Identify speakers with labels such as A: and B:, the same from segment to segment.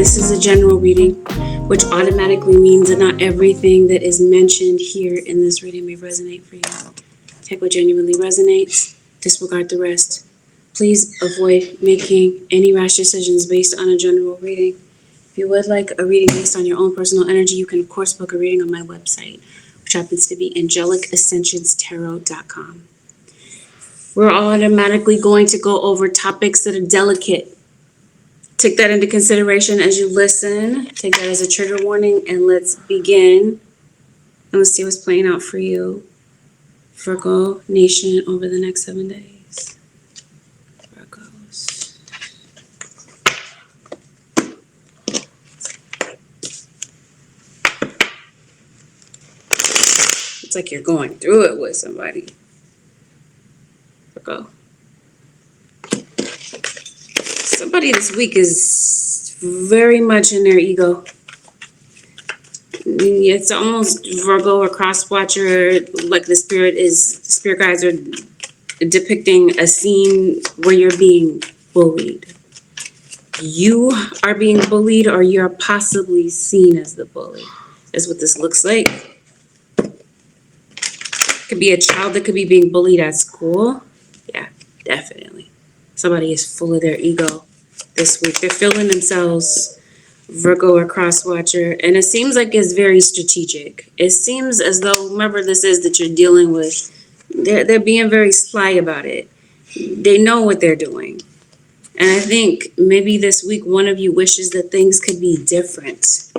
A: This is a general reading, which automatically means that not everything that is mentioned here in this reading may resonate for you. Take what genuinely resonates, disregard the rest. Please avoid making any rash decisions based on a general reading. If you would like a reading based on your own personal energy, you can of course book a reading on my website, which happens to be AngelicAscensionsTarot.com. We're automatically going to go over topics that are delicate. Take that into consideration as you listen. Take that as a trigger warning, and let's begin. And let's see what's playing out for you, Virgo Nation, over the next 7 days. Virgos. It's like you're going through it with somebody. Virgo. Somebody this week is very much in their ego. It's almost Virgo or cross-watcher, like the spirit guides are depicting a scene where you're being bullied. You are being bullied, or you're possibly seen as the bully. That's what this looks like. Could be a child that could be being bullied at school. Yeah, definitely. Somebody is full of their ego this week. They're feeling themselves Virgo or cross-watcher, and it seems like it's very strategic. It seems as though whomever this is that you're dealing with, they're being very sly about it. They know what they're doing. And I think maybe this week one of you wishes that things could be different.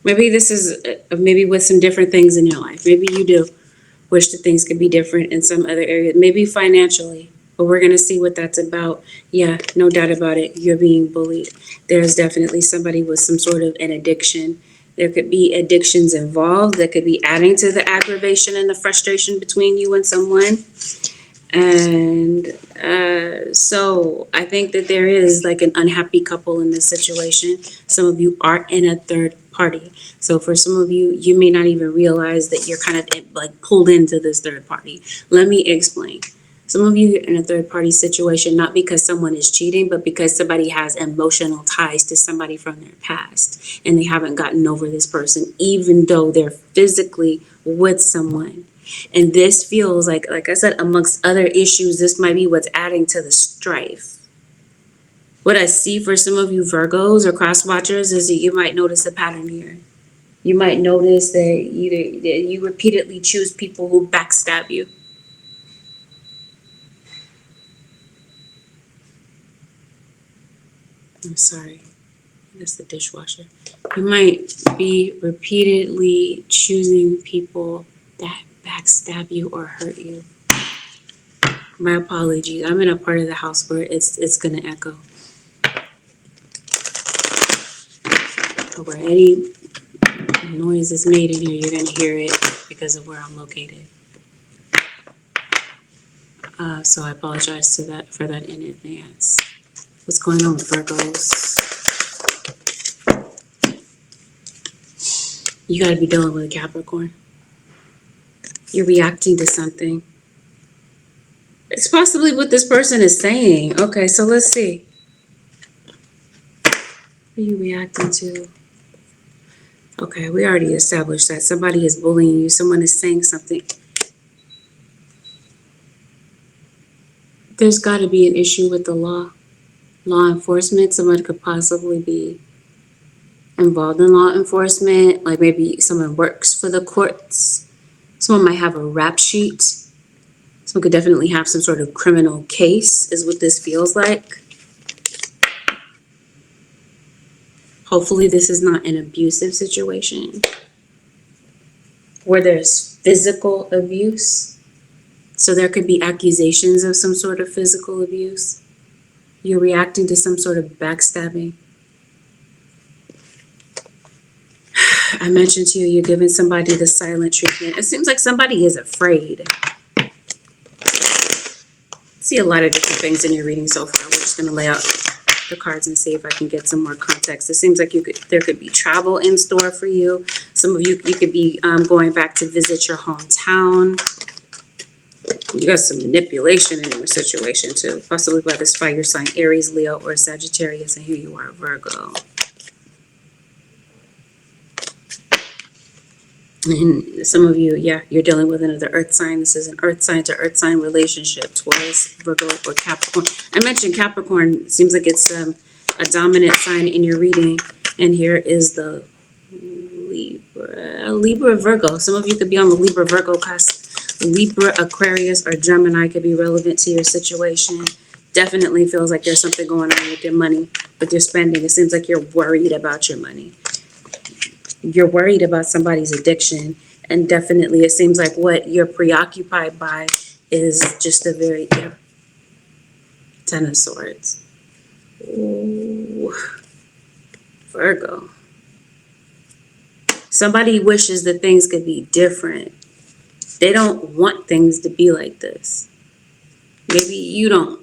A: Maybe this is maybe with some different things in your life. Maybe you do wish that things could be different in some other area, maybe financially. But we're going to see what that's about. Yeah, no doubt about it. You're being bullied. There's definitely somebody with some sort of an addiction. There could be addictions involved that could be adding to the aggravation and the frustration between you and someone. And so I think that there is like an unhappy couple in this situation. Some of you are in a third party. So for some of you, you may not even realize that you're kind of like pulled into this third party. Let me explain. Some of you are in a third party situation, not because someone is cheating, but because somebody has emotional ties to somebody from their past and they haven't gotten over this person, even though they're physically with someone. And this feels like I said, amongst other issues, this might be what's adding to the strife. What I see for some of you Virgos or cross watchers is that you might notice a pattern here. You might notice that you repeatedly choose people who backstab you. I'm sorry, that's the dishwasher. You might be repeatedly choosing people that backstab you or hurt you. My apologies. I'm in a part of the house where it's gonna echo. Where any noise is made in here, you're gonna hear it because of where I'm located. So I apologize for that in advance. What's going on with Virgos? You gotta be dealing with a Capricorn. You're reacting to something. It's possibly what this person is saying. Okay, so let's see. What are you reacting to? Okay, we already established that. Somebody is bullying you. Someone is saying something. There's got to be an issue with the law enforcement. Someone could possibly be involved in law enforcement. Like maybe someone works for the courts. Someone might have a rap sheet. Someone could definitely have some sort of criminal case, is what this feels like. Hopefully this is not an abusive situation where there's physical abuse. So there could be accusations of some sort of physical abuse. You're reacting to some sort of backstabbing. I mentioned to you, you're giving somebody the silent treatment. It seems like somebody is afraid. I see a lot of different things in your reading so far. We're just going to lay out the cards and see if I can get some more context. It seems like there could be travel in store for you. Some of you could be going back to visit your hometown. You got some manipulation in your situation too, possibly by this fire sign, Aries, Leo, or Sagittarius, and here you are, Virgo. And some of you, yeah, you're dealing with another earth sign. This is an earth sign to earth sign relationship, Taurus, Virgo, or Capricorn. I mentioned Capricorn. It seems like it's a dominant sign in your reading. And here is the Libra, Virgo. Some of you could be on the Libra, Virgo cusp. Libra, Aquarius, or Gemini could be relevant to your situation. Definitely feels like there's something going on with your money, with your spending. It seems like you're worried about your money. You're worried about somebody's addiction, and definitely it seems like what you're preoccupied by is just a very, yeah, Ten of Swords. Ooh, Virgo. Somebody wishes that things could be different. They don't want things to be like this. Maybe you don't.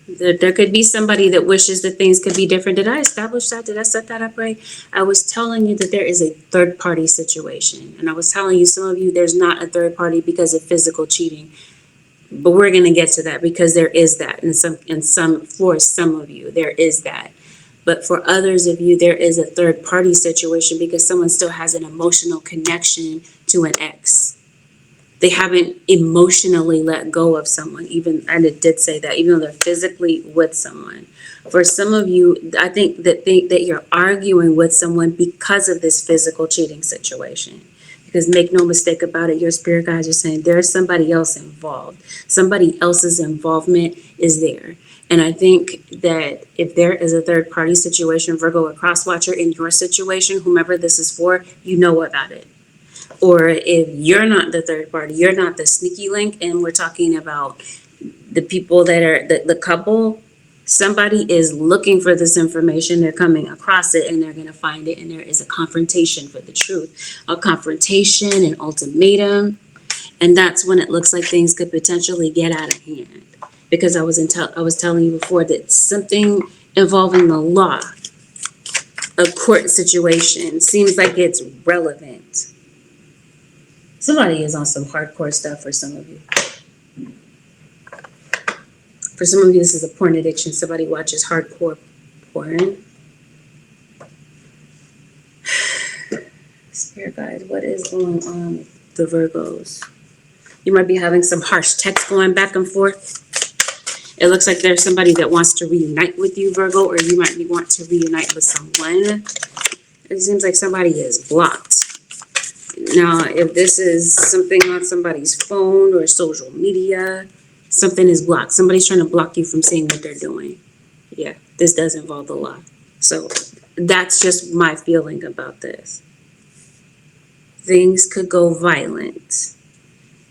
A: There could be somebody that wishes that things could be different. Did I establish that? Did I set that up right? I was telling you that there is a third party situation. And I was telling you, some of you, there's not a third party because of physical cheating. But we're going to get to that because there is that. For some of you, there is that. But for others of you, there is a third party situation because someone still has an emotional connection to an ex. They haven't emotionally let go of someone, and it did say that, even though they're physically with someone. For some of you, I think that you're arguing with someone because of this physical cheating situation. Because make no mistake about it, your spirit guides are saying there's somebody else involved. Somebody else's involvement is there. And I think that if there is a third party situation, Virgo or crosswatcher in your situation, whomever this is for, you know about it. Or if you're not the third party, you're not the sneaky link, and we're talking about the people that are the couple, somebody is looking for this information, they're coming across it, and they're going to find it, and there is a confrontation for the truth, a confrontation, an ultimatum, and that's when it looks like things could potentially get out of hand. Because I was telling you before that something involving the law, a court situation, seems like it's relevant. Somebody is on some hardcore stuff for some of you. For some of you, this is a porn addiction. Somebody watches hardcore porn. Spirit guides, what is going on with the Virgos? You might be having some harsh text going back and forth. It looks like there's somebody that wants to reunite with you, Virgo, or you might want to reunite with someone. It seems like somebody is blocked. Now, if this is something on somebody's phone or social media, something is blocked. Somebody's trying to block you from seeing what they're doing. Yeah, this does involve the law. So that's just my feeling about this. Things could go violent.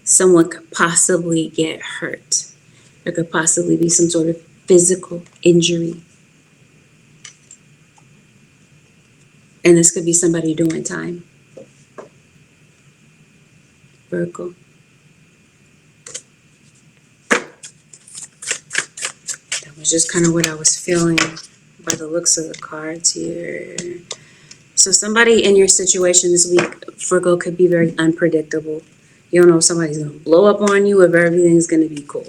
A: Someone could possibly get hurt. There could possibly be some sort of physical injury. And this could be somebody doing time. Virgo. That was just kind of what I was feeling by the looks of the cards here. So somebody in your situation this week, Virgo, could be very unpredictable. You don't know if somebody's going to blow up on you, if everything's going to be cool.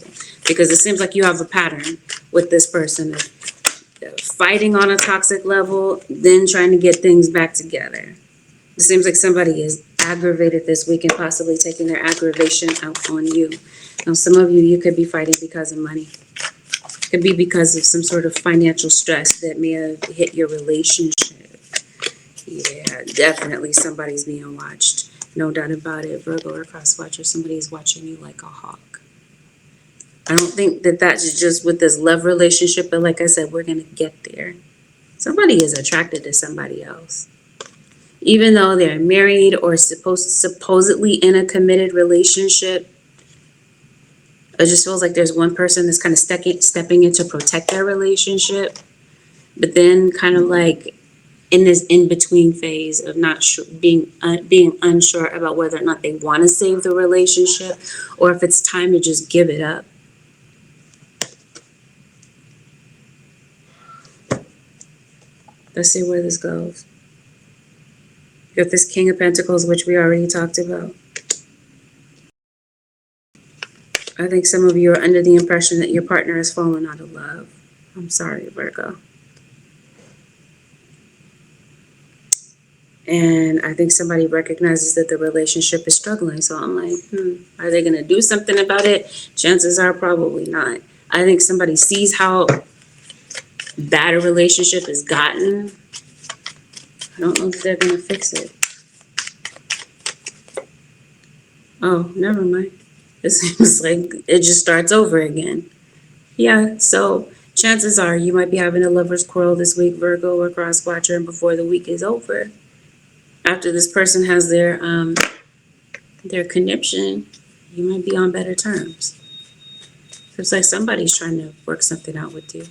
A: Because it seems like you have a pattern with this person of fighting on a toxic level, then trying to get things back together. It seems like somebody is aggravated this week and possibly taking their aggravation out on you. Now, some of you, you could be fighting because of money. It could be because of some sort of financial stress that may have hit your relationship. Yeah, definitely somebody's being watched. No doubt about it. Virgo or crosswatcher, somebody's watching you like a hawk. I don't think that that's just with this love relationship, but like I said, we're going to get there. Somebody is attracted to somebody else. Even though they're married or supposedly in a committed relationship, it just feels like there's one person that's kind of stepping in to protect their relationship, but then kind of like in this in-between phase of not sure, being unsure about whether or not they want to save the relationship or if it's time to just give it up. Let's see where this goes. You got this King of Pentacles, which we already talked about. I think some of you are under the impression that your partner has fallen out of love. I'm sorry, Virgo. And I think somebody recognizes that the relationship is struggling. So I'm like, are they going to do something about it? Chances are probably not. I think somebody sees how bad a relationship has gotten. I don't know if they're going to fix it. Oh, never mind. It seems like it just starts over again. Yeah, so chances are you might be having a lover's quarrel this week, Virgo or cross watcher, and before the week is over, after this person has their conniption, you might be on better terms. It's like somebody's trying to work something out with you.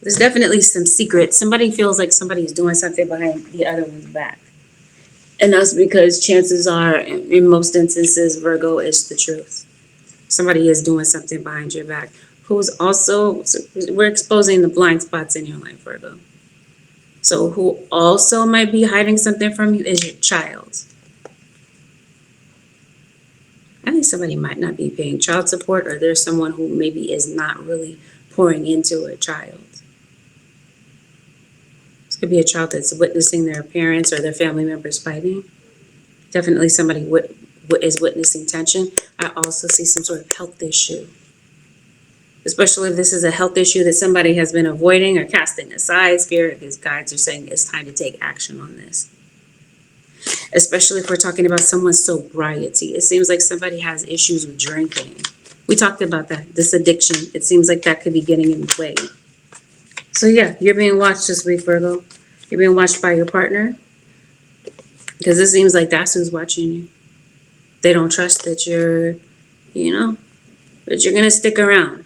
A: There's definitely some secret. Somebody feels like somebody's doing something behind the other one's back. And that's because chances are, in most instances, Virgo is the truth. Somebody is doing something behind your back. Who's also, we're exposing the blind spots in your life, Virgo. So who also might be hiding something from you is your child. I think somebody might not be paying child support, or there's someone who maybe is not really pouring into a child. This could be a child that's witnessing their parents or their family members fighting. Definitely somebody is witnessing tension. I also see some sort of health issue. Especially if this is a health issue that somebody has been avoiding or casting aside. Spirit, his guides are saying it's time to take action on this. Especially if we're talking about someone's sobriety. It seems like somebody has issues with drinking. We talked about that, this addiction. It seems like that could be getting in the way. So yeah, you're being watched this week, Virgo. You're being watched by your partner. Because it seems like that's who's watching you. They don't trust that you're, that you're going to stick around.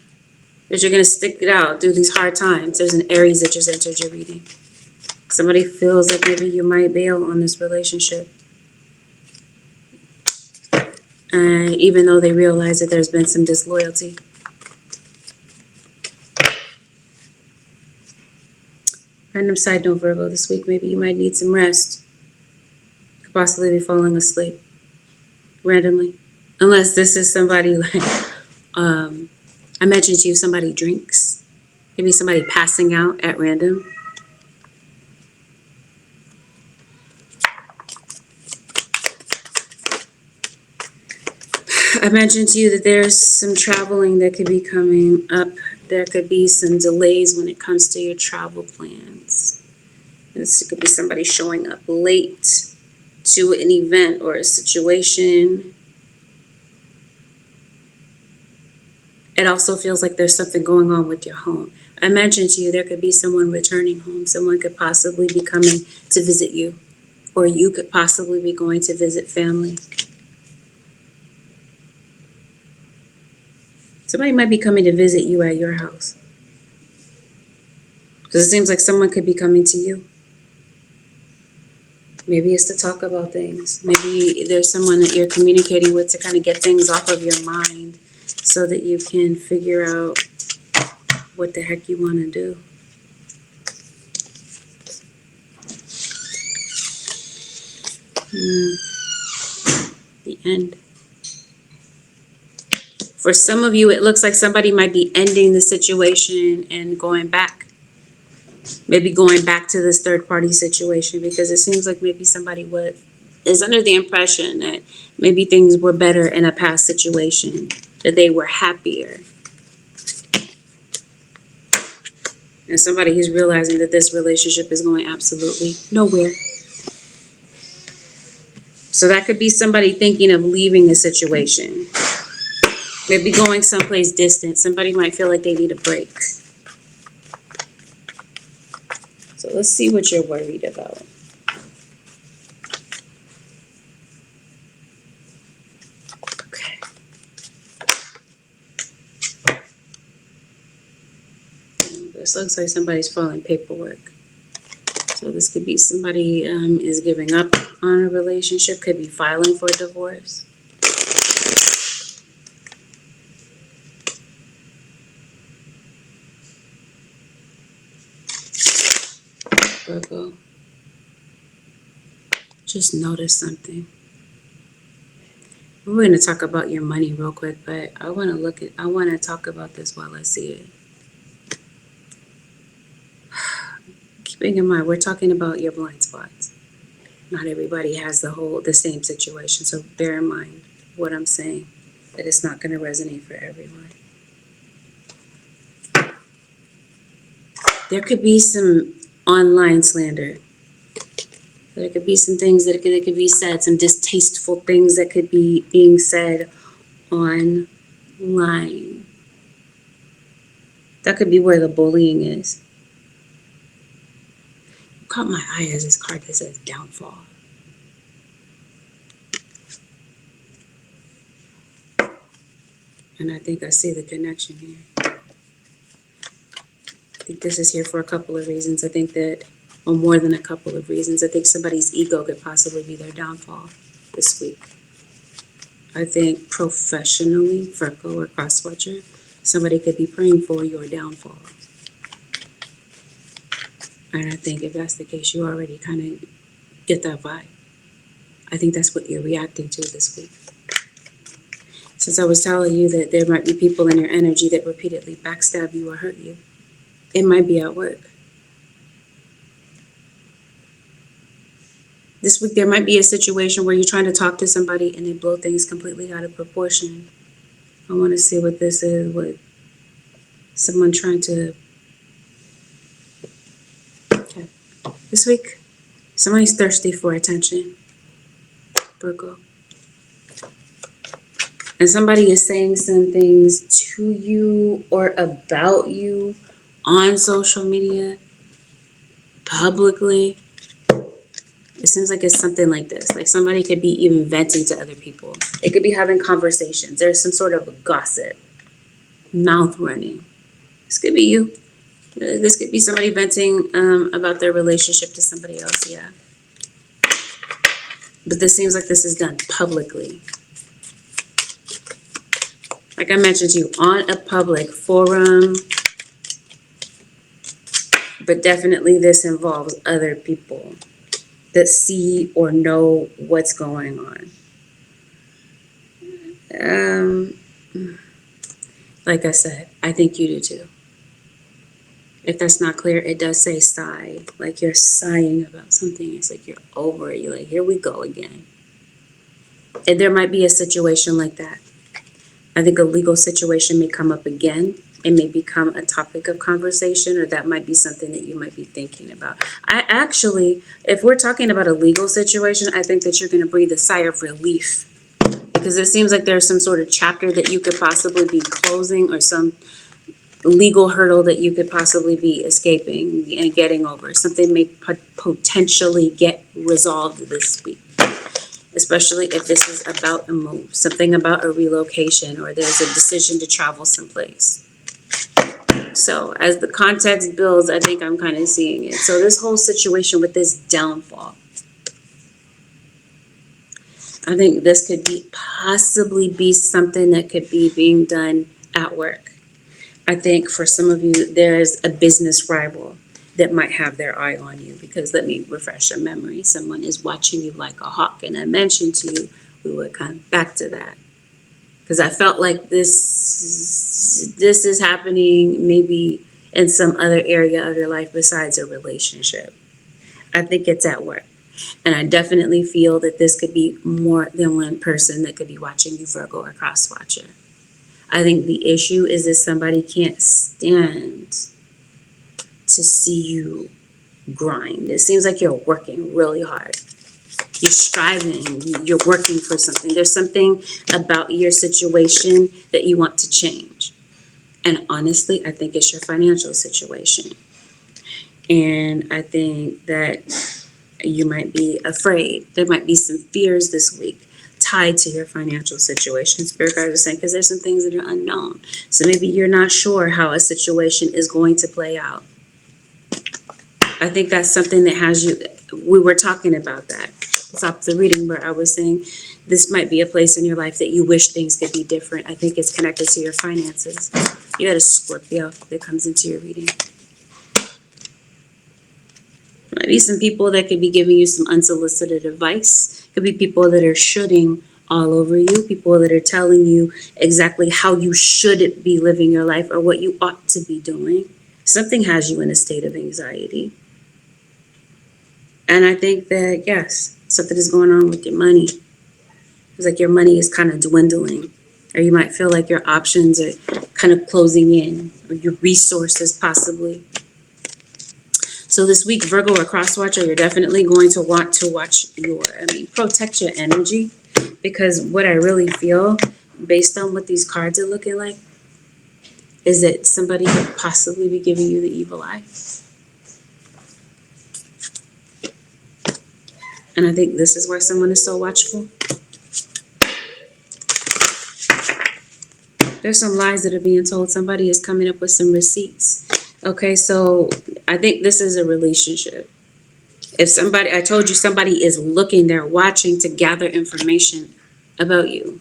A: That you're going to stick it out through these hard times. There's an Aries that just entered your reading. Somebody feels like maybe you might bail on this relationship. Even though they realize that there's been some disloyalty. Random side note, Virgo, this week maybe you might need some rest. Could possibly be falling asleep randomly. Unless this is somebody like, I mentioned to you somebody drinks. Maybe somebody passing out at random. I mentioned to you that there's some traveling that could be coming up. There could be some delays when it comes to your travel plans. This could be somebody showing up late to an event or a situation. It also feels like there's something going on with your home. I mentioned to you there could be someone returning home. Someone could possibly be coming to visit you, or you could possibly be going to visit family. Somebody might be coming to visit you at your house. Because it seems like someone could be coming to you. Maybe it's to talk about things. Maybe there's someone that you're communicating with to kind of get things off of your mind so that you can figure out what the heck you want to do. The end. For some of you, it looks like somebody might be ending the situation and going back. Maybe going back to this third-party situation, because it seems like maybe somebody is under the impression that maybe things were better in a past situation, that they were happier. And somebody who's realizing that this relationship is going absolutely nowhere. So that could be somebody thinking of leaving a situation. Maybe going someplace distant. Somebody might feel like they need a break. So let's see what you're worried about. Okay. This looks like somebody's filing paperwork. So this could be somebody is giving up on a relationship, could be filing for a divorce. Virgo, just notice something. We're going to talk about your money real quick, but I want to talk about this while I see it. Keeping in mind, we're talking about your blind spots. Not everybody has the same situation, so bear in mind what I'm saying, that it's not going to resonate for everyone. There could be some online slander. There could be some things that could be said, some distasteful things that could be being said online. That could be where the bullying is. Caught my eye as this card that says downfall. And I think I see the connection here. I think this is here for a couple of reasons. I think that, or more than a couple of reasons, I think somebody's ego could possibly be their downfall this week. I think professionally, Virgo or cross-watcher, somebody could be praying for your downfall. And I think if that's the case, you already kind of get that vibe. I think that's what you're reacting to this week. Since I was telling you that there might be people in your energy that repeatedly backstab you or hurt you, it might be at work. This week there might be a situation where you're trying to talk to somebody and they blow things completely out of proportion. I want to see what this is, with someone trying to... Okay. This week, somebody's thirsty for attention, Virgo. And somebody is saying some things to you or about you on social media, publicly. It seems like it's something like this. Like somebody could be even venting to other people. It could be having conversations. There's some sort of gossip, mouth running. This could be you. This could be somebody venting about their relationship to somebody else, yeah. But this seems like this is done publicly. Like I mentioned to you, on a public forum. But definitely this involves other people that see or know what's going on. Like I said, I think you do too. If that's not clear, it does say sigh. Like you're sighing about something. It's like you're over it. You're like, here we go again. And there might be a situation like that. I think a legal situation may come up again. It may become a topic of conversation, or that might be something that you might be thinking about. I actually, if we're talking about a legal situation, I think that you're going to breathe a sigh of relief, because it seems like there's some sort of chapter that you could possibly be closing, or some legal hurdle that you could possibly be escaping and getting over. Something may potentially get resolved this week, especially if this is about a move, something about a relocation, or there's a decision to travel someplace. So as the context builds, I think I'm kind of seeing it. So this whole situation with this downfall, I think this could be possibly be something that could be being done at work. I think for some of you, there's a business rival that might have their eye on you, because let me refresh your memory. Someone is watching you like a hawk, and I mentioned to you, we would come back to that. Because I felt like this is happening maybe in some other area of your life besides a relationship. I think it's at work. And I definitely feel that this could be more than one person that could be watching you, Virgo or cross-watcher. I think the issue is that somebody can't stand to see you grind. It seems like you're working really hard. You're striving, you're working for something. There's something about your situation that you want to change. And honestly, I think it's your financial situation. And I think that you might be afraid. There might be some fears this week tied to your financial situation. Spirit guides are saying, because there's some things that are unknown. So maybe you're not sure how a situation is going to play out. I think that's something that has you, we were talking about that. Stop the reading where I was saying this might be a place in your life that you wish things could be different. I think it's connected to your finances. You had a Scorpio that comes into your reading. Might be some people that could be giving you some unsolicited advice. Could be people that are shooting all over you, people that are telling you exactly how you should be living your life or what you ought to be doing. Something has you in a state of anxiety. And I think that, yes, something is going on with your money. It's like your money is kind of dwindling, or you might feel like your options are kind of closing in, or your resources possibly. So this week, Virgo or cross watcher, you're definitely going to want to protect your energy, because what I really feel, based on what these cards are looking like, is that somebody could possibly be giving you the evil eye. And I think this is why someone is so watchful. There's some lies that are being told. Somebody is coming up with some receipts. Okay, so I think this is a relationship. If I told you somebody is looking, they're watching to gather information about you.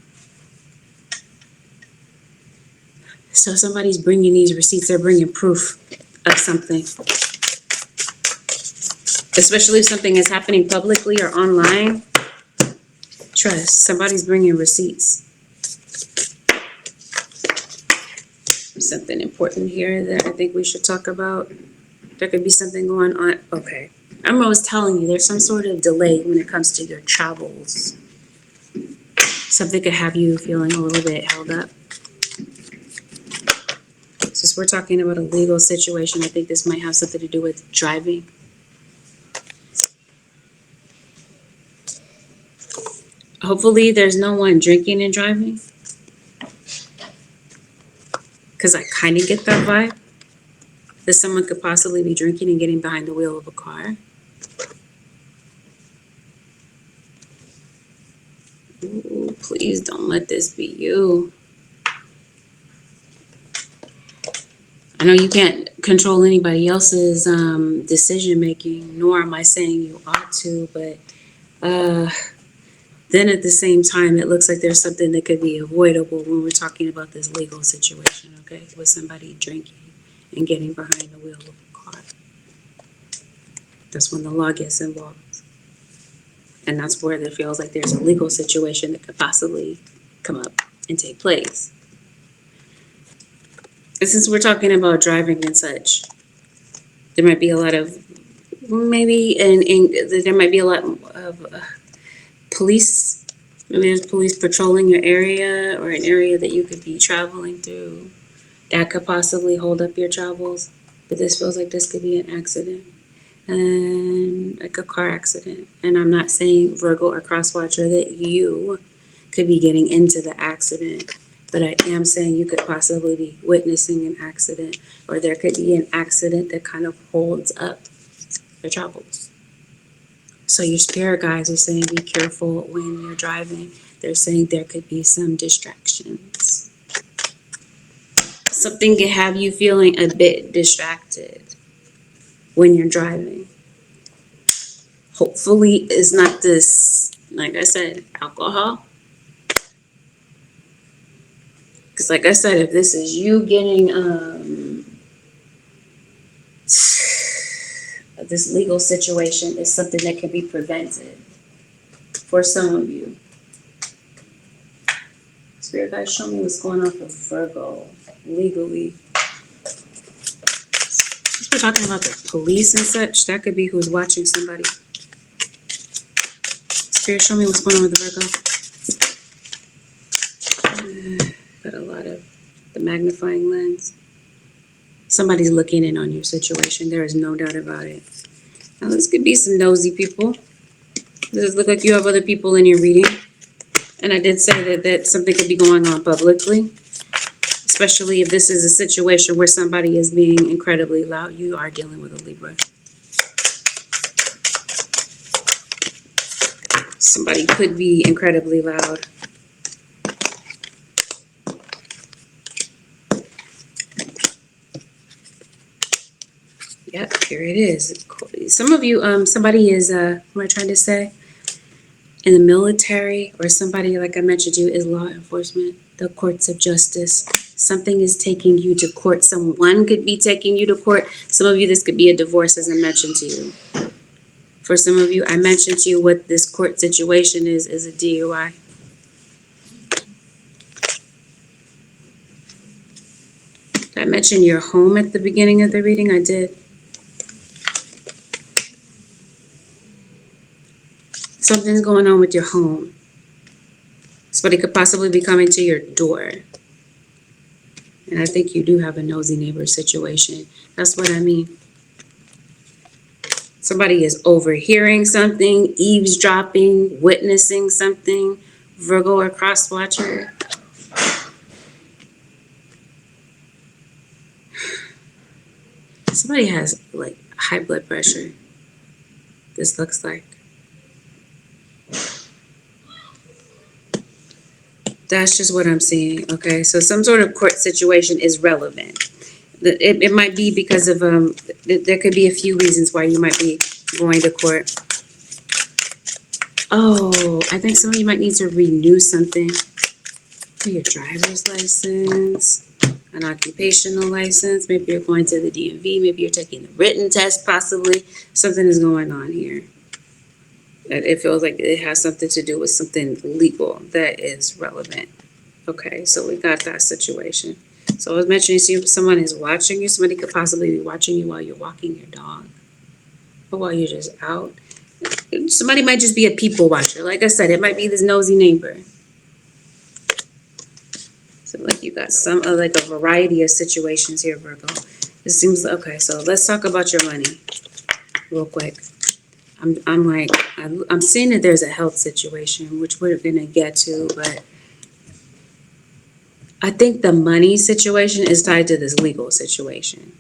A: So somebody's bringing these receipts, they're bringing proof of something. Especially if something is happening publicly or online. Trust, somebody's bringing receipts. Something important here that I think we should talk about. There could be something going on. Okay. I'm always telling you, there's some sort of delay when it comes to your travels. Something could have you feeling a little bit held up. Since we're talking about a legal situation, I think this might have something to do with driving. Hopefully there's no one drinking and driving. Because I kind of get that vibe. That someone could possibly be drinking and getting behind the wheel of a car. Ooh, please don't let this be you. I know you can't control anybody else's decision making, nor am I saying you ought to, but then at the same time, it looks like there's something that could be avoidable when we're talking about this legal situation, okay? With somebody drinking and getting behind the wheel of a car. That's when the law gets involved. And that's where it feels like there's a legal situation that could possibly come up and take place. And since we're talking about driving and such, there might be a lot of, there might be a lot of police. Maybe there's police patrolling your area or an area that you could be traveling through. That could possibly hold up your travels. But this feels like this could be an accident. And like a car accident. And I'm not saying, Virgo or crosswatcher, that you could be getting into the accident. But I am saying you could possibly be witnessing an accident. Or there could be an accident that kind of holds up your travels. So your spirit guides are saying be careful when you're driving. They're saying there could be some distractions. Something can have you feeling a bit distracted when you're driving. Hopefully it's not this, like I said, alcohol. Because like I said, if this is you getting this legal situation, is something that can be prevented for some of you. Spirit guys, show me what's going on for Virgo legally. Since we're talking about the police and such, that could be who's watching somebody. Spirit, show me what's going on with the Virgo. Got a lot of the magnifying lens. Somebody's looking in on your situation. There is no doubt about it. Now, this could be some nosy people. Does look like you have other people in your reading. And I did say that something could be going on publicly. Especially if this is a situation where somebody is being incredibly loud. You are dealing with a Libra. Somebody could be incredibly loud. Yep, here it is. Some of you, somebody is, what am I trying to say? In the military, or somebody, like I mentioned you, is law enforcement, the courts of justice. Something is taking you to court. Someone could be taking you to court. Some of you, this could be a divorce, as I mentioned to you. For some of you, I mentioned to you what this court situation is a DUI. Did I mention your home at the beginning of the reading? I did. Something's going on with your home. Somebody could possibly be coming to your door. And I think you do have a nosy neighbor situation. That's what I mean. Somebody is overhearing something, eavesdropping, witnessing something. Virgo or cross watcher. Somebody has like high blood pressure. This looks like. That's just what I'm seeing. Okay, so some sort of court situation is relevant. It might be because of there could be a few reasons why you might be going to court. Oh, I think some of you might need to renew something. Your driver's license, an occupational license. Maybe you're going to the DMV. Maybe you're taking the written test. Possibly something is going on here. It feels like it has something to do with something legal that is relevant. Okay, so we got that situation. So I was mentioning, see, someone is watching you. Somebody could possibly be watching you while you're walking your dog, or while you're just out. Somebody might just be a people watcher. Like I said, it might be this nosy neighbor. So like you got some like a variety of situations here, Virgo. It seems okay. So let's talk about your money, real quick. I'm seeing that there's a health situation, which we're gonna get to, but I think the money situation is tied to this legal situation.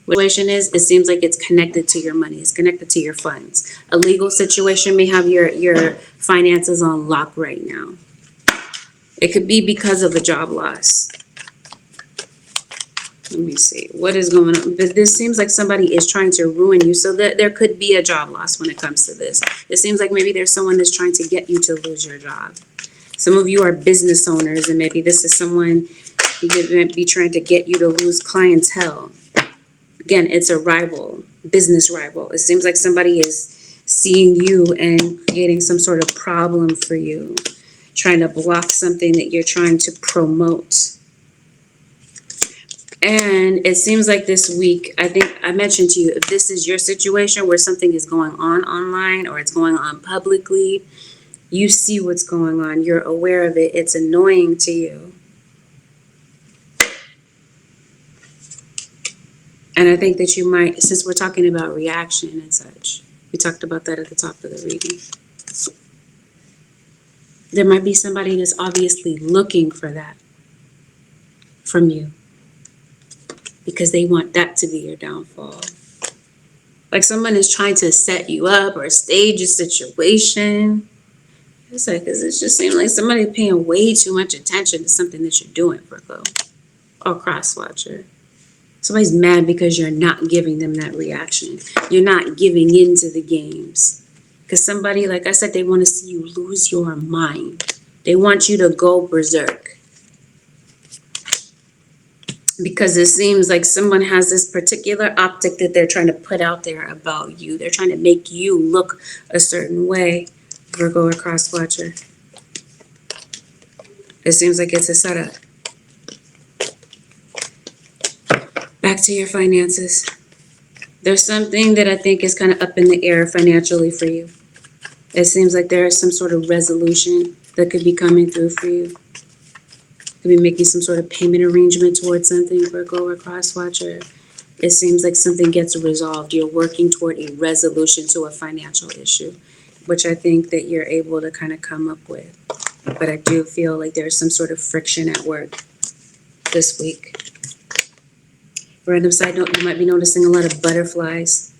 A: What the situation is, it seems like it's connected to your money. It's connected to your funds. A legal situation may have your finances on lock right now. It could be because of a job loss. Let me see. What is going on? But this seems like somebody is trying to ruin you. So there could be a job loss when it comes to this. It seems like maybe there's someone that's trying to get you to lose your job. Some of you are business owners, and maybe this is someone who might be trying to get you to lose clientele. Again, it's a rival, business rival. It seems like somebody is seeing you and creating some sort of problem for you, trying to block something that you're trying to promote. And it seems like this week, I think I mentioned to you, if this is your situation where something is going on online or it's going on publicly, you see what's going on. You're aware of it. It's annoying to you. And I think that you might, since we're talking about reaction and such, we talked about that at the top of the reading. There might be somebody that's obviously looking for that from you because they want that to be your downfall. Like someone is trying to set you up or stage a situation. It's like, it just seems like somebody paying way too much attention to something that you're doing, Virgo, or cross-watcher. Somebody's mad because you're not giving them that reaction. You're not giving into the games. Because somebody, like I said, they want to see you lose your mind. They want you to go berserk. Because it seems like someone has this particular optic that they're trying to put out there about you. They're trying to make you look a certain way, Virgo or cross-watcher. It seems like it's a setup. Back to your finances. There's something that I think is kind of up in the air financially for you. It seems like there is some sort of resolution that could be coming through for you. Could be making some sort of payment arrangement towards something, Virgo or cross-watcher. It seems like something gets resolved. You're working toward a resolution to a financial issue, which I think that you're able to kind of come up with. But I do feel like there's some sort of friction at work this week. Random side note, you might be noticing a lot of butterflies.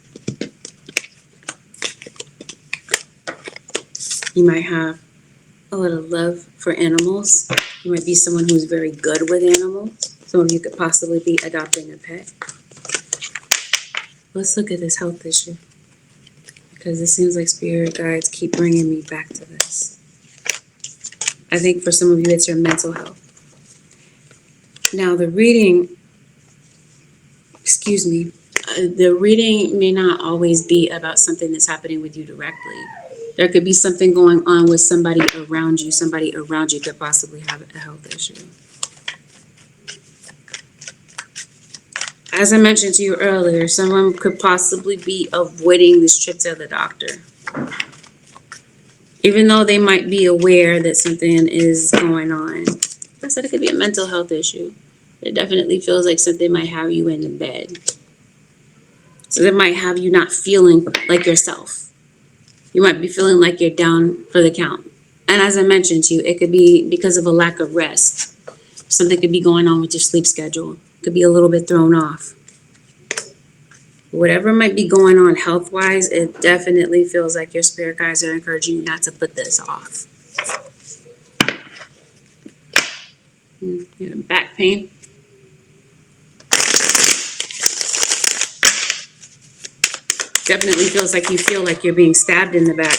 A: You might have a lot of love for animals. You might be someone who's very good with animals. Some of you could possibly be adopting a pet. Let's look at this health issue, because it seems like spirit guides keep bringing me back to this. I think for some of you, it's your mental health. Now, the reading may not always be about something that's happening with you directly. There could be something going on with somebody around you. Somebody around you could possibly have a health issue. As I mentioned to you earlier, someone could possibly be avoiding this trip to the doctor. Even though they might be aware that something is going on. I said it could be a mental health issue. It definitely feels like something might have you in the bed. So that might have you not feeling like yourself. You might be feeling like you're down for the count. And as I mentioned to you, it could be because of a lack of rest. Something could be going on with your sleep schedule. Could be a little bit thrown off. Whatever might be going on health-wise, it definitely feels like your spirit guides are encouraging you not to put this off. You know, back pain. Definitely feels like you feel like you're being stabbed in the back.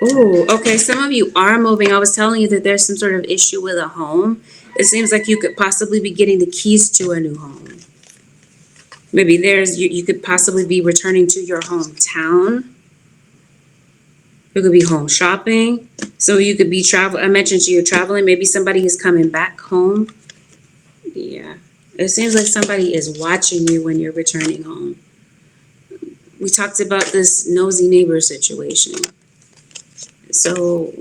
A: Oh, okay. Some of you are moving. I was telling you that there's some sort of issue with a home. It seems like you could possibly be getting the keys to a new home. Maybe you could possibly be returning to your hometown. You could be home shopping. So you could be traveling. I mentioned you're traveling. Maybe somebody is coming back home. Yeah. It seems like somebody is watching you when you're returning home. We talked about this nosy neighbor situation. So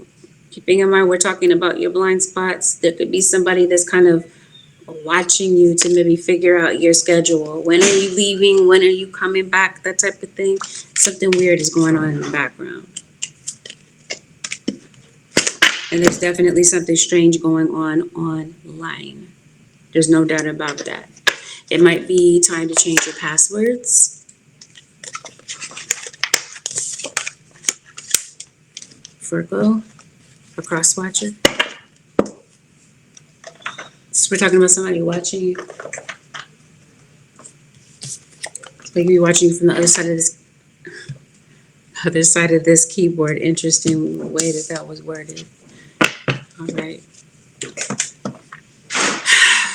A: keeping in mind, we're talking about your blind spots. There could be somebody that's kind of watching you to maybe figure out your schedule. When are you leaving? When are you coming back? That type of thing. Something weird is going on in the background. And there's definitely something strange going on online. There's no doubt about that. It might be time to change your passwords. Virgo, a cross watcher. So we're talking about somebody watching you. Like you're watching from the other side of this keyboard. Interesting way that was worded. All right.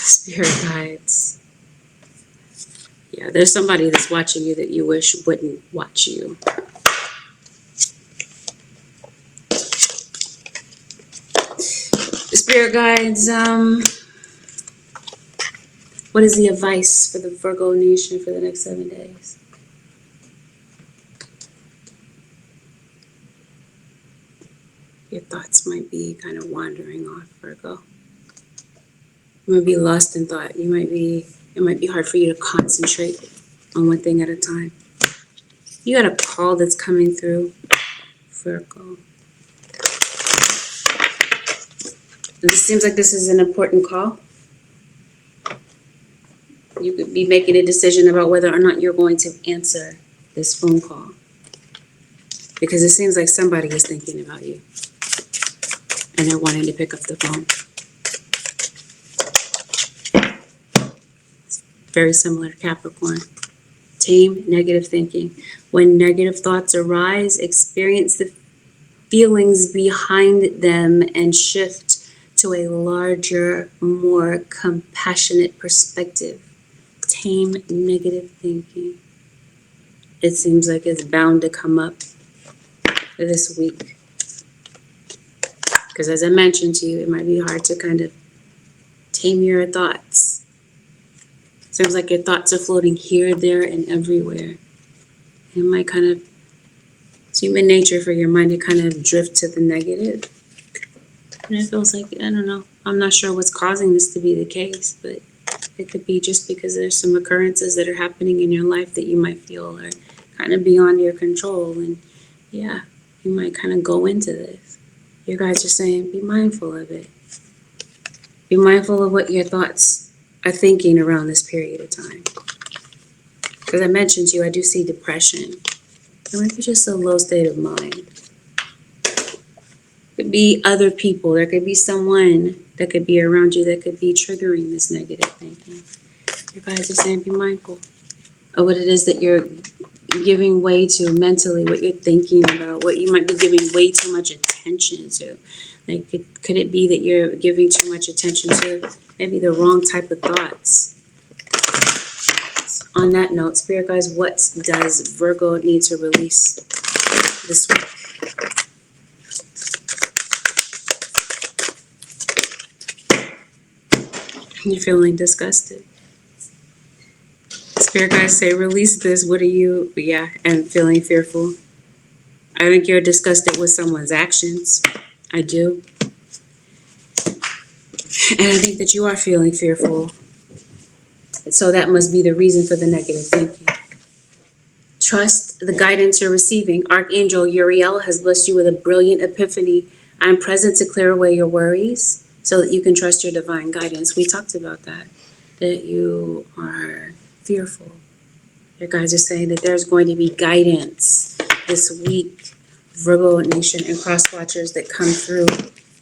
A: Spirit guides. Yeah, there's somebody that's watching you that you wish wouldn't watch you. Spirit guides, what is the advice for the Virgo nation for the next 7 days? Your thoughts might be kind of wandering off, Virgo. You might be lost in thought. It might be hard for you to concentrate on one thing at a time. You got a call that's coming through, Virgo. And this seems like this is an important call. You could be making a decision about whether or not you're going to answer this phone call. Because it seems like somebody is thinking about you. And they're wanting to pick up the phone. It's very similar to Capricorn. Tame negative thinking. When negative thoughts arise, experience the feelings behind them and shift to a larger, more compassionate perspective. Tame negative thinking. It seems like it's bound to come up this week. Because as I mentioned to you, it might be hard to kind of tame your thoughts. Seems like your thoughts are floating here, there, and everywhere. It might kind of, it's human nature for your mind to kind of drift to the negative. And it feels like, I don't know, I'm not sure what's causing this to be the case, but it could be just because there's some occurrences that are happening in your life that you might feel are kind of beyond your control. And yeah, you might kind of go into this. You guys are saying, be mindful of it. Be mindful of what your thoughts are thinking around this period of time. Because I mentioned to you, I do see depression. It might be just a low state of mind. It could be other people. There could be someone that could be around you that could be triggering this negative thinking. You guys are saying, be mindful of what it is that you're giving way to mentally, what you're thinking about, what you might be giving way too much attention to. Like, could it be that you're giving too much attention to maybe the wrong type of thoughts? On that note, Spirit guys, what does Virgo need to release this week? You're feeling disgusted. Spirit guys say, release this. What are you? Yeah, and feeling fearful. I think you're disgusted with someone's actions. I do. And I think that you are feeling fearful. So that must be the reason for the negative thinking. Trust the guidance you're receiving. Archangel Uriel has blessed you with a brilliant epiphany. I'm present to clear away your worries so that you can trust your divine guidance. We talked about that you are fearful. Your guys are saying that there's going to be guidance this week, Virgo Nation and cross watchers that come through.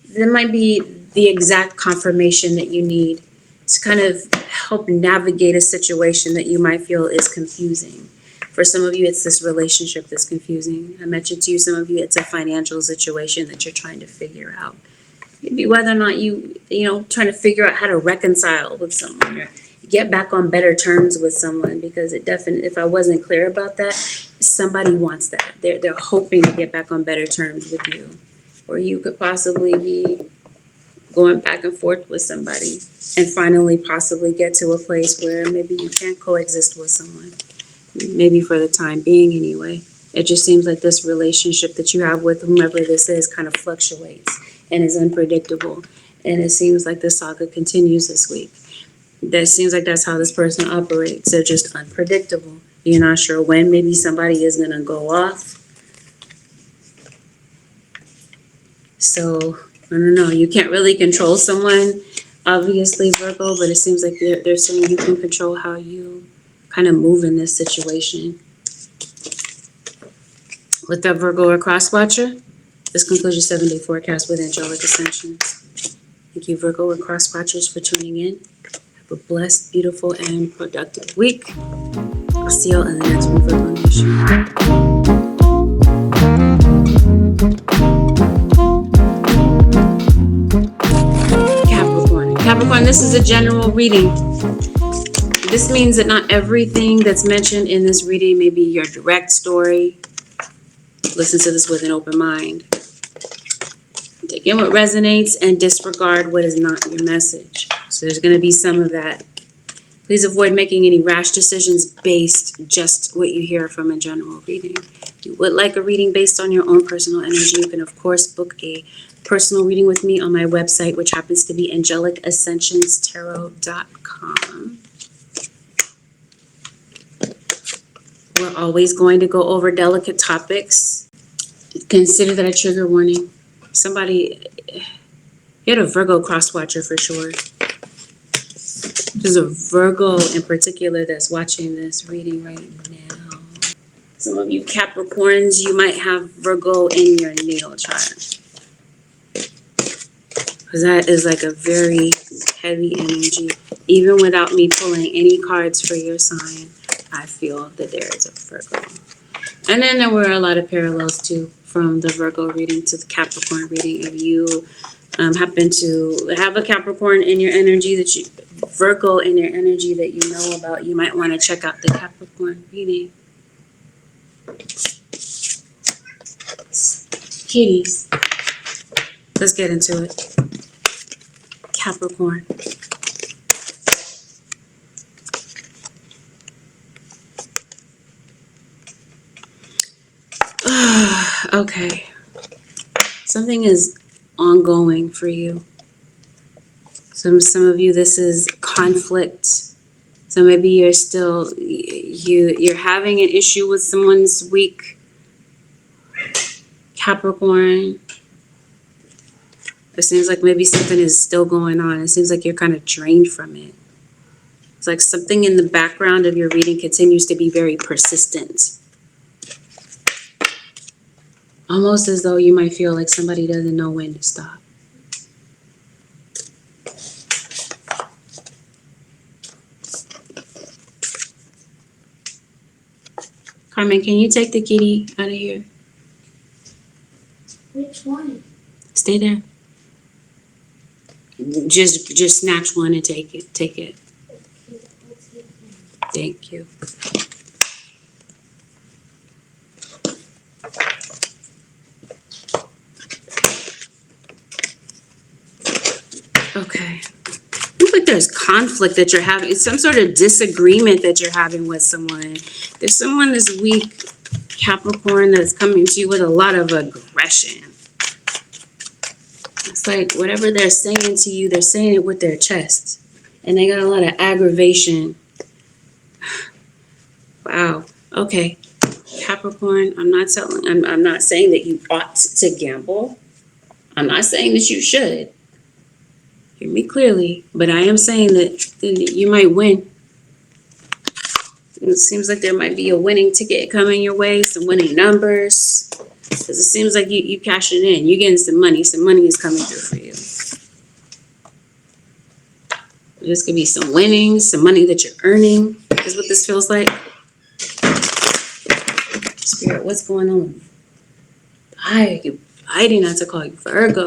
A: There might be the exact confirmation that you need to kind of help navigate a situation that you might feel is confusing. For some of you, it's this relationship that's confusing. I mentioned to you, some of you, it's a financial situation that you're trying to figure out. Maybe whether or not trying to figure out how to reconcile with someone or get back on better terms with someone, because it definitely, if I wasn't clear about that, somebody wants that. They're hoping to get back on better terms with you. Or you could possibly be going back and forth with somebody and finally possibly get to a place where maybe you can coexist with someone. Maybe for the time being anyway. It just seems like this relationship that you have with whomever this is kind of fluctuates and is unpredictable. And it seems like the saga continues this week. That seems like that's how this person operates. They're just unpredictable. You're not sure when maybe somebody is going to go off. So, I don't know. You can't really control someone, obviously, Virgo, but it seems like they're saying you can control how you kind of move in this situation. With that Virgo or cross watcher, this concludes your 7-day forecast with Angelic Ascensions. Thank you, Virgo or cross watchers, for tuning in. Have a blessed, beautiful, and productive week. I'll see y'all in the next one, Virgo Nation. Capricorn, this is a general reading. This means that not everything that's mentioned in this reading may be your direct story. Listen to this with an open mind. Take in what resonates and disregard what is not your message. So there's going to be some of that. Please avoid making any rash decisions based just what you hear from a general reading. If you would like a reading based on your own personal energy, you can of course book a personal reading with me on my website, which happens to be AngelicAscensionsTarot.com. We're always going to go over delicate topics. Consider that a trigger warning. Somebody, you had a Virgo cross watcher for sure. There's a Virgo in particular that's watching this reading right now. Some of you Capricorns, you might have Virgo in your natal chart. Because that is like a very heavy energy. Even without me pulling any cards for your sign, I feel that there is a Virgo. And then there were a lot of parallels too, from the Virgo reading to the Capricorn reading. If you happen to have a Capricorn in your energy Virgo in your energy that you know about, you might want to check out the Capricorn reading. Kitties. Let's get into it. Capricorn. Okay. Something is ongoing for you. Some of you, this is conflict. So maybe you're still, you're having an issue with someone this week. Capricorn. It seems like maybe something is still going on. It seems like you're kind of drained from it. It's like something in the background of your reading continues to be very persistent. Almost as though you might feel like somebody doesn't know when to stop. Carmen, can you take the kitty out of here?
B: Which one?
A: Stay there. Just snatch one and take it. Take it. Thank you. Okay. Looks like there's conflict that you're having. It's some sort of disagreement that you're having with someone. There's someone this week, Capricorn, that's coming to you with a lot of aggression. It's like whatever they're saying to you, they're saying it with their chest. And they got a lot of aggravation. Wow. Okay. Capricorn, I'm not saying that you ought to gamble. I'm not saying that you should. Hear me clearly, but I am saying that you might win. It seems like there might be a winning ticket coming your way, some winning numbers. Because it seems like you cashing in. You're getting some money. Some money is coming through for you. This could be some winnings, some money that you're earning. Is what this feels like. Spirit, what's going on? Why are you fighting not to call you Virgo?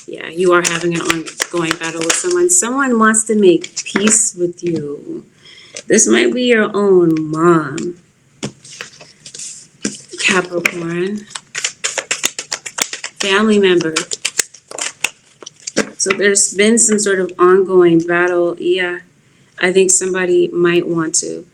A: Yeah, you are having an ongoing battle with someone. Someone wants to make peace with you. This might be your own mom. Capricorn. Family member. So there's been some sort of ongoing battle. Yeah, I think somebody might want to.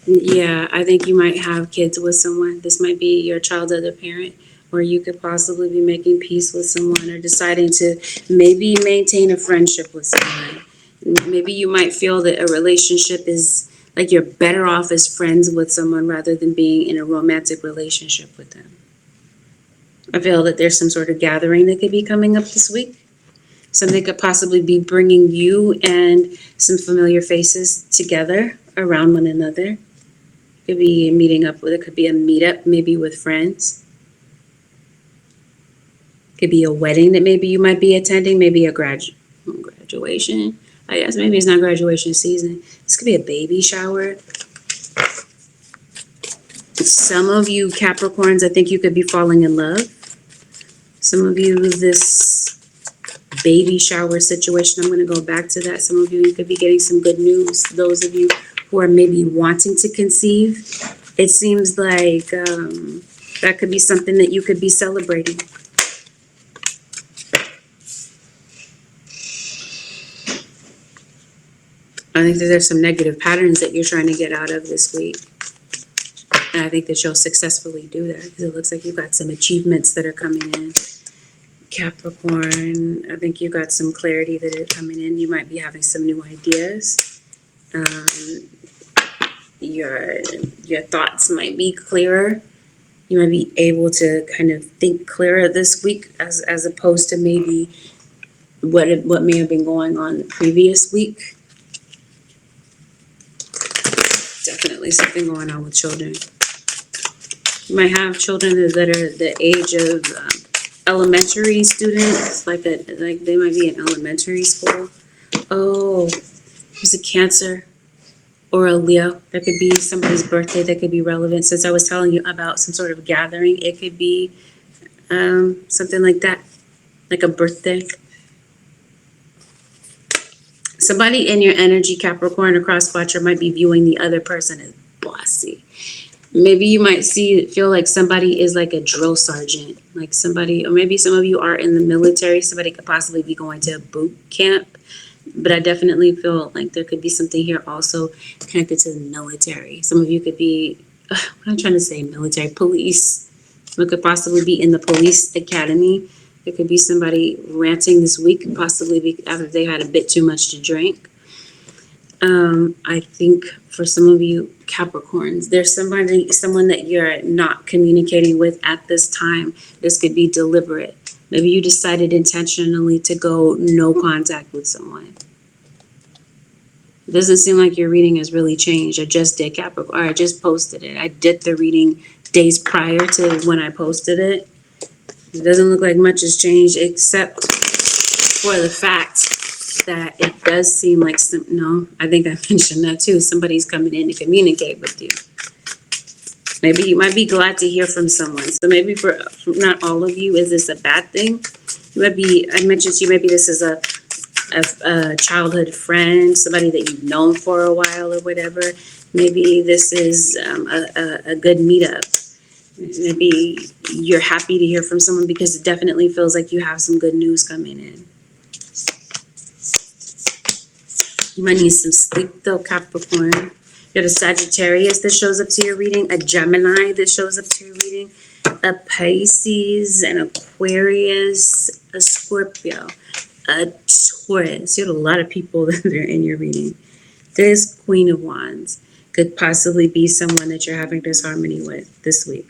A: Yeah, I think you might have kids with someone. This might be your child's other parent, or you could possibly be making peace with someone or deciding to maybe maintain a friendship with someone. Maybe you might feel that a relationship is like you're better off as friends with someone rather than being in a romantic relationship with them. I feel that there's some sort of gathering that could be coming up this week. Something could possibly be bringing you and some familiar faces together around one another. Could be meeting up with, it could be a meetup maybe with friends. Could be a wedding that maybe you might be attending, maybe a graduation. I guess maybe it's not graduation season. This could be a baby shower. Some of you Capricorns, I think you could be falling in love. Some of you, this baby shower situation, I'm going to go back to that. Some of you could be getting some good news. Those of you who are maybe wanting to conceive, it seems like that could be something that you could be celebrating. I think that there's some negative patterns that you're trying to get out of this week. And I think that you'll successfully do that because it looks like you've got some achievements that are coming in. Capricorn, I think you got some clarity that are coming in. You might be having some new ideas. Your thoughts might be clearer. You might be able to kind of think clearer this week as opposed to maybe what may have been going on the previous week. Definitely something going on with children. You might have children that are the age of elementary students, like they might be in elementary school. Oh, there's a Cancer or a Leo. That could be somebody's birthday that could be relevant. Since I was telling you about some sort of gathering, it could be something like that, like a birthday. Somebody in your energy, Capricorn or cross-watcher, might be viewing the other person as bossy. Maybe you might feel like somebody is like a drill sergeant, like somebody, or maybe some of you are in the military. Somebody could possibly be going to a boot camp. But I definitely feel like there could be something here also connected to the military. Some of you could be, what I'm trying to say, military, police. It could possibly be in the police academy. There could be somebody ranting this week, possibly after they had a bit too much to drink. I think for some of you Capricorns, there's someone that you're not communicating with at this time. This could be deliberate. Maybe you decided intentionally to go no contact with someone. It doesn't seem like your reading has really changed. I just did Capricorn, or I just posted it. I did the reading days prior to when I posted it. It doesn't look like much has changed except for the fact that it does seem like I think I mentioned that too. Somebody's coming in to communicate with you. Maybe you might be glad to hear from someone. So maybe for not all of you, is this a bad thing? I mentioned to you, maybe this is a childhood friend, somebody that you've known for a while or whatever. Maybe this is a good meetup. Maybe you're happy to hear from someone because it definitely feels like you have some good news coming in. You might need some sleep though, Capricorn. You have a Sagittarius that shows up to your reading, a Gemini that shows up to your reading, a Pisces, an Aquarius, a Scorpio, a Taurus. You have a lot of people that are in your reading. This Queen of Wands could possibly be someone that you're having disharmony with this week.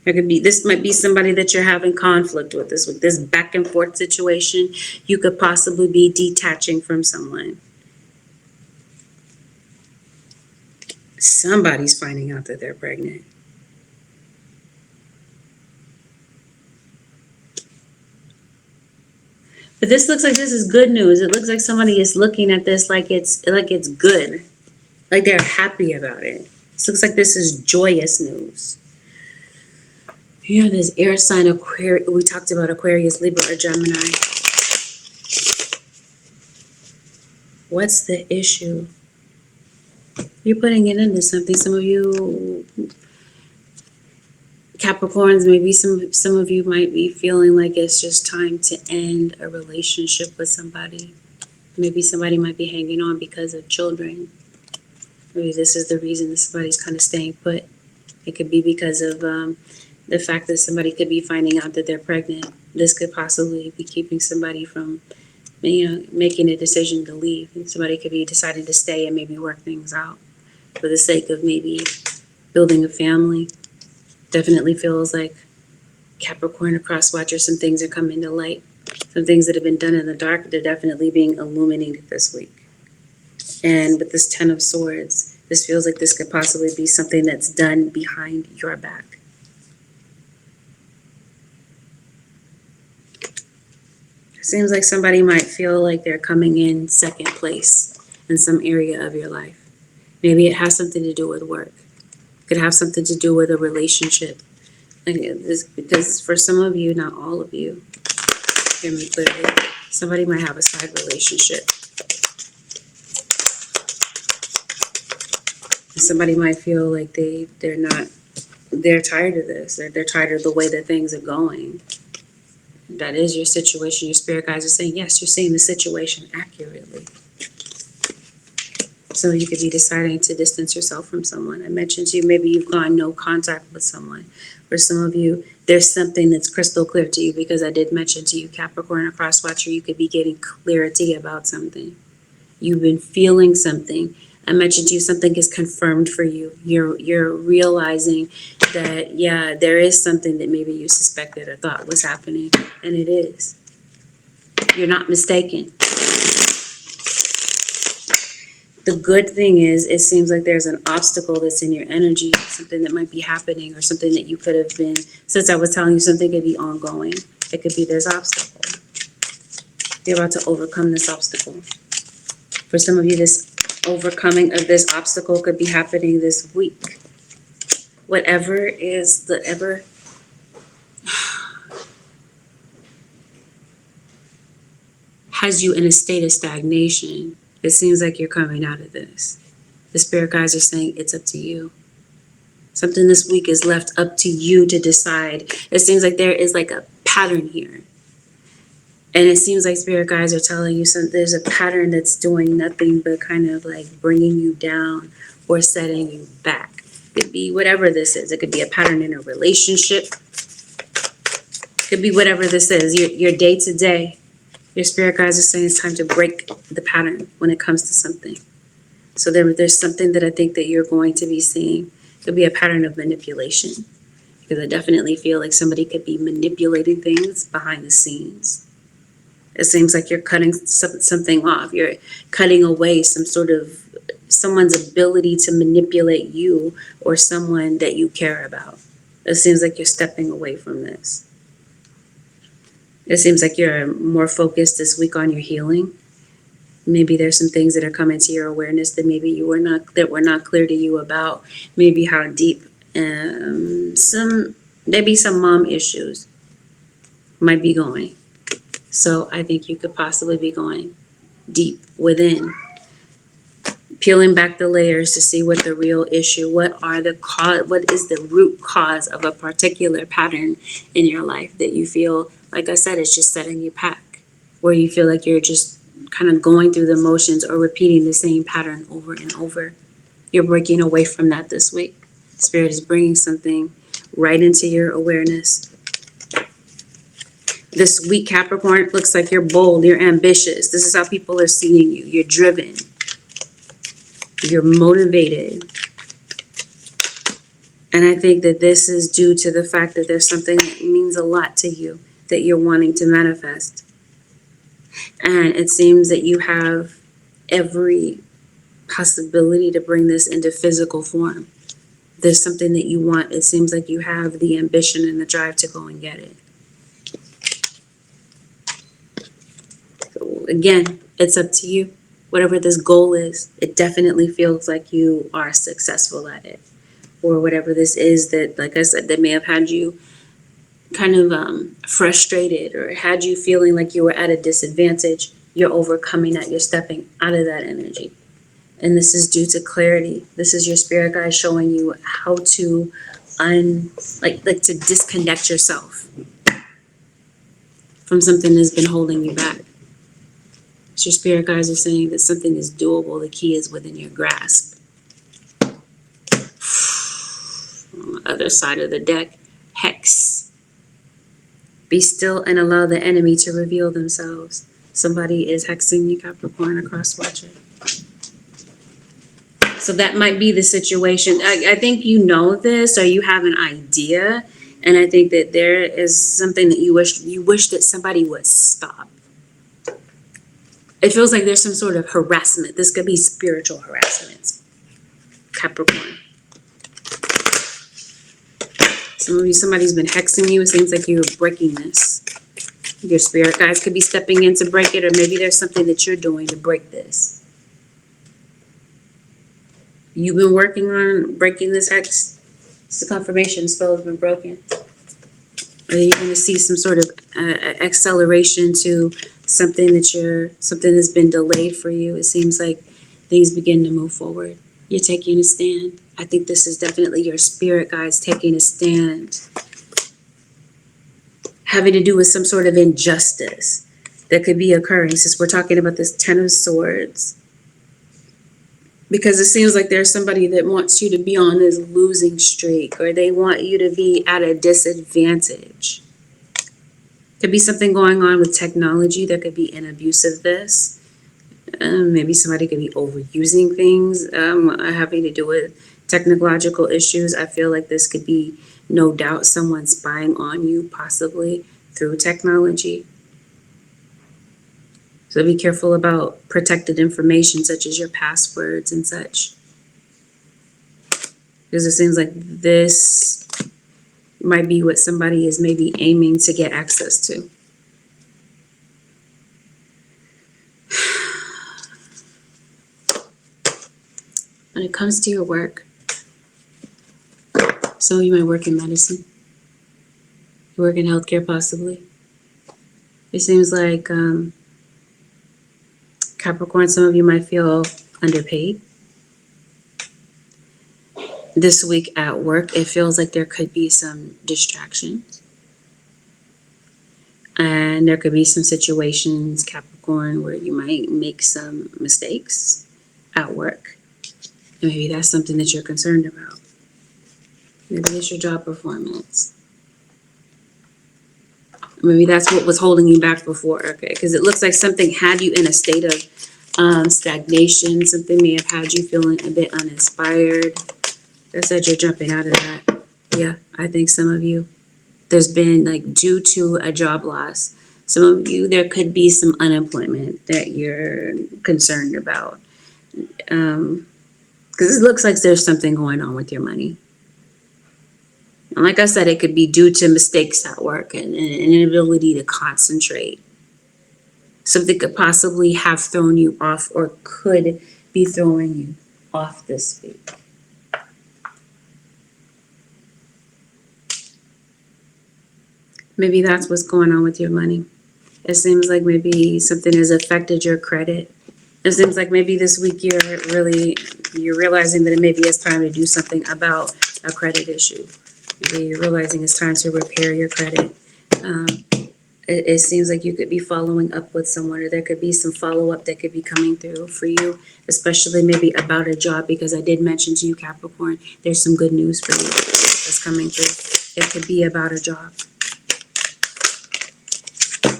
A: This might be somebody that you're having conflict with this week. This back and forth situation, you could possibly be detaching from someone. Somebody's finding out that they're pregnant. But this looks like this is good news. It looks like somebody is looking at this like it's good. Like they're happy about it. This looks like this is joyous news. Here, this air sign Aquarius. We talked about Aquarius, Libra, or Gemini. What's the issue? You're putting it into something. Some of you Capricorns, maybe some of you might be feeling like it's just time to end a relationship with somebody. Maybe somebody might be hanging on because of children. Maybe this is the reason that somebody's kind of staying put. It could be because of the fact that somebody could be finding out that they're pregnant. This could possibly be keeping somebody from, making a decision to leave. And somebody could be deciding to stay and maybe work things out for the sake of maybe building a family. Definitely feels like Capricorn or cross watcher, some things are coming to light. Some things that have been done in the dark, they're definitely being illuminated this week. And with this 10 of Swords, this feels like this could possibly be something that's done behind your back. It seems like somebody might feel like they're coming in second place in some area of your life. Maybe it has something to do with work. It could have something to do with a relationship. Because for some of you, not all of you, hear me clearly, somebody might have a side relationship. Somebody might feel like they're tired of this. They're tired of the way that things are going. That is your situation. Your spirit guides are saying, yes, you're seeing the situation accurately. So you could be deciding to distance yourself from someone. I mentioned to you, maybe you've gone no contact with someone. For some of you, there's something that's crystal clear to you, because I did mention to you, Capricorn or cross watcher, you could be getting clarity about something. You've been feeling something. I mentioned to you, something is confirmed for you. You're realizing that, yeah, there is something that maybe you suspected or thought was happening, and it is. You're not mistaken. The good thing is, it seems like there's an obstacle that's in your energy, something that might be happening, or something that you could have been, since I was telling you, something could be ongoing. It could be this obstacle. You're about to overcome this obstacle. For some of you, this overcoming of this obstacle could be happening this week. Whatever has you in a state of stagnation, it seems like you're coming out of this. The spirit guides are saying it's up to you. Something this week is left up to you to decide. It seems like there is like a pattern here. And it seems like spirit guides are telling you there's a pattern that's doing nothing but kind of like bringing you down or setting you back. It could be whatever this is. It could be a pattern in a relationship. It could be whatever this is. Your day to day. Your spirit guides are saying it's time to break the pattern when it comes to something. So there's something that I think that you're going to be seeing. It could be a pattern of manipulation. Because I definitely feel like somebody could be manipulating things behind the scenes. It seems like you're cutting something off. You're cutting away someone's ability to manipulate you or someone that you care about. It seems like you're stepping away from this. It seems like you're more focused this week on your healing. Maybe there's some things that are coming to your awareness that maybe were not clear to you about. Maybe how deep. Maybe some mom issues might be going. So I think you could possibly be going deep within, peeling back the layers to see what the real issue, what is the root cause of a particular pattern in your life that you feel, like I said, it's just setting you back, where you feel like you're just kind of going through the motions or repeating the same pattern over and over. You're breaking away from that this week. Spirit is bringing something right into your awareness. This week, Capricorn, it looks like you're bold, you're ambitious. This is how people are seeing you. You're driven. You're motivated. And I think that this is due to the fact that there's something that means a lot to you that you're wanting to manifest. And it seems that you have every possibility to bring this into physical form. There's something that you want. It seems like you have the ambition and the drive to go and get it. So again, it's up to you. Whatever this goal is, it definitely feels like you are successful at it. Or whatever this is that, like I said, that may have had you kind of frustrated or had you feeling like you were at a disadvantage. You're overcoming that. You're stepping out of that energy. And this is due to clarity. This is your spirit guide showing you how to to disconnect yourself from something that's been holding you back. So your spirit guides are saying that something is doable. The key is within your grasp. On the other side of the deck, Hex. Be still and allow the enemy to reveal themselves. Somebody is hexing you, Capricorn, a cross watcher. So that might be the situation. I think you know this, or you have an idea, and I think that there is something that you wish that somebody would stop. It feels like there's some sort of harassment. This could be spiritual harassment, Capricorn. Some of you, somebody's been hexing you. It seems like you're breaking this. Your spirit guides could be stepping in to break it, or maybe there's something that you're doing to break this. You've been working on breaking this hex. It's the confirmation spell has been broken. Are you going to see some sort of acceleration to something that's been delayed for you? It seems like things begin to move forward. You're taking a stand. I think this is definitely your spirit guides taking a stand, having to do with some sort of injustice that could be occurring, since we're talking about this Ten of Swords. Because it seems like there's somebody that wants you to be on this losing streak, or they want you to be at a disadvantage. Could be something going on with technology. There could be an abuse of this. Maybe somebody could be overusing things, having to do with technological issues. I feel like this could be, no doubt, someone spying on you, possibly through technology. So be careful about protected information such as your passwords and such. Because it seems like this might be what somebody is maybe aiming to get access to. When it comes to your work, some of you might work in medicine. You work in healthcare, possibly. It seems like Capricorn, some of you might feel underpaid. This week at work, it feels like there could be some distractions. And there could be some situations, Capricorn, where you might make some mistakes at work. And maybe that's something that you're concerned about. Maybe it's your job performance. Maybe that's what was holding you back before, okay? Because it looks like something had you in a state of stagnation. Something may have had you feeling a bit uninspired. I said you're jumping out of that. Yeah, I think some of you, there's been, like, due to a job loss, some of you, there could be some unemployment that you're concerned about. Because it looks like there's something going on with your money. And like I said, it could be due to mistakes at work and an inability to concentrate. Something could possibly have thrown you off, or could be throwing you off this week. Maybe that's what's going on with your money. It seems like maybe something has affected your credit. It seems like maybe this week you're realizing that maybe it's time to do something about a credit issue. Maybe you're realizing it's time to repair your credit. It seems like you could be following up with someone, or there could be some follow-up that could be coming through for you, especially maybe about a job, because I did mention to you, Capricorn, there's some good news for you that's coming through. It could be about a job.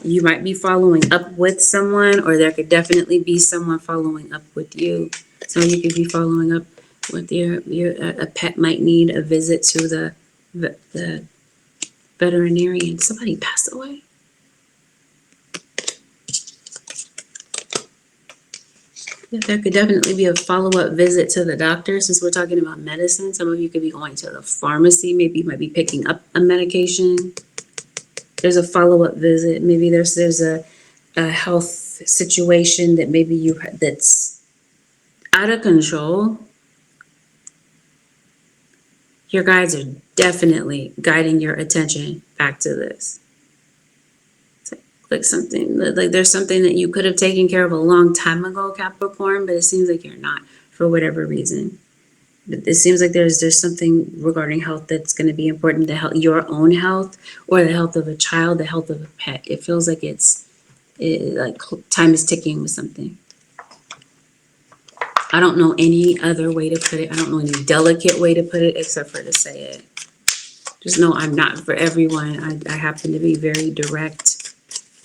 A: You might be following up with someone, or there could definitely be someone following up with you. So you could be following up with a pet might need a visit to the veterinarian. Somebody passed away. Yeah, there could definitely be a follow-up visit to the doctor, since we're talking about medicine. Some of you could be going to the pharmacy. Maybe you might be picking up a medication. There's a follow-up visit. Maybe there's a health situation that maybe that's out of control. Your guides are definitely guiding your attention back to this. Like something, like there's something that you could have taken care of a long time ago, Capricorn, but it seems like you're not for whatever reason. It seems like there's something regarding health that's going to be important, your own health, or the health of a child, the health of a pet. It feels like like time is ticking with something. I don't know any other way to put it. I don't know any delicate way to put it except for to say it. Just know I'm not for everyone. I happen to be very direct.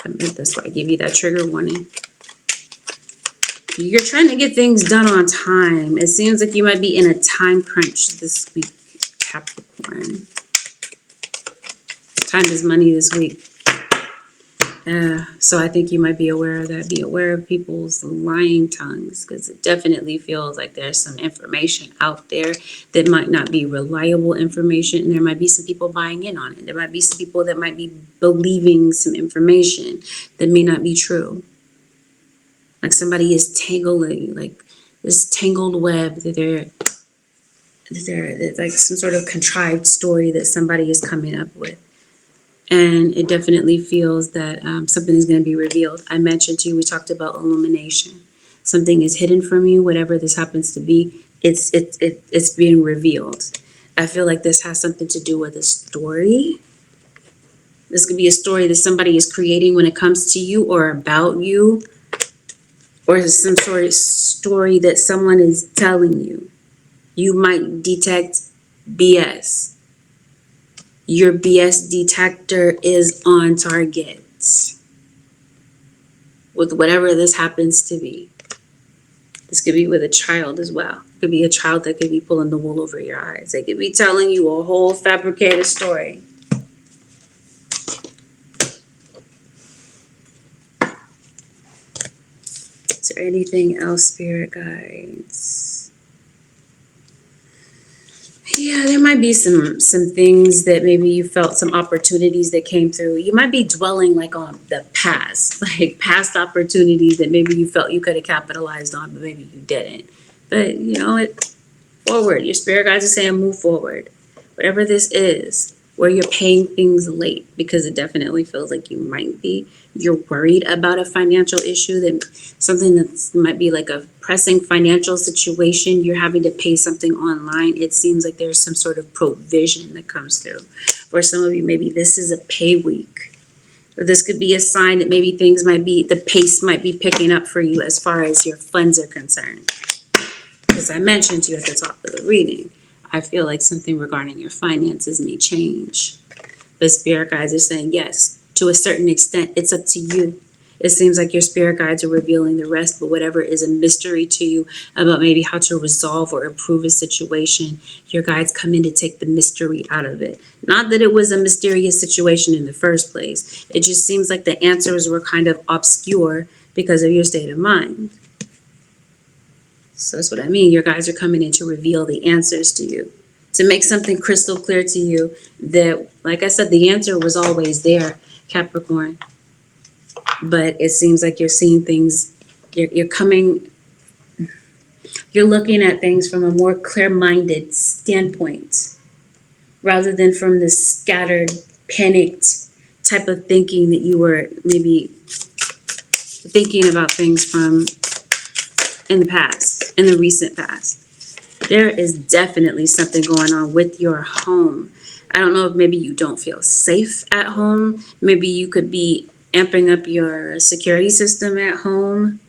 A: That's why I give you that trigger warning. You're trying to get things done on time. It seems like you might be in a time crunch this week, Capricorn. Time is money this week. So I think you might be aware of that. Be aware of people's lying tongues, because it definitely feels like there's some information out there that might not be reliable information, and there might be some people buying in on it. There might be some people that might be believing some information that may not be true. Like somebody is tangling, like this tangled web that they're like some sort of contrived story that somebody is coming up with. And it definitely feels that something is going to be revealed. I mentioned to you, we talked about illumination. Something is hidden from you, whatever this happens to be, it's being revealed. I feel like this has something to do with a story. This could be a story that somebody is creating when it comes to you or about you, or some sort of story that someone is telling you. You might detect BS. Your BS detector is on target with whatever this happens to be. This could be with a child as well. It could be a child that could be pulling the wool over your eyes. They could be telling you a whole fabricated story. Is there anything else, Spirit Guides? Yeah, there might be some things that maybe you felt, some opportunities that came through. You might be dwelling like on the past, like past opportunities that maybe you felt you could have capitalized on, but maybe you didn't. But you know, forward. Your spirit guides are saying move forward. Whatever this is, where you're paying things late, because it definitely feels like you might be. You're worried about a financial issue, that something that might be like a pressing financial situation. You're having to pay something online. It seems like there's some sort of provision that comes through. For some of you, maybe this is a pay week. Or this could be a sign that maybe things might be, the pace might be picking up for you as far as your funds are concerned. As I mentioned to you at the top of the reading, I feel like something regarding your finances may change. But spirit guides are saying, yes, to a certain extent, it's up to you. It seems like your spirit guides are revealing the rest, but whatever is a mystery to you about maybe how to resolve or improve a situation, your guides come in to take the mystery out of it. Not that it was a mysterious situation in the first place. It just seems like the answers were kind of obscure because of your state of mind. So that's what I mean. Your guides are coming in to reveal the answers to you, to make something crystal clear to you that, like I said, the answer was always there, Capricorn. But it seems like you're seeing things, you're looking at things from a more clear-minded standpoint, rather than from this scattered, panicked type of thinking that you were maybe thinking about things from in the past, in the recent past. There is definitely something going on with your home. I don't know if maybe you don't feel safe at home. Maybe you could be amping up your security system at home.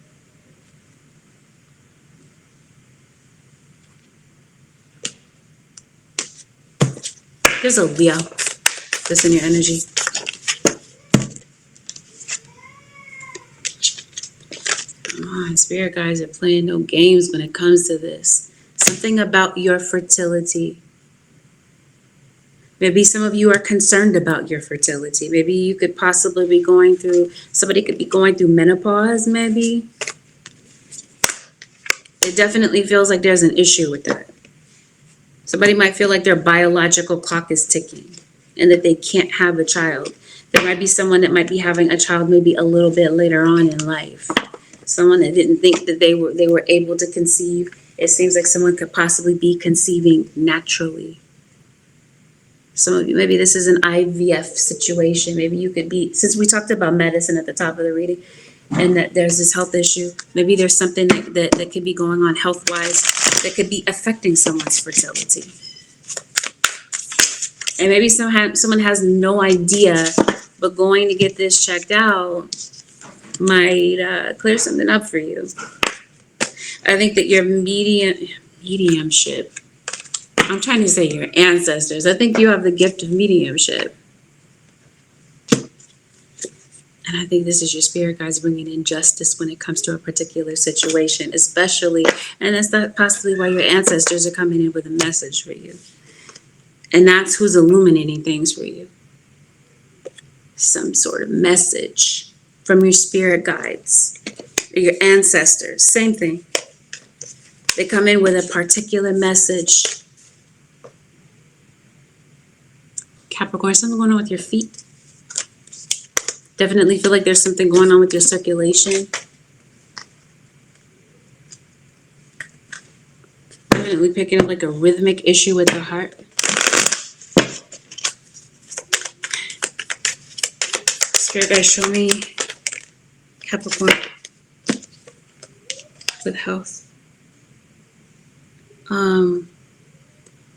A: There's a Leo that's in your energy. Come on, spirit guides are playing no games when it comes to this. Something about your fertility. Maybe some of you are concerned about your fertility. Maybe you could possibly be going through, somebody could be going through menopause, maybe. It definitely feels like there's an issue with that. Somebody might feel like their biological clock is ticking and that they can't have a child. There might be someone that might be having a child maybe a little bit later on in life. Someone that didn't think that they were able to conceive. It seems like someone could possibly be conceiving naturally. Some of you, maybe this is an IVF situation. Maybe you could be, since we talked about medicine at the top of the reading, and that there's this health issue, maybe there's something that could be going on health-wise that could be affecting someone's fertility. And maybe someone has no idea, but going to get this checked out might clear something up for you. I think that your mediumship, I'm trying to say your ancestors, I think you have the gift of mediumship. And I think this is your spirit guides bringing in justice when it comes to a particular situation, especially, and that's not possibly why your ancestors are coming in with a message for you. And that's who's illuminating things for you. Some sort of message from your spirit guides or your ancestors. Same thing. They come in with a particular message. Capricorn, something going on with your feet. Definitely feel like there's something going on with your circulation. Definitely picking up like a rhythmic issue with the heart. Spirit guys, show me Capricorn with health.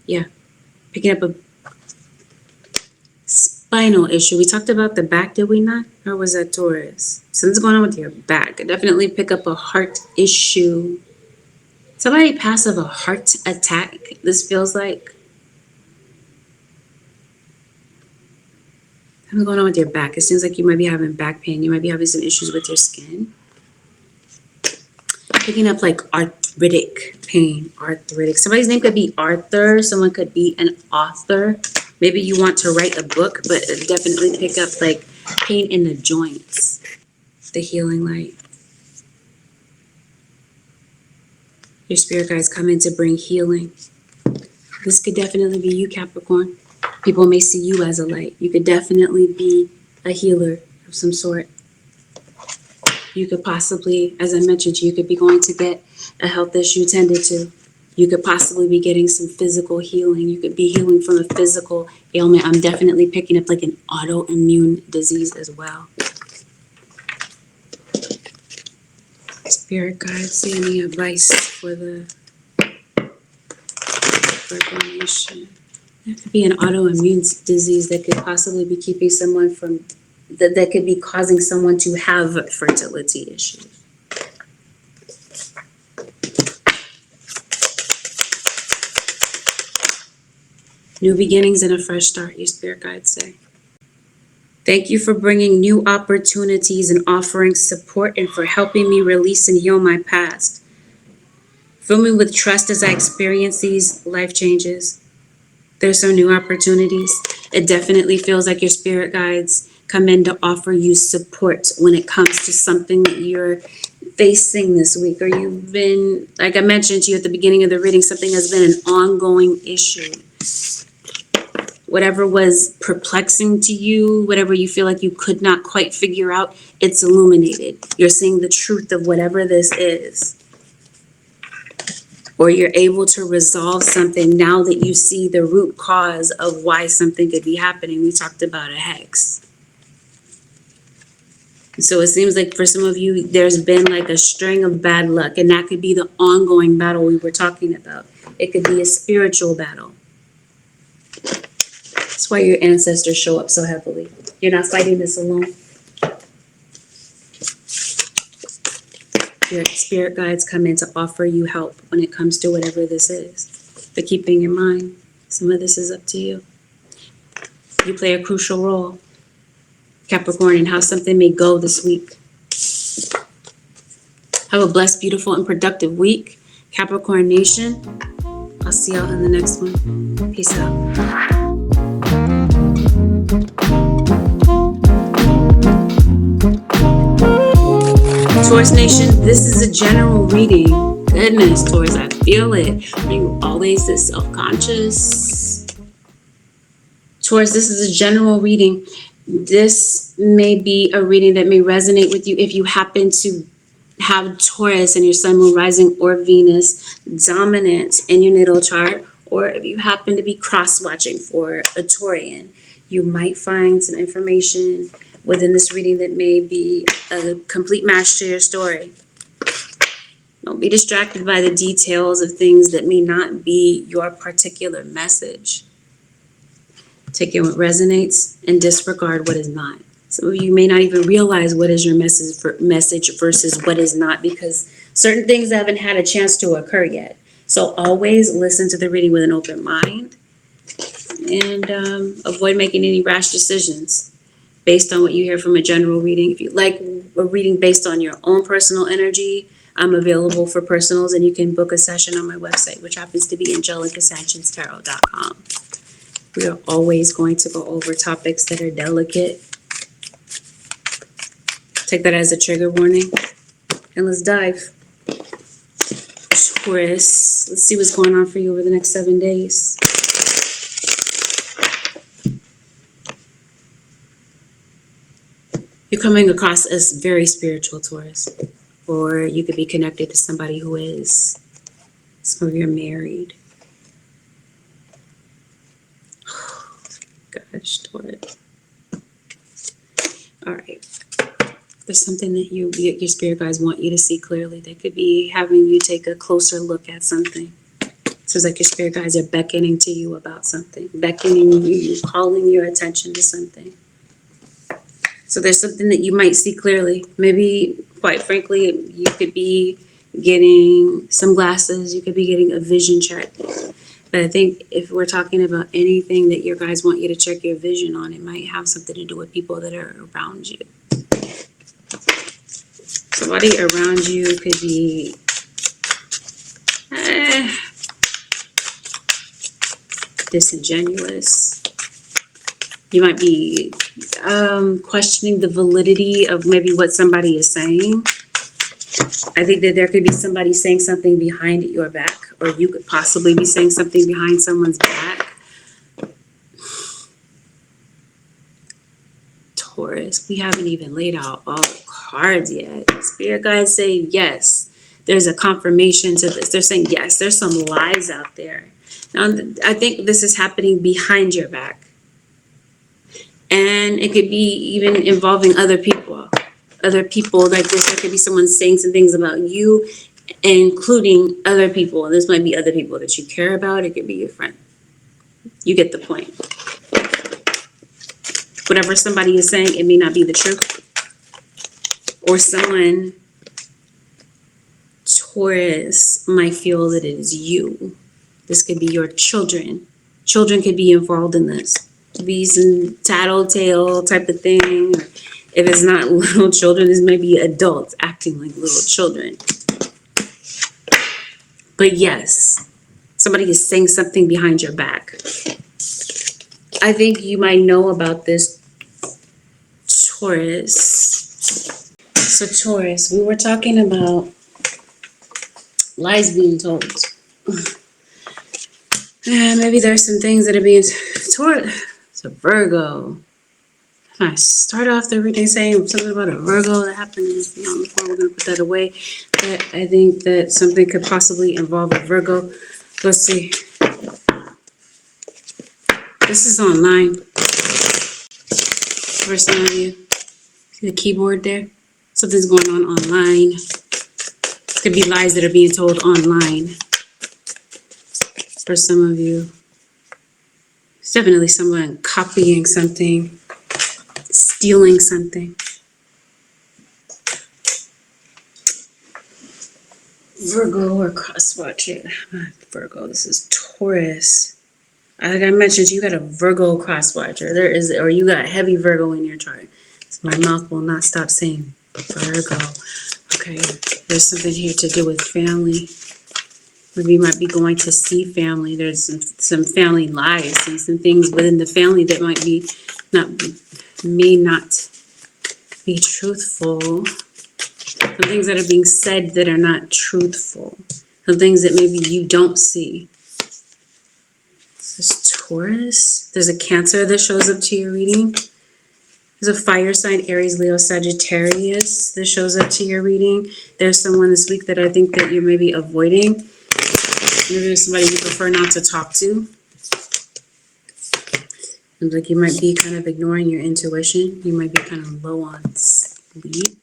A: Yeah, picking up a spinal issue. We talked about the back, did we not? Or was that Taurus? Something's going on with your back. Definitely pick up a heart issue. Somebody passed of a heart attack, this feels like. Something's going on with your back. It seems like you might be having back pain. You might be having some issues with your skin. Picking up like arthritic pain. Arthritic. Somebody's name could be Arthur. Someone could be an author. Maybe you want to write a book, but definitely pick up like pain in the joints. The healing light. Your spirit guides come in to bring healing. This could definitely be you, Capricorn. People may see you as a light. You could definitely be a healer of some sort. You could possibly, as I mentioned, you could be going to get a health issue tended to. You could possibly be getting some physical healing. You could be healing from a physical ailment. I'm definitely picking up like an autoimmune disease as well. Spirit guides, any advice for the Virgo nation? There could be an autoimmune disease that could possibly be keeping someone from, that could be causing someone to have fertility issues. New beginnings and a fresh start, your spirit guides say. Thank you for bringing new opportunities and offering support and for helping me release and heal my past. Fill me with trust as I experience these life changes. There's some new opportunities. It definitely feels like your spirit guides come in to offer you support when it comes to something that you're facing this week, or you've been, like I mentioned to you at the beginning of the reading, something has been an ongoing issue. Whatever was perplexing to you, whatever you feel like you could not quite figure out, it's illuminated. You're seeing the truth of whatever this is. Or you're able to resolve something now that you see the root cause of why something could be happening. We talked about a hex. So it seems like for some of you, there's been like a string of bad luck, and that could be the ongoing battle we were talking about. It could be a spiritual battle. That's why your ancestors show up so heavily. You're not fighting this alone. Your spirit guides come in to offer you help when it comes to whatever this is. But keeping in mind, some of this is up to you. You play a crucial role, Capricorn, in how something may go this week. Have a blessed, beautiful, and productive week, Capricorn Nation. I'll see y'all in the next one. Peace out. Taurus Nation, this is a general reading. Goodness, Taurus, I feel it. Are you always this self-conscious? Taurus, this is a general reading. This may be a reading that may resonate with you if you happen to have Taurus in your Sun, Moon, Rising, or Venus dominant in your natal chart, or if you happen to be cross-watching for a Taurian. You might find some information within this reading that may be a complete match to your story. Don't be distracted by the details of things that may not be your particular message. Take in what resonates and disregard what is not. Some of you may not even realize what is your message versus what is not, because certain things haven't had a chance to occur yet. So always listen to the reading with an open mind and avoid making any rash decisions based on what you hear from a general reading. If you like a reading based on your own personal energy, I'm available for personals, and you can book a session on my website, which happens to be AngelicAscensionsTarot.com. We are always going to go over topics that are delicate. Take that as a trigger warning. And let's dive. Taurus, let's see what's going on for you over the next 7 days. You're coming across as very spiritual, Taurus. Or you could be connected to somebody who is. Some of you are married. Gosh, Taurus. All right. There's something that your spirit guides want you to see clearly. They could be having you take a closer look at something. So it's like your spirit guides are beckoning to you about something, beckoning you, calling your attention to something. So there's something that you might see clearly. Maybe, quite frankly, you could be getting some glasses. You could be getting a vision check. But I think if we're talking about anything that your guys want you to check your vision on, it might have something to do with people that are around you. Somebody around you could be disingenuous. You might be questioning the validity of maybe what somebody is saying. I think that there could be somebody saying something behind your back, or you could possibly be saying something behind someone's back. Taurus, we haven't even laid out all the cards yet. Spirit guides say yes. There's a confirmation to this. They're saying yes, there's some lies out there. Now, I think this is happening behind your back. And it could be even involving other people. Other people like this. There could be someone saying some things about you, including other people. This might be other people that you care about. It could be your friend. You get the point. Whatever somebody is saying, it may not be the truth. Or someone, Taurus, might feel that it is you. This could be your children. Children could be involved in this. Be some tattletale type of thing. If it's not little children, this may be adults acting like little children. But yes, somebody is saying something behind your back. I think you might know about this, Taurus. So Taurus, we were talking about lies being told. Maybe there's some things that are being Taurus. So Virgo. I start off the reading saying something about a Virgo that happened before. We're going to put that away. But I think that something could possibly involve a Virgo. Let's see. This is online. For some of you. See the keyboard there? Something's going on online. It could be lies that are being told online. For some of you. It's definitely someone copying something. Stealing something. Virgo or cross watching. Virgo, this is Taurus. Like I mentioned, you got a Virgo cross watcher. There is, or you got heavy Virgo in your chart. So my mouth will not stop saying Virgo. Okay, there's something here to do with family. Maybe you might be going to see family. There's some family lives and some things within the family that might be may not be truthful. Some things that are being said that are not truthful. Some things that maybe you don't see. This is Taurus. There's a Cancer that shows up to your reading. There's a fire sign, Aries, Leo, Sagittarius that shows up to your reading. There's someone this week that I think that you're maybe avoiding. Maybe there's somebody you prefer not to talk to. Seems like you might be kind of ignoring your intuition. You might be kind of low on sleep.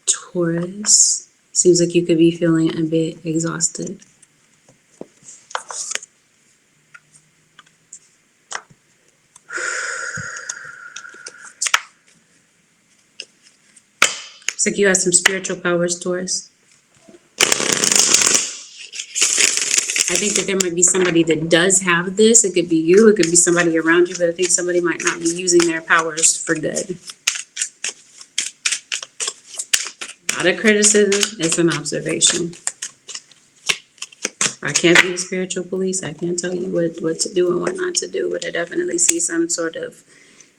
A: Taurus. Seems like you could be feeling a bit exhausted. It's like you have some spiritual powers, Taurus. I think that there might be somebody that does have this. It could be you, it could be somebody around you, but I think somebody might not be using their powers for good. Not a criticism, it's an observation. I can't be the spiritual police. I can't tell you what to do and what not to do, but I definitely see some sort of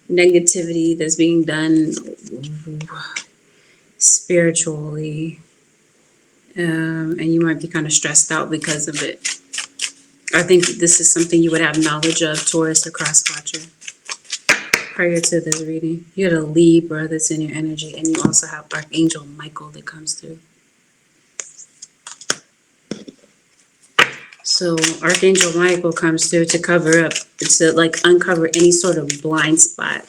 A: negativity that's being done spiritually. And you might be kind of stressed out because of it. I think this is something you would have knowledge of, Taurus or cross watcher, prior to this reading. You had a Libra that's in your energy, and you also have Archangel Michael that comes through. So Archangel Michael comes through to cover up, to like uncover any sort of blind spot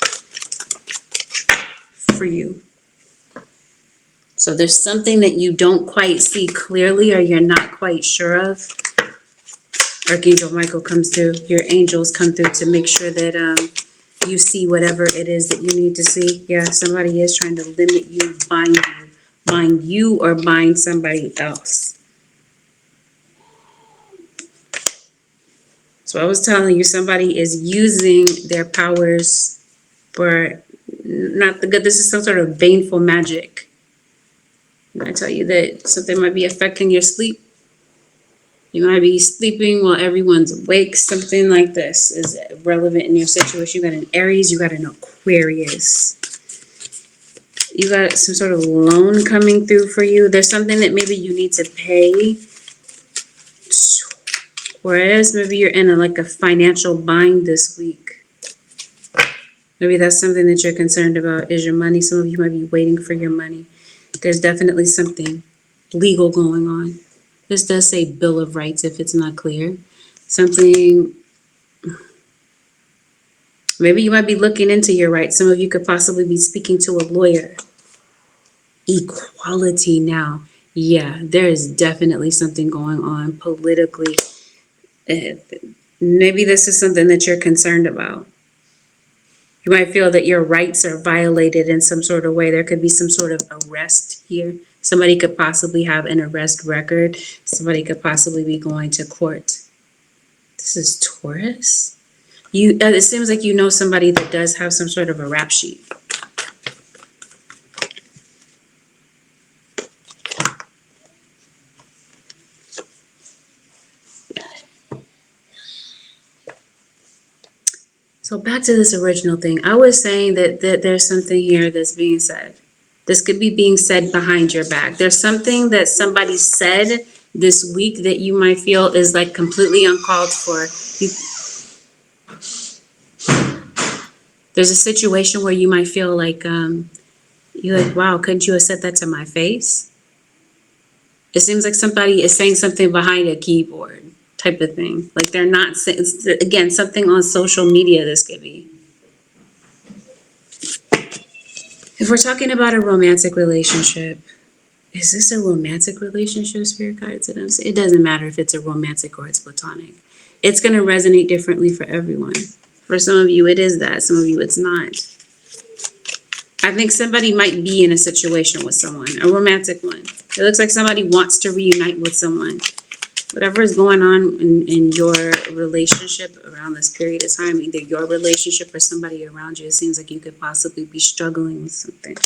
A: for you. So there's something that you don't quite see clearly or you're not quite sure of. Archangel Michael comes through. Your angels come through to make sure that you see whatever it is that you need to see. Yeah, somebody is trying to limit you, bind you, or bind somebody else. So I was telling you, somebody is using their powers for not the good. This is some sort of baneful magic. I tell you that something might be affecting your sleep. You might be sleeping while everyone's awake. Something like this is relevant in your situation. You got an Aries, you got an Aquarius. You got some sort of loan coming through for you. There's something that maybe you need to pay. Whereas maybe you're in a financial bind this week. Maybe that's something that you're concerned about is your money. Some of you might be waiting for your money. There's definitely something legal going on. This does say Bill of Rights if it's not clear. Something, maybe you might be looking into your rights. Some of you could possibly be speaking to a lawyer. Equality now. Yeah, there is definitely something going on politically. Maybe this is something that you're concerned about. You might feel that your rights are violated in some sort of way. There could be some sort of arrest here. Somebody could possibly have an arrest record. Somebody could possibly be going to court. This is Taurus. It seems like you know somebody that does have some sort of a rap sheet. So back to this original thing. I was saying that there's something here that's being said. This could be being said behind your back. There's something that somebody said this week that you might feel is like completely uncalled for. There's a situation where you might feel like, you're like, wow, couldn't you have said that to my face? It seems like somebody is saying something behind a keyboard type of thing. Like they're not saying, again, something on social media this could be. If we're talking about a romantic relationship, is this a romantic relationship, Spirit Guides? It doesn't matter if it's a romantic or it's platonic. It's going to resonate differently for everyone. For some of you, it is that. Some of you, it's not. I think somebody might be in a situation with someone, a romantic one. It looks like somebody wants to reunite with someone. Whatever is going on in your relationship around this period of time, either your relationship or somebody around you, it seems like you could possibly be struggling with something.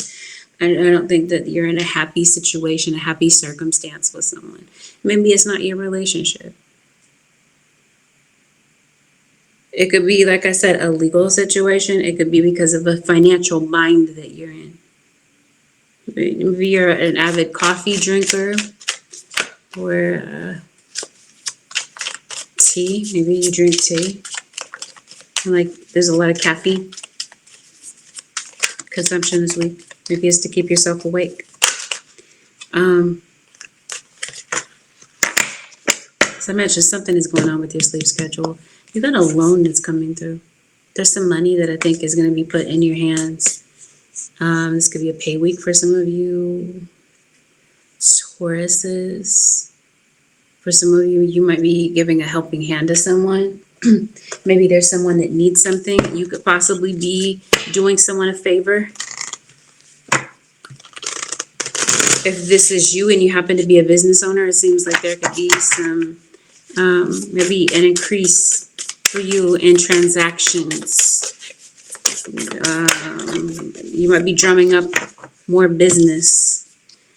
A: I don't think that you're in a happy situation, a happy circumstance with someone. Maybe it's not your relationship. It could be, like I said, a legal situation. It could be because of a financial bind that you're in. Maybe you're an avid coffee drinker or tea. Maybe you drink tea. Like there's a lot of caffeine consumption this week. Maybe it's to keep yourself awake. As I mentioned, something is going on with your sleep schedule. You got a loan that's coming through. There's some money that I think is going to be put in your hands. This could be a pay week for some of you. Tauruses. For some of you, you might be giving a helping hand to someone. Maybe there's someone that needs something. You could possibly be doing someone a favor. If this is you and you happen to be a business owner, it seems like there could be some, maybe an increase for you in transactions. You might be drumming up more business.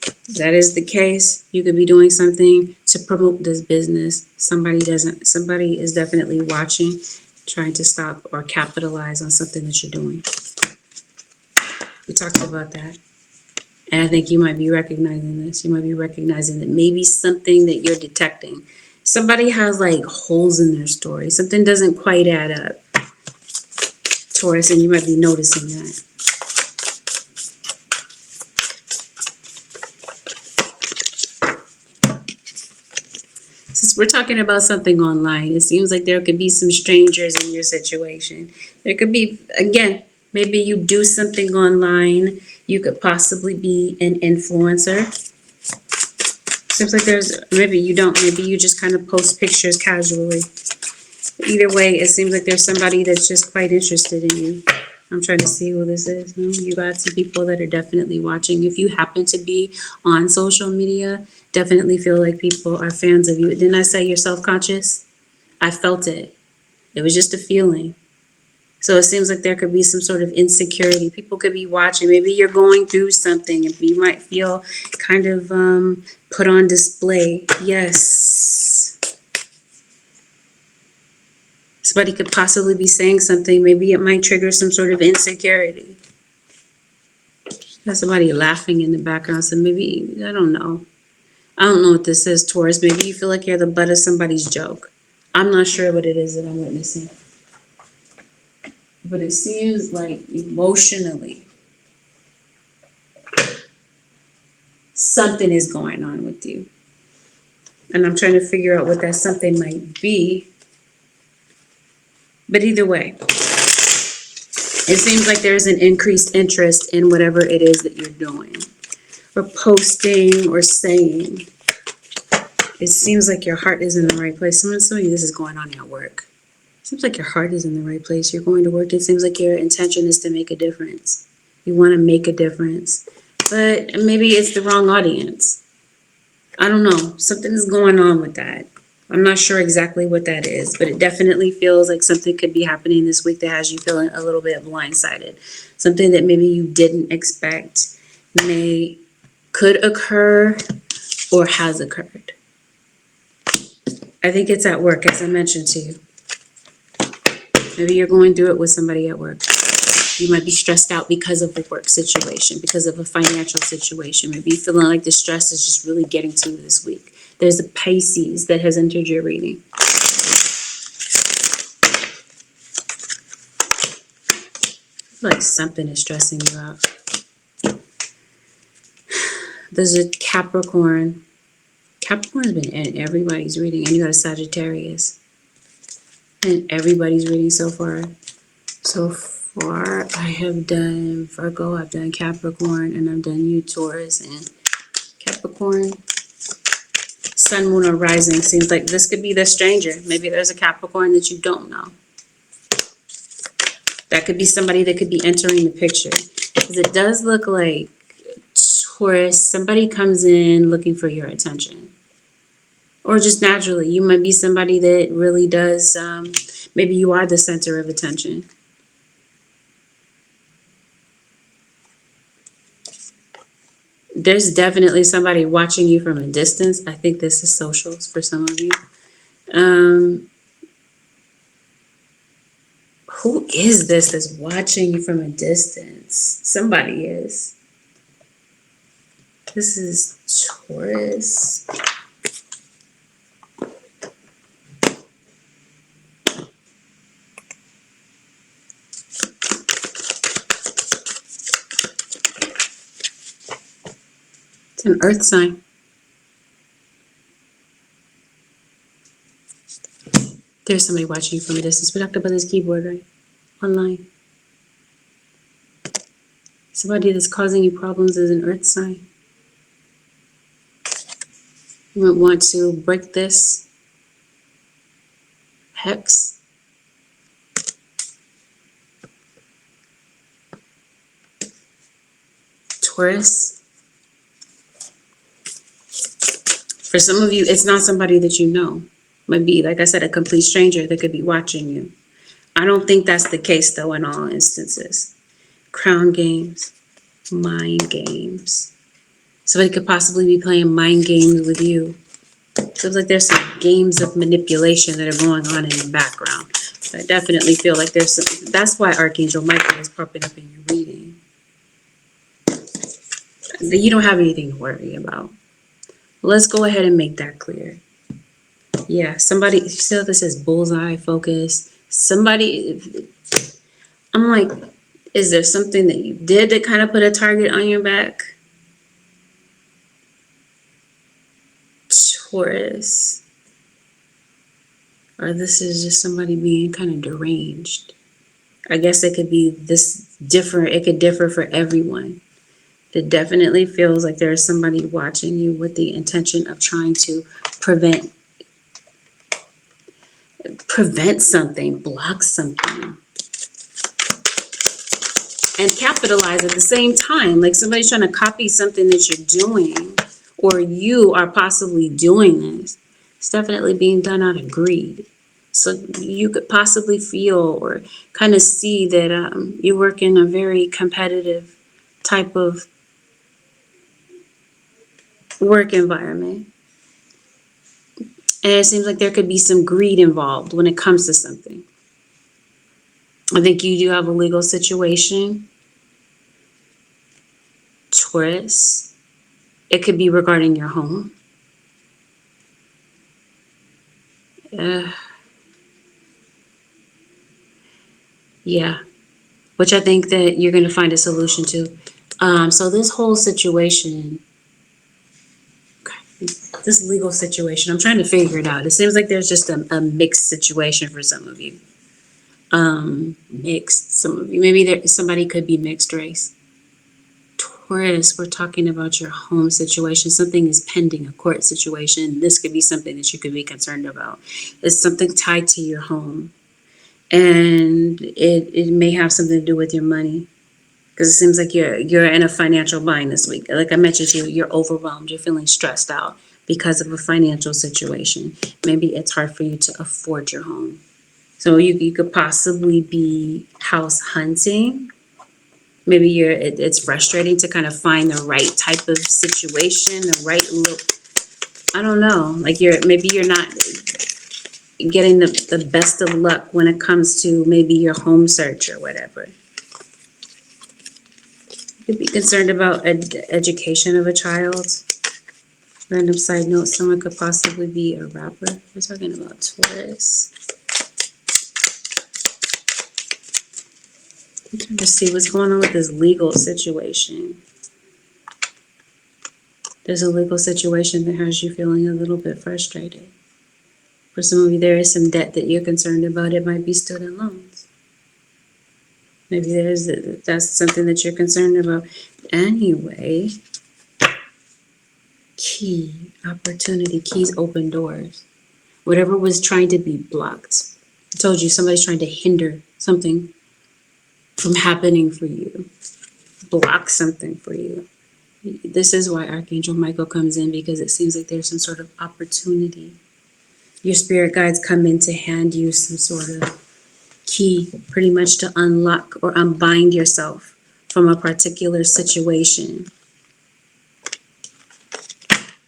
A: If that is the case, you could be doing something to promote this business. Somebody is definitely watching, trying to stop or capitalize on something that you're doing. We talked about that. And I think you might be recognizing this. You might be recognizing that maybe something that you're detecting. Somebody has like holes in their story. Something doesn't quite add up, Taurus, and you might be noticing that. Since we're talking about something online, it seems like there could be some strangers in your situation. There could be, again, maybe you do something online. You could possibly be an influencer. Seems like maybe you don't, maybe you just kind of post pictures casually. Either way, it seems like there's somebody that's just quite interested in you. I'm trying to see who this is. You got some people that are definitely watching. If you happen to be on social media, definitely feel like people are fans of you. Didn't I say you're self-conscious? I felt it. It was just a feeling. So it seems like there could be some sort of insecurity. People could be watching. Maybe you're going through something and you might feel kind of put on display. Yes. Somebody could possibly be saying something. Maybe it might trigger some sort of insecurity. There's somebody laughing in the background. So maybe, I don't know. I don't know what this is, Taurus. Maybe you feel like you're the butt of somebody's joke. I'm not sure what it is that I'm witnessing. But it seems like emotionally something is going on with you. And I'm trying to figure out what that something might be. But either way, it seems like there's an increased interest in whatever it is that you're doing or posting or saying. It seems like your heart is in the right place. Someone's telling you this is going on at work. Seems like your heart is in the right place. You're going to work. It seems like your intention is to make a difference. You want to make a difference. But maybe it's the wrong audience. I don't know. Something is going on with that. I'm not sure exactly what that is, but it definitely feels like something could be happening this week that has you feeling a little bit blindsided. Something that maybe you didn't expect could occur or has occurred. I think it's at work, as I mentioned to you. Maybe you're going through it with somebody at work. You might be stressed out because of a work situation, because of a financial situation. Maybe you're feeling like the stress is just really getting to you this week. There's a Pisces that has entered your reading. Like something is stressing you out. There's a Capricorn. Capricorn's been in everybody's reading, and you got a Sagittarius. And everybody's reading so far. So far, I have done Virgo, I've done Capricorn, and I've done you, Taurus, and Capricorn. Sun, moon, or rising seems like this could be the stranger. Maybe there's a Capricorn that you don't know. That could be somebody that could be entering the picture. Because it does look like Taurus, somebody comes in looking for your attention. Or just naturally, you might be somebody that really does, maybe you are the center of attention. There's definitely somebody watching you from a distance. I think this is socials for some of you. Who is this that's watching you from a distance? Somebody is. This is Taurus. It's an earth sign. There's somebody watching you from a distance. We talked about this keyboard, right? Online. Somebody that's causing you problems is an earth sign. You might want to break this hex. Taurus. For some of you, it's not somebody that you know. Might be, like I said, a complete stranger that could be watching you. I don't think that's the case, though, in all instances. Crown games, mind games. Somebody could possibly be playing mind games with you. Seems like there's some games of manipulation that are going on in the background. I definitely feel like there's some, that's why Archangel Michael is popping up in your reading. You don't have anything to worry about. Let's go ahead and make that clear. Yeah, somebody, you see how this says bullseye, focus. Somebody, I'm like, is there something that you did that kind of put a target on your back? Taurus. Or this is just somebody being kind of deranged. I guess it could be this different, it could differ for everyone. It definitely feels like there's somebody watching you with the intention of trying to prevent something, block something, and capitalize at the same time. Like somebody's trying to copy something that you're doing, or you are possibly doing this. It's definitely being done out of greed. So you could possibly feel or kind of see that you work in a very competitive type of work environment. And it seems like there could be some greed involved when it comes to something. I think you do have a legal situation. Taurus. It could be regarding your home. Yeah. Which I think that you're going to find a solution to. So this whole situation, this legal situation, I'm trying to figure it out. It seems like there's just a mixed situation for some of you. Mixed, some of you. Maybe somebody could be mixed race. Taurus, we're talking about your home situation. Something is pending, a court situation. This could be something that you could be concerned about. It's something tied to your home. And it may have something to do with your money. Because it seems like you're in a financial bind this week. Like I mentioned to you, you're overwhelmed. You're feeling stressed out because of a financial situation. Maybe it's hard for you to afford your home. So you could possibly be house hunting. Maybe it's frustrating to kind of find the right type of situation, the right look. I don't know. Like maybe you're not getting the best of luck when it comes to maybe your home search or whatever. You could be concerned about education of a child. Random side note, someone could possibly be a rapper. We're talking about Taurus. I'm trying to see what's going on with this legal situation. There's a legal situation that has you feeling a little bit frustrated. For some of you, there is some debt that you're concerned about. It might be student loans. Maybe that's something that you're concerned about. Anyway, key, opportunity, keys open doors. Whatever was trying to be blocked. I told you somebody's trying to hinder something from happening for you. block something for you. This is why Archangel Michael comes in, because it seems like there's some sort of opportunity. Your spirit guides come in to hand you some sort of key, pretty much to unlock or unbind yourself from a particular situation.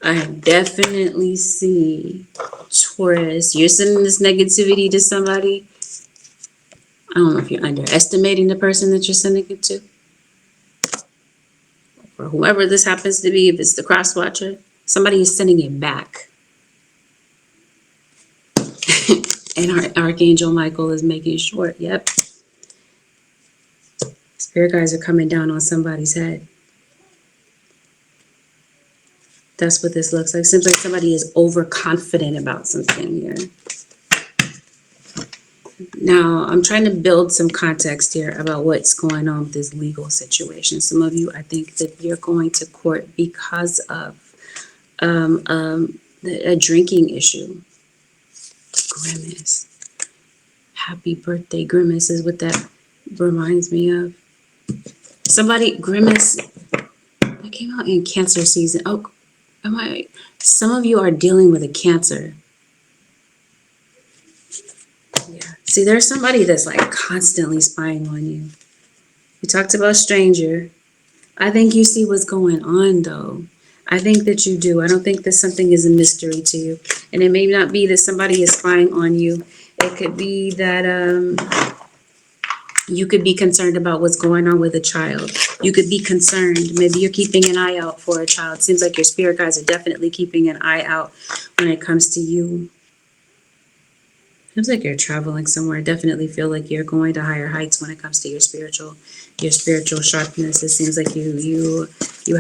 A: I definitely see, Taurus, you're sending this negativity to somebody. I don't know if you're underestimating the person that you're sending it to, or whoever this happens to be. If it's the cross watcher, somebody is sending it back. And Archangel Michael is making sure, yep, spirit guides are coming down on somebody's head. That's what this looks like. Seems like somebody is overconfident about something here. Now, I'm trying to build some context here about what's going on with this legal situation. Some of you, I think that you're going to court because of a drinking issue. Grimace. Happy birthday, Grimace is what that reminds me of. Somebody, Grimace, that came out in Cancer season. Oh, some of you are dealing with a Cancer. Yeah. See, there's somebody that's like constantly spying on you. We talked about stranger. I think you see what's going on, though. I think that you do. I don't think that something is a mystery to you. And it may not be that somebody is spying on you. It could be that you could be concerned about what's going on with a child. You could be concerned. Maybe you're keeping an eye out for a child. Seems like your spirit guides are definitely keeping an eye out when it comes to you. Seems like you're traveling somewhere. I definitely feel like you're going to higher heights when it comes to your spiritual sharpness. It seems like you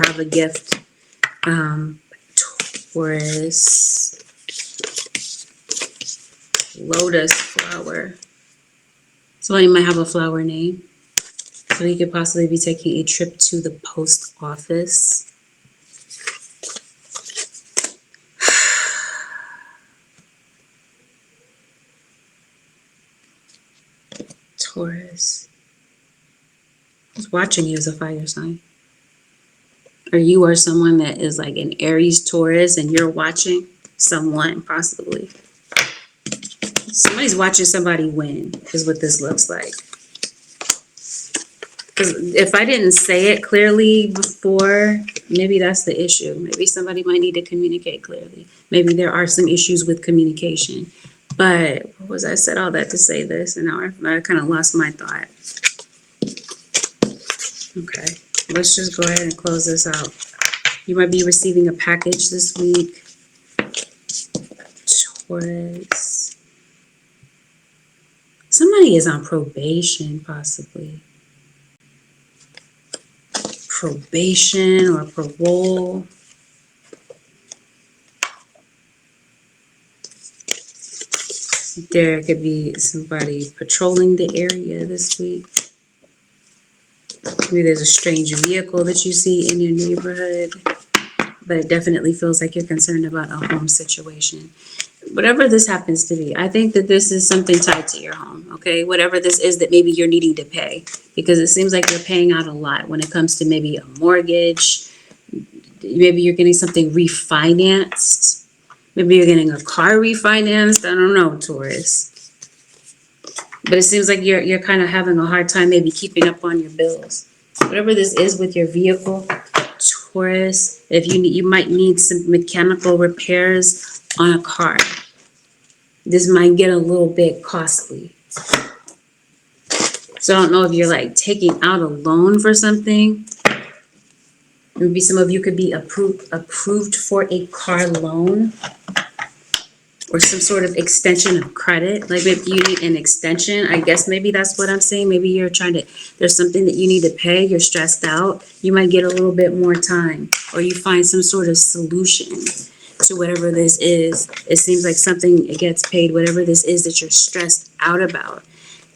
A: have a gift. Taurus, lotus flower. Somebody might have a flower name. So you could possibly be taking a trip to the post office. Taurus. Who's watching you as a fire sign? Or you are someone that is like an Aries, Taurus, and you're watching someone, possibly. Somebody's watching somebody win, is what this looks like. Because if I didn't say it clearly before, maybe that's the issue. Maybe somebody might need to communicate clearly. Maybe there are some issues with communication. But what was I said all that to say this, and now I kind of lost my thought. Okay, let's just go ahead and close this out. You might be receiving a package this week. Taurus. Somebody is on probation, possibly. Probation or parole. There could be somebody patrolling the area this week. Maybe there's a strange vehicle that you see in your neighborhood, but it definitely feels like you're concerned about a home situation. Whatever this happens to be, I think that this is something tied to your home, okay? Whatever this is that maybe you're needing to pay, because it seems like you're paying out a lot when it comes to maybe a mortgage. Maybe you're getting something refinanced. Maybe you're getting a car refinanced. I don't know, Taurus. But it seems like you're kind of having a hard time maybe keeping up on your bills. Whatever this is with your vehicle, Taurus, if you might need some mechanical repairs on a car. This might get a little bit costly. So I don't know if you're like taking out a loan for something. Maybe some of you could be approved for a car loan or some sort of extension of credit. Like if you need an extension, I guess maybe that's what I'm saying. Maybe you're there's something that you need to pay, you're stressed out. You might get a little bit more time, or you find some sort of solution to whatever this is. It seems like something gets paid, whatever this is that you're stressed out about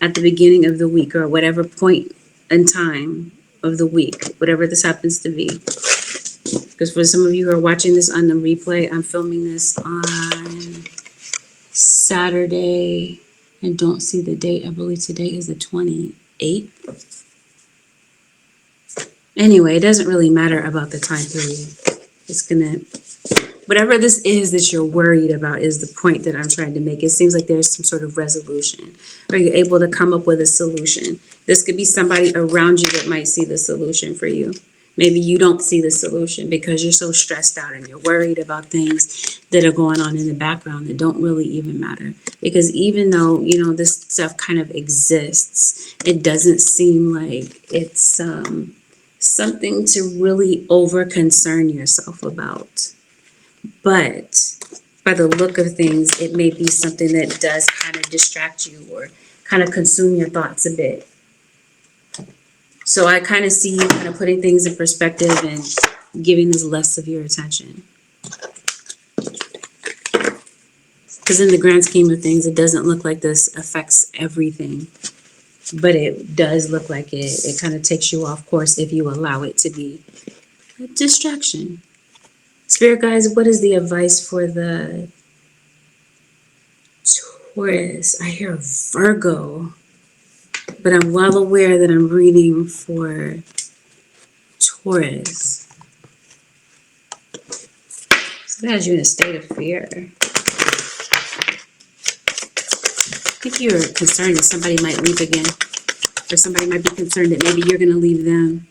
A: at the beginning of the week or whatever point in time of the week, whatever this happens to be. Because for some of you who are watching this on the replay, I'm filming this on Saturday and don't see the date. I believe today is the 28th. Anyway, it doesn't really matter about the time period. It's gonna, whatever this is that you're worried about is the point that I'm trying to make. It seems like there's some sort of resolution. Are you able to come up with a solution? This could be somebody around you that might see the solution for you. Maybe you don't see the solution because you're so stressed out and you're worried about things that are going on in the background that don't really even matter. Because even though, you know, this stuff kind of exists, it doesn't seem like it's something to really over concern yourself about. But by the look of things, it may be something that does kind of distract you or kind of consume your thoughts a bit. So I kind of see you kind of putting things in perspective and giving this less of your attention. Because in the grand scheme of things, it doesn't look like this affects everything. But it does look like it kind of takes you off course if you allow it to be a distraction. Spirit guides, what is the advice for the Taurus? I hear Virgo, but I'm well aware that I'm reading for Taurus. So that has you in a state of fear. I think you're concerned that somebody might leave again, or somebody might be concerned that maybe you're going to leave them,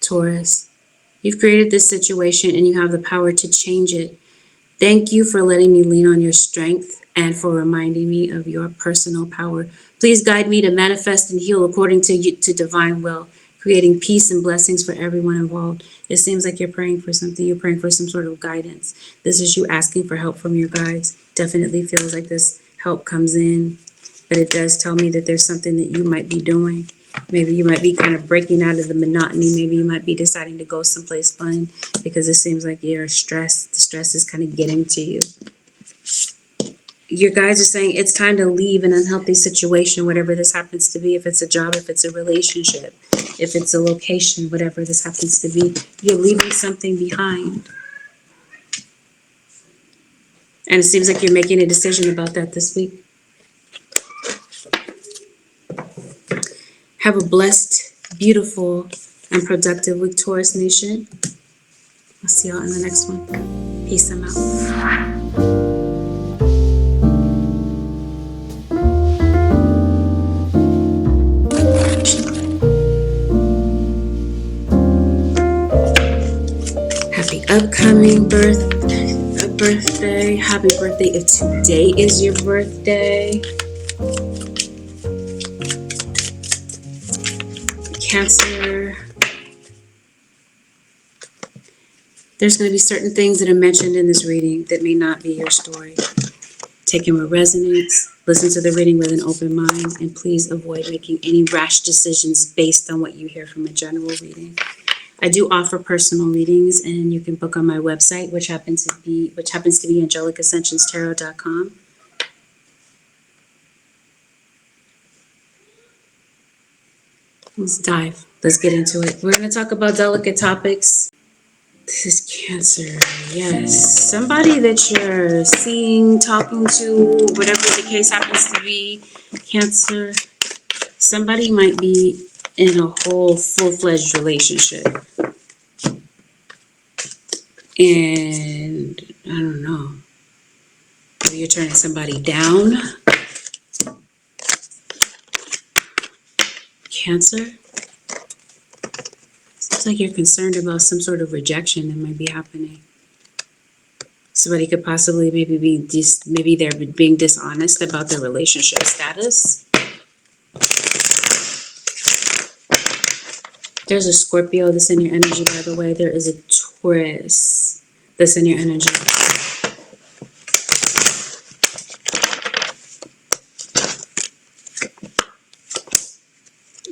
A: Taurus. You've created this situation and you have the power to change it. Thank you for letting me lean on your strength and for reminding me of your personal power. Please guide me to manifest and heal according to divine will, creating peace and blessings for everyone involved. It seems like you're praying for something. You're praying for some sort of guidance. This is you asking for help from your guides. Definitely feels like this help comes in, but it does tell me that there's something that you might be doing. Maybe you might be kind of breaking out of the monotony. Maybe you might be deciding to go someplace fun because it seems like you're stressed. The stress is kind of getting to you. Your guides are saying it's time to leave an unhealthy situation, whatever this happens to be. If it's a job, if it's a relationship, if it's a location, whatever this happens to be, you're leaving something behind. And it seems like you're making a decision about that this week. Have a blessed, beautiful, and productive week, Taurus Nation. I'll see y'all in the next one. Peace. I'm out. Happy upcoming birthday. Happy birthday if today is your birthday. Cancer. There's going to be certain things that are mentioned in this reading that may not be your story. Take in with resonance. Listen to the reading with an open mind, and please avoid making any rash decisions based on what you hear from a general reading. I do offer personal readings, and you can book on my website, which happens to be AngelicAscensionsTarot.com. Let's dive. Let's get into it. We're going to talk about delicate topics. This is Cancer. Yes. Somebody that you're seeing, talking to, whatever the case happens to be, Cancer. Somebody might be in a whole full-fledged relationship. And I don't know. Maybe you're turning somebody down. Cancer. Seems like you're concerned about some sort of rejection that might be happening. Somebody could possibly maybe they're being dishonest about their relationship status. There's a Scorpio that's in your energy, by the way. There is a Taurus that's in your energy.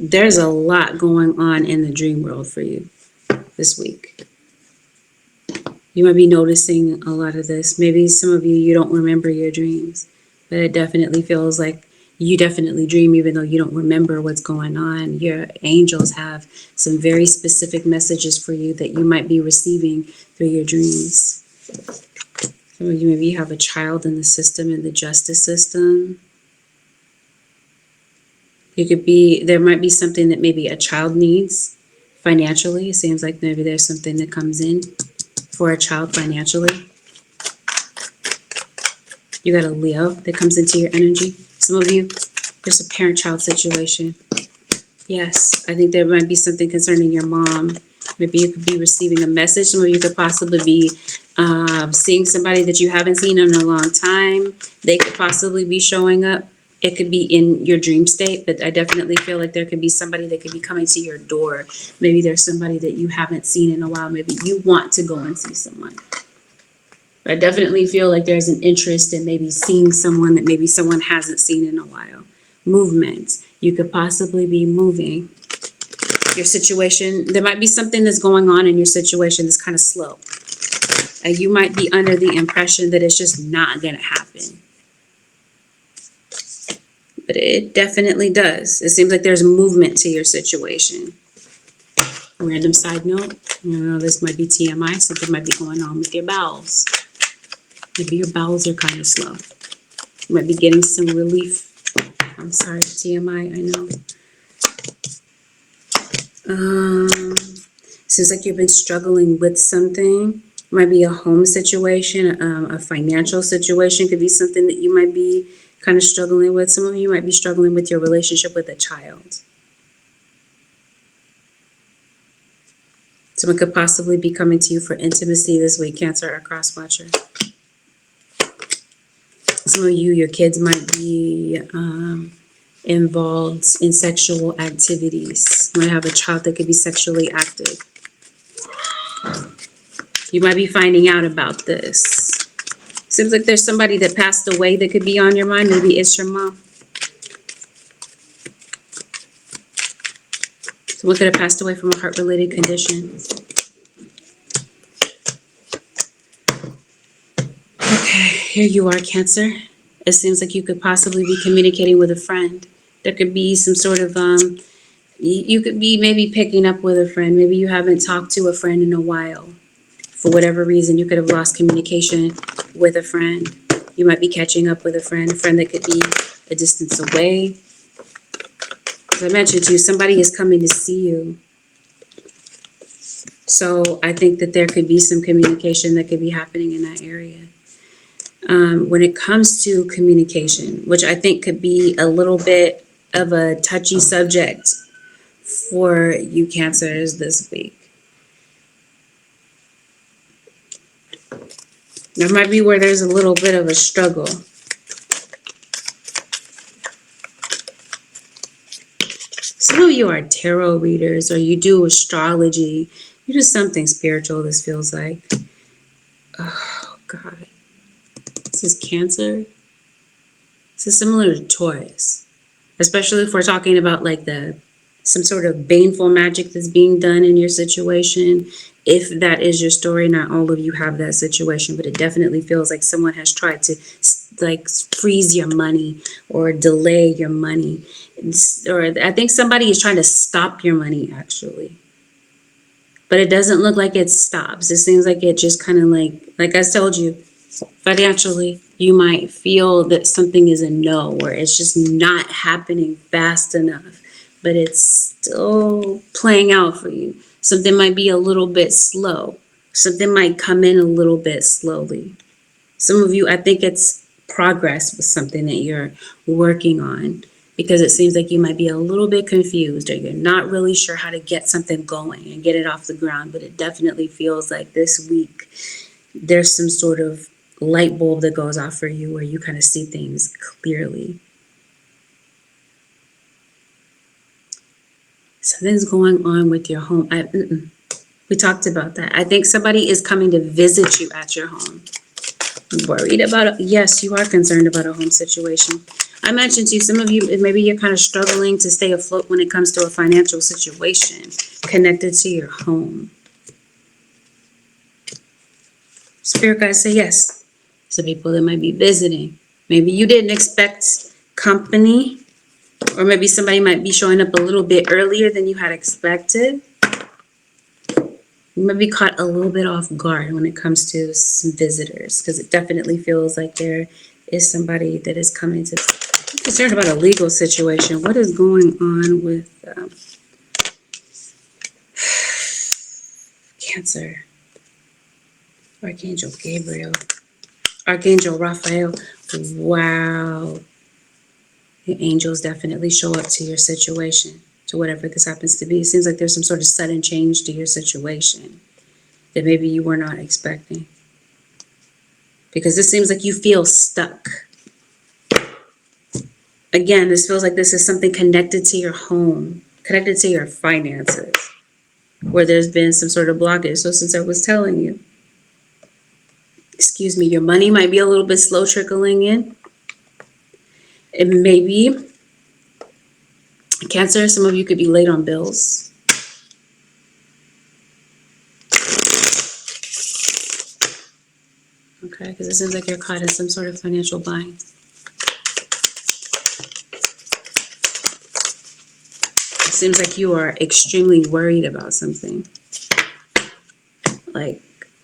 A: There's a lot going on in the dream world for you this week. You might be noticing a lot of this. Maybe some of you don't remember your dreams, but it definitely feels like you definitely dream even though you don't remember what's going on. Your angels have some very specific messages for you that you might be receiving through your dreams. Some of you maybe have a child in the system, in the justice system. There might be something that maybe a child needs Financially, it seems like maybe there's something that comes in for a child financially. You got a Leo that comes into your energy. Some of you, there's a parent-child situation. Yes, I think there might be something concerning your mom. Maybe you could be receiving a message. Some of you could possibly be seeing somebody that you haven't seen in a long time. They could possibly be showing up. It could be in your dream state, but I definitely feel like there could be somebody that could be coming to your door. Maybe there's somebody that you haven't seen in a while. Maybe you want to go and see someone. I definitely feel like there's an interest in maybe seeing someone that maybe someone hasn't seen in a while. Movement. You could possibly be moving. Your situation, there might be something that's going on in your situation that's kind of slow. You might be under the impression that it's just not going to happen. But it definitely does. It seems like there's movement to your situation. Random side note, you know, this might be TMI. Something might be going on with your bowels. Maybe your bowels are kind of slow. You might be getting some relief. I'm sorry, TMI, I know. Seems like you've been struggling with something. It might be a home situation, a financial situation. Could be something that you might be kind of struggling with. Some of you might be struggling with your relationship with a child. Someone could possibly be coming to you for intimacy this week, Cancer or Cross Watcher. Some of you, your kids might be involved in sexual activities. You might have a child that could be sexually active. You might be finding out about this. Seems like there's somebody that passed away that could be on your mind. Maybe it's your mom. Someone could have passed away from a heart-related condition. Okay, here you are, Cancer. It seems like you could possibly be communicating with a friend. There could be some sort of, you could be maybe picking up with a friend. Maybe you haven't talked to a friend in a while. For whatever reason, you could have lost communication with a friend. You might be catching up with a friend that could be a distance away. As I mentioned to you, somebody is coming to see you. So I think that there could be some communication that could be happening in that area. When it comes to communication, which I think could be a little bit of a touchy subject for you Cancers this week. There might be where there's a little bit of a struggle. Some of you are tarot readers, or you do astrology. You do something spiritual, this feels like. Oh, God. This is Cancer. This is similar to Taurus. Especially if we're talking about like some sort of baneful magic that's being done in your situation. If that is your story, not all of you have that situation, but it definitely feels like someone has tried to like freeze your money or delay your money. Or I think somebody is trying to stop your money actually. But it doesn't look like it stops. It seems like it just kind of like I told you, financially, you might feel that something is a no, or it's just not happening fast enough, but it's still playing out for you. Something might be a little bit slow. Something might come in a little bit slowly. Some of you, I think it's progress with something that you're working on, because it seems like you might be a little bit confused, or you're not really sure how to get something going and get it off the ground. But it definitely feels like this week there's some sort of light bulb that goes off for you where you kind of see things clearly. Something's going on with your home. We talked about that. I think somebody is coming to visit you at your home. Worried about it? Yes, you are concerned about a home situation. I mentioned to you, some of you, maybe you're kind of struggling to stay afloat when it comes to a financial situation connected to your home. Spirit guides say yes. Some people that might be visiting. Maybe you didn't expect company, or maybe somebody might be showing up a little bit earlier than you had expected. You might be caught a little bit off guard when it comes to some visitors, because it definitely feels like there is somebody that is coming to. I'm concerned about a legal situation. What is going on with Cancer. Archangel Gabriel. Archangel Raphael. Wow. The angels definitely show up to your situation, to whatever this happens to be. It seems like there's some sort of sudden change to your situation that maybe you were not expecting. Because this seems like you feel stuck. Again, this feels like this is something connected to your home, connected to your finances, where there's been some sort of blockage. So since I was telling you, excuse me, your money might be a little bit slow trickling in. It may be Cancer, some of you could be late on bills. Okay, because it seems like you're caught in some sort of financial bind. It seems like you are extremely worried about something. Like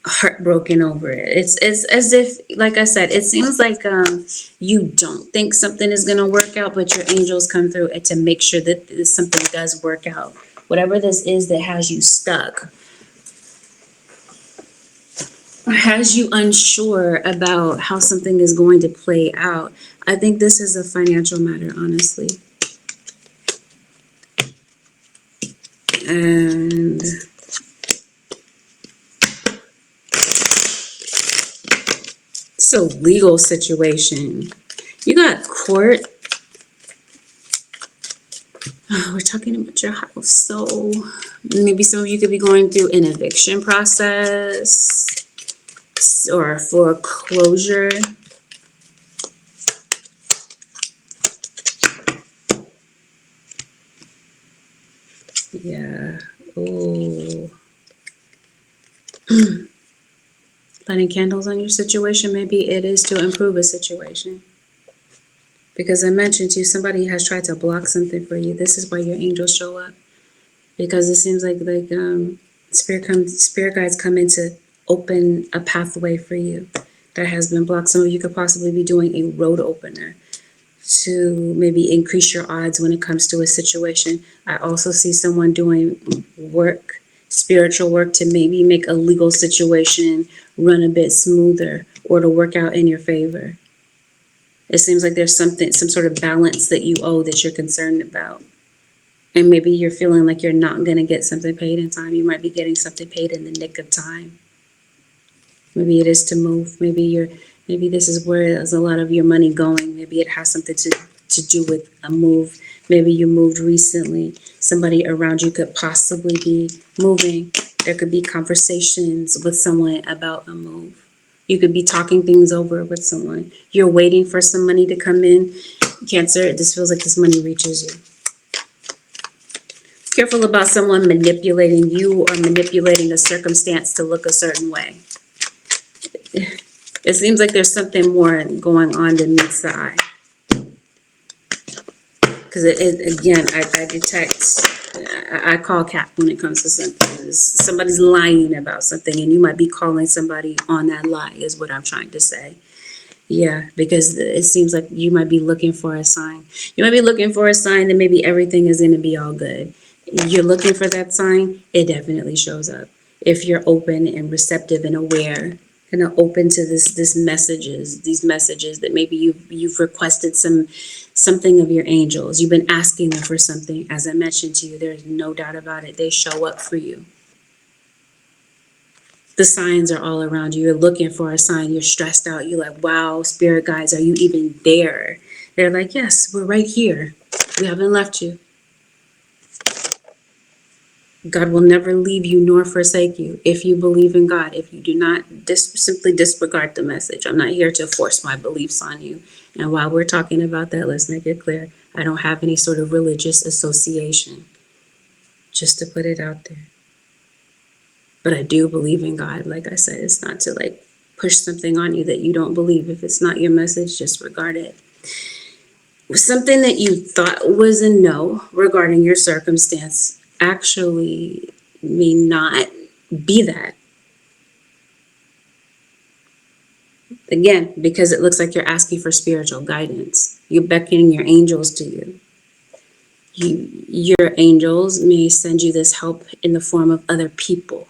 A: heartbroken over it. It's as if, like I said, it seems like you don't think something is going to work out, but your angels come through to make sure that something does work out. Whatever this is that has you stuck, or has you unsure about how something is going to play out, I think this is a financial matter, honestly. And it's a legal situation. You got court. Oh, we're talking about your house. So maybe some of you could be going through an eviction process or foreclosure. Yeah. Oh. Lighting candles on your situation, maybe it is to improve a situation. Because I mentioned to you, somebody has tried to block something for you. This is why your angels show up. Because it seems like spirit guides come in to open a pathway for you that has been blocked. Some of you could possibly be doing a road opener to maybe increase your odds when it comes to a situation. I also see someone doing work, spiritual work, to maybe make a legal situation run a bit smoother or to work out in your favor. It seems like there's some sort of balance that you owe that you're concerned about. And maybe you're feeling like you're not going to get something paid in time. You might be getting something paid in the nick of time. Maybe it is to move. Maybe this is where there's a lot of your money going. Maybe it has something to do with a move. Maybe you moved recently. Somebody around you could possibly be moving. There could be conversations with someone about a move. You could be talking things over with someone. You're waiting for some money to come in. Cancer, this feels like this money reaches you. Careful about someone manipulating you or manipulating a circumstance to look a certain way. It seems like there's something more going on than meets the eye. Because again, I detect, I call cap when it comes to something. Somebody's lying about something and you might be calling somebody on that lie is what I'm trying to say. Yeah, because it seems like you might be looking for a sign. You might be looking for a sign that maybe everything is going to be all good. You're looking for that sign, it definitely shows up. If you're open and receptive and aware, kind of open to these messages that maybe you've requested something of your angels. You've been asking them for something. As I mentioned to you, there's no doubt about it. They show up for you. The signs are all around you. You're looking for a sign. You're stressed out. You're like, wow, spirit guides, are you even there? They're like, yes, we're right here. We haven't left you. God will never leave you nor forsake you if you believe in God. If you do not, simply disregard the message. I'm not here to force my beliefs on you. And while we're talking about that, let's make it clear. I don't have any sort of religious association. Just to put it out there. But I do believe in God. Like I said, it's not to like push something on you that you don't believe. If it's not your message, disregard it. Something that you thought was a no regarding your circumstance actually may not be that. Again, because it looks like you're asking for spiritual guidance. You're beckoning your angels to you. Your angels may send you this help in the form of other people.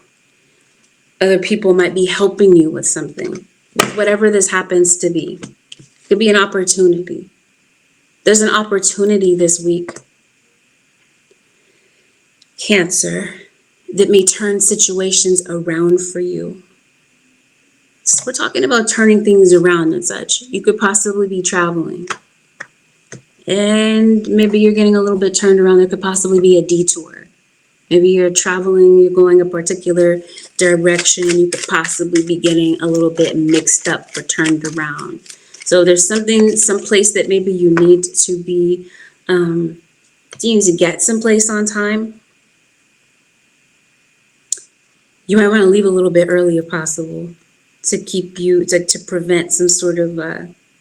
A: Other people might be helping you with something. Whatever this happens to be. It could be an opportunity. There's an opportunity this week, Cancer, that may turn situations around for you. So we're talking about turning things around and such. You could possibly be traveling. And maybe you're getting a little bit turned around. There could possibly be a detour. Maybe you're traveling, you're going a particular direction. You could possibly be getting a little bit mixed up or turned around. So there's something, someplace that maybe you need to be, you need to get someplace on time. You might want to leave a little bit early if possible to keep you, to prevent some sort of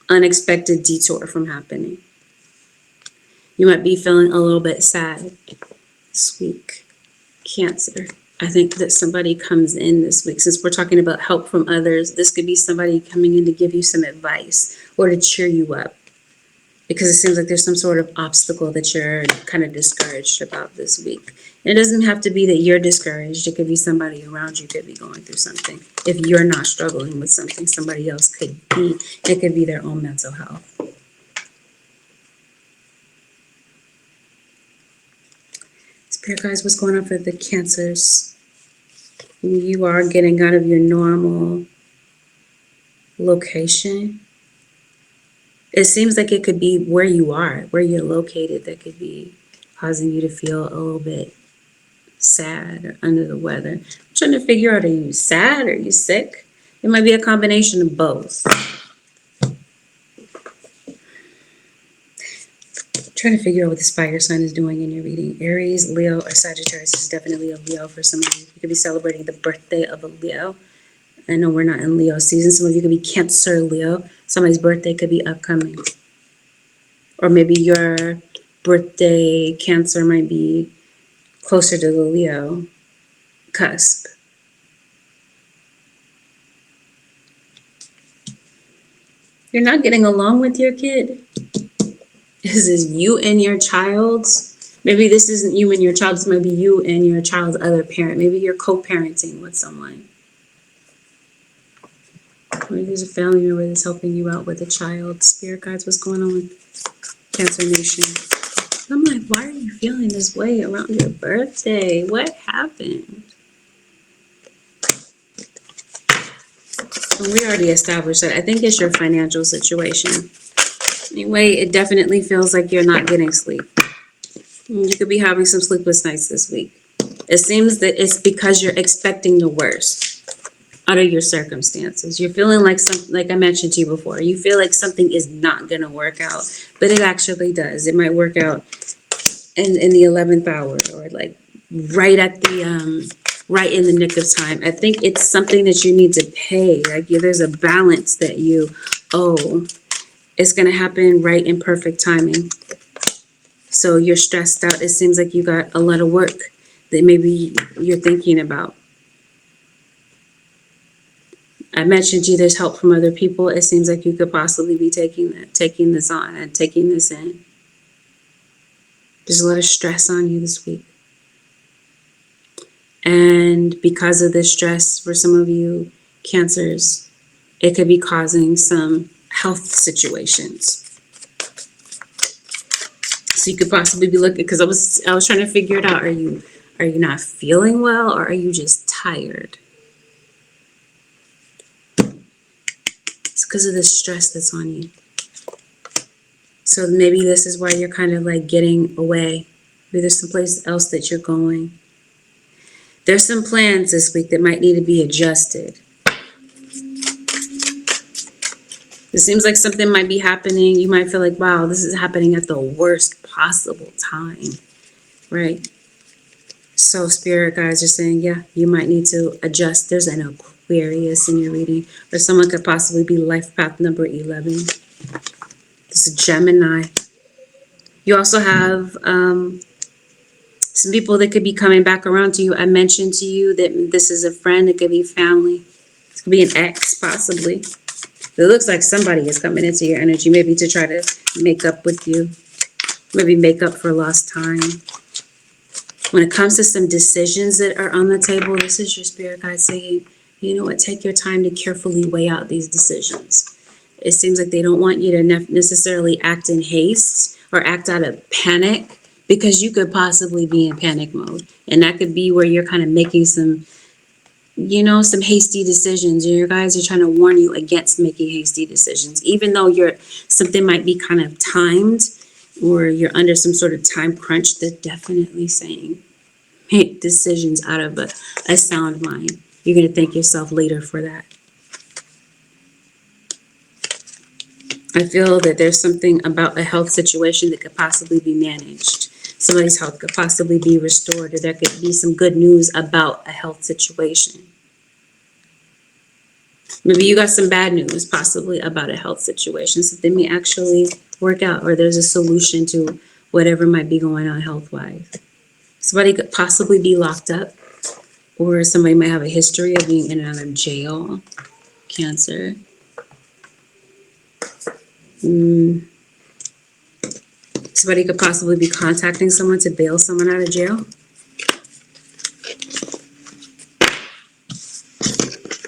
A: unexpected detour from happening. You might be feeling a little bit sad this week, Cancer. I think that somebody comes in this week. Since we're talking about help from others, this could be somebody coming in to give you some advice or to cheer you up. Because it seems like there's some sort of obstacle that you're kind of discouraged about this week. And it doesn't have to be that you're discouraged. It could be somebody around you could be going through something. If you're not struggling with something, somebody else could be. It could be their own mental health. Spirit guys, what's going on for the Cancers? You are getting out of your normal location. It seems like it could be where you are, where you're located, that could be causing you to feel a little bit sad or under the weather. I'm trying to figure out, are you sad? Are you sick? It might be a combination of both. Trying to figure out what this fire sign is doing in your reading. Aries, Leo, or Sagittarius. This is definitely a Leo for some of you. You could be celebrating the birthday of a Leo. I know we're not in Leo season. Some of you could be Cancer Leo. Somebody's birthday could be upcoming. Or maybe your birthday, Cancer, might be closer to the Leo cusp. You're not getting along with your kid. This is you and your child's. Maybe this isn't you and your child. This might be you and your child's other parent. Maybe you're co-parenting with someone. Maybe there's a family member that's helping you out with a child. Spirit guides, what's going on with Cancer Nation? I'm like, why are you feeling this way around your birthday? What happened? Well, we already established that. I think it's your financial situation. Anyway, it definitely feels like you're not getting sleep. You could be having some sleepless nights this week. It seems that it's because you're expecting the worst out of your circumstances. You're feeling like like I mentioned to you before, you feel like something is not going to work out, but it actually does. It might work out in the 11th hour, or like right at the right in the nick of time. I think it's something that you need to pay. Like there's a balance that you owe. It's going to happen right in perfect timing. So you're stressed out. It seems like you got a lot of work that maybe you're thinking about. I mentioned to you there's help from other people. It seems like you could possibly be taking this on and taking this in. There's a lot of stress on you this week. And because of this stress, for some of you Cancers, it could be causing some health situations. So you could possibly be looking, because I was trying to figure it out. Are you not feeling well, or are you just tired? It's because of the stress that's on you. So maybe this is why you're kind of like getting away. Maybe there's someplace else that you're going. There's some plans this week that might need to be adjusted. It seems like something might be happening. You might feel like, wow, this is happening at the worst possible time, right? So spirit guides are saying, yeah, you might need to adjust. There's an Aquarius in your reading, or someone could possibly be life path number 11. This is Gemini. You also have some people that could be coming back around to you. I mentioned to you that this is a friend. It could be family. It could be an ex, possibly. It looks like somebody is coming into your energy, maybe to try to make up with you, maybe make up for lost time. When it comes to some decisions that are on the table, this is your spirit guide saying You know what? Take your time to carefully weigh out these decisions. It seems like they don't want you to necessarily act in haste or act out of panic, because you could possibly be in panic mode. And that could be where you're kind of making some, you know, some hasty decisions. Your guys are trying to warn you against making hasty decisions, even though something might be kind of timed or you're under some sort of time crunch. They're definitely saying make decisions out of a sound mind. You're going to thank yourself later for that. I feel that there's something about a health situation that could possibly be managed. Somebody's health could possibly be restored, or there could be some good news about a health situation. Maybe you got some bad news possibly about a health situation, so they may actually work out, or there's a solution to whatever might be going on health-wise. Somebody could possibly be locked up, or somebody might have a history of being in and out of jail. Cancer. Somebody could possibly be contacting someone to bail someone out of jail.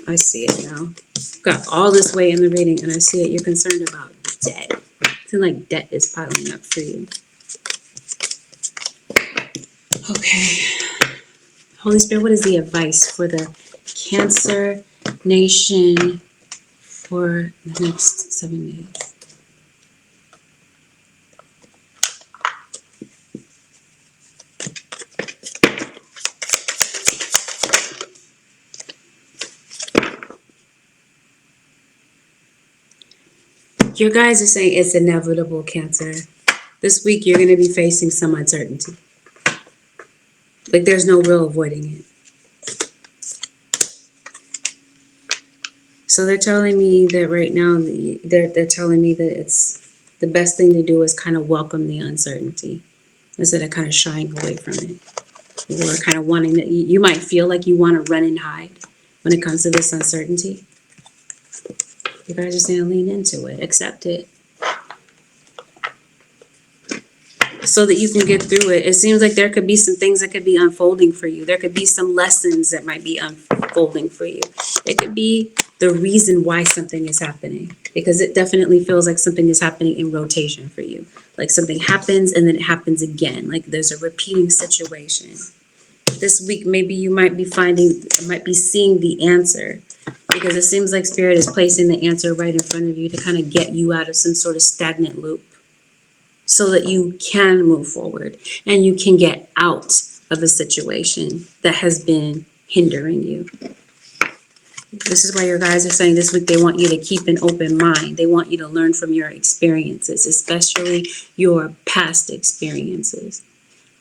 A: I see it now. Got all this weight in the reading, and I see it. You're concerned about debt. It seems like debt is piling up for you. Okay. Holy Spirit, what is the advice for the Cancer Nation for the next 7 days? Your guys are saying it's inevitable, Cancer. This week, you're going to be facing some uncertainty. Like there's no real avoiding it. So they're telling me that right now, they're telling me that it's the best thing to do is kind of welcome the uncertainty instead of kind of shying away from it. Or kind of wanting that you might feel like you want to run and hide when it comes to this uncertainty. You guys are saying lean into it, accept it, so that you can get through it. It seems like there could be some things that could be unfolding for you. There could be some lessons that might be unfolding for you. It could be the reason why something is happening, because it definitely feels like something is happening in rotation for you. Like something happens and then it happens again. Like there's a repeating situation. This week, maybe you might be seeing the answer, because it seems like Spirit is placing the answer right in front of you to kind of get you out of some sort of stagnant loop, so that you can move forward and you can get out of a situation that has been hindering you. This is why your guys are saying this week they want you to keep an open mind. They want you to learn from your experiences, especially your past experiences.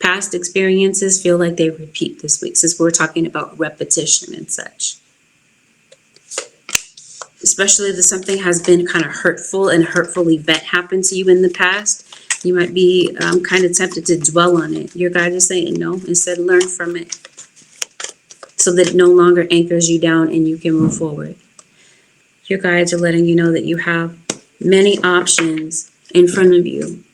A: Past experiences feel like they repeat this week, since we're talking about repetition and such. Especially if something has been kind of hurtful and hurtful event happened to you in the past, you might be kind of tempted to dwell on it. Your guide is saying no, instead learn from it, so that it no longer anchors you down and you can move forward. Your guides are letting you know that you have many options in front of you,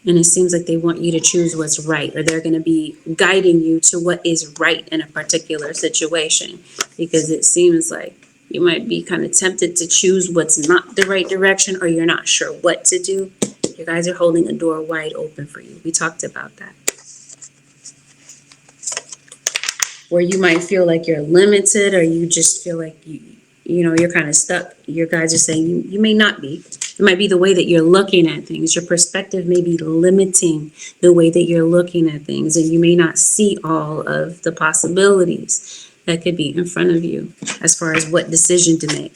A: and it seems like they want you to choose what's right, or they're going to be guiding you to what is right in a particular situation, because it seems like you might be kind of tempted to choose what's not the right direction, or you're not sure what to do. You guys are holding a door wide open for you. We talked about that. Where you might feel like you're limited, or you just feel like you're kind of stuck. Your guys are saying you may not be. It might be the way that you're looking at things. Your perspective may be limiting the way that you're looking at things, and you may not see all of the possibilities that could be in front of you as far as what decision to make.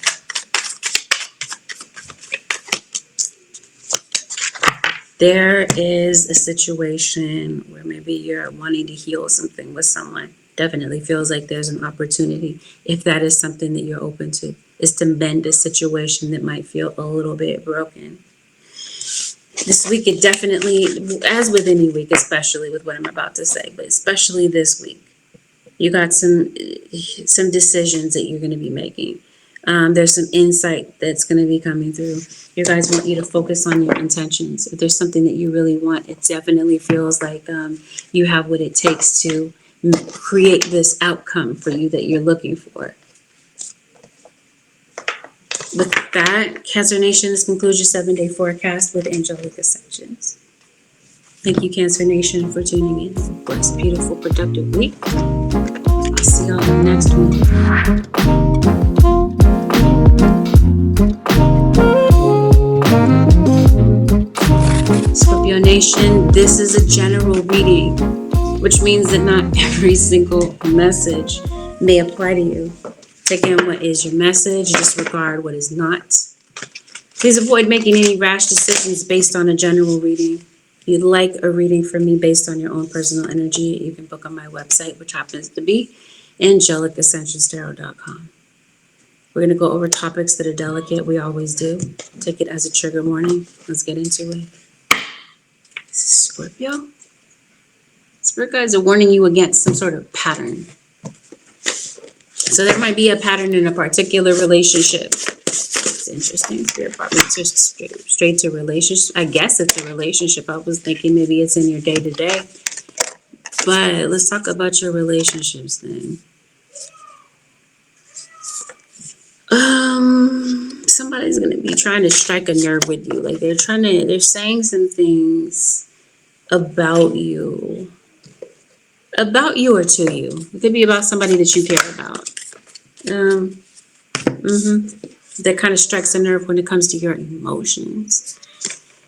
A: There is a situation where maybe you're wanting to heal something with someone. Definitely feels like there's an opportunity, if that is something that you're open to, is to mend a situation that might feel a little bit broken. This week, it definitely, as with any week, especially with what I'm about to say, but especially this week, you got some decisions that you're going to be making. There's some insight that's going to be coming through. You guys want you to focus on your intentions. If there's something that you really want, it definitely feels like you have what it takes to create this outcome for you that you're looking for. With that, Cancer Nation, this concludes your 7-day forecast with Angelic Ascensions. Thank you, Cancer Nation, for tuning in. Have a blessed, beautiful, productive week. I'll see y'all in the next one. Scorpio Nation, this is a general reading, which means that not every single message may apply to you. Take in what is your message, disregard what is not. Please avoid making any rash decisions based on a general reading. If you'd like a reading from me based on your own personal energy, you can book on my website, which happens to be AngelicAscensionsTarot.com. We're going to go over topics that are delicate. We always do. Take it as a trigger warning. Let's get into it. This is Scorpio. Spirit guides are warning you against some sort of pattern. So there might be a pattern in a particular relationship. It's interesting. Spirit brought me just straight to relationship. I guess it's a relationship. I was thinking maybe it's in your day-to-day. But let's talk about your relationships then. Somebody's going to be trying to strike a nerve with you. Like they're saying some things about you or to you. It could be about somebody that you care about. That kind of strikes a nerve when it comes to your emotions.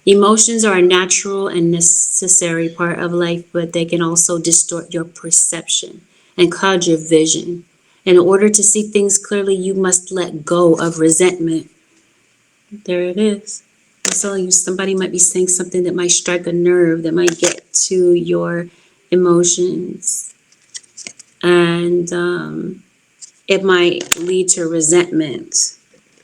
A: Emotions are a natural and necessary part of life, but they can also distort your perception and cloud your vision. In order to see things clearly, you must let go of resentment. There it is. I'm telling you, somebody might be saying something that might strike a nerve, that might get to your emotions. And it might lead to resentment.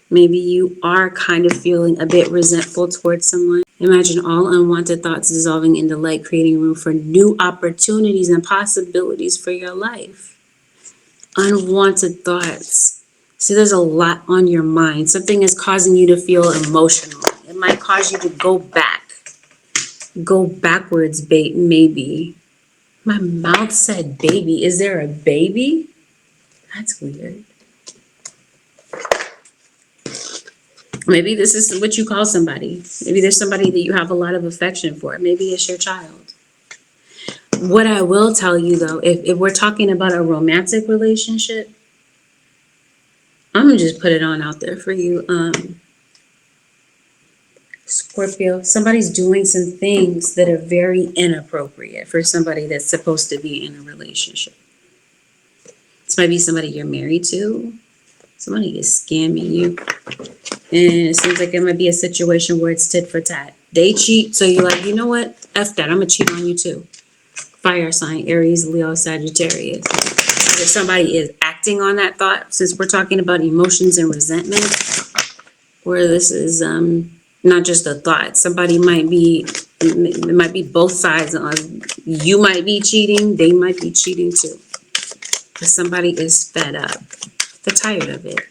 A: Maybe you are kind of feeling a bit resentful towards someone. Imagine all unwanted thoughts dissolving into light, creating room for new opportunities and possibilities for your life. Unwanted thoughts. See, there's a lot on your mind. Something is causing you to feel emotional. It might cause you to go backwards, maybe. My mouth said baby. Is there a baby? That's weird. Maybe this is what you call somebody. Maybe there's somebody that you have a lot of affection for. Maybe it's your child. What I will tell you though, if we're talking about a romantic relationship, I'm gonna just put it on out there for you. Scorpio, somebody's doing some things that are very inappropriate for somebody that's supposed to be in a relationship. This might be somebody you're married to. Somebody is scamming you. And it seems like it might be a situation where it's tit for tat. They cheat, so you're like, you know what? F that, I'm gonna cheat on you too. Fire sign, Aries, Leo, Sagittarius. If somebody is acting on that thought, since we're talking about emotions and resentment, or this is not just a thought. Somebody might be, it might be both sides. You might be cheating, they might be cheating too. Because somebody is fed up. They're tired of it.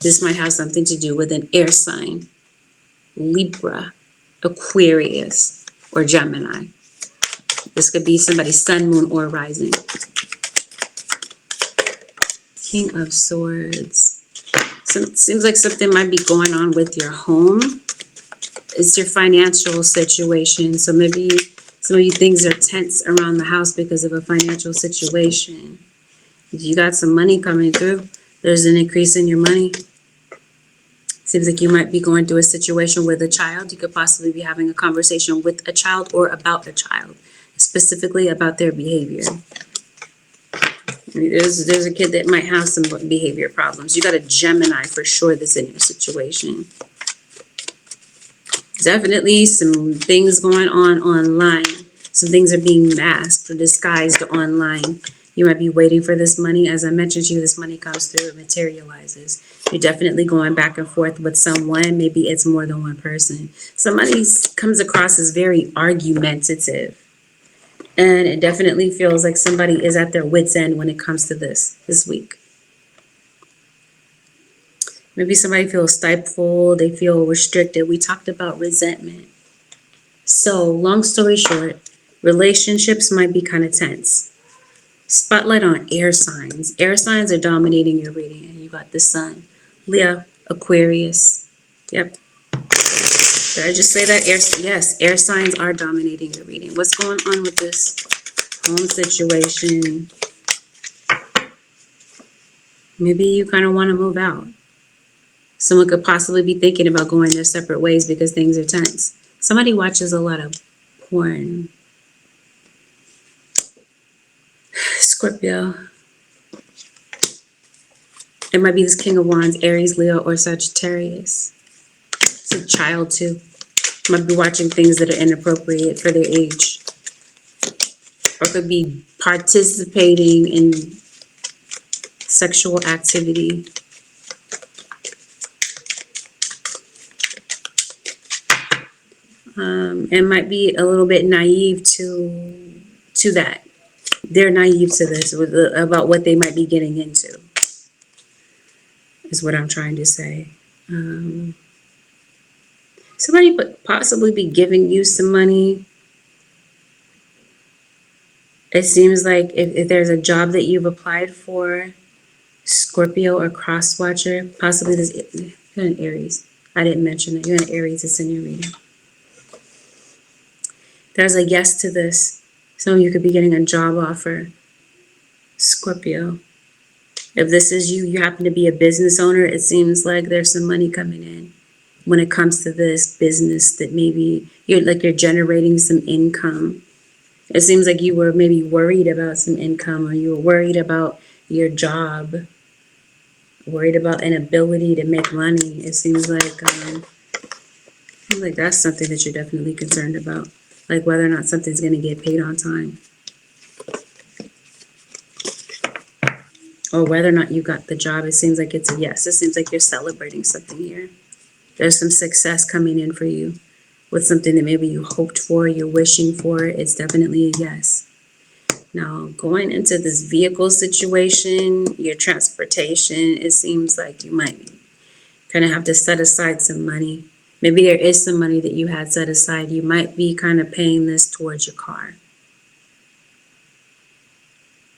A: This might have something to do with an air sign. Libra, Aquarius, or Gemini. This could be somebody's sun, moon, or rising. King of Swords. So it seems like something might be going on with your home. It's your financial situation. So maybe some of you things are tense around the house because of a financial situation. If you got some money coming through, there's an increase in your money. Seems like you might be going through a situation with a child. You could possibly be having a conversation with a child or about a child, specifically about their behavior. There's a kid that might have some behavior problems. You got a Gemini for sure that's in your situation. Definitely some things going on online. Some things are being masked or disguised online. You might be waiting for this money. As I mentioned to you, this money comes through, it materializes. You're definitely going back and forth with someone. Maybe it's more than one person. Somebody comes across as very argumentative. And it definitely feels like somebody is at their wit's end when it comes to this week. Maybe somebody feels stifled, they feel restricted. We talked about resentment. So, long story short, relationships might be kind of tense. Spotlight on air signs. Air signs are dominating your reading. And you got the sun, Leo, Aquarius. Yep. Did I just say that? Yes, air signs are dominating your reading. What's going on with this home situation? Maybe you kind of want to move out. Someone could possibly be thinking about going their separate ways because things are tense. Somebody watches a lot of porn. Scorpio. It might be this King of Wands, Aries, Leo, or Sagittarius. It's a child too. Might be watching things that are inappropriate for their age. Or could be participating in sexual activity. And might be a little bit naive to that. They're naive to this about what they might be getting into, is what I'm trying to say. Somebody could possibly be giving you some money. It seems like if there's a job that you've applied for, Scorpio or cross watcher, possibly this, you're an Aries. I didn't mention that. You're an Aries, it's in your reading. There's a yes to this. Some of you could be getting a job offer. Scorpio. If this is you, you happen to be a business owner, it seems like there's some money coming in when it comes to this business that maybe you're generating some income. It seems like you were maybe worried about some income, or you were worried about your job, worried about an ability to make money. It seems like that's something that you're definitely concerned about, like whether or not something's going to get paid on time, or whether or not you got the job. It seems like it's a yes. It seems like you're celebrating something here. There's some success coming in for you with something that maybe you hoped for, you're wishing for. It's definitely a yes. Now, going into this vehicle situation, your transportation, it seems like you might kind of have to set aside some money. Maybe there is some money that you had set aside. You might be kind of paying this towards your car.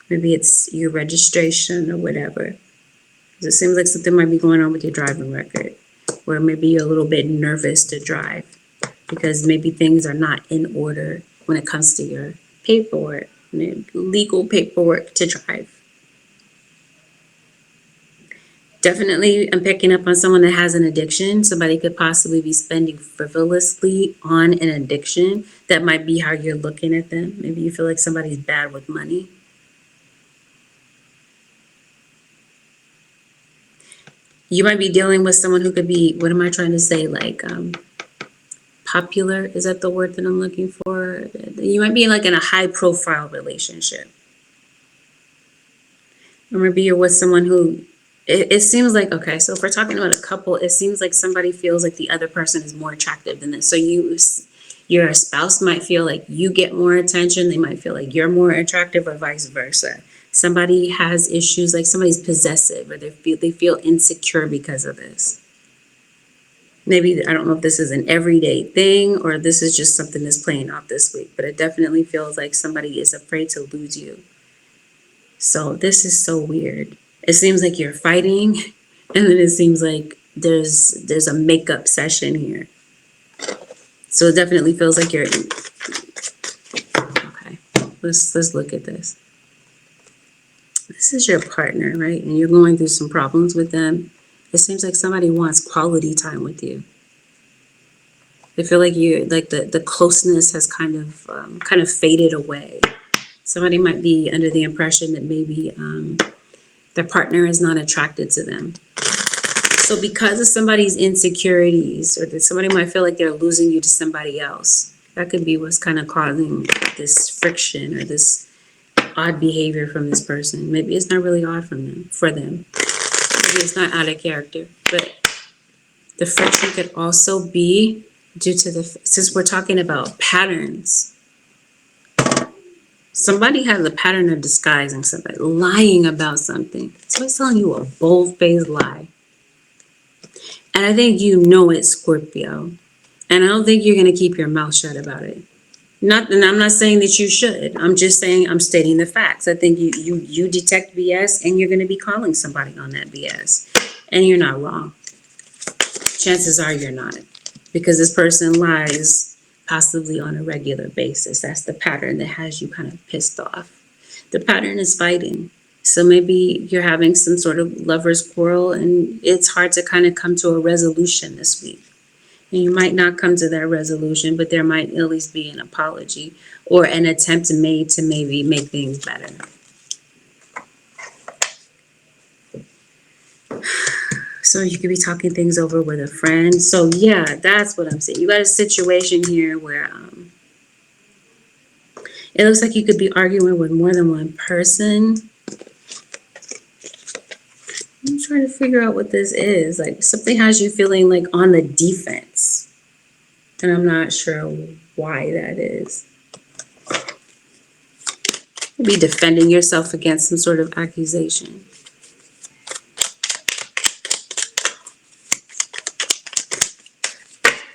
A: Maybe it's your registration or whatever. It seems like something might be going on with your driving record, where maybe you're a little bit nervous to drive because maybe things are not in order when it comes to your paperwork, legal paperwork to drive. Definitely, I'm picking up on someone that has an addiction. Somebody could possibly be spending frivolously on an addiction. That might be how you're looking at them. Maybe you feel like somebody's bad with money. You might be dealing with someone who could be, what am I trying to say, like popular? Is that the word that I'm looking for? You might be like in a high profile relationship. Or maybe you're with someone who, it seems like, okay, so if we're talking about a couple, it seems like somebody feels like the other person is more attractive than this. So your spouse might feel like you get more attention. They might feel like you're more attractive, or vice versa. Somebody has issues, like somebody's possessive, or they feel insecure because of this. Maybe, I don't know if this is an everyday thing or this is just something that's playing out this week, but it definitely feels like somebody is afraid to lose you. So this is so weird. It seems like you're fighting, and then it seems like there's a makeup session here. So it definitely feels like you're in. Okay, let's look at this. This is your partner, right? And you're going through some problems with them. It seems like somebody wants quality time with you. They feel like you, like the closeness has kind of faded away. Somebody might be under the impression that maybe their partner is not attracted to them. So because of somebody's insecurities, or that somebody might feel like they're losing you to somebody else, that could be what's kind of causing this friction or this odd behavior from this person. Maybe it's not really odd for them. Maybe it's not out of character, but the friction could also be due to since we're talking about patterns, somebody has a pattern of disguising somebody, lying about something. Somebody's telling you a bold-faced lie. And I think you know it, Scorpio. And I don't think you're going to keep your mouth shut about it. And I'm not saying that you should. I'm just saying, I'm stating the facts. I think you detect BS, and you're going to be calling somebody on that BS. And you're not wrong. Chances are you're not, because this person lies possibly on a regular basis. That's the pattern that has you kind of pissed off. The pattern is fighting. So maybe you're having some sort of lover's quarrel and it's hard to kind of come to a resolution this week. And you might not come to that resolution, but there might at least be an apology or an attempt made to maybe make things better. So you could be talking things over with a friend. So yeah, that's what I'm saying. You got a situation here where it looks like you could be arguing with more than one person. I'm trying to figure out what this is. Like something has you feeling like on the defense. And I'm not sure why that is. Maybe defending yourself against some sort of accusation.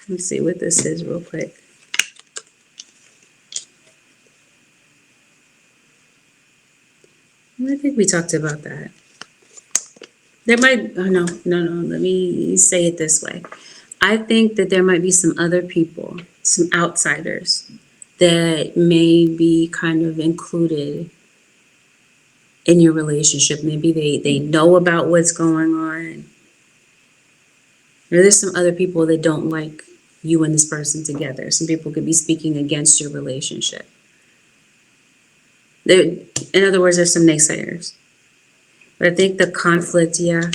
A: Let me see what this is real quick. I think we talked about that. There might, oh no, let me say it this way. I think that there might be some other people, some outsiders that may be kind of included in your relationship. Maybe they know about what's going on. Or there's some other people that don't like you and this person together. Some people could be speaking against your relationship. In other words, there's some naysayers. But I think the conflict, yeah,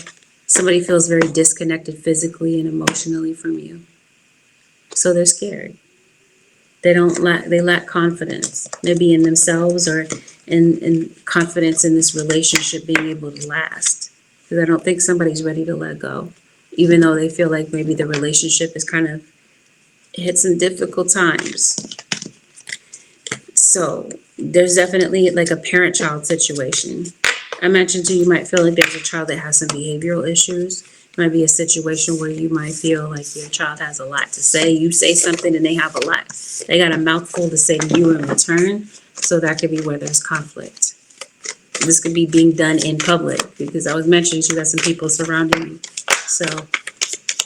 A: somebody feels very disconnected physically and emotionally from you. So they're scared. They lack confidence, maybe in themselves or in confidence in this relationship being able to last. Because I don't think somebody's ready to let go, even though they feel like maybe the relationship is kind of hit some difficult times. So there's definitely like a parent-child situation. I mentioned to you, you might feel like there's a child that has some behavioral issues. It might be a situation where you might feel like your child has a lot to say. You say something and they have a lot. They got a mouthful to say to you in return. So that could be where there's conflict. This could be being done in public because I was mentioning you got some people surrounding you. So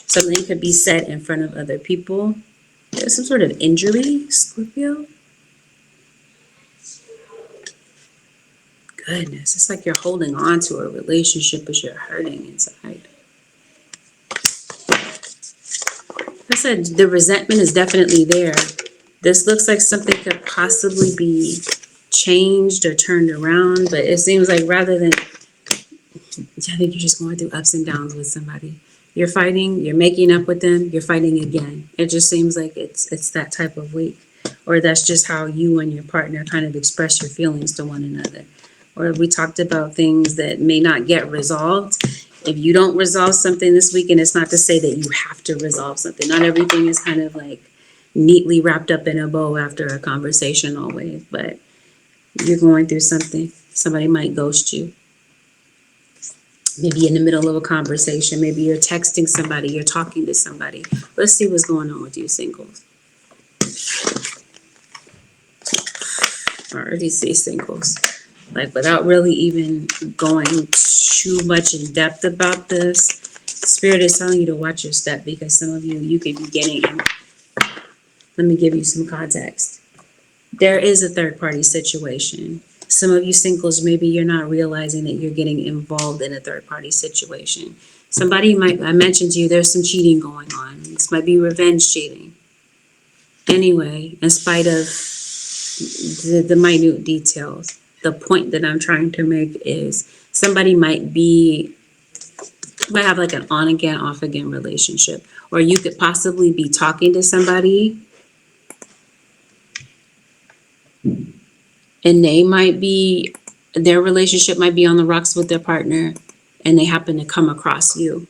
A: something could be said in front of other people. There's some sort of injury, Scorpio. Goodness, it's like you're holding on to a relationship, but you're hurting inside. I said the resentment is definitely there. This looks like something could possibly be changed or turned around, but it seems like rather than, I think you're just going through ups and downs with somebody. You're fighting, you're making up with them, you're fighting again. It just seems like it's that type of week. Or that's just how you and your partner kind of express your feelings to one another. Or we talked about things that may not get resolved. If you don't resolve something this week, and it's not to say that you have to resolve something. Not everything is kind of like neatly wrapped up in a bow after a conversation always, but you're going through something. Somebody might ghost you. Maybe in the middle of a conversation. Maybe you're texting somebody, you're talking to somebody. Let's see what's going on with you singles. I already see singles. Like without really even going too much in depth about this, Spirit is telling you to watch your step because some of you could be getting, let me give you some context. There is a third party situation. Some of you singles, maybe you're not realizing that you're getting involved in a third party situation. Somebody might, I mentioned to you, there's some cheating going on. This might be revenge cheating. Anyway, in spite of the minute details, the point that I'm trying to make is somebody might have like an on again, off again relationship. Or you could possibly be talking to somebody and their relationship might be on the rocks with their partner and they happen to come across you.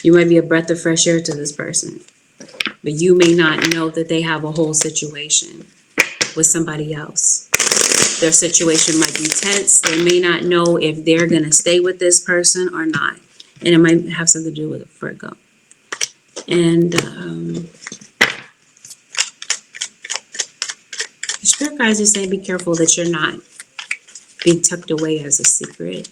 A: You might be a breath of fresh air to this person, but you may not know that they have a whole situation with somebody else. Their situation might be tense. They may not know if they're going to stay with this person or not. And it might have something to do with a Virgo. And the spirit guides are saying be careful that you're not being tucked away as a secret.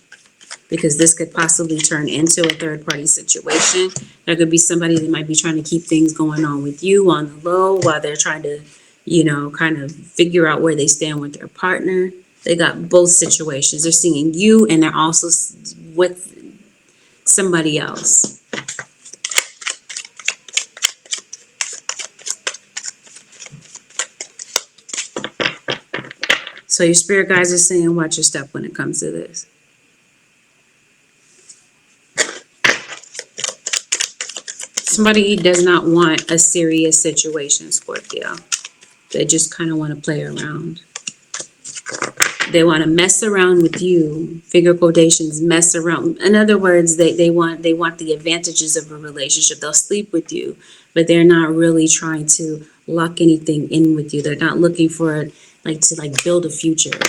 A: because this could possibly turn into a third-party situation. There could be somebody that might be trying to keep things going on with you on the low while they're trying to, you know, kind of figure out where they stand with their partner. They got both situations. They're seeing you and they're also with somebody else. So your spirit guides are saying, watch your step when it comes to this. Somebody does not want a serious situation, Scorpio. They just kind of want to play around. They want to mess around with you. Figure quotations, mess around. In other words, they want the advantages of a relationship. They'll sleep with you, but they're not really trying to lock anything in with you. They're not looking for to build a future.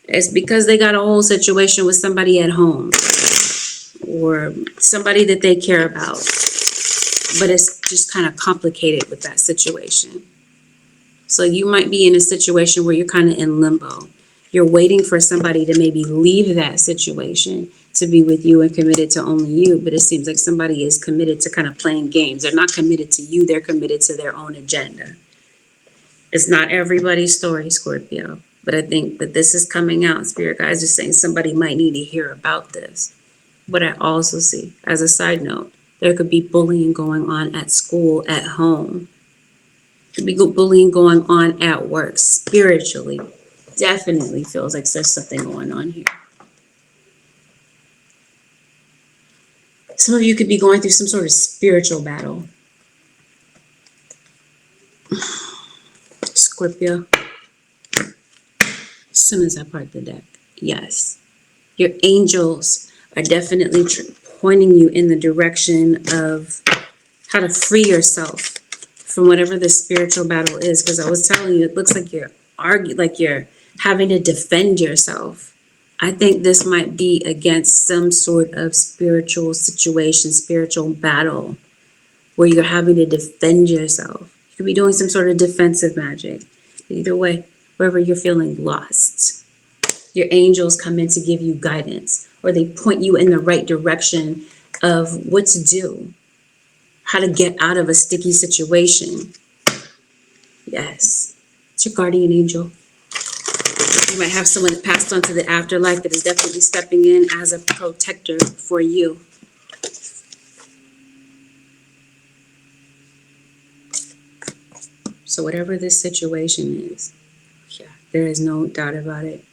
A: It's because they got a whole situation with somebody at home or somebody that they care about. But it's just kind of complicated with that situation. So you might be in a situation where you're kind of in limbo. You're waiting for somebody to maybe leave that situation to be with you and committed to only you. But it seems like somebody is committed to kind of playing games. They're not committed to you. They're committed to their own agenda. It's not everybody's story, Scorpio. But I think that this is coming out. Spirit guides are saying somebody might need to hear about this. But I also see, as a side note, there could be bullying going on at school, at home. Could be bullying going on at work, spiritually. Definitely feels like there's something going on here. Some of you could be going through some sort of spiritual battle. Scorpio. As soon as I part the deck, yes. Your angels are definitely pointing you in the direction of how to free yourself from whatever the spiritual battle is. Because I was telling you, it looks like you're having to defend yourself. I think this might be against some sort of spiritual situation, spiritual battle, where you're having to defend yourself. You could be doing some sort of defensive magic. Either way, wherever you're feeling lost, your angels come in to give you guidance, or they point you in the right direction of what to do, how to get out of a sticky situation. Yes, it's your guardian angel. You might have someone that passed on to the afterlife that is definitely stepping in as a protector for you. So whatever this situation is, yeah, there is no doubt about it.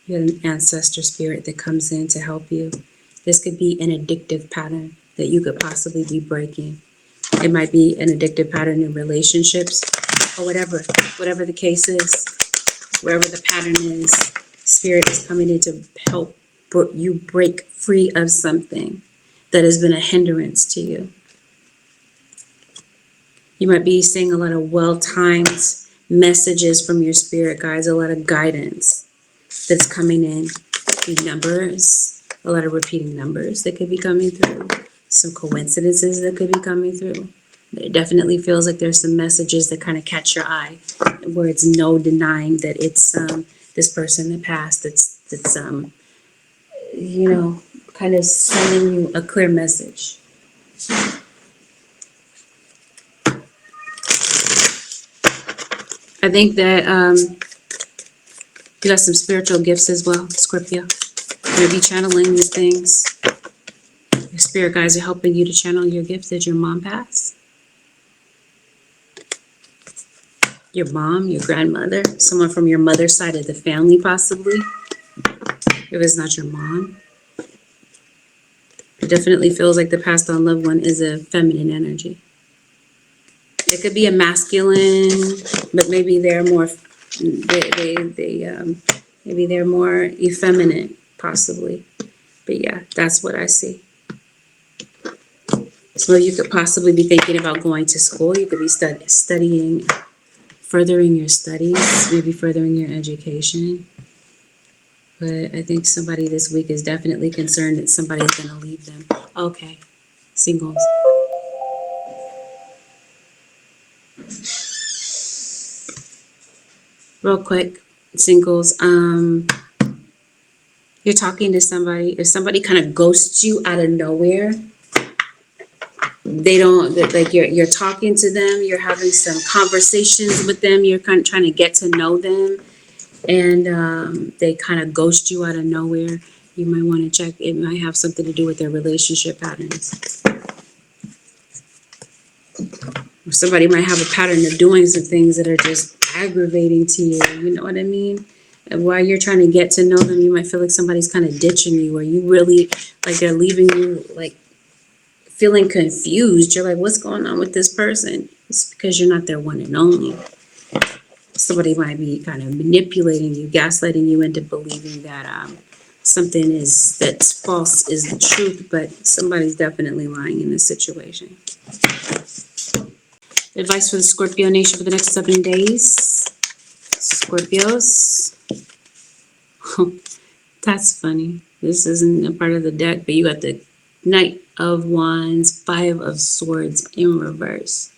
A: You have an ancestor spirit that comes in to help you. This could be an addictive pattern that you could possibly be breaking. It might be an addictive pattern in relationships or whatever the case is. Wherever the pattern is, spirit is coming in to help you break free of something that has been a hindrance to you. You might be seeing a lot of well-timed messages from your spirit guides, a lot of guidance that's coming in. Numbers, a lot of repeating numbers that could be coming through. Some coincidences that could be coming through. It definitely feels like there's some messages that kind of catch your eye, where it's no denying that it's this person that passed that's kind of sending you a clear message. I think that you got some spiritual gifts as well, Scorpio. You're gonna be channeling these things. Your spirit guides are helping you to channel your gifts. Did your mom pass? Your mom, your grandmother, someone from your mother's side of the family, possibly. If it's not your mom. It definitely feels like the passed on loved one is a feminine energy. It could be a masculine, but maybe they're more, maybe they're more effeminate, possibly. But yeah, that's what I see. Some of you could possibly be thinking about going to school. You could be studying, furthering your studies, maybe furthering your education. But I think somebody this week is definitely concerned that somebody's going to leave them. Okay, singles. Real quick, singles. Your You're talking to somebody, if somebody kind of ghosts you out of nowhere, they don't, like, you're talking to them, you're having some conversations with them, you're kind of trying to get to know them, and they kind of ghost you out of nowhere. You might want to check. It might have something to do with their relationship patterns. Or somebody might have a pattern of doing some things that are just aggravating to you. You know what I mean? And while you're trying to get to know them, you might feel like somebody's kind of ditching you, or you really, like, they're leaving you, like, feeling confused. You're like, what's going on with this person? It's because you're not their one and only. Somebody might be kind of manipulating you, gaslighting you into believing that something that's false is the truth, but somebody's definitely lying in this situation. Advice for the Scorpio nation for the next 7 days. Scorpios. That's funny. This isn't a part of the deck, but you got the Knight of Wands, 5 of Swords in reverse.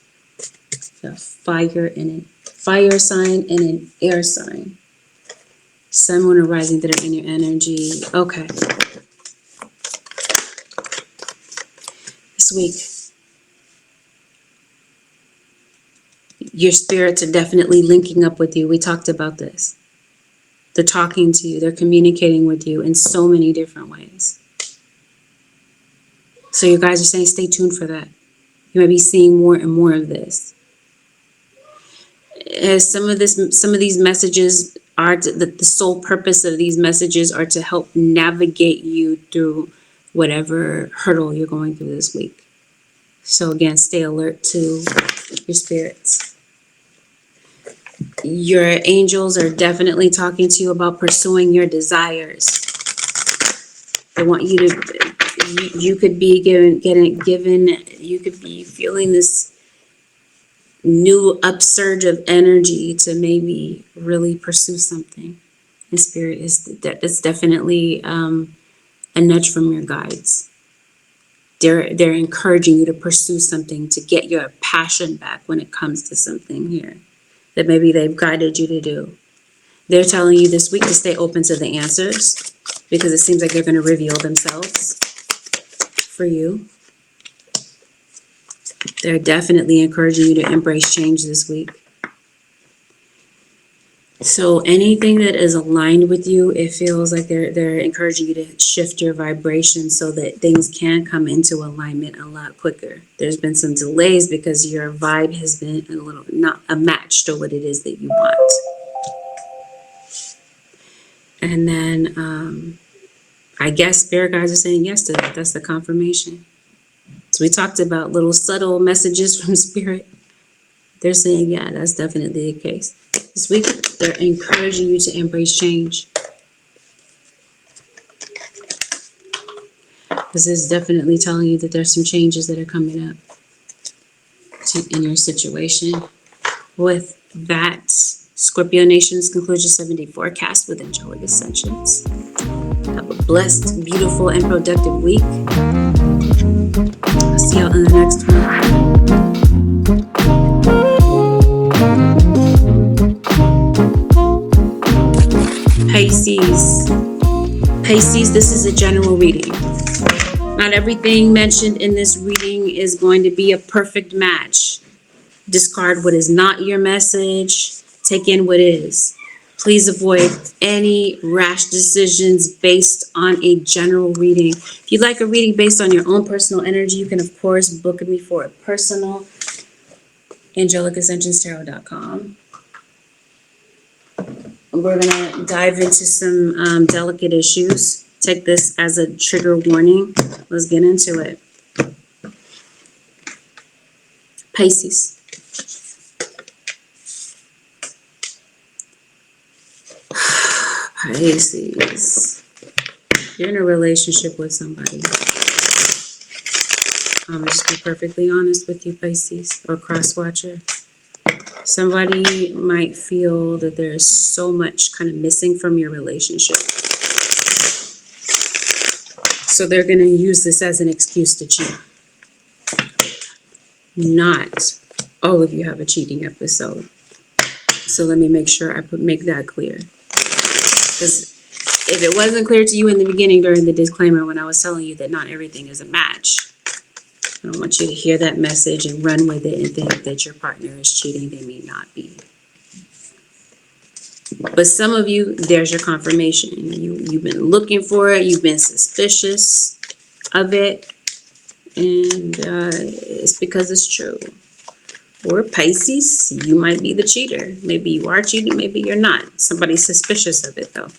A: A fire and a fire sign and an air sign. Sun, moon, or rising that are in your energy. Okay. This week, your spirits are definitely linking up with you. We talked about this. They're talking to you. They're communicating with you in so many different ways. So you guys are saying stay tuned for that. You might be seeing more and more of this. As some of these messages are the sole purpose of these messages are to help navigate you through whatever hurdle you're going through this week. So again, stay alert to your spirits. Your angels are definitely talking to you about pursuing your desires. They want you to, you could be given, you could be feeling this new upsurge of energy to maybe really pursue something. And spirit that's definitely a nudge from your guides. They're encouraging you to pursue something, to get your passion back when it comes to something here that maybe they've guided you to do. They're telling you this week to stay open to the answers, because it seems like they're going to reveal themselves for you. They're definitely encouraging you to embrace change this week. So anything that is aligned with you, it feels like they're encouraging you to shift your vibration so that things can come into alignment a lot quicker. There's been some delays because your vibe has been a little not a match to what it is that you want. And then I guess spirit guides are saying yes to that. That's the confirmation. So we talked about little subtle messages from spirit. They're saying, yeah, that's definitely the case. This week, they're encouraging you to embrace change. This is definitely telling you that there's some changes that are coming up in your situation. With that, Scorpio Nation's conclusion 7-day forecast with Angelic Ascensions. Have a blessed, beautiful, and productive week. I'll see y'all in the next one. Pisces, this is a general reading. Not everything mentioned in this reading is going to be a perfect match. Discard what is not your message. Take in what is. Please avoid any rash decisions based on a general reading. If you'd like a reading based on your own personal energy, you can, of course, book me for a personal. AngelicAscensionsTarot.com. We're going to dive into some delicate issues. Take this as a trigger warning. Let's get into it. Pisces. Pisces. You're in a relationship with somebody. I'm just be perfectly honest with you, Pisces, or cross-watcher. Somebody might feel that there's so much kind of missing from your relationship. So they're going to use this as an excuse to cheat. Not all of you have a cheating episode. So let me make sure I make that clear. Because if it wasn't clear to you in the beginning during the disclaimer when I was telling you that not everything is a match, I don't want you to hear that message and run with it and think that your partner is cheating. They may not be. But some of you, there's your confirmation. You've been looking for it. You've been suspicious of it. And it's because it's true. Or Pisces, you might be the cheater. Maybe you are cheating, maybe you're not. Somebody's suspicious of it though.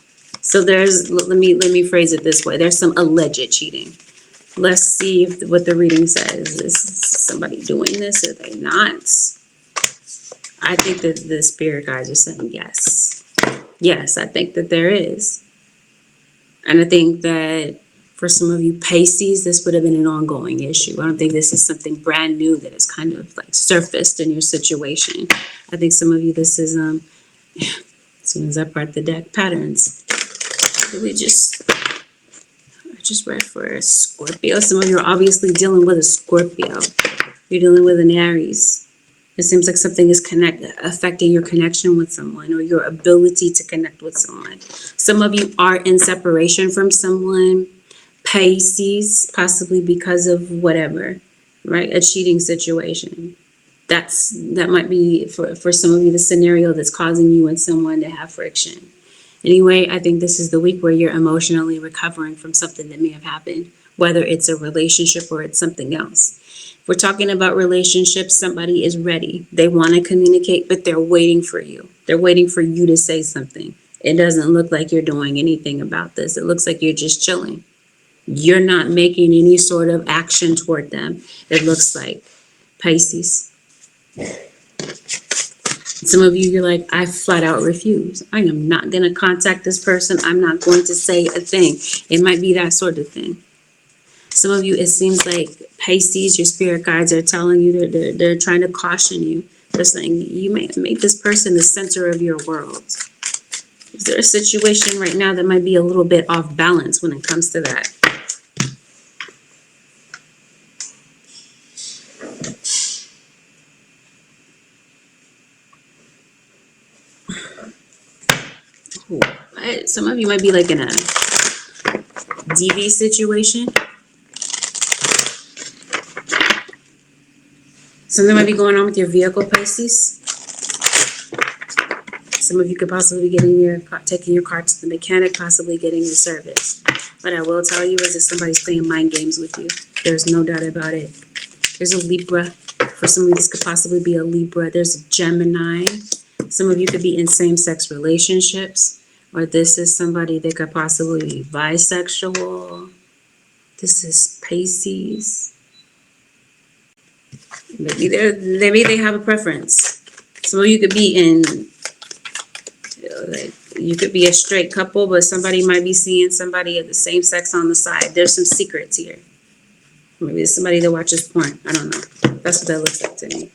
A: So there's, let me phrase it this way. There's some alleged cheating. Let's see what the reading says. Is somebody doing this? Are they not? I think that the spirit guides are saying yes. Yes, I think that there is. And I think that for some of you Pisces, this would have been an ongoing issue. I don't think this is something brand new that is kind of like surfaced in your situation. I think some of you, this is, as soon as I part the deck, patterns. I just read for a Scorpio. Some of you are obviously dealing with a Scorpio. You're dealing with an Aries. It seems like something is affecting your connection with someone or your ability to connect with someone. Some of you are in separation from someone. Pisces, possibly because of whatever, right? A cheating situation. That might be for some of you the scenario that's causing you and someone to have friction. Anyway, I think this is the week where you're emotionally recovering from something that may have happened, whether it's a relationship or it's something else. If we're talking about relationships, somebody is ready. They want to communicate, but they're waiting for you. They're waiting for you to say something. It doesn't look like you're doing anything about this. It looks like you're just chilling. You're not making any sort of action toward them. It looks like Pisces. Some of you, you're like, I flat out refuse. I am not going to contact this person. I'm not going to say a thing. It might be that sort of thing. Some of you, it seems like Pisces, your spirit guides are telling you that they're trying to caution you. They're saying you may make this person the center of your world. Is there a situation right now that might be a little bit off balance when it comes to that? Some of you might be like in a DV situation. Something might be going on with your vehicle, Pisces. Some of you could possibly be taking your car to the mechanic, possibly getting your service. What I will tell you is that somebody's playing mind games with you. There's no doubt about it. There's a Libra. For some of you, this could possibly be a Libra. There's a Gemini. Some of you could be in same-sex relationships. Or this is somebody that could possibly be bisexual. This is Pisces. Maybe they have a preference. Some of you could be you could be a straight couple, but somebody might be seeing somebody of the same sex on the side. There's some secrets here. Maybe it's somebody that watches porn. I don't know. That's what that looks like to me.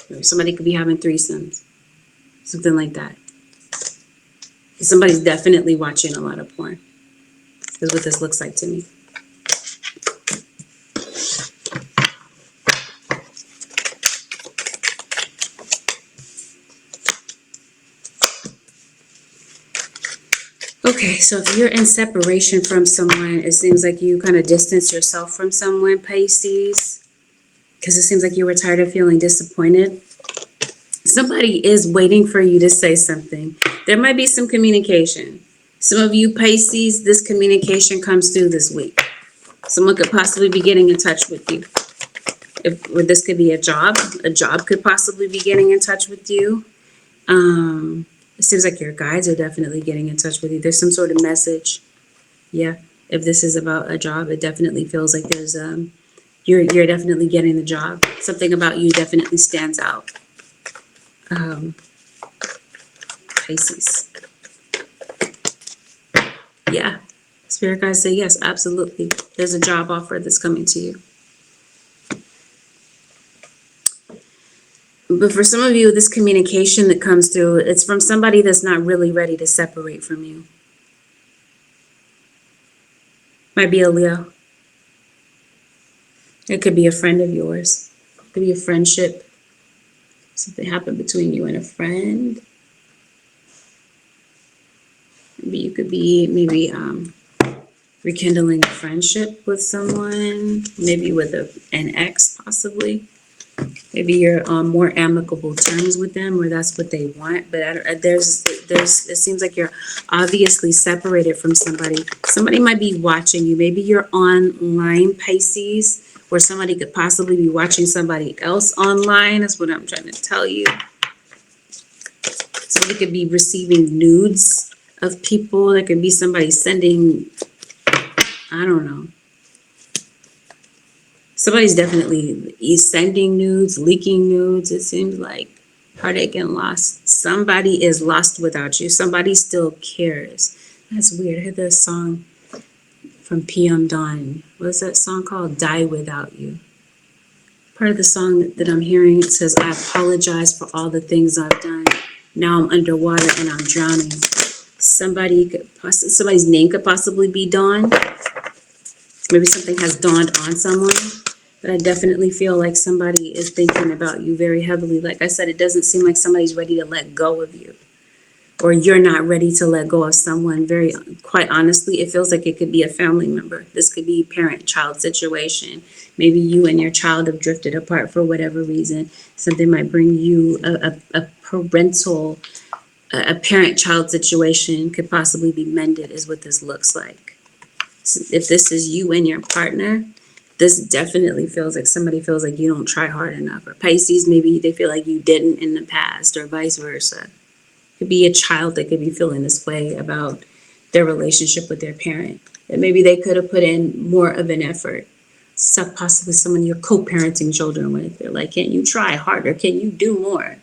A: Maybe somebody could be having threesomes. Something like that. Somebody's definitely watching a lot of porn. That's what this looks like to me. Okay, so if you're in separation from someone, it seems like you kind of distance yourself from someone, Pisces, because it seems like you were tired of feeling disappointed. Somebody is waiting for you to say something. There might be some communication. Some of you Pisces, this communication comes through this week. Someone could possibly be getting in touch with you. Or this could be a job. A job could possibly be getting in touch with you. It seems like your guides are definitely getting in touch with you. There's some sort of message. Yeah. If this is about a job, it definitely feels like there's you're definitely getting the job. Something about you definitely stands out. Pisces. Yeah. Spirit guides say yes, absolutely. There's a job offer that's coming to you. But for some of you, this communication that comes through, it's from somebody that's not really ready to separate from you. Might be a Leo. It could be a friend of yours. It could be a friendship. Something happened between you and a friend. Maybe you could be rekindling a friendship with someone, maybe with an ex possibly. Maybe you're on more amicable terms with them, or that's what they want. But it seems like you're obviously separated from somebody. Somebody might be watching you. Maybe you're online, Pisces, where somebody could possibly be watching somebody else online. That's what I'm trying to tell you. Somebody could be receiving nudes of people. There could be somebody sending, I don't know. Somebody's definitely sending nudes, leaking nudes. It seems like heartache and loss. Somebody is lost without you. Somebody still cares. That's weird. I heard this song from PM Dawn. What's that song called? Die Without You. Part of the song that I'm hearing, it says, I apologize for all the things I've done. Now I'm underwater and I'm drowning. Somebody's name could possibly be Dawn. Maybe something has dawned on someone. But I definitely feel like somebody is thinking about you very heavily. Like I said, it doesn't seem like somebody's ready to let go of you. Or you're not ready to let go of someone. Quite honestly, it feels like it could be a family member. This could be a parent-child situation. Maybe you and your child have drifted apart for whatever reason. Something might bring you a parent-child situation could possibly be mended is what this looks like. If this is you and your partner, this definitely feels like somebody feels like you don't try hard enough. Or Pisces, maybe they feel like you didn't in the past, or vice versa. It could be a child that could be feeling this way about their relationship with their parent. That maybe they could have put in more of an effort. So possibly someone you're co-parenting children with. They're like, can't you try harder? Can you do more?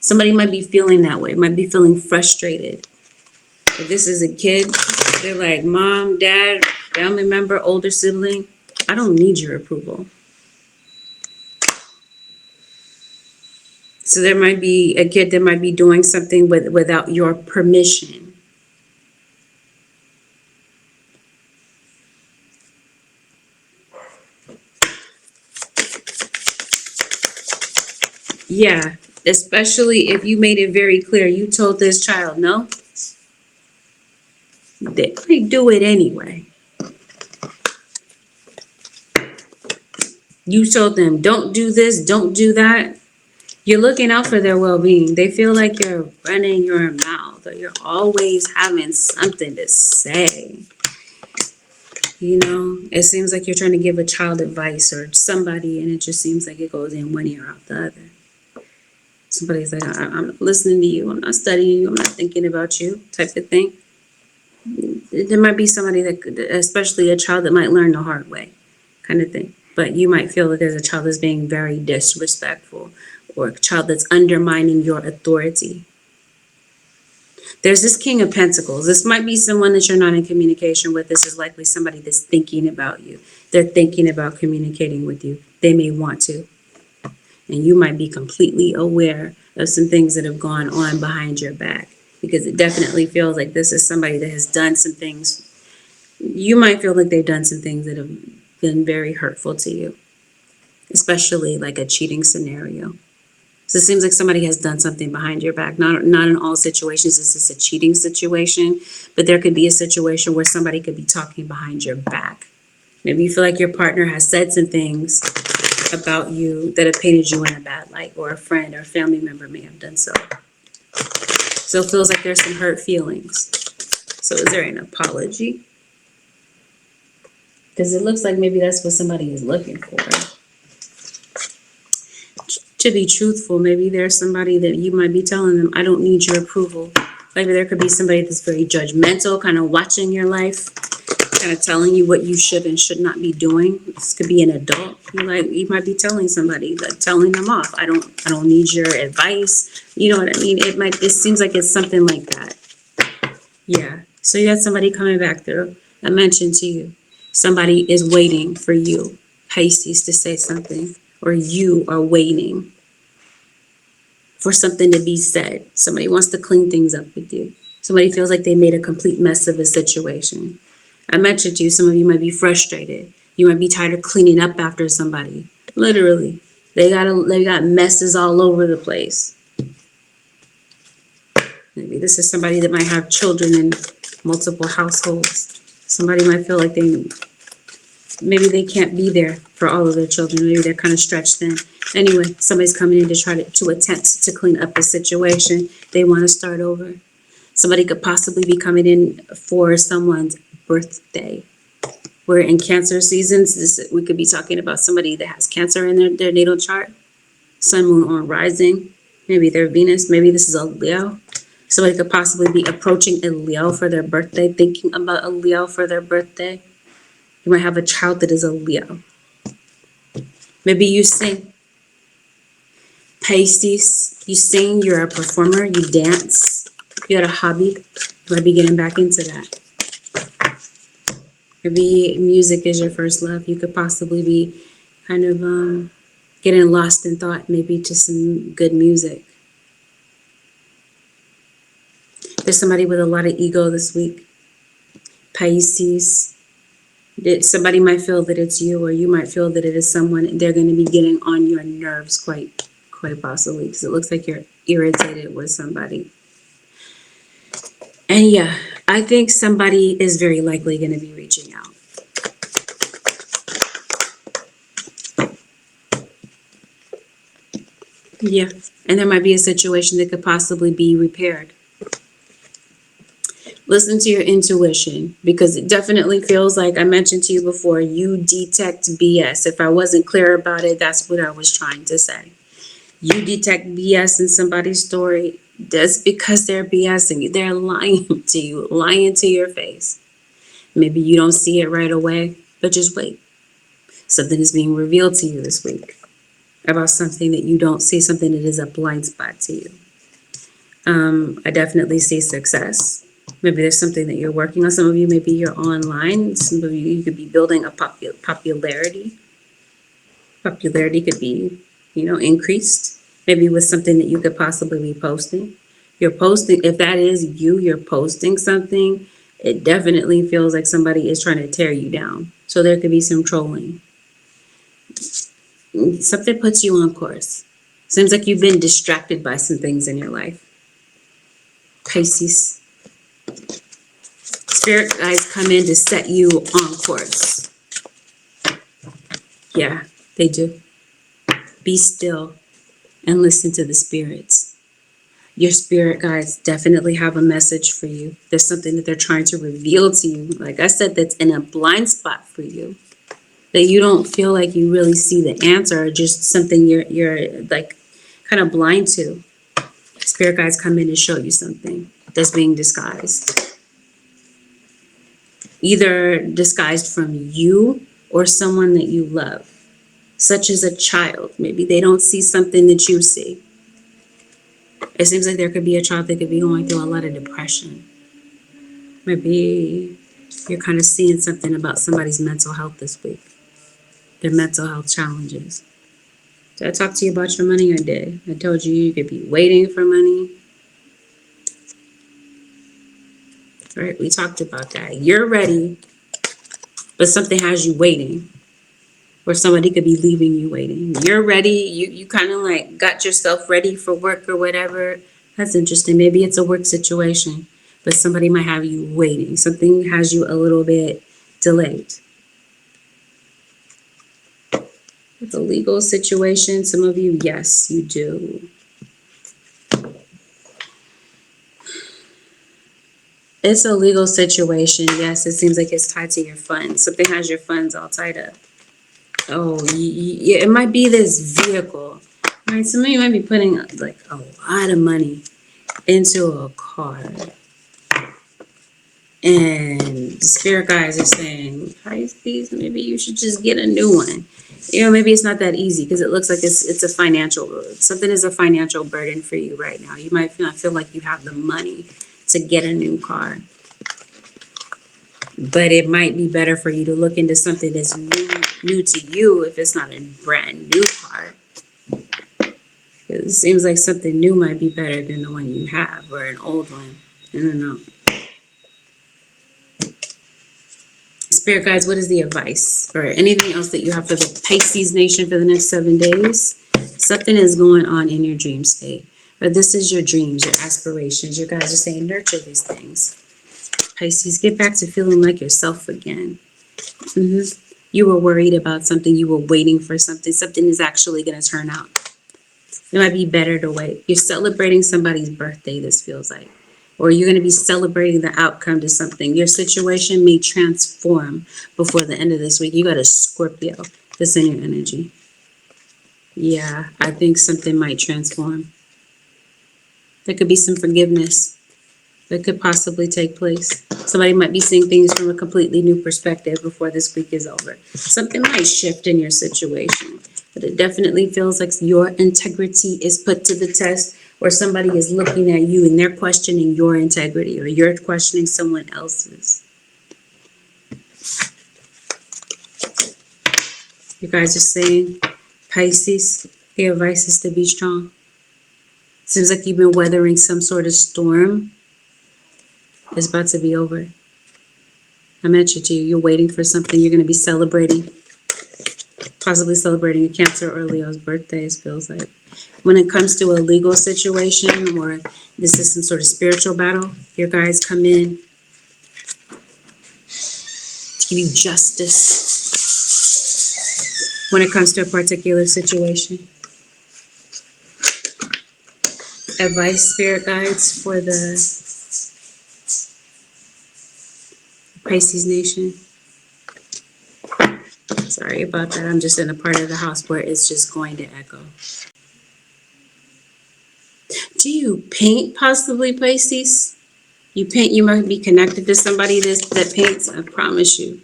A: Somebody might be feeling that way, might be feeling frustrated. If this is a kid, they're like, mom, dad, family member, older sibling, I don't need your approval. So there might be a kid that might be doing something without your permission. Yeah, especially if you made it very clear. You told this child no. They might do it anyway. You told them, don't do this, don't do that. You're looking out for their well-being. They feel like you're running your mouth, or you're always having something to say. You know, it seems like you're trying to give a child advice or somebody, and it just seems like it goes in one ear out the other. Somebody's like, I'm not listening to you. I'm not studying you. I'm not thinking about you, type of thing. There might be somebody that could, especially a child that might learn the hard way, kind of thing. But you might feel that there's a child that's being very disrespectful, or a child that's undermining your authority. There's this King of Pentacles. This might be someone that you're not in communication with. This is likely somebody that's thinking about you. They're thinking about communicating with you. They may want to. And you might be completely aware of some things that have gone on behind your back, because it definitely feels like this is somebody that has done some things. You might feel like they've done some things that have been very hurtful to you, especially like a cheating scenario. So it seems like somebody has done something behind your back. Not in all situations is this a cheating situation, but there could be a situation where somebody could be talking behind your back. Maybe you feel like your partner has said some things about you that have painted you in a bad light, or a friend or a family member may have done so. So it feels like there's some hurt feelings. So is there an apology? Because it looks like maybe that's what somebody is looking for. To be truthful, maybe there's somebody that you might be telling them, I don't need your approval. Maybe there could be somebody that's very judgmental, kind of watching your life, kind of telling you what you should and should not be doing. This could be an adult. You might be telling somebody, like telling them off. I don't need your advice. You know what I mean? It seems like it's something like that. Yeah. So you got somebody coming back through. I mentioned to you, somebody is waiting for you, Pisces, to say something, or you are waiting for something to be said. Somebody wants to clean things up with you. Somebody feels like they made a complete mess of a situation. I mentioned to you, some of you might be frustrated. You might be tired of cleaning up after somebody. Literally, they got messes all over the place. Maybe this is somebody that might have children in multiple households. Somebody might feel like maybe they can't be there for all of their children. Maybe they're kind of stretched thin. Anyway, somebody's coming in to try to attempt to clean up the situation. They want to start over. Somebody could possibly be coming in for someone's birthday. We're in Cancer seasons. We could be talking about somebody that has Cancer in their natal chart. Sun, moon, or rising. Maybe they're Venus. Maybe this is a Leo. Somebody could possibly be approaching a Leo for their birthday, thinking about a Leo for their birthday. You might have a child that is a Leo. Maybe you sing. Pisces, you sing, you're a performer, you dance. You had a hobby, you might be getting back into that. Maybe music is your first love. You could possibly be kind of getting lost in thought, maybe to some good music. There's somebody with a lot of ego this week. Pisces. Somebody might feel that it's you, or you might feel that it is someone. They're going to be getting on your nerves quite possibly, because it looks like you're irritated with somebody. And yeah, I think somebody is very likely going to be reaching out. Yeah, and there might be a situation that could possibly be repaired. Listen to your intuition, because it definitely feels like, I mentioned to you before, you detect BS. If I wasn't clear about it, that's what I was trying to say. You detect BS in somebody's story. That's because they're BSing you. They're lying to you, lying to your face. Maybe you don't see it right away, but just wait. Something is being revealed to you this week about something that you don't see, something that is a blind spot to you. I definitely see success. Maybe there's something that you're working on. Some of you, maybe you're online. Some of you could be building a popularity. Popularity could be, increased. Maybe with something that you could possibly be posting. You're posting, if that is you, you're posting something, it definitely feels like somebody is trying to tear you down. So there could be some trolling. Something puts you on course. Seems like you've been distracted by some things in your life. Pisces. Spirit guides come in to set you on course. Yeah, they do. Be still and listen to the spirits. Your spirit guides definitely have a message for you. There's something that they're trying to reveal to you. Like I said, that's in a blind spot for you, that you don't feel like you really see the answer, or just something you're like kind of blind to. Spirit guides come in and show you something that's being disguised. Either disguised from you or someone that you love, such as a child. Maybe they don't see something that you see. It seems like there could be a child that could be going through a lot of depression. Maybe you're kind of seeing something about somebody's mental health this week, their mental health challenges. Did I talk to you about your money, or did I told you could be waiting for money? All right, we talked about that. You're ready, but something has you waiting. Or somebody could be leaving you waiting. You're ready. You kind of like got yourself ready for work or whatever. That's interesting. Maybe it's a work situation, but somebody might have you waiting. Something has you a little bit delayed. With a legal situation, some of you, yes, you do. It's a legal situation. Yes, it seems like it's tied to your funds. Something has your funds all tied up. Oh, yeah, it might be this vehicle. Right, some of you might be putting like a lot of money into a car. And the spirit guides are saying, Pisces, maybe you should just get a new one. Maybe it's not that easy, because it looks like it's a financial, something is a financial burden for you right now. You might not feel like you have the money to get a new car. But it might be better for you to look into something that's new to you if it's not a brand new car. It seems like something new might be better than the one you have, or an old one. I don't know. Spirit guides, what is the advice or anything else that you have for the Pisces nation for the next 7 days? Something is going on in your dream state. But this is your dreams, your aspirations. You guys are saying nurture these things. Pisces, get back to feeling like yourself again. You were worried about something. You were waiting for something. Something is actually going to turn out. It might be better to wait. You're celebrating somebody's birthday, this feels like. Or you're going to be celebrating the outcome to something. Your situation may transform before the end of this week. You got a Scorpio that's in your energy. Yeah, I think something might transform. There could be some forgiveness that could possibly take place. Somebody might be seeing things from a completely new perspective before this week is over. Something might shift in your situation, but it definitely feels like your integrity is put to the test, or somebody is looking at you and they're questioning your integrity, or you're questioning someone else's. You guys are saying, Pisces, the advice is to be strong. Seems like you've been weathering some sort of storm. It's about to be over. I mentioned to you, you're waiting for something. You're going to be celebrating, possibly celebrating a Cancer or Leo's birthday, it feels like. When it comes to a legal situation, or this is some sort of spiritual battle, your guys come in to give you justice when it comes to a particular situation. Advice, spirit guides for the Pisces nation. Sorry about that. I'm just in a part of the house where it's just going to echo. Do you paint possibly, Pisces? You paint, you might be connected to somebody that paints. I promise you.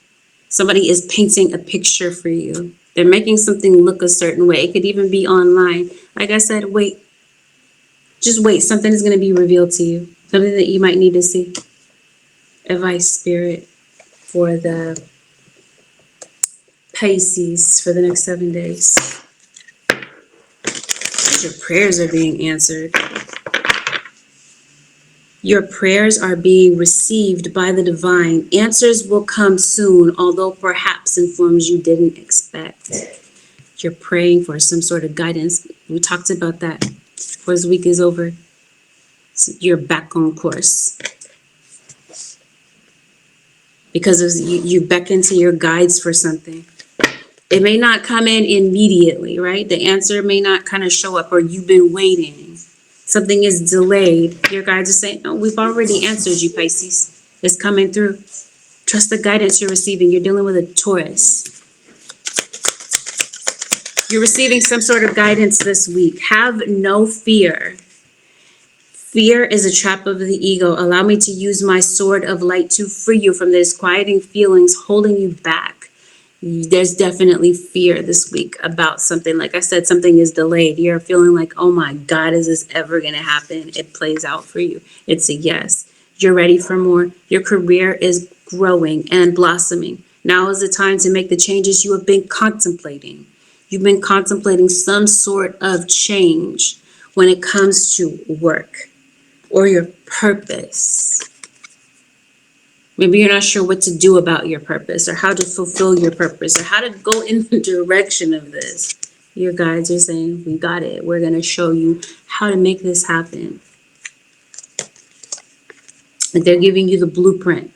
A: Somebody is painting a picture for you. They're making something look a certain way. It could even be online. Like I said, wait. Just wait. Something is going to be revealed to you. Something that you might need to see. Advice, spirit, for the Pisces for the next 7 days. Your prayers are being answered. Your prayers are being received by the divine. Answers will come soon, although perhaps in forms you didn't expect. You're praying for some sort of guidance. We talked about that before this week is over. So you're back on course. Because you beckon to your guides for something. It may not come in immediately, right? The answer may not kind of show up, or you've been waiting. Something is delayed. Your guides are saying, no, we've already answered you, Pisces. It's coming through. Trust the guidance you're receiving. You're dealing with a Taurus. You're receiving some sort of guidance this week. Have no fear. Fear is a trap of the ego. Allow me to use my sword of light to free you from the disquieting feelings holding you back. There's definitely fear this week about something. Like I said, something is delayed. You're feeling like, oh my God, is this ever going to happen? It plays out for you. It's a yes. You're ready for more. Your career is growing and blossoming. Now is the time to make the changes you have been contemplating. You've been contemplating some sort of change when it comes to work or your purpose. Maybe you're not sure what to do about your purpose, or how to fulfill your purpose, or how to go in the direction of this. Your guides are saying, we got it. We're going to show you how to make this happen. And they're giving you the blueprint.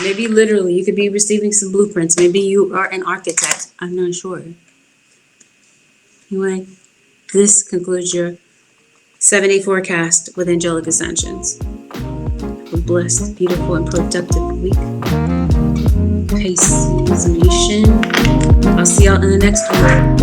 A: Maybe literally you could be receiving some blueprints. Maybe you are an architect. I'm not sure. Anyway, this concludes your 7-day forecast with Angelic Ascensions. A blessed, beautiful, and productive week. Pisces Nation. I'll see y'all in the next one.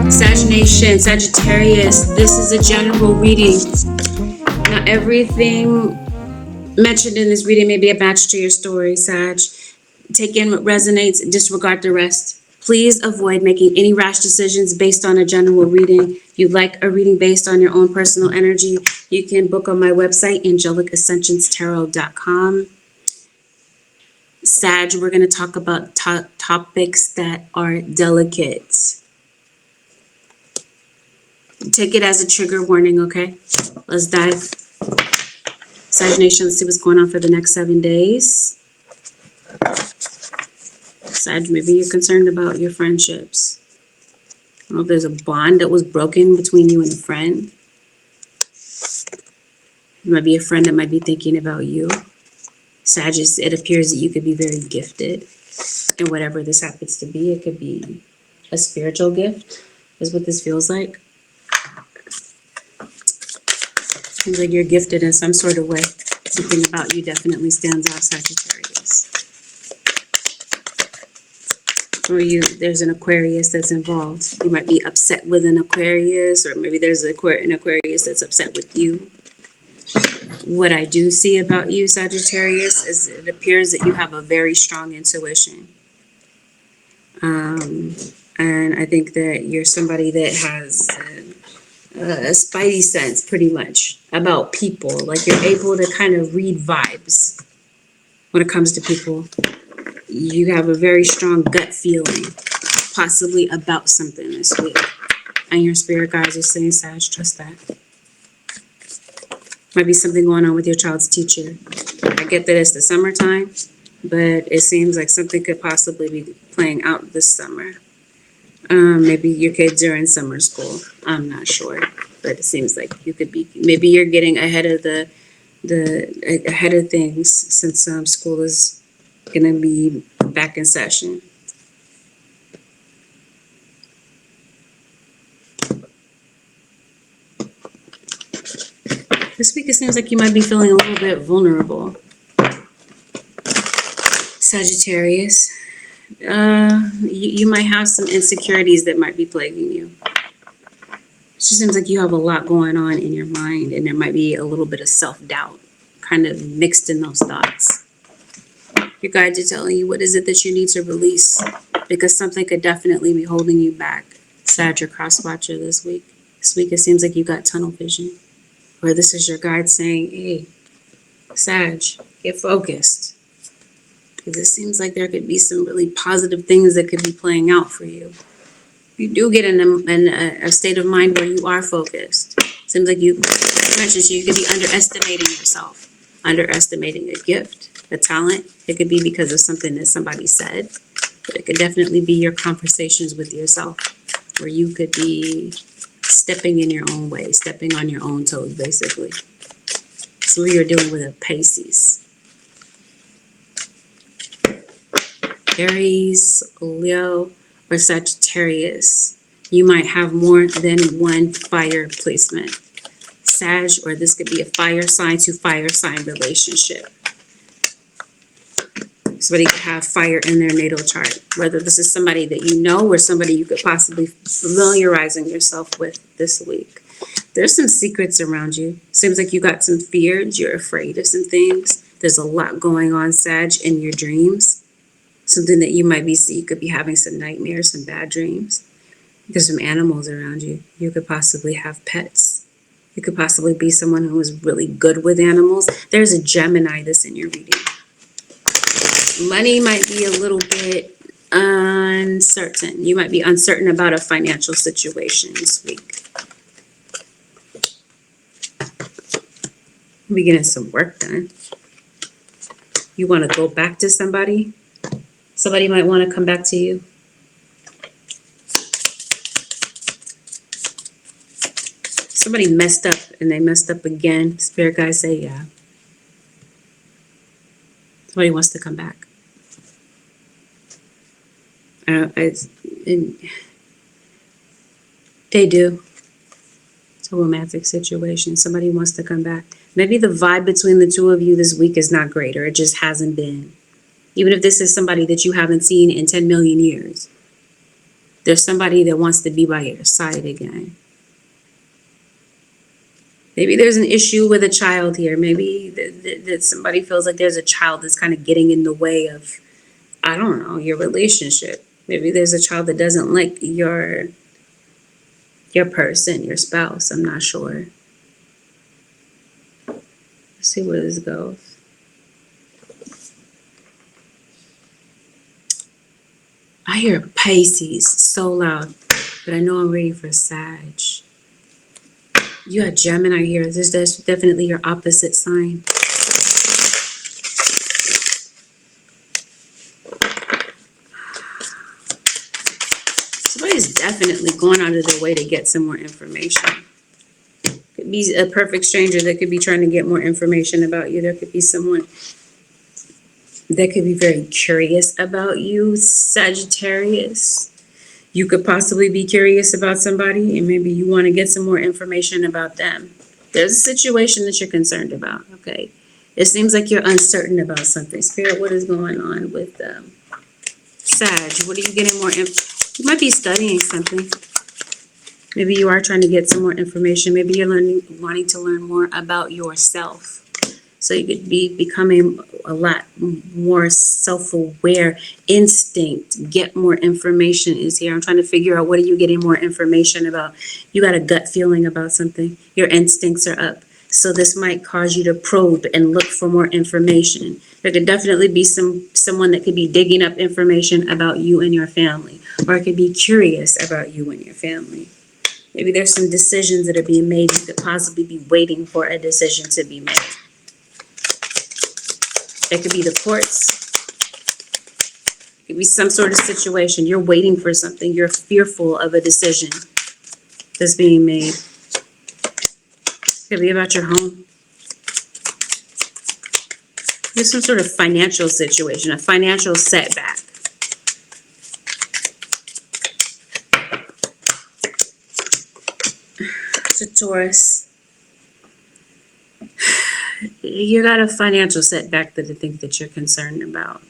A: Sag Nation, Sagittarius, this is a general reading. Not everything mentioned in this reading may be a match to your story, Sag. Take in what resonates and disregard the rest. Please avoid making any rash decisions based on a general reading. If you'd like a reading based on your own personal energy, you can book on my website, AngelicAscensionsTarot.com. Sag, we're going to talk about topics that are delicate. Take it as a trigger warning, okay? Let's dive. Sag Nation, let's see what's going on for the next 7 days. Sag, maybe you're concerned about your friendships. I don't know if there's a bond that was broken between you and a friend. It might be a friend that might be thinking about you. Sag, it appears that you could be very gifted. And whatever this happens to be, it could be a spiritual gift, is what this feels like. Seems like you're gifted in some sort of way. Something about you definitely stands out, Sagittarius. Or there's an Aquarius that's involved. You might be upset with an Aquarius, or maybe there's an Aquarius that's upset with you. What I do see about you, Sagittarius, is it appears that you have a very strong intuition. And I think that you're somebody that has a spidey sense, pretty much, about people. Like, you're able to kind of read vibes when it comes to people. You have a very strong gut feeling, possibly about something this week. And your spirit guides are saying, Sag, trust that. Might be something going on with your child's teacher. I get that it's the summertime, but it seems like something could possibly be playing out this summer. Maybe your kids are in summer school. I'm not sure, but it seems like you could be. Maybe you're getting ahead of ahead of things since school is gonna be back in session. This week it seems like you might be feeling a little bit vulnerable, Sagittarius. You might have some insecurities that might be plaguing you. It just seems like you have a lot going on in your mind, and there might be a little bit of self-doubt kind of mixed in those thoughts. Your guides are telling you what is it that you need to release, because something could definitely be holding you back, Sag, your cross-watcher this week. This week it seems like you got tunnel vision. Or this is your guide saying, hey, Sag, get focused. Because it seems like there could be some really positive things that could be playing out for you. You do get in a state of mind where you are focused. It seems like you mentioned you could be underestimating yourself, underestimating a gift, a talent. It could be because of something that somebody said. But it could definitely be your conversations with yourself, where you could be stepping in your own way, stepping on your own toes, basically. So you're dealing with a Pisces. Aries, Leo, or Sagittarius. You might have more than one fire placement. Sag, or this could be a fire sign to fire sign relationship. Somebody could have fire in their natal chart, whether this is somebody that you know or somebody you could possibly familiarizing yourself with this week. There's some secrets around you. Seems like you got some fears. You're afraid of some things. There's a lot going on, Sag, in your dreams. Something that you might be seeing. You could be having some nightmares, some bad dreams. There's some animals around you. You could possibly have pets. You could possibly be someone who is really good with animals. There's a Gemini that's in your reading. Money might be a little bit uncertain. You might be uncertain about a financial situation this week. Be getting some work done. You want to go back to somebody? Somebody might want to come back to you. Somebody messed up and they messed up again. Spirit guys say, yeah. Somebody wants to come back. They do. It's a romantic situation. Somebody wants to come back. Maybe the vibe between the two of you this week is not great, or it just hasn't been. Even if this is somebody that you haven't seen in 10 million years, there's somebody that wants to be by your side again. Maybe there's an issue with a child here. Maybe that somebody feels like there's a child that's kind of getting in the way of, I don't know, your relationship. Maybe there's a child that doesn't like your person, your spouse. I'm not sure. Let's see where this goes. I hear Pisces so loud, but I know I'm ready for Sag. You have Gemini here. This is definitely your opposite sign. is definitely going out of their way to get some more information. Could be a perfect stranger that could be trying to get more information about you. There could be someone that could be very curious about you, Sagittarius. You could possibly be curious about somebody and maybe you want to get some more information about them. There's a situation that you're concerned about, okay? It seems like you're uncertain about something. Spirit, what is going on with Sag? What are you getting more you might be studying something. Maybe you are trying to get some more information. Maybe you're wanting to learn more about yourself. So you could be becoming a lot more self-aware. Instinct, get more information is here. I'm trying to figure out, what are you getting more information about? You got a gut feeling about something. Your instincts are up. So this might cause you to probe and look for more information. There could definitely be someone that could be digging up information about you and your family, or it could be curious about you and your family. Maybe there's some decisions that are being made. You could possibly be waiting for a decision to be made. It could be the courts. It could be some sort of situation. You're waiting for something. You're fearful of a decision that's being made. It could be about your home. There's some sort of financial situation, a financial setback. To Taurus, you got a financial setback that I think that you're concerned about.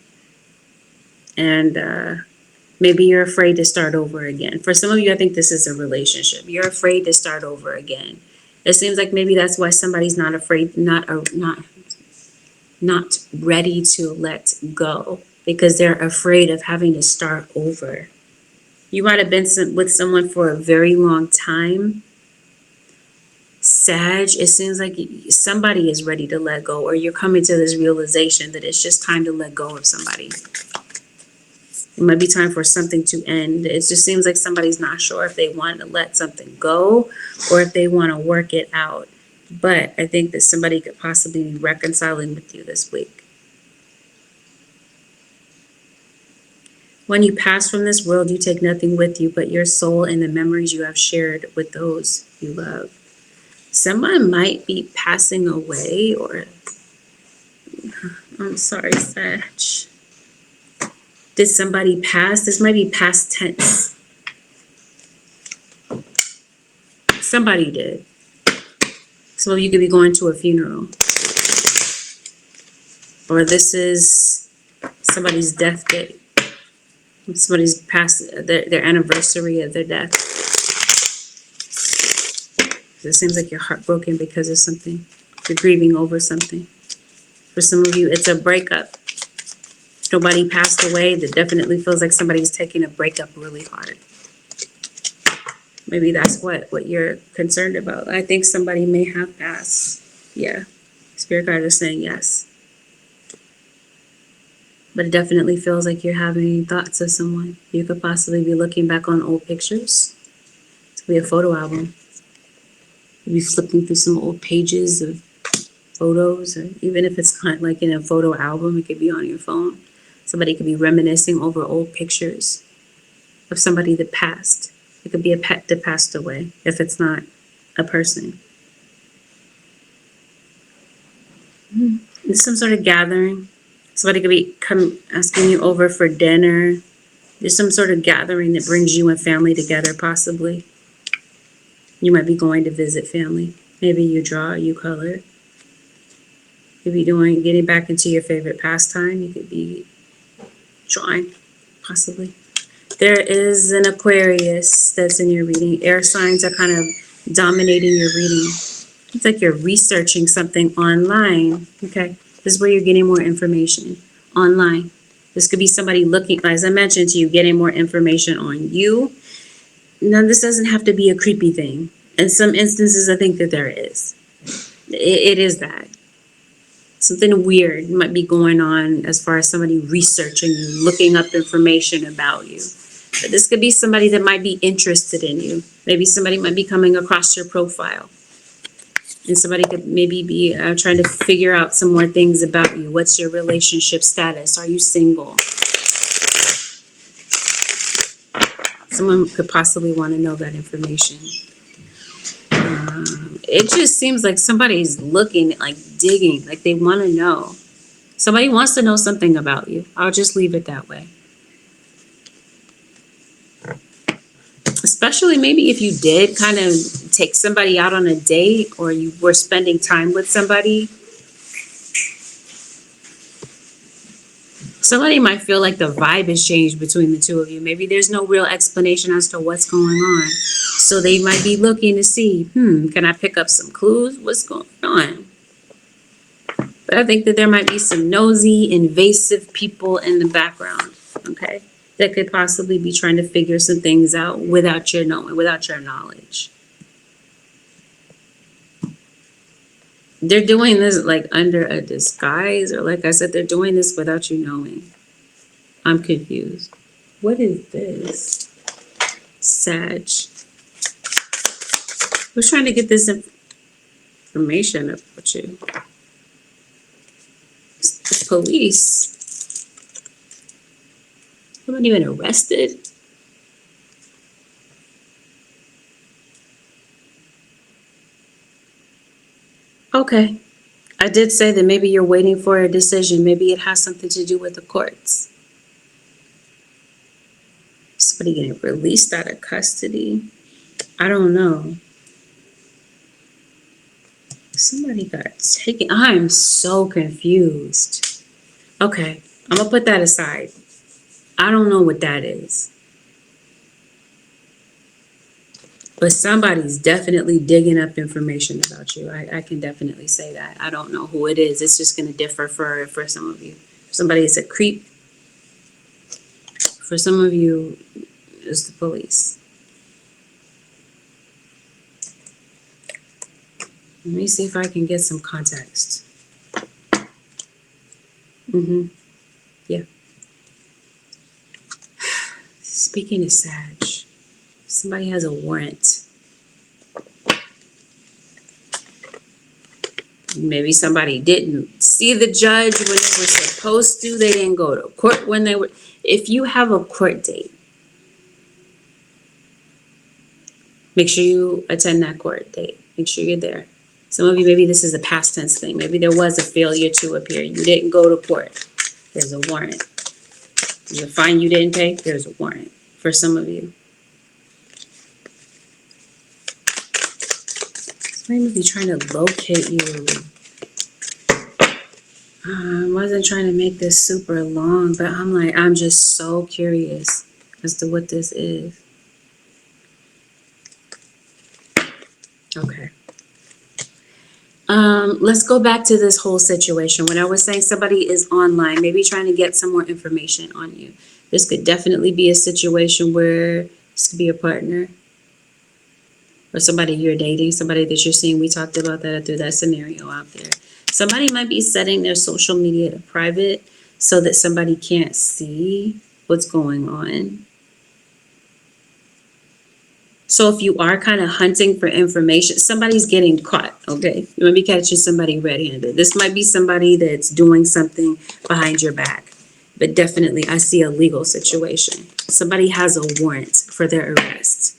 A: And maybe you're afraid to start over again. For some of you, I think this is a relationship. You're afraid to start over again. It seems like maybe that's why somebody's not afraid, not ready to let go, because they're afraid of having to start over. You might have been with someone for a very long time. Sag, it seems like somebody is ready to let go, or you're coming to this realization that it's just time to let go of somebody. It might be time for something to end. It just seems like somebody's not sure if they want to let something go or if they want to work it out. But I think that somebody could possibly be reconciling with you this week. When you pass from this world, you take nothing with you but your soul and the memories you have shared with those you love. Someone might be passing away, or I'm sorry, Sag. Did somebody pass? This might be past tense. Somebody did. Some of you could be going to a funeral. Or this is somebody's death date. Somebody's past their anniversary of their death. It seems like you're heartbroken because of something. You're grieving over something. For some of you, it's a breakup. Nobody passed away. That definitely feels like somebody's taking a breakup really hard. Maybe that's what you're concerned about. I think somebody may have passed. Yeah. Spirit guide is saying yes. But it definitely feels like you're having thoughts of someone. You could possibly be looking back on old pictures. It could be a photo album. You'll be flipping through some old pages of photos, or even if it's not like in a photo album, it could be on your phone. Somebody could be reminiscing over old pictures of somebody that passed. It could be a pet that passed away, if it's not a person. It's some sort of gathering. Somebody could be asking you over for dinner. There's some sort of gathering that brings you and family together, possibly. You might be going to visit family. Maybe you draw, you color. You could be getting back into your favorite pastime. You could be drawing, possibly. There is an Aquarius that's in your reading. Air signs are kind of dominating your reading. It's like you're researching something online. Okay, this is where you're getting more information online. This could be somebody looking, as I mentioned to you, getting more information on you. Now, this doesn't have to be a creepy thing. In some instances, I think that there is. It is that. Something weird might be going on as far as somebody researching you, looking up information about you. But this could be somebody that might be interested in you. Maybe somebody might be coming across your profile. And somebody could maybe be trying to figure out some more things about you. What's your relationship status? Are you single? Someone could possibly want to know that information. It just seems like somebody's looking, like digging, like they want to know. Somebody wants to know something about you. I'll just leave it that way. Especially maybe if you did kind of take somebody out on a date or you were spending time with somebody. Somebody might feel like the vibe has changed between the two of you. Maybe there's no real explanation as to what's going on. So they might be looking to see, can I pick up some clues? What's going on? But I think that there might be some nosy, invasive people in the background, okay, that could possibly be trying to figure some things out without your knowing, without your knowledge. They're doing this like under a disguise, or like I said, they're doing this without you knowing. I'm confused. What is this? Sag. Who's trying to get this information about you? The police. Somebody been arrested? Okay. I did say that maybe you're waiting for a decision. Maybe it has something to do with the courts. Somebody getting released out of custody. I don't know. Somebody got taken. I'm so confused. Okay, I'm gonna put that aside. I don't know what that is. But somebody's definitely digging up information about you. I can definitely say that. I don't know who it is. It's just gonna differ for some of you. Somebody is a creep. For some of you, it's the police. Let me see if I can get some context. Yeah. Speaking of Sag, somebody has a warrant. Maybe somebody didn't see the judge when they were supposed to. They didn't go to court when they were. If you have a court date, make sure you attend that court date. Make sure you're there. Some of you, maybe this is a past tense thing. Maybe there was a failure to appear. You didn't go to court. There's a warrant. There's a fine you didn't pay. There's a warrant for some of you. Somebody may be trying to locate you. I wasn't trying to make this super long, but I'm just so curious as to what this is. Okay. Let's go back to this whole situation. When I was saying somebody is online, maybe trying to get some more information on you. This could definitely be a situation where this could be a partner or somebody you're dating, somebody that you're seeing. We talked about that. I threw that scenario out there. Somebody might be setting their social media to private so that somebody can't see what's going on. So if you are kind of hunting for information, somebody's getting caught, okay? You might be catching somebody red-handed. This might be somebody that's doing something behind your back. But definitely, I see a legal situation. Somebody has a warrant for their arrest.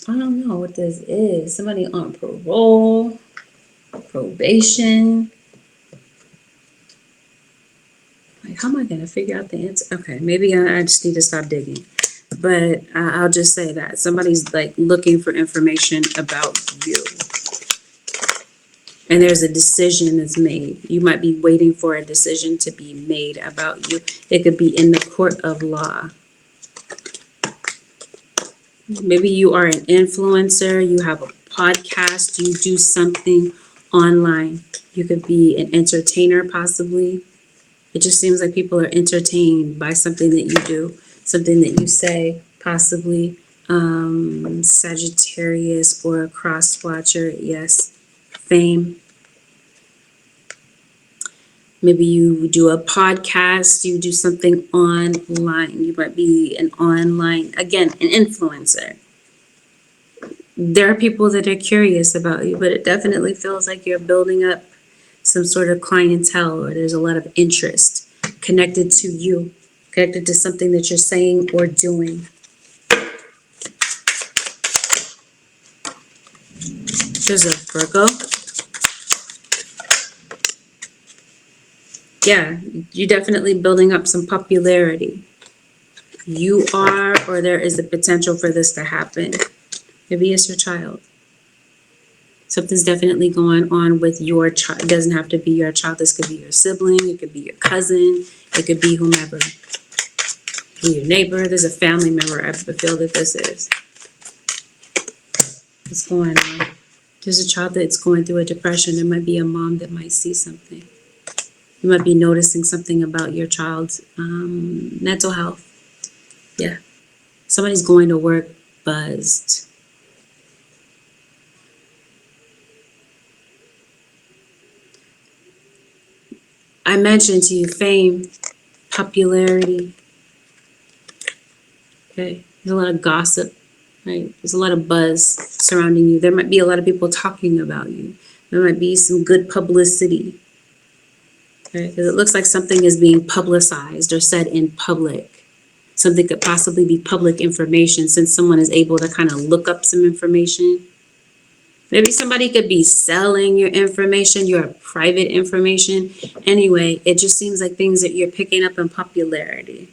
A: I don't know what this is. Somebody on parole, probation. Like, how am I going to figure out the answer? Okay, maybe I just need to stop digging. But I'll just say that. Somebody's like looking for information about you. And there's a decision that's made. You might be waiting for a decision to be made about you. It could be in the court of law. Maybe you are an influencer. You have a podcast. You do something online. You could be an entertainer, possibly. It just seems like people are entertained by something that you do, something that you say, possibly Sagittarius or a cross watcher. Yes, fame. Maybe you do a podcast, you do something online. You might be an online, again, an influencer. There are people that are curious about you, but it definitely feels like you're building up some sort of clientele, or there's a lot of interest connected to you, connected to something that you're saying or doing. There's a Virgo. Yeah, you're definitely building up some popularity. You are, or there is the potential for this to happen. Maybe it's your child. Something's definitely going on with your child. It doesn't have to be your child. This could be your sibling. It could be your cousin. It could be whomever. Your neighbor. There's a family member I feel that this is. What's going on? There's a child that's going through a depression. There might be a mom that might see something. You might be noticing something about your child's mental health. Yeah. Somebody's going to work buzzed. I mentioned to you fame, popularity. Okay. There's a lot of gossip, right? There's a lot of buzz surrounding you. There might be a lot of people talking about you. There might be some good publicity. Okay? Because it looks like something is being publicized or said in public. Something could possibly be public information since someone is able to kind of look up some information. Maybe somebody could be selling your information, your private information. Anyway, it just seems like things that you're picking up in popularity.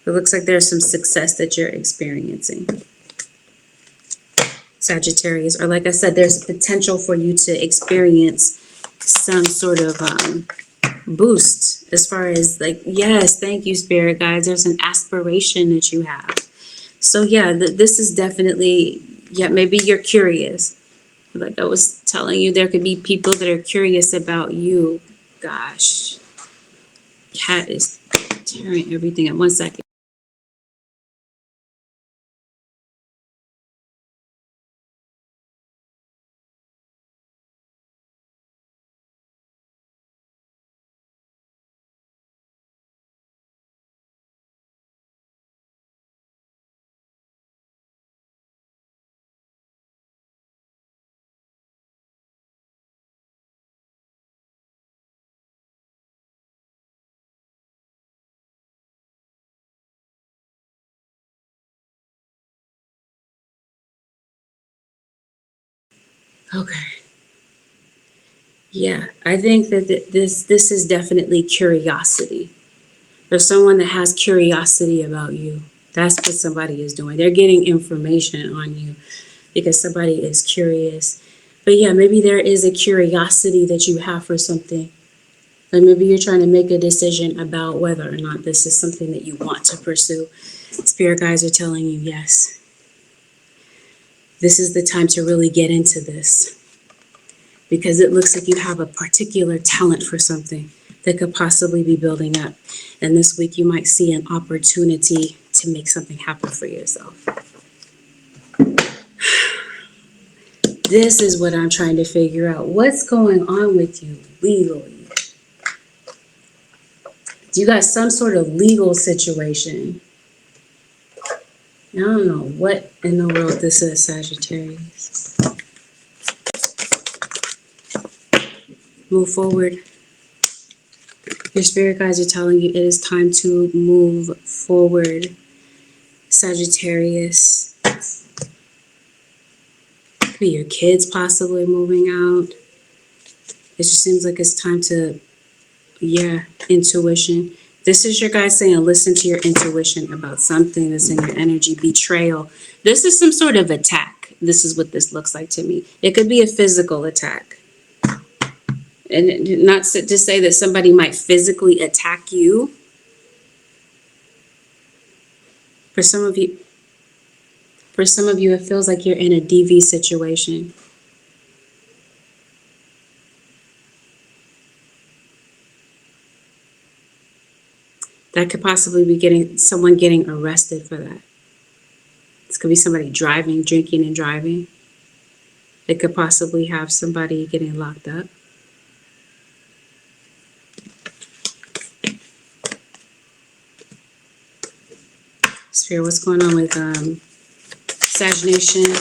A: It looks like there's some success that you're experiencing. Sagittarius, or like I said, there's potential for you to experience some sort of boost as far as like, yes, thank you, spirit guides. There's an aspiration that you have. So yeah, this is definitely, yeah, maybe you're curious. Like I was telling you, there could be people that are curious about you. Gosh, cat is tearing everything up. 1 second. Okay. Yeah, I think that this is definitely curiosity. There's someone that has curiosity about you. That's what somebody is doing. They're getting information on you because somebody is curious. But yeah, maybe there is a curiosity that you have for something. Like maybe you're trying to make a decision about whether or not this is something that you want to pursue. Spirit guides are telling you, yes, this is the time to really get into this. Because it looks like you have a particular talent for something that could possibly be building up. And this week you might see an opportunity to make something happen for yourself. This is what I'm trying to figure out. What's going on with you legally? You got some sort of legal situation. I don't know what in the world this is, Sagittarius. Move forward. Your spirit guides are telling you it is time to move forward, Sagittarius. Could be your kids possibly moving out. It just seems like it's time to, yeah, intuition. This is your guys saying listen to your intuition about something that's in your energy. Betrayal. This is some sort of attack. This is what this looks like to me. It could be a physical attack. And not to say that somebody might physically attack you. For some of you, it feels like you're in a DV situation. That could possibly be someone getting arrested for that. This could be somebody drinking and driving. It could possibly have somebody getting locked up. Spirit, what's going on with Sag Nation?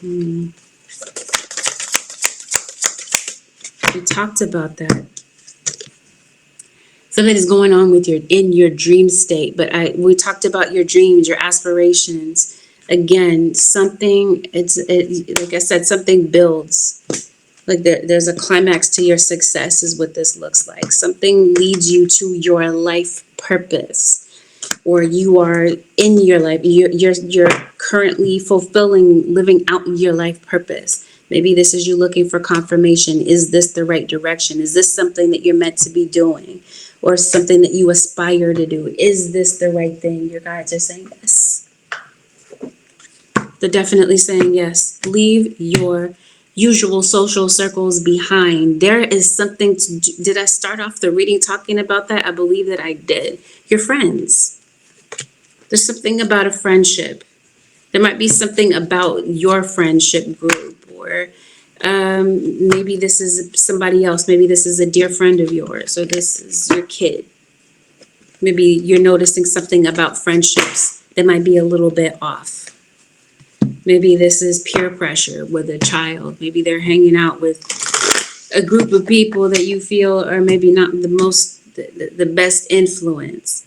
A: We talked about that. Something is going on with in your dream state, but we talked about your dreams, your aspirations. Again, like I said, something builds. Like there's a climax to your success is what this looks like. Something leads you to your life purpose, or you are in your life. You're currently living out your life purpose. Maybe this is you looking for confirmation. Is this the right direction? Is this something that you're meant to be doing? Or something that you aspire to do? Is this the right thing? Your guides are saying yes. They're definitely saying yes. Leave your usual social circles behind. There is something to do. Did I start off the reading talking about that? I believe that I did. Your friends. There's something about a friendship. There might be something about your friendship group, or maybe this is somebody else. Maybe this is a dear friend of yours, or this is your kid. Maybe you're noticing something about friendships that might be a little bit off. Maybe this is peer pressure with a child. Maybe they're hanging out with a group of people that you feel are maybe not the best influence.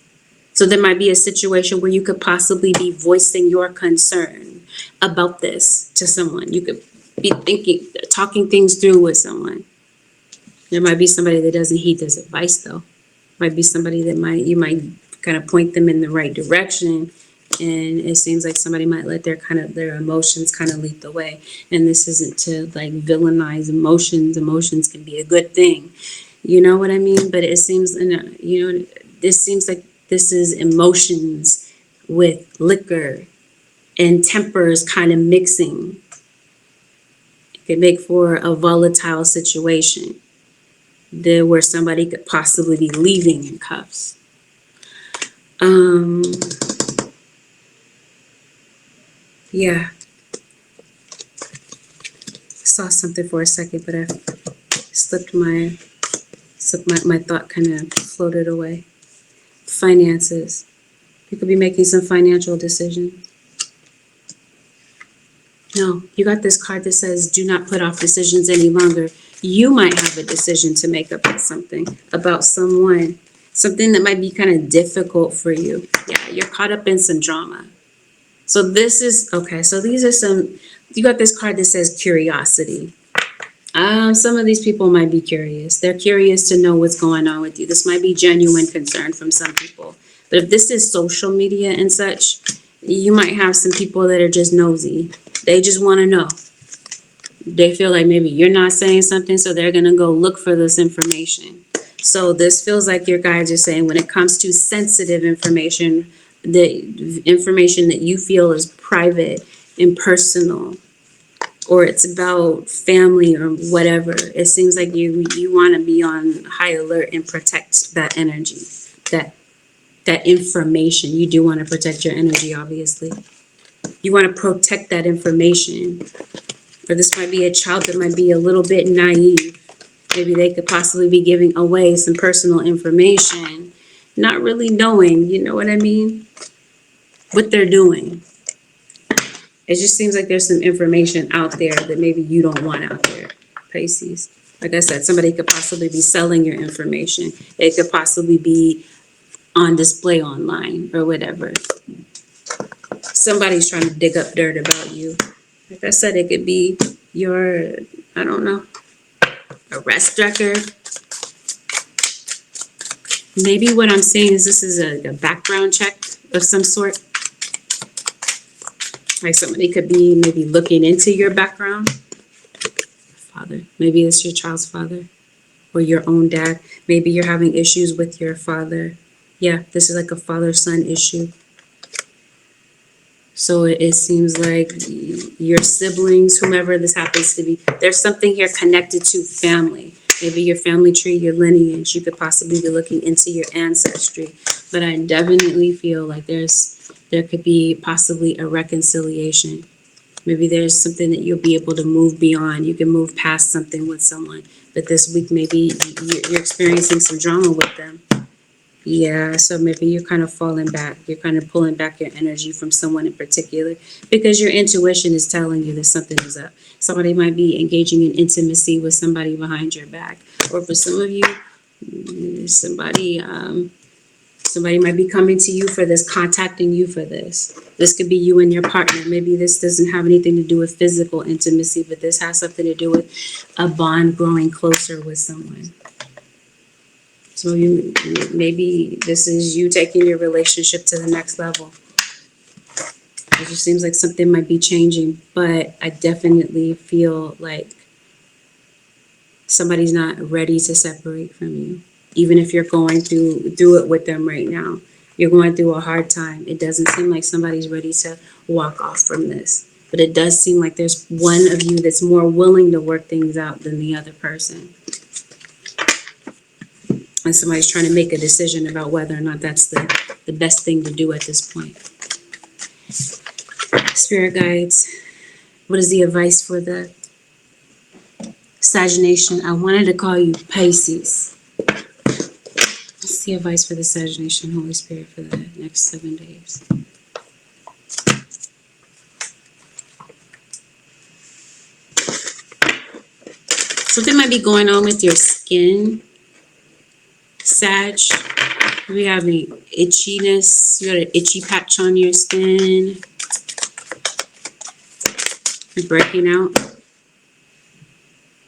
A: So there might be a situation where you could possibly be voicing your concern about this to someone. You could be talking things through with someone. There might be somebody that doesn't heed this advice, though. Might be somebody that you might kind of point them in the right direction, and it seems like somebody might let their emotions kind of lead the way. And this isn't to like villainize emotions. Emotions can be a good thing, you know what I mean? But it seems, this seems like this is emotions with liquor and tempers kind of mixing. It could make for a volatile situation there where somebody could possibly be leaving in cuffs. Yeah. Saw something for a second, but I slipped my thought kind of floated away. Finances. You could be making some financial decisions. No, you got this card that says, do not put off decisions any longer. You might have a decision to make about something, about someone, something that might be kind of difficult for you. Yeah, you're caught up in some drama. So this is, okay, so these are you got this card that says curiosity. Some of these people might be curious. They're curious to know what's going on with you. This might be genuine concern from some people. But if this is social media and such, you might have some people that are just nosy. They just want to know. They feel like maybe you're not saying something, so they're going to go look for this information. So this feels like your guides are saying when it comes to sensitive information, the information that you feel is private and personal, or it's about family or whatever, it seems like you want to be on high alert and protect that energy, that information. You do want to protect your energy, obviously. You want to protect that information. Or this might be a child that might be a little bit naive. Maybe they could possibly be giving away some personal information, not really knowing, you know what I mean, what they're doing. It just seems like there's some information out there that maybe you don't want out there, Pisces. Like I said, somebody could possibly be selling your information. It could possibly be on display online or whatever. Somebody's trying to dig up dirt about you. Like I said, it could be your, I don't know, arrest record. Maybe what I'm saying is this is a background check of some sort. Like somebody could be maybe looking into your background. Father, maybe it's your child's father or your own dad. Maybe you're having issues with your father. Yeah, this is like a father-son issue. So it seems like your siblings, whomever this happens to be, there's something here connected to family. Maybe your family tree, your lineage. You could possibly be looking into your ancestry. But I definitely feel like there could be possibly a reconciliation. Maybe there's something that you'll be able to move beyond. You can move past something with someone. But this week, maybe you're experiencing some drama with them. Yeah, so maybe you're kind of falling back. You're kind of pulling back your energy from someone in particular because your intuition is telling you that something is up. Somebody might be engaging in intimacy with somebody behind your back. Or for some of you, somebody might be coming to you for this, contacting you for this. This could be you and your partner. Maybe this doesn't have anything to do with physical intimacy, but this has something to do with a bond growing closer with someone. So maybe this is you taking your relationship to the next level. It just seems like something might be changing, but I definitely feel like somebody's not ready to separate from you. Even if you're going through it with them right now, you're going through a hard time. It doesn't seem like somebody's ready to walk off from this. But it does seem like there's one of you that's more willing to work things out than the other person. And somebody's trying to make a decision about whether or not that's the best thing to do at this point. Spirit guides, what is the advice for the Sagittarius? I wanted to call you Pisces. What's the advice for the Sagittarius, Holy Spirit, for the next 7 days? Something might be going on with your skin, Sag. We have any itchiness. You got an itchy patch on your skin. You're breaking out.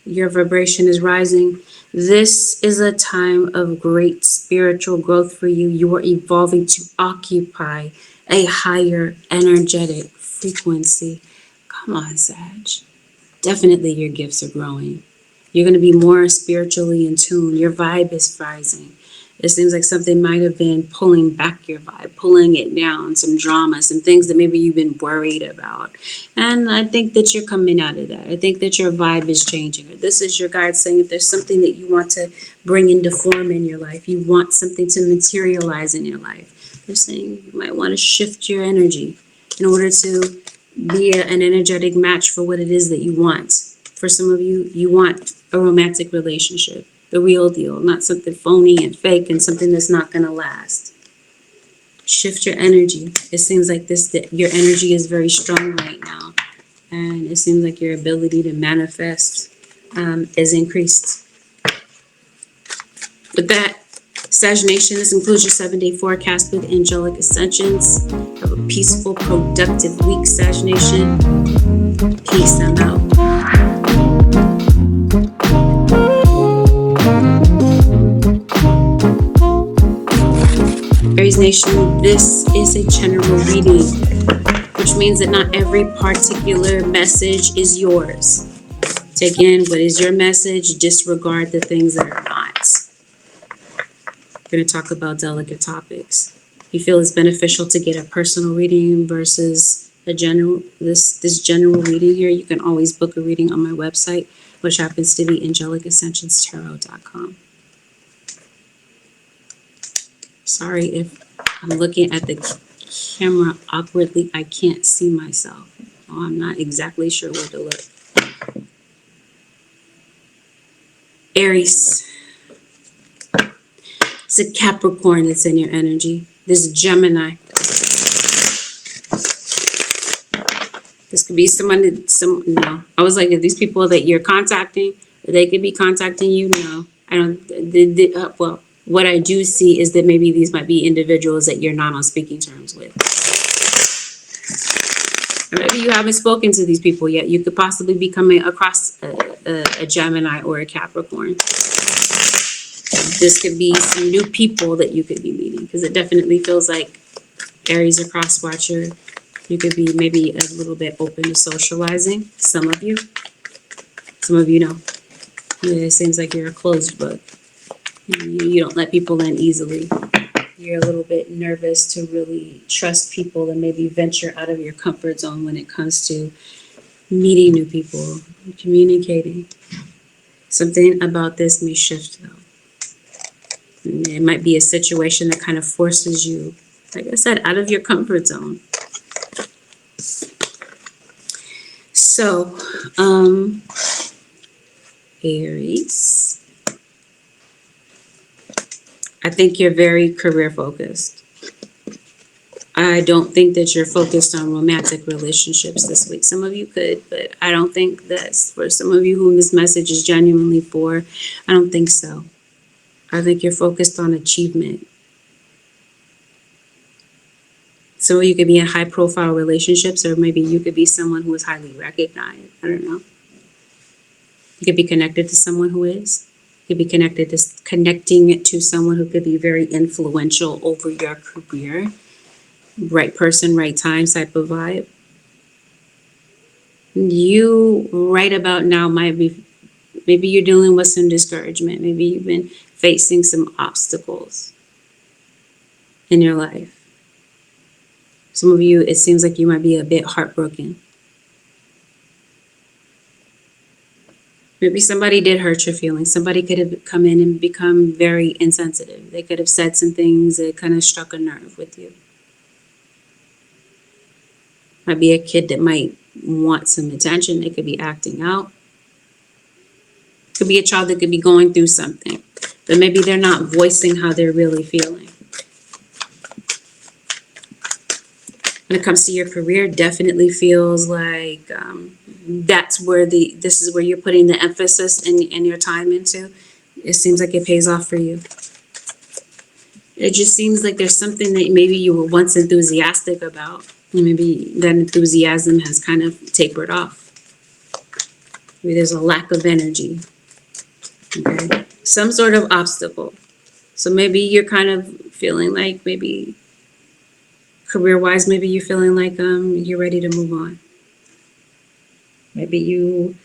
A: Your vibration is rising. This is a time of great spiritual growth for you. You are evolving to occupy a higher energetic frequency. Come on, Sag. Definitely your gifts are growing. You're going to be more spiritually in tune. Your vibe is rising. It seems like something might have been pulling back your vibe, pulling it down, some drama, some things that maybe you've been worried about. And I think that you're coming out of that. I think that your vibe is changing. This is your guide saying if there's something that you want to bring into form in your life, you want something to materialize in your life, they're saying you might want to shift your energy in order to be an energetic match for what it is that you want. For some of you, you want a romantic relationship, the real deal, not something phony and fake and something that's not going to last. Shift your energy. It seems like your energy is very strong right now, and it seems like your ability to manifest is increased. With that, Sagittarius, this includes your 7-day forecast with Angelic Ascensions. Have a peaceful, productive week, Sagittarius. Peace. I'm out. Aries Nation, this is a general reading, which means that not every particular message is yours. Take in what is your message, disregard the things that are not. We're going to talk about delicate topics. You feel it's beneficial to get a personal reading versus a general, this general reading here, you can always book a reading on my website, which happens to be AngelicAscensionsTarot.com. Sorry if I'm looking at the camera awkwardly. I can't see myself. Oh, I'm not exactly sure where to look. Aries. It's a Capricorn that's in your energy. This is Gemini. This could be someone that, no. I was like, are these people that you're contacting, they could be contacting you? No. I don't, well, what I do see is that maybe these might be individuals that you're not on speaking terms with. Or maybe you haven't spoken to these people yet. You could possibly be coming across a Gemini or a Capricorn. This could be some new people that you could be meeting, because it definitely feels like Aries or cross watcher. You could be maybe a little bit open to socializing. Some of you know. Yeah, it seems like you're a closed book. You don't let people in easily. You're a little bit nervous to really trust people and maybe venture out of your comfort zone when it comes to meeting new people, communicating. Something about this may shift though. It might be a situation that kind of forces you, like I said, out of your comfort zone. So, Aries, I I think you're very career focused. I don't think that you're focused on romantic relationships this week. Some of you could, but I don't think that's for some of you whom this message is genuinely for. I don't think so. I think you're focused on achievement. Some of you could be in high profile relationships, or maybe you could be someone who is highly recognized. I don't know. You could be connected to someone who is. You could be connecting to someone who could be very influential over your career. Right person, right time type of vibe. You right about now might be, maybe you're dealing with some discouragement. Maybe you've been facing some obstacles in your life. Some of you, it seems like you might be a bit heartbroken. Maybe somebody did hurt your feelings. Somebody could have come in and become very insensitive. They could have said some things that kind of struck a nerve with you. Might be a kid that might want some attention. They could be acting out. Could be a child that could be going through something, but maybe they're not voicing how they're really feeling. When it comes to your career, definitely feels like this is where you're putting the emphasis and your time into. It seems like it pays off for you. It just seems like there's something that maybe you were once enthusiastic about. Maybe that enthusiasm has kind of tapered off. Maybe there's a lack of energy. Okay. Some sort of obstacle. So maybe you're kind of feeling like maybe career-wise, maybe you're feeling like you're ready to move on. Maybe you've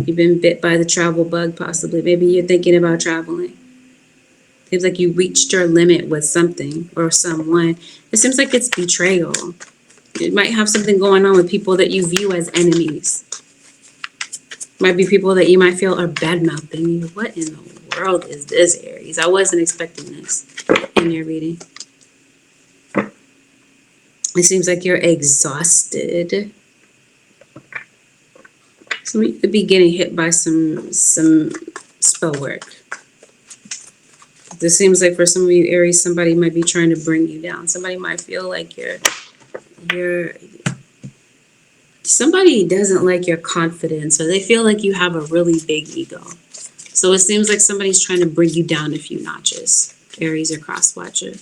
A: been bit by the travel bug, possibly. Maybe you're thinking about traveling. Seems like you reached your limit with something or someone. It seems like it's betrayal. You might have something going on with people that you view as enemies. Might be people that you might feel are bad-mouthing you. What in the world is this, Aries? I wasn't expecting this in your reading. It seems like you're exhausted. So you could be getting hit by some spell work. This seems like for some of you, Aries, somebody might be trying to bring you down. Somebody might feel like somebody doesn't like your confidence, or they feel like you have a really big ego. So it seems like somebody's trying to bring you down a few notches, Aries or cross watcher.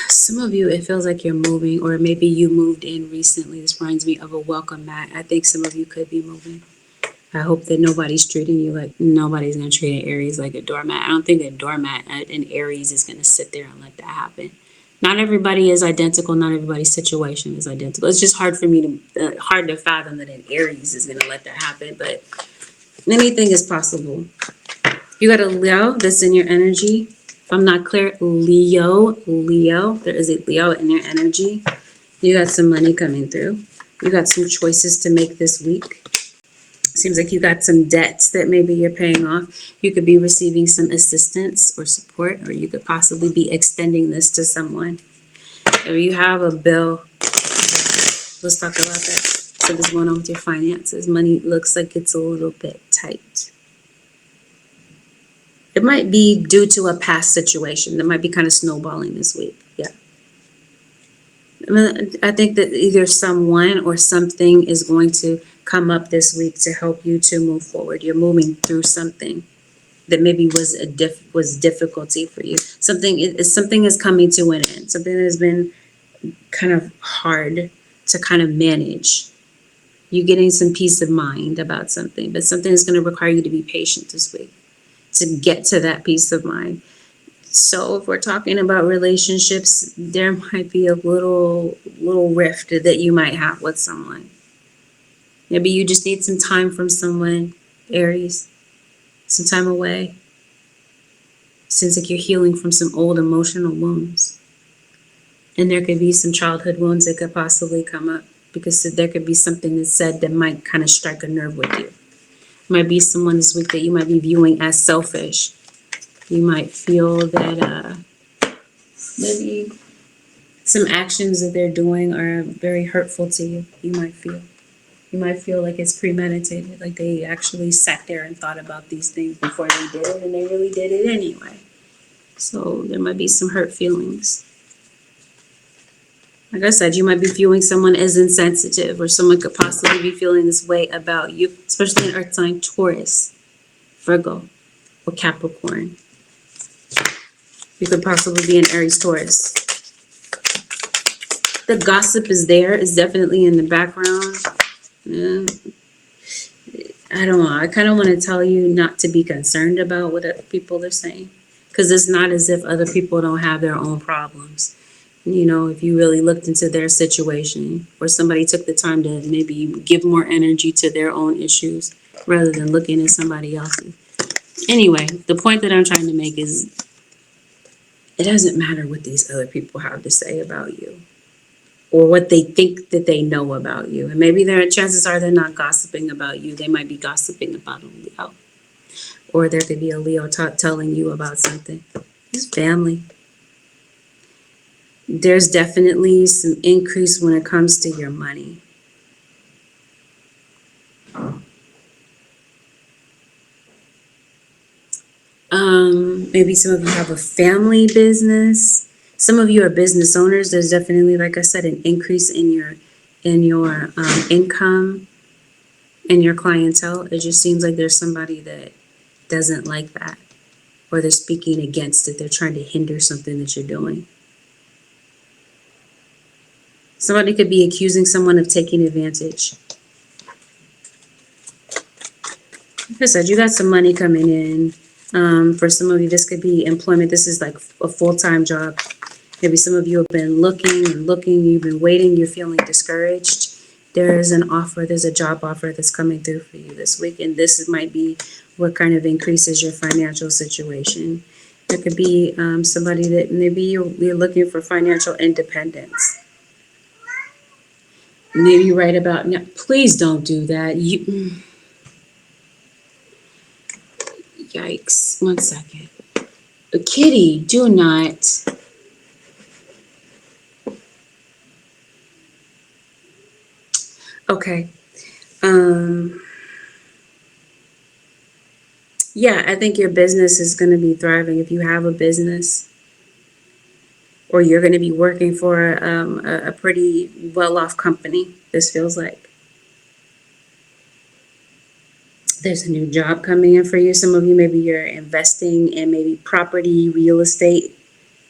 A: Some of you, it feels like you're moving, or maybe you moved in recently. This reminds me of a welcome mat. I think some of you could be moving. I hope that nobody's treating you like, nobody's going to treat an Aries like a doormat. I don't think a doormat in Aries is going to sit there and let that happen. Not everybody is identical. Not everybody's situation is identical. It's just hard for me hard to fathom that an Aries is going to let that happen, but anything is possible. You got a Leo that's in your energy. If I'm not clear, Leo, there is a Leo in your energy. You got some money coming through. You got some choices to make this week. Seems like you got some debts that maybe you're paying off. You could be receiving some assistance or support, or you could possibly be extending this to someone. If you have a bill, let's talk about that. So what's going on with your finances? Money looks like it's a little bit tight. It might be due to a past situation that might be kind of snowballing this week. Yeah. I think that either someone or something is going to come up this week to help you to move forward. You're moving through something that maybe was difficulty for you. Something is coming to an end. Something that has been kind of hard to kind of manage. You're getting some peace of mind about something, but something is going to require you to be patient this week to get to that peace of mind. So if we're talking about relationships, there might be a little rift that you might have with someone. Maybe you just need some time from someone, Aries, some time away. Seems like you're healing from some old emotional wounds. And there could be some childhood wounds that could possibly come up, because there could be something that's said that might kind of strike a nerve with you. Might be someone this week that you might be viewing as selfish. You might feel that maybe some actions that they're doing are very hurtful to you. You might feel. You might feel like it's premeditated, like they actually sat there and thought about these things before they did it, and they really did it anyway. So there might be some hurt feelings. Like I said, you might be viewing someone as insensitive, or someone could possibly be feeling this way about you, especially an earth sign Taurus, Virgo, or Capricorn. You could possibly be an Aries, Taurus. The gossip is there. It's definitely in the background. I don't know. I kind of want to tell you not to be concerned about what other people are saying, because it's not as if other people don't have their own problems. You know, if you really looked into their situation, or somebody took the time to maybe give more energy to their own issues rather than looking at somebody else's. Anyway, the point that I'm trying to make is it doesn't matter what these other people have to say about you, or what they think that they know about you. And maybe chances are they're not gossiping about you. They might be gossiping about a Leo. Or there could be a Leo telling you about something. It's family. There's definitely some increase when it comes to your money. Maybe some of you have a family business. Some of you are business owners. There's definitely, like I said, an increase in your income and your clientele. It just seems like there's somebody that doesn't like that, or they're speaking against it. They're trying to hinder something that you're doing. Somebody could be accusing someone of taking advantage. Like I said, you got some money coming in. For some of you, this could be employment. This is like a full-time job. Maybe some of you have been looking and looking. You've been waiting. You're feeling discouraged. There is an offer. There's a job offer that's coming through for you this week. And this might be what kind of increases your financial situation. There could be somebody that maybe you're looking for financial independence. Maybe right about now. Please don't do that. Yikes. 1 second. Kitty, do not. Okay. Yeah, I think your business is going to be thriving if you have a business, or you're going to be working for a pretty well-off company. This feels like there's a new job coming in for you. Some of you, maybe you're investing in maybe property, real estate,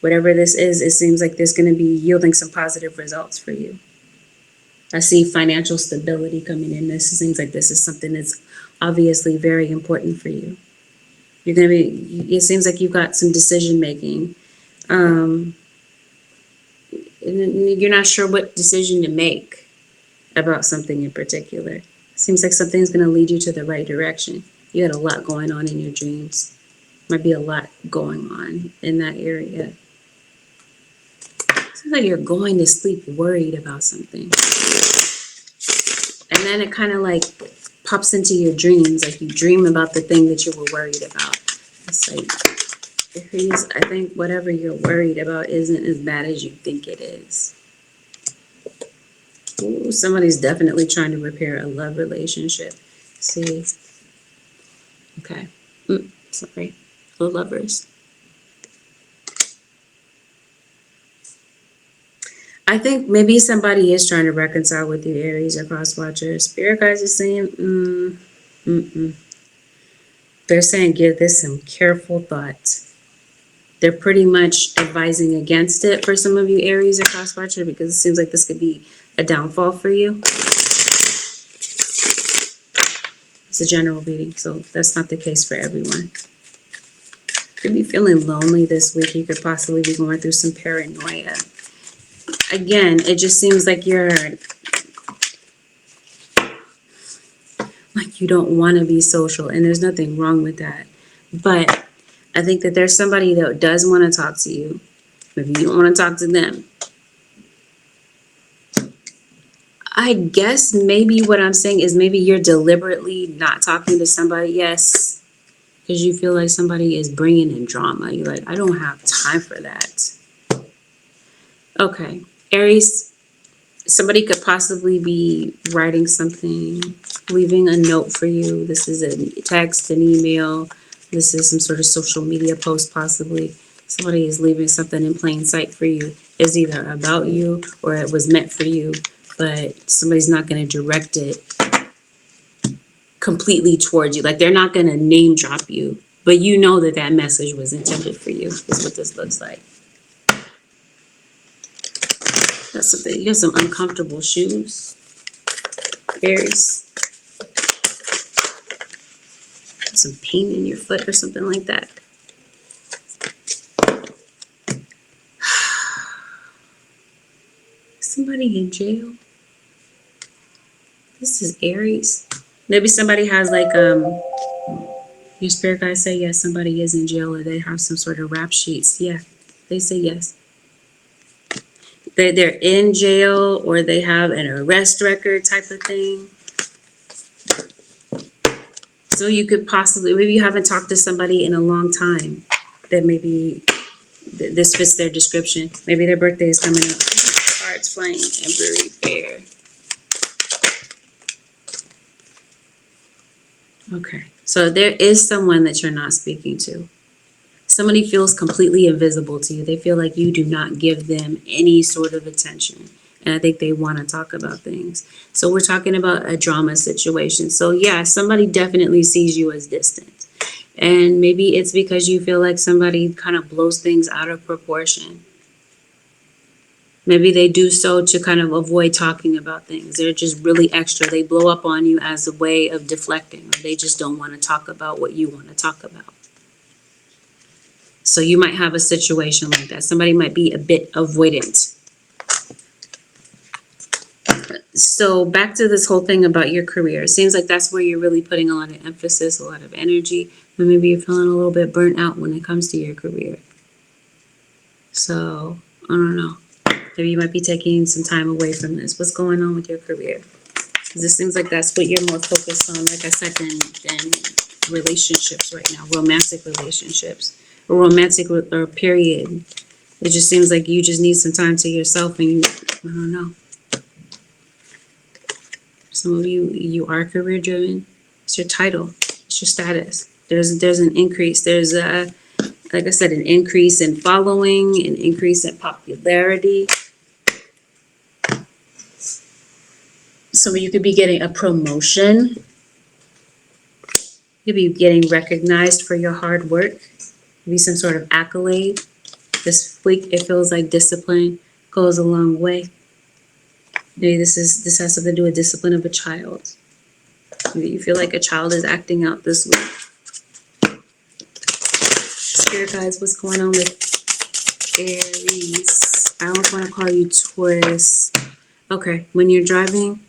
A: whatever this is. It seems like there's going to be yielding some positive results for you. I see financial stability coming in. This seems like this is something that's obviously very important for you. You're going to be, it seems like you've got some decision making. You're not sure what decision to make about something in particular. Seems like something's going to lead you to the right direction. You had a lot going on in your dreams. Might be a lot going on in that area. Seems like you're going to sleep worried about something. And then it kind of like pops into your dreams. Like you dream about the thing that you were worried about. It's like, I think whatever you're worried about isn't as bad as you think it is. Ooh, somebody's definitely trying to repair a love relationship. See? Okay. Sorry. The Lovers. I think maybe somebody is trying to reconcile with you, Aries or Cross Watcher. Spirit guys are saying, They're saying give this some careful thought. They're pretty much advising against it for some of you, Aries or Cross Watcher, because it seems like this could be a downfall for you. It's a general reading, so that's not the case for everyone. You could be feeling lonely this week. You could possibly be going through some paranoia. Again, it just seems like you don't want to be social, and there's nothing wrong with that. But I think that there's somebody that does want to talk to you. Maybe you don't want to talk to them. I guess maybe what I'm saying is maybe you're deliberately not talking to somebody. Yes, because you feel like somebody is bringing in drama. You're like, I don't have time for that. Okay, Aries, Somebody could possibly be writing something, leaving a note for you. This is a text, an email. This is some sort of social media post, possibly. Somebody is leaving something in plain sight for you. It's either about you or it was meant for you, but somebody's not going to direct it completely towards you. Like, they're not going to name drop you, but you know that that message was intended for you, is what this looks like. That's something. You got some uncomfortable shoes, Aries. Some pain in your foot or something like that. Somebody in jail. This is Aries. Maybe somebody has like your spirit guys say yes, somebody is in jail, or they have some sort of rap sheets. Yeah, they say yes. They're in jail, or they have an arrest record type of thing. So you could possibly, maybe you haven't talked to somebody in a long time that maybe this fits their description. Maybe their birthday is coming up. Cards flying, Emperor Bear. Okay, so there is someone that you're not speaking to. Somebody feels completely invisible to you. They feel like you do not give them any sort of attention. And I think they want to talk about things. So we're talking about a drama situation. So yeah, somebody definitely sees you as distant. And maybe it's because you feel like somebody kind of blows things out of proportion. Maybe they do so to kind of avoid talking about things. They're just really extra. They blow up on you as a way of deflecting, or they just don't want to talk about what you want to talk about. So you might have a situation like that. Somebody might be a bit avoidant. So back to this whole thing about your career. It seems like that's where you're really putting a lot of emphasis, a lot of energy, but maybe you're feeling a little bit burnt out when it comes to your career. So I don't know. Maybe you might be taking some time away from this. What's going on with your career? Because it seems like that's what you're more focused on, like I said, than relationships right now, romantic relationships, or romantic or period. It just seems like you just need some time to yourself, and you, I don't know. Some of you are career driven. It's your title. It's your status. There's an increase. There's a, like I said, an increase in following, an increase in popularity. So you could be getting a promotion. You'd be getting recognized for your hard work. Maybe some sort of accolade. This week, it feels like discipline goes a long way. Maybe this has something to do with discipline of a child. Maybe you feel like a child is acting out this week. Spirit guides, what's going on with Aries? I almost want to call you Taurus. Okay, when you're driving,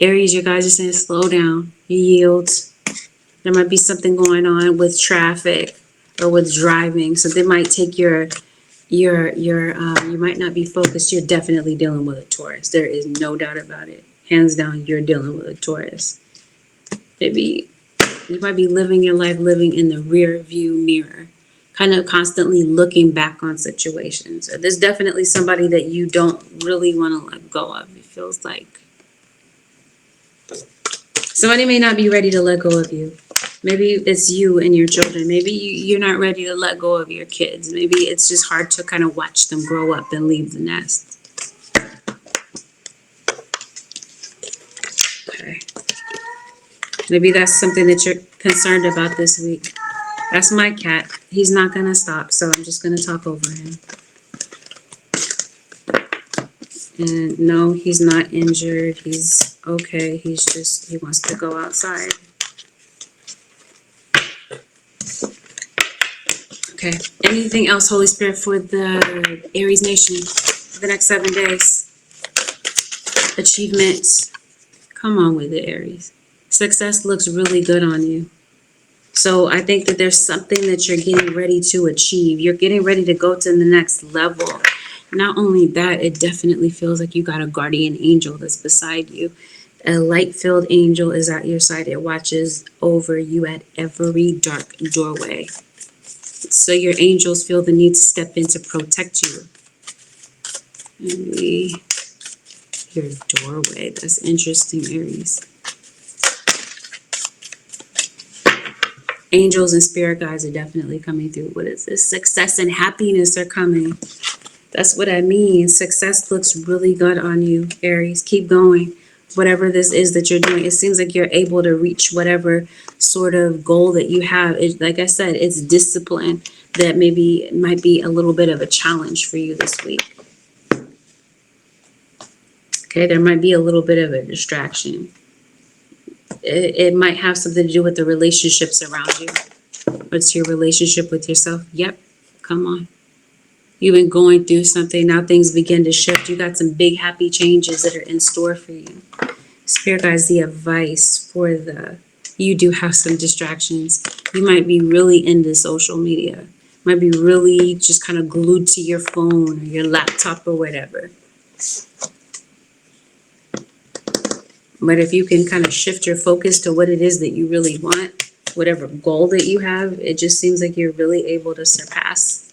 A: Aries, your guys are saying slow down, you yield. There might be something going on with traffic or with driving, so they might take you might not be focused. You're definitely dealing with a Taurus. There is no doubt about it. Hands down, you're dealing with a Taurus. Maybe you might be living your life living in the rear view mirror, kind of constantly looking back on situations. So there's definitely somebody that you don't really want to let go of. It feels like somebody may not be ready to let go of you. Maybe it's you and your children. Maybe you're not ready to let go of your kids. Maybe it's just hard to kind of watch them grow up and leave the nest. Okay. Maybe that's something that you're concerned about this week. That's my cat. He's not going to stop, so I'm just going to talk over him. And no, he's not injured. He's okay. He wants to go outside. Okay. Anything else, Holy Spirit, for the Aries nation for the next 7 days? Achievements. Come on with it, Aries. Success looks really good on you. So I think that there's something that you're getting ready to achieve. You're getting ready to go to the next level. Not only that, it definitely feels like you got a guardian angel that's beside you. A light-filled angel is at your side. It watches over you at every dark doorway. So your angels feel the need to step in to protect you. And we Your doorway. That's interesting, Aries. Angels and spirit guides are definitely coming through. What is this? Success and happiness are coming. That's what I mean. Success looks really good on you, Aries. Keep going. Whatever this is that you're doing, it seems like you're able to reach whatever sort of goal that you have. Like I said, it's discipline that maybe might be a little bit of a challenge for you this week. Okay, there might be a little bit of a distraction. It might have something to do with the relationships around you. What's your relationship with yourself? Yep, come on. You've been going through something. Now things begin to shift. You got some big happy changes that are in store for you. Spirit guides, the advice for you do have some distractions. You might be really into social media. Might be really just kind of glued to your phone or your laptop or whatever. But if you can kind of shift your focus to what it is that you really want, whatever goal that you have, it just seems like you're really able to surpass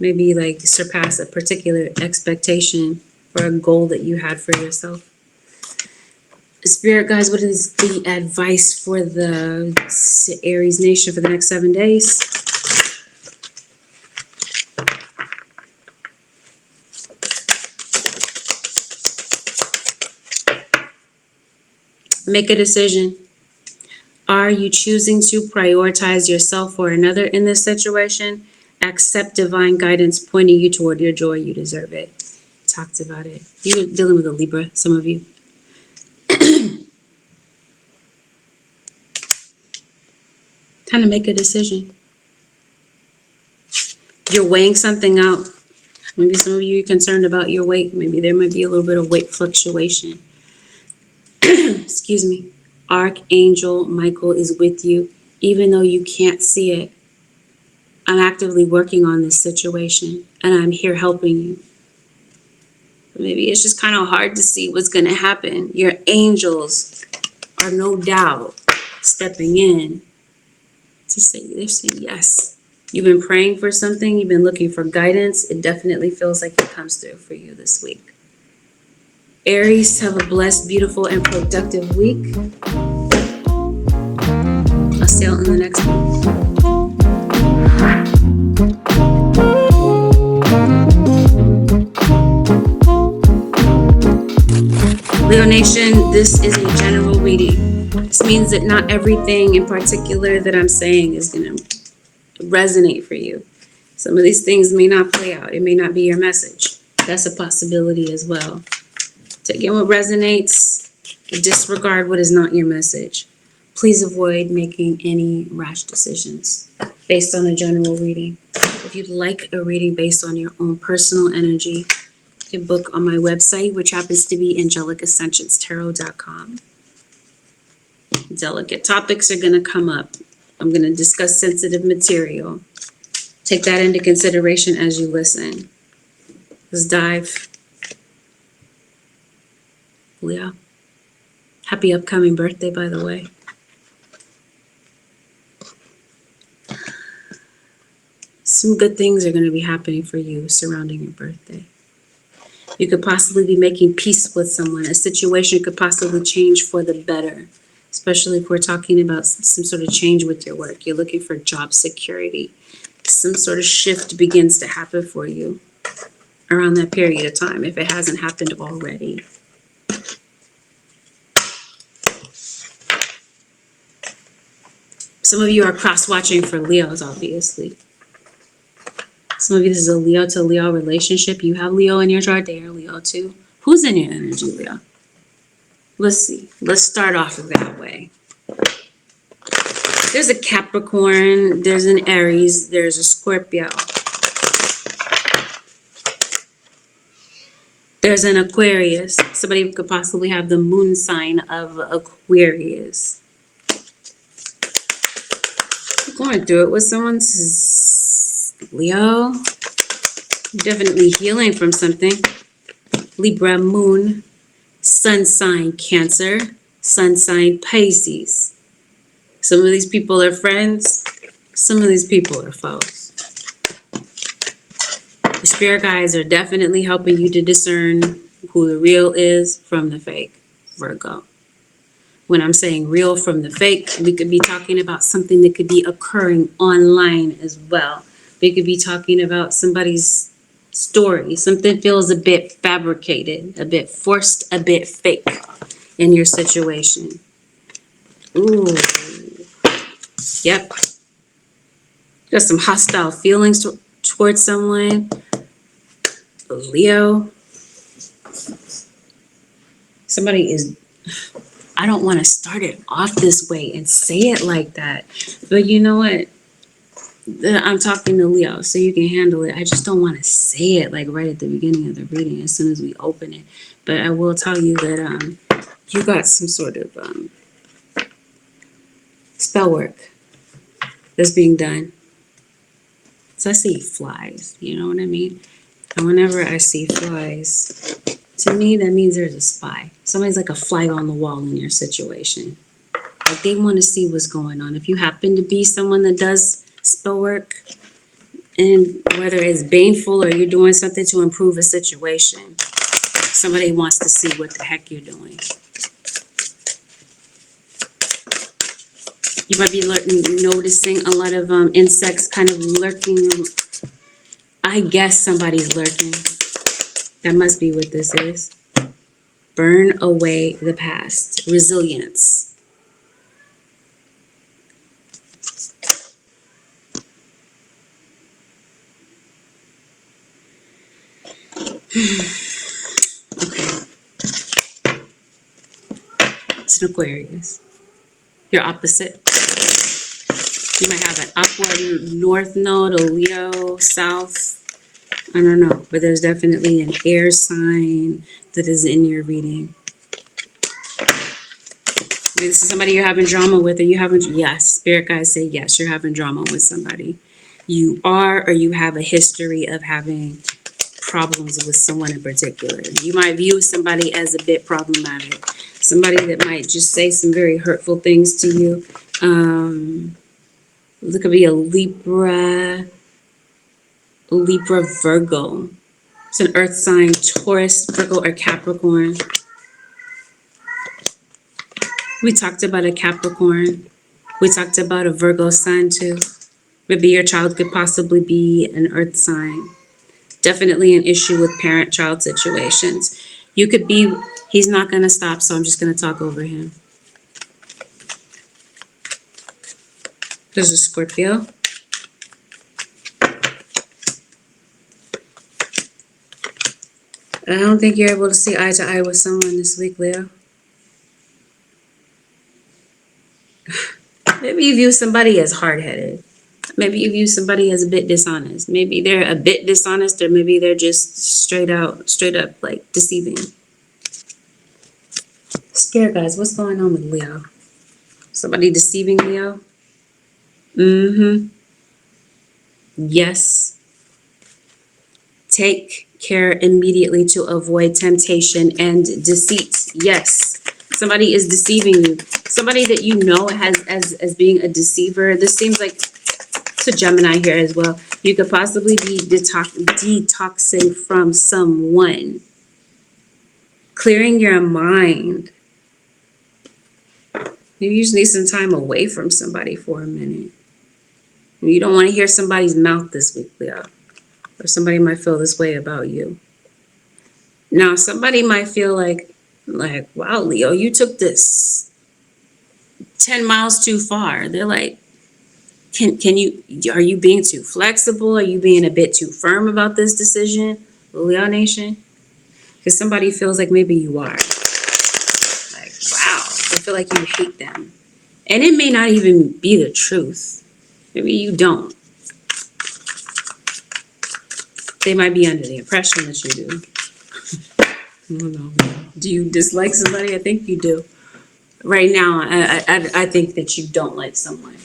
A: a particular expectation or a goal that you had for yourself. Spirit guides, what is the advice for the Aries nation for the next 7 days? Make a decision. Are you choosing to prioritize yourself or another in this situation? Accept divine guidance pointing you toward your joy. You deserve it. Talked about it. You're dealing with a Libra, some of you. Time to make a decision. You're weighing something out. Maybe some of you are concerned about your weight. Maybe there might be a little bit of weight fluctuation. Excuse me. Archangel Michael is with you, even though you can't see it. I'm actively working on this situation, and I'm here helping you. Maybe it's just kind of hard to see what's going to happen. Your angels are no doubt stepping in to say, they're saying yes. You've been praying for something. You've been looking for guidance. It definitely feels like it comes through for you this week. Aries, have a blessed, beautiful, and productive week. I'll see you in the next one. Leo Nation, this is a general reading. This means that not everything in particular that I'm saying is going to resonate for you. Some of these things may not play out. It may not be your message. That's a possibility as well. Take in what resonates, disregard what is not your message. Please avoid making any rash decisions based on a general reading. If you'd like a reading based on your own personal energy, you can book on my website, which happens to be AngelicAscensionsTarot.com. Delicate topics are going to come up. I'm going to discuss sensitive material. Take that into consideration as you listen. Let's dive. Leo. Happy upcoming birthday, by the way. Some good things are going to be happening for you surrounding your birthday. You could possibly be making peace with someone. A situation could possibly change for the better, especially if we're talking about some sort of change with your work. You're looking for job security. Some sort of shift begins to happen for you around that period of time, if it hasn't happened already. Some of you are cross-watching for Leos, obviously. Some of you, this is a Leo to Leo relationship. You have Leo in your chart, they are Leo too. Who's in your energy, Leo? Let's see. Let's start off that way. There's a Capricorn, there's an Aries, there's a Scorpio. There's an Aquarius. Somebody could possibly have the moon sign of Aquarius. Going through it with someone's Leo. Definitely healing from something. Libra moon. Sun sign Cancer. Sun sign Pisces. Some of these people are friends. Some of these people are foes. The spirit guides are definitely helping you to discern who the real is from the fake, Virgo. When I'm saying real from the fake, we could be talking about something that could be occurring online as well. We could be talking about somebody's story. Something feels a bit fabricated, a bit forced, a bit fake in your situation. Ooh, yep. Got some hostile feelings towards someone. Leo. Somebody is, I don't want to start it off this way and say it like that. But you know what? I'm talking to Leo, so you can handle it. I just don't want to say it like right at the beginning of the reading as soon as we open it. But I will tell you that you got some sort of spell work that's being done. So I see flies, you know what I mean? And whenever I see flies, to me, that means there's a spy. Somebody's like a fly on the wall in your situation. Like they want to see what's going on. If you happen to be someone that does spell work, and whether it's baneful or you're doing something to improve a situation, somebody wants to see what the heck you're doing. You might be noticing a lot of insects kind of lurking. I guess somebody's lurking. That must be what this is. Burn away the past. Resilience. Okay. It's an Aquarius. Your opposite. You might have an upward north node, a Leo, south. I don't know, but there's definitely an air sign that is in your reading. This is somebody you're having drama with, or you haven't, yes, spirit guides say yes, you're having drama with somebody. You are, or you have a history of having problems with someone in particular. You might view somebody as a bit problematic. Somebody that might just say some very hurtful things to you. It could be a Libra, Virgo. It's an earth sign, Taurus, Virgo, or Capricorn. We talked about a Capricorn. We talked about a Virgo sign too. Maybe your child could possibly be an earth sign. Definitely an issue with parent-child situations. You could be, he's not going to stop, so I'm just going to talk over him. There's a Scorpio. I don't think you're able to see eye to eye with someone this week, Leo. Maybe you view somebody as hard-headed. Maybe you view somebody as a bit dishonest. Maybe they're a bit dishonest, or maybe they're just straight up like deceiving. Spirit guys, what's going on with Leo? Somebody deceiving Leo? Yes. Take care immediately to avoid temptation and deceit. Yes. Somebody is deceiving you. Somebody that you know as being a deceiver. This seems like it's a Gemini here as well. You could possibly be detoxing from someone. Clearing your mind. You just need some time away from somebody for a minute. You don't want to hear somebody's mouth this week, Leo. Or somebody might feel this way about you. Now, somebody might feel like, wow, Leo, you took this 10 miles too far. They're like, are you being too flexible? Are you being a bit too firm about this decision, Leo Nation? Because somebody feels like maybe you are. Like, wow, they feel like you hate them. And it may not even be the truth. Maybe you don't. They might be under the impression that you do. I don't know. Do you dislike somebody? I think you do. Right now, I think that you don't like someone.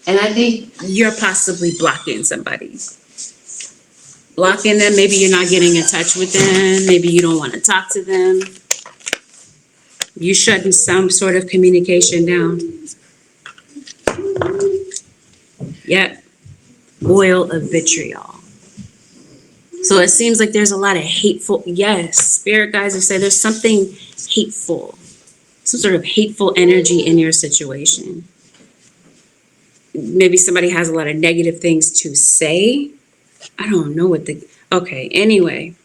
A: And I think you're possibly blocking somebody. Blocking them, maybe you're not getting in touch with them. Maybe you don't want to talk to them. You're shutting some sort of communication down. Yep. Oil of vitriol. So it seems like there's a lot of hateful, yes, spirit guides are saying there's something hateful, some sort of hateful energy in your situation. Maybe somebody has a lot of negative things to say. I don't know what okay, anyway.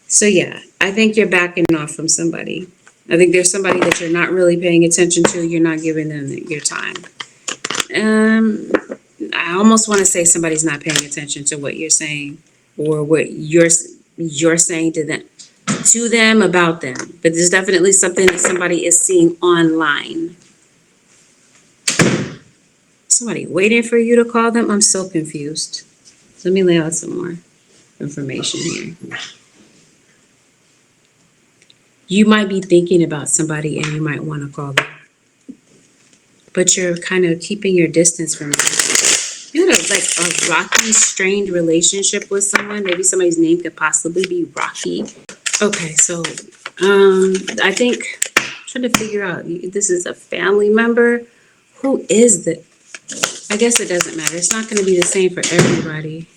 A: So yeah, I think you're backing off from somebody. I think there's somebody that you're not really paying attention to. You're not giving them your time. I almost want to say somebody's not paying attention to what you're saying or what you're saying to them about them. But there's definitely something that somebody is seeing online. Somebody waiting for you to call them? I'm so confused. Let me lay out some more information here. You might be thinking about somebody and you might want to call them, but you're kind of keeping your distance from them. You had like a rocky, strained relationship with someone. Maybe somebody's name could possibly be Rocky. Okay, so I think I'm trying to figure out, this is a family member. Who is the? I guess it doesn't matter. It's not going to be the same for everybody.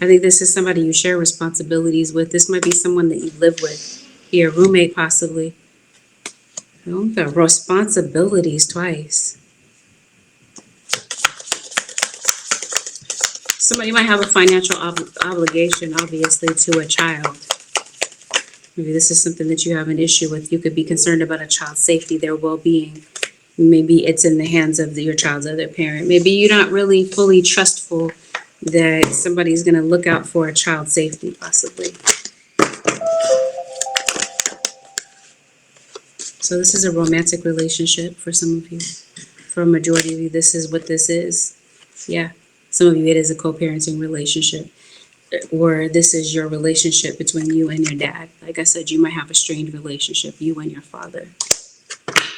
A: I think this is somebody you share responsibilities with. This might be someone that you live with. Your roommate, possibly. Oh, we've got responsibilities twice. Somebody might have a financial obligation, obviously, to a child. Maybe this is something that you have an issue with. You could be concerned about a child's safety, their well-being. Maybe it's in the hands of your child's other parent. Maybe you're not really fully trustful that somebody's going to look out for a child's safety, possibly. So this is a romantic relationship for some of you. For a majority of you, this is what this is. Yeah. Some of you, it is a co-parenting relationship. Or this is your relationship between you and your dad. Like I said, you might have a strained relationship, you and your father.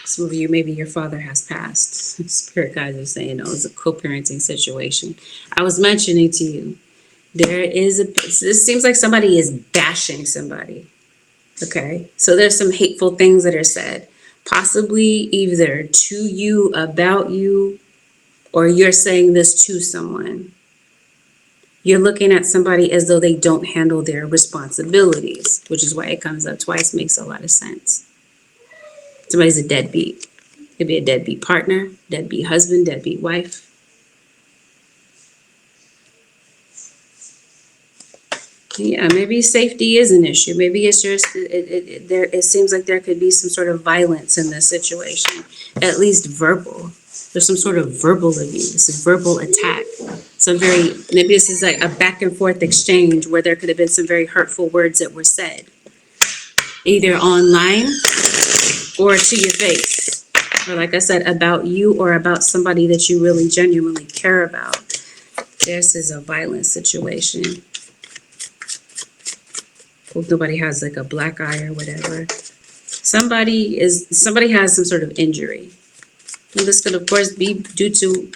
A: Some of you, maybe your father has passed. Spirit guides are saying, it's a co-parenting situation. I was mentioning to you, this seems like somebody is bashing somebody. Okay, so there's some hateful things that are said, possibly either to you, about you, or you're saying this to someone. You're looking at somebody as though they don't handle their responsibilities, which is why it comes up twice, makes a lot of sense. Somebody's a deadbeat. Could be a deadbeat partner, deadbeat husband, deadbeat wife. Yeah, maybe safety is an issue. Maybe it's just it seems like there could be some sort of violence in this situation, at least verbal. There's some sort of verbal abuse, this is verbal attack. Maybe this is like a back and forth exchange where there could have been some very hurtful words that were said, either online or to your face, or like I said, about you or about somebody that you really genuinely care about. This is a violent situation. Hope nobody has like a black eye or whatever. Somebody has some sort of injury. And this could of course be due to,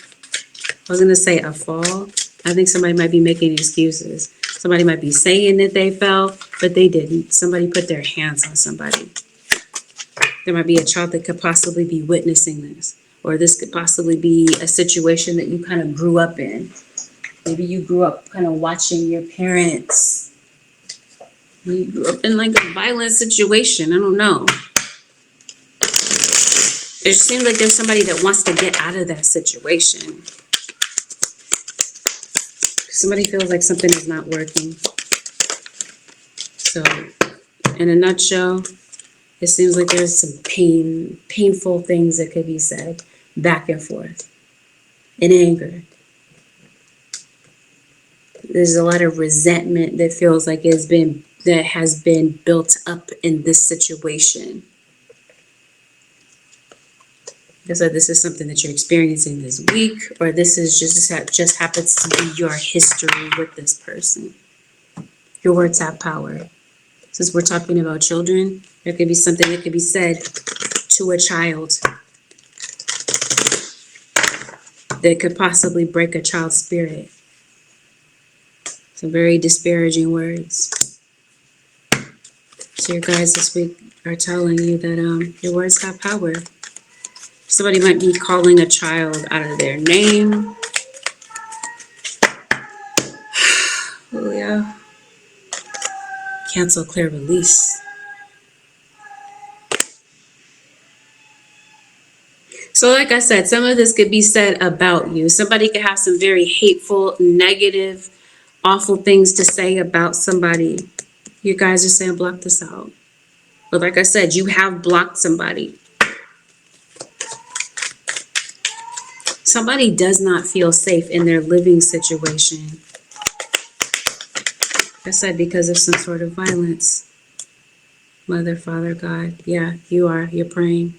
A: I was gonna say a fall. I think somebody might be making excuses. Somebody might be saying that they fell, but they didn't. Somebody put their hands on somebody. There might be a child that could possibly be witnessing this, or this could possibly be a situation that you kind of grew up in. Maybe you grew up kind of watching your parents. You grew up in like a violent situation. I don't know. It seems like there's somebody that wants to get out of that situation. Somebody feels like something is not working. So, in a nutshell, it seems like there's some painful things that could be said back and forth in anger. There's a lot of resentment that feels like that has been built up in this situation. So this is something that you're experiencing this week, or this is just happens to be your history with this person. Your words have power. Since we're talking about children, there could be something that could be said to a child that could possibly break a child's spirit. Some very disparaging words. So your guides this week are telling you that your words have power. Somebody might be calling a child out of their name. Leo. Cancel, clear, release. So like I said, some of this could be said about you. Somebody could have some very hateful, negative, awful things to say about somebody. You guys are saying block this out. But like I said, you have blocked somebody. Somebody does not feel safe in their living situation. Like I said, because of some sort of violence. Mother, Father, God. Yeah, you are. You're praying.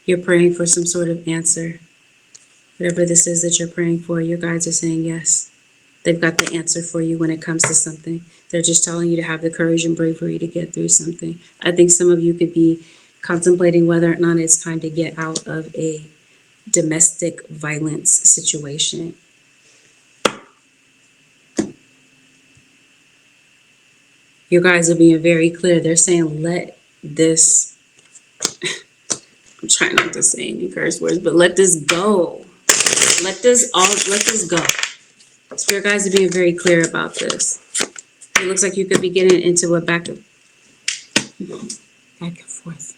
A: You're praying for some sort of answer. Whatever this is that you're praying for, your guides are saying yes. They've got the answer for you when it comes to something. They're just telling you to have the courage and bravery to get through something. I think some of you could be contemplating whether or not it's time to get out of a domestic violence situation. You guys are being very clear. They're saying, let this, I'm trying not to say any curse words, but let this go. Let this go. Spirit guys are being very clear about this. It looks like you could be getting into a back and forth.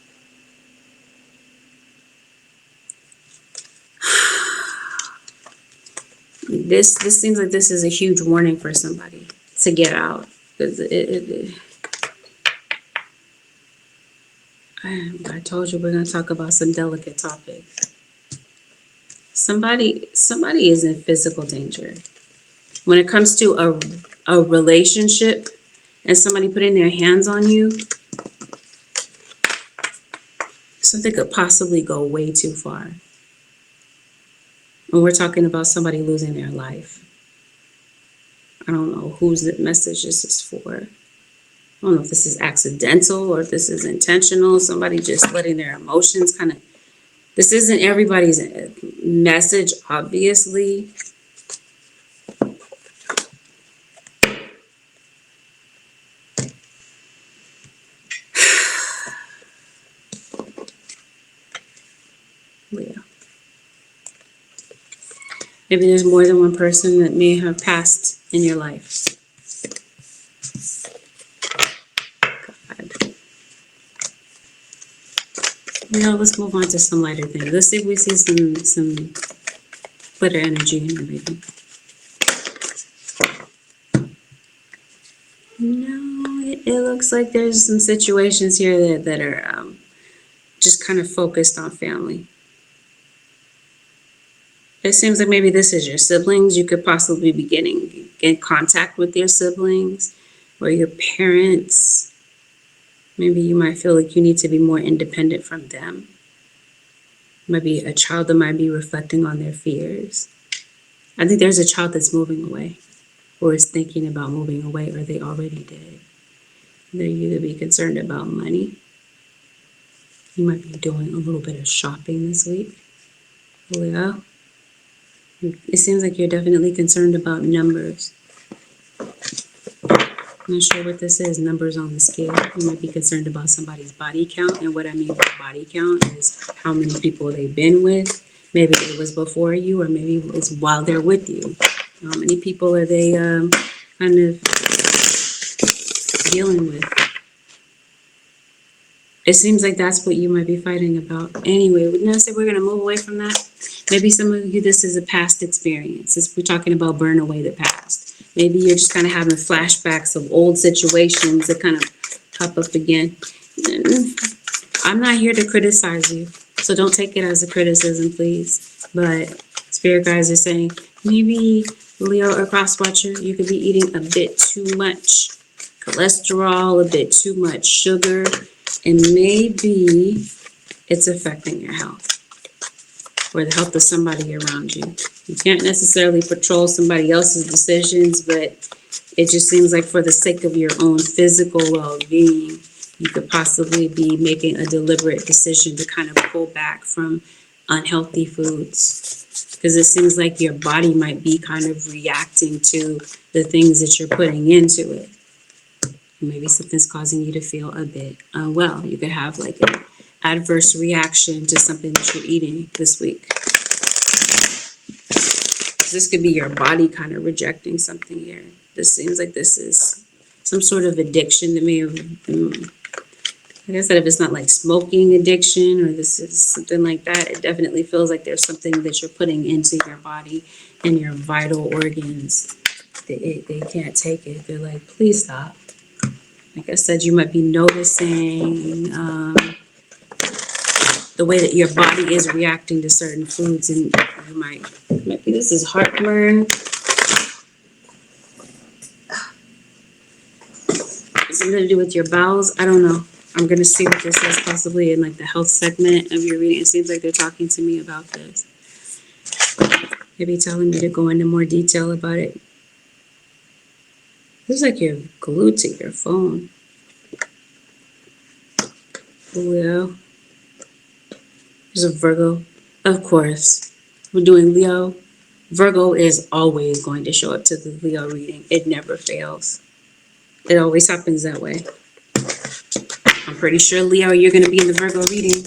A: This seems like this is a huge warning for somebody to get out. I told you we're going to talk about some delicate topics. Somebody is in physical danger. When it comes to a relationship and somebody putting their hands on you, something could possibly go way too far. And we're talking about somebody losing their life. I don't know whose the message this is for. I don't know if this is accidental or if this is intentional. Somebody just letting their emotions kind of... This isn't everybody's message, obviously. Leo. Maybe there's more than one person that may have passed in your life. God. Now let's move on to some lighter things. Let's see if we see some glitter energy and everything. No, it looks like there's some situations here that are just kind of focused on family. It seems like maybe this is your siblings. You could possibly be getting in contact with your siblings or your parents. Maybe you might feel like you need to be more independent from them. Maybe a child that might be reflecting on their fears. I think there's a child that's moving away or is thinking about moving away, or they already did. They're either be concerned about money. You might be doing a little bit of shopping this week. Leo. It seems like you're definitely concerned about numbers. I'm not sure what this is, numbers on the scale. You might be concerned about somebody's body count, and what I mean by body count is how many people they've been with. Maybe it was before you, or maybe it was while they're with you. How many people are they kind of dealing with? It seems like that's what you might be fighting about. Anyway, wouldn't I say we're going to move away from that? Maybe some of you, this is a past experience. We're talking about burn away the past. Maybe you're just kind of having flashbacks of old situations that kind of pop up again. I'm not here to criticize you, so don't take it as a criticism, please. But spirit guides are saying maybe Leo or cross watcher, you could be eating a bit too much cholesterol, a bit too much sugar, and maybe it's affecting your health or the health of somebody around you. You can't necessarily control somebody else's decisions, but it just seems like for the sake of your own physical well-being, you could possibly be making a deliberate decision to kind of pull back from unhealthy foods. Because it seems like your body might be kind of reacting to the things that you're putting into it. Maybe something's causing you to feel a bit unwell. You could have like an adverse reaction to something that you're eating this week. This could be your body kind of rejecting something here. This seems like this is some sort of addiction to me. Like I said, if it's not like smoking addiction or this is something like that, it definitely feels like there's something that you're putting into your body and your vital organs. They can't take it. They're like, please stop. Like I said, you might be noticing the way that your body is reacting to certain foods, and you might be, this is heartburn. Something to do with your bowels. I don't know. I'm going to see what this is possibly in like the health segment of your reading. It seems like they're talking to me about this. Maybe telling me to go into more detail about it. Feels like you're glued to your phone. Leo. There's a Virgo. Of course. We're doing Leo. Virgo is always going to show up to the Leo reading. It never fails. It always happens that way. I'm pretty sure, Leo, you're going to be in the Virgo reading.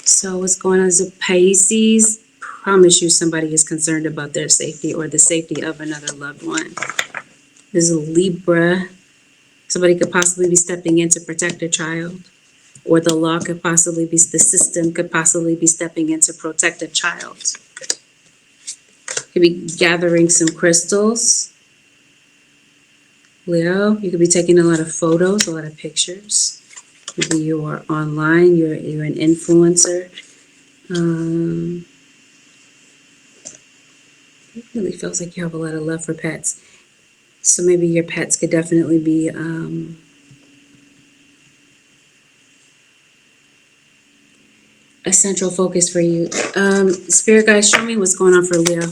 A: So what's going on is a Pisces. Promise you somebody is concerned about their safety or the safety of another loved one. There's a Libra. Somebody could possibly be stepping in to protect a child. Or the law could possibly be, the system could possibly be stepping in to protect a child. Could be gathering some crystals. Leo, you could be taking a lot of photos, a lot of pictures. Maybe you are online, you're an influencer. It really feels like you have a lot of love for pets. So maybe your pets could definitely be a central focus for you. Spirit guys, show me what's going on for Leo.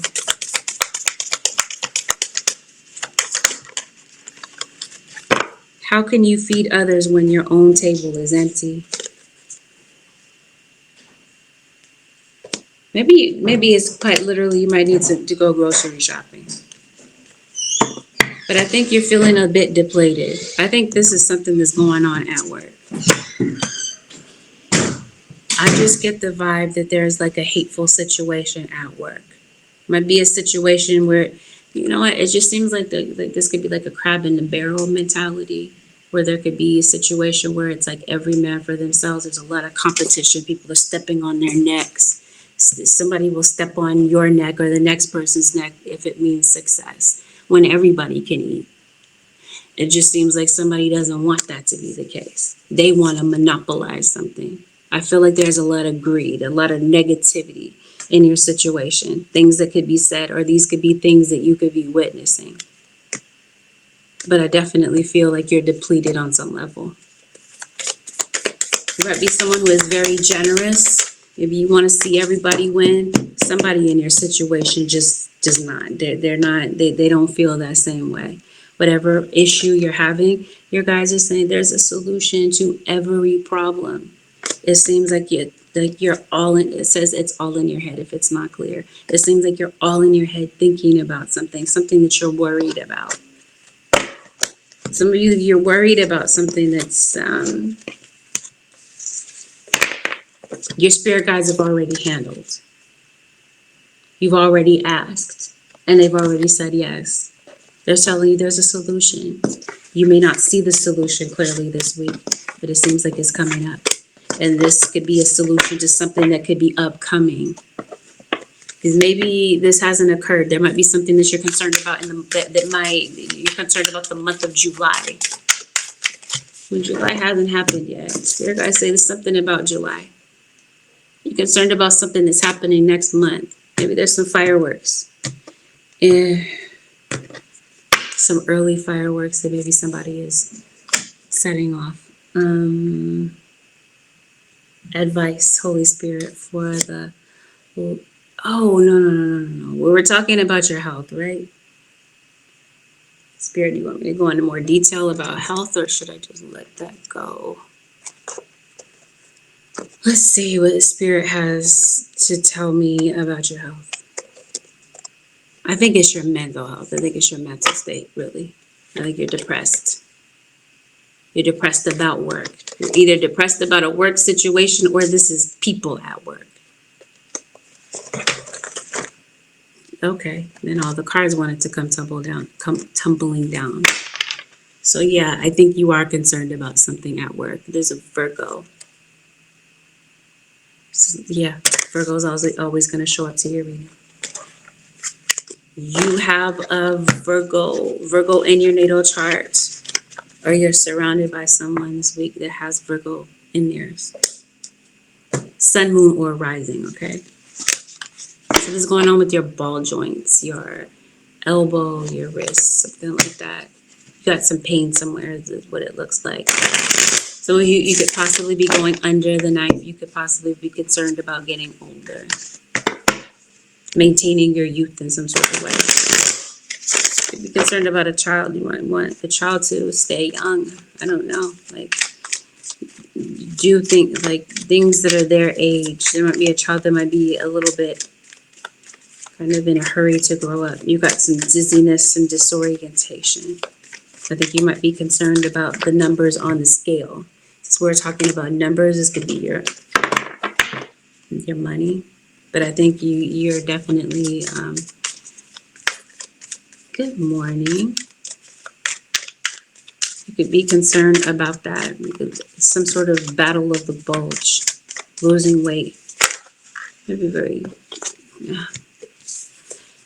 A: How can you feed others when your own table is empty? Maybe it's quite literally you might need to go grocery shopping. But I think you're feeling a bit depleted. I think this is something that's going on at work. I just get the vibe that there's like a hateful situation at work. Might be a situation where, you know what, it just seems like this could be like a crab in the barrel mentality, where there could be a situation where it's like every man for themselves. There's a lot of competition. People are stepping on their necks. Somebody will step on your neck or the next person's neck if it means success, when everybody can eat. It just seems like somebody doesn't want that to be the case. They want to monopolize something. I feel like there's a lot of greed, a lot of negativity in your situation, things that could be said, or these could be things that you could be witnessing. But I definitely feel like you're depleted on some level. You might be someone who is very generous. Maybe you want to see everybody win. Somebody in your situation just does not. They don't feel that same way. Whatever issue you're having, your guys are saying there's a solution to every problem. It seems like you're all in. It says it's all in your head if it's not clear. It seems like you're all in your head thinking about something that you're worried about. Some of you, you're worried about something that's your spirit guides have already handled. You've already asked, and they've already said yes. They're telling you there's a solution. You may not see the solution clearly this week, but it seems like it's coming up. And this could be a solution to something that could be upcoming. Because maybe this hasn't occurred. There might be something that you're concerned about you're concerned about the month of July. When July hasn't happened yet. Spirit guys say there's something about July. You're concerned about something that's happening next month. Maybe there's some fireworks. Some early fireworks that maybe somebody is setting off. Advice, Holy Spirit, for the... Oh, no. We were talking about your health, right? Spirit, do you want me to go into more detail about health, or should I just let that go? Let's see what the Spirit has to tell me about your health. I think it's your mental health. I think it's your mental state, really. I think you're depressed. You're depressed about work. You're either depressed about a work situation or this is people at work. Okay, then all the cards wanted to come tumbling down. So yeah, I think you are concerned about something at work. There's a Virgo. So, yeah, Virgo is always going to show up to your reading. You have a Virgo in your natal chart, or you're surrounded by someone this week that has Virgo in theirs. Sun, moon, or rising, okay? So this is going on with your ball joints, your elbow, your wrist, something like that. You got some pain somewhere is what it looks like. So you could possibly be going under the knife. You could possibly be concerned about getting older. Maintaining your youth in some sort of way. You could be concerned about a child. You might want the child to stay young. I don't know. Like, do you think, like, things that are their age, there might be a child that might be a little bit kind of in a hurry to grow up. You got some dizziness, some disorientation. I think you might be concerned about the numbers on the scale. Since we're talking about numbers, this could be your money. But I think you're definitely, good morning. You could be concerned about that. Some sort of battle of the bulge, losing weight. Maybe very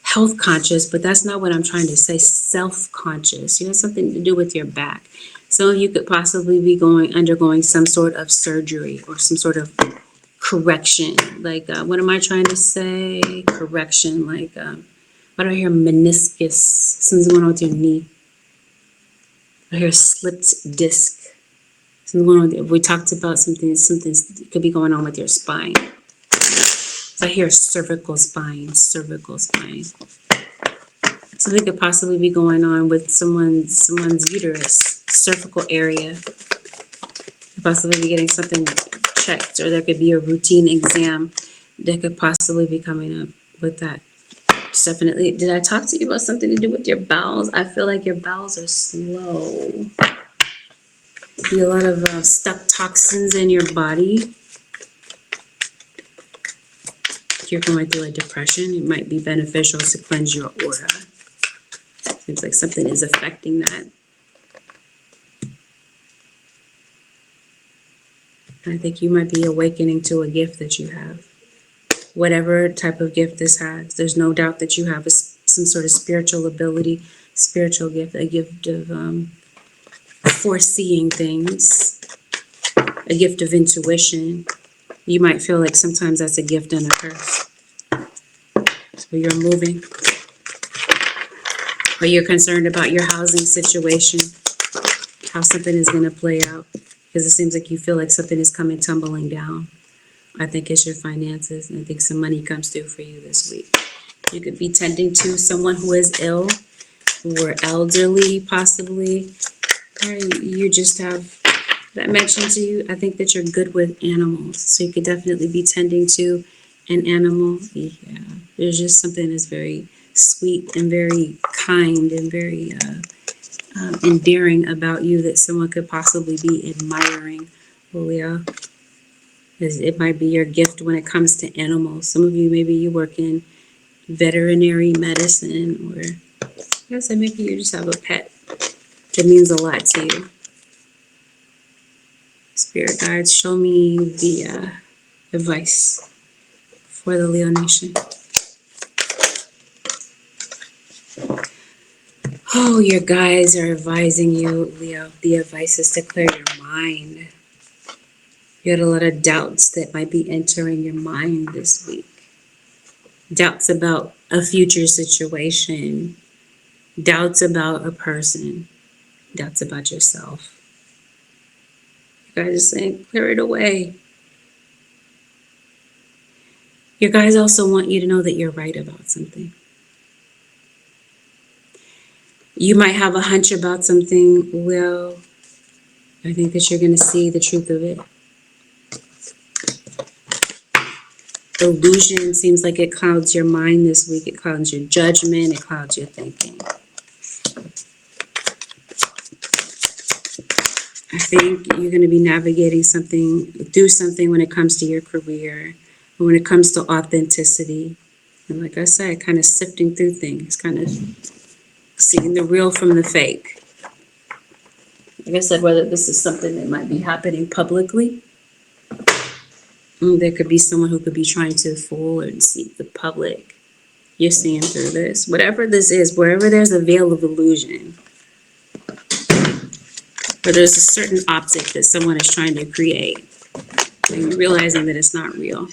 A: health conscious, but that's not what I'm trying to say. Self-conscious. You have something to do with your back. Some of you could possibly be undergoing some sort of surgery or some sort of correction. Like, what am I trying to say? Correction. Like, what do I hear? Meniscus. Something's going on with your knee. I hear slipped disc. Something going on with, we talked about something could be going on with your spine. So I hear cervical spine. Something could possibly be going on with someone's uterus, cervical area. Could possibly be getting something checked, or there could be a routine exam that could possibly be coming up with that. Definitely. Did I talk to you about something to do with your bowels? I feel like your bowels are slow. Be a lot of stuck toxins in your body. If you're going through a depression, it might be beneficial to cleanse your aura. Seems like something is affecting that. I think you might be awakening to a gift that you have. Whatever type of gift this has, there's no doubt that you have some sort of spiritual ability, spiritual gift, a gift of foreseeing things, a gift of intuition. You might feel like sometimes that's a gift and a curse. So you're moving, or you're concerned about your housing situation, how something is going to play out, because it seems like you feel like something is coming tumbling down. I think it's your finances, and I think some money comes through for you this week. You could be tending to someone who is ill or elderly, possibly, or you just have that mentioned to you. I think that you're good with animals, so you could definitely be tending to an animal. Yeah, there's just something that's very sweet and very kind and very endearing about you that someone could possibly be admiring, Julia. It might be your gift when it comes to animals. Some of you, maybe you work in veterinary medicine, or I guess maybe you just have a pet that means a lot to you. Spirit guides, show me the advice for the Leo Nation. Oh, your guides are advising you, Leo. The advice is to clear your mind. You had a lot of doubts that might be entering your mind this week. Doubts about a future situation. Doubts about a person. Doubts about yourself. You guys are saying, clear it away. Your guys also want you to know that you're right about something. You might have a hunch about something. Well, I think that you're going to see the truth of it. Illusion seems like it clouds your mind this week. It clouds your judgment. It clouds your thinking. I think you're going to be navigating through something when it comes to your career, when it comes to authenticity. And like I said, kind of sifting through things, kind of seeing the real from the fake. Like I said, whether this is something that might be happening publicly, there could be someone who could be trying to fool or deceive the public. You're seeing through this. Whatever this is, wherever there's a veil of illusion, or there's a certain optic that someone is trying to create, and you're realizing that it's not real.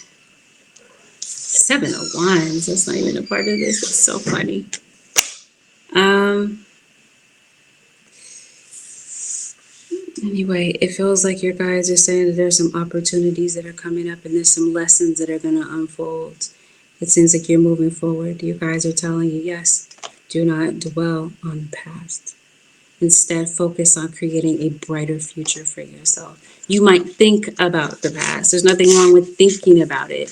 A: 7 of Wands, that's not even a part of this. It's so funny. Anyway, it feels like your guys are saying that there's some opportunities that are coming up and there's some lessons that are going to unfold. It seems like you're moving forward. You guys are telling you, yes, do not dwell on the past. Instead, focus on creating a brighter future for yourself. You might think about the past. There's nothing wrong with thinking about it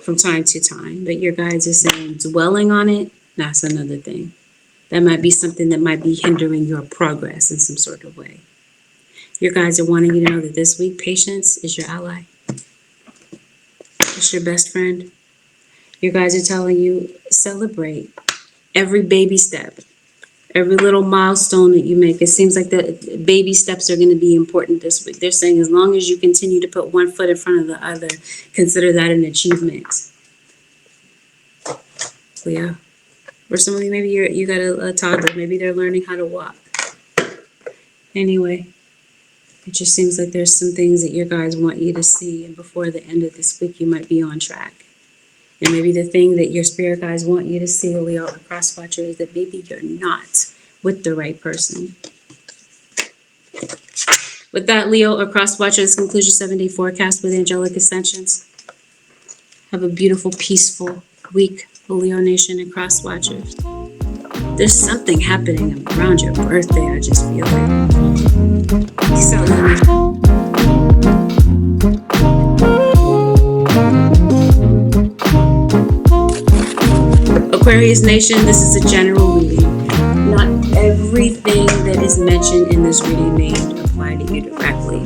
A: from time to time. But your guys are saying dwelling on it, that's another thing. That might be something that might be hindering your progress in some sort of way. Your guys are wanting you to know that this week, patience is your ally. It's your best friend. Your guys are telling you, celebrate every baby step, every little milestone that you make. It seems like the baby steps are going to be important this week. They're saying as long as you continue to put one foot in front of the other, consider that an achievement. Yeah. Or some of you, maybe you got a toddler. Maybe they're learning how to walk. Anyway, it just seems like there's some things that your guys want you to see. And before the end of this week, you might be on track. And maybe the thing that your spirit guides want you to see, Leo, or cross watcher, is that maybe you're not with the right person. With that, Leo, or cross watcher, this concludes your 7-day forecast with Angelic Ascensions. Have a beautiful, peaceful week, Leo Nation and cross watchers. There's something happening around your birthday, I just feel it. Peace out, Leo. Aquarius Nation, this is a general reading. Not everything that is mentioned in this reading may apply to you directly.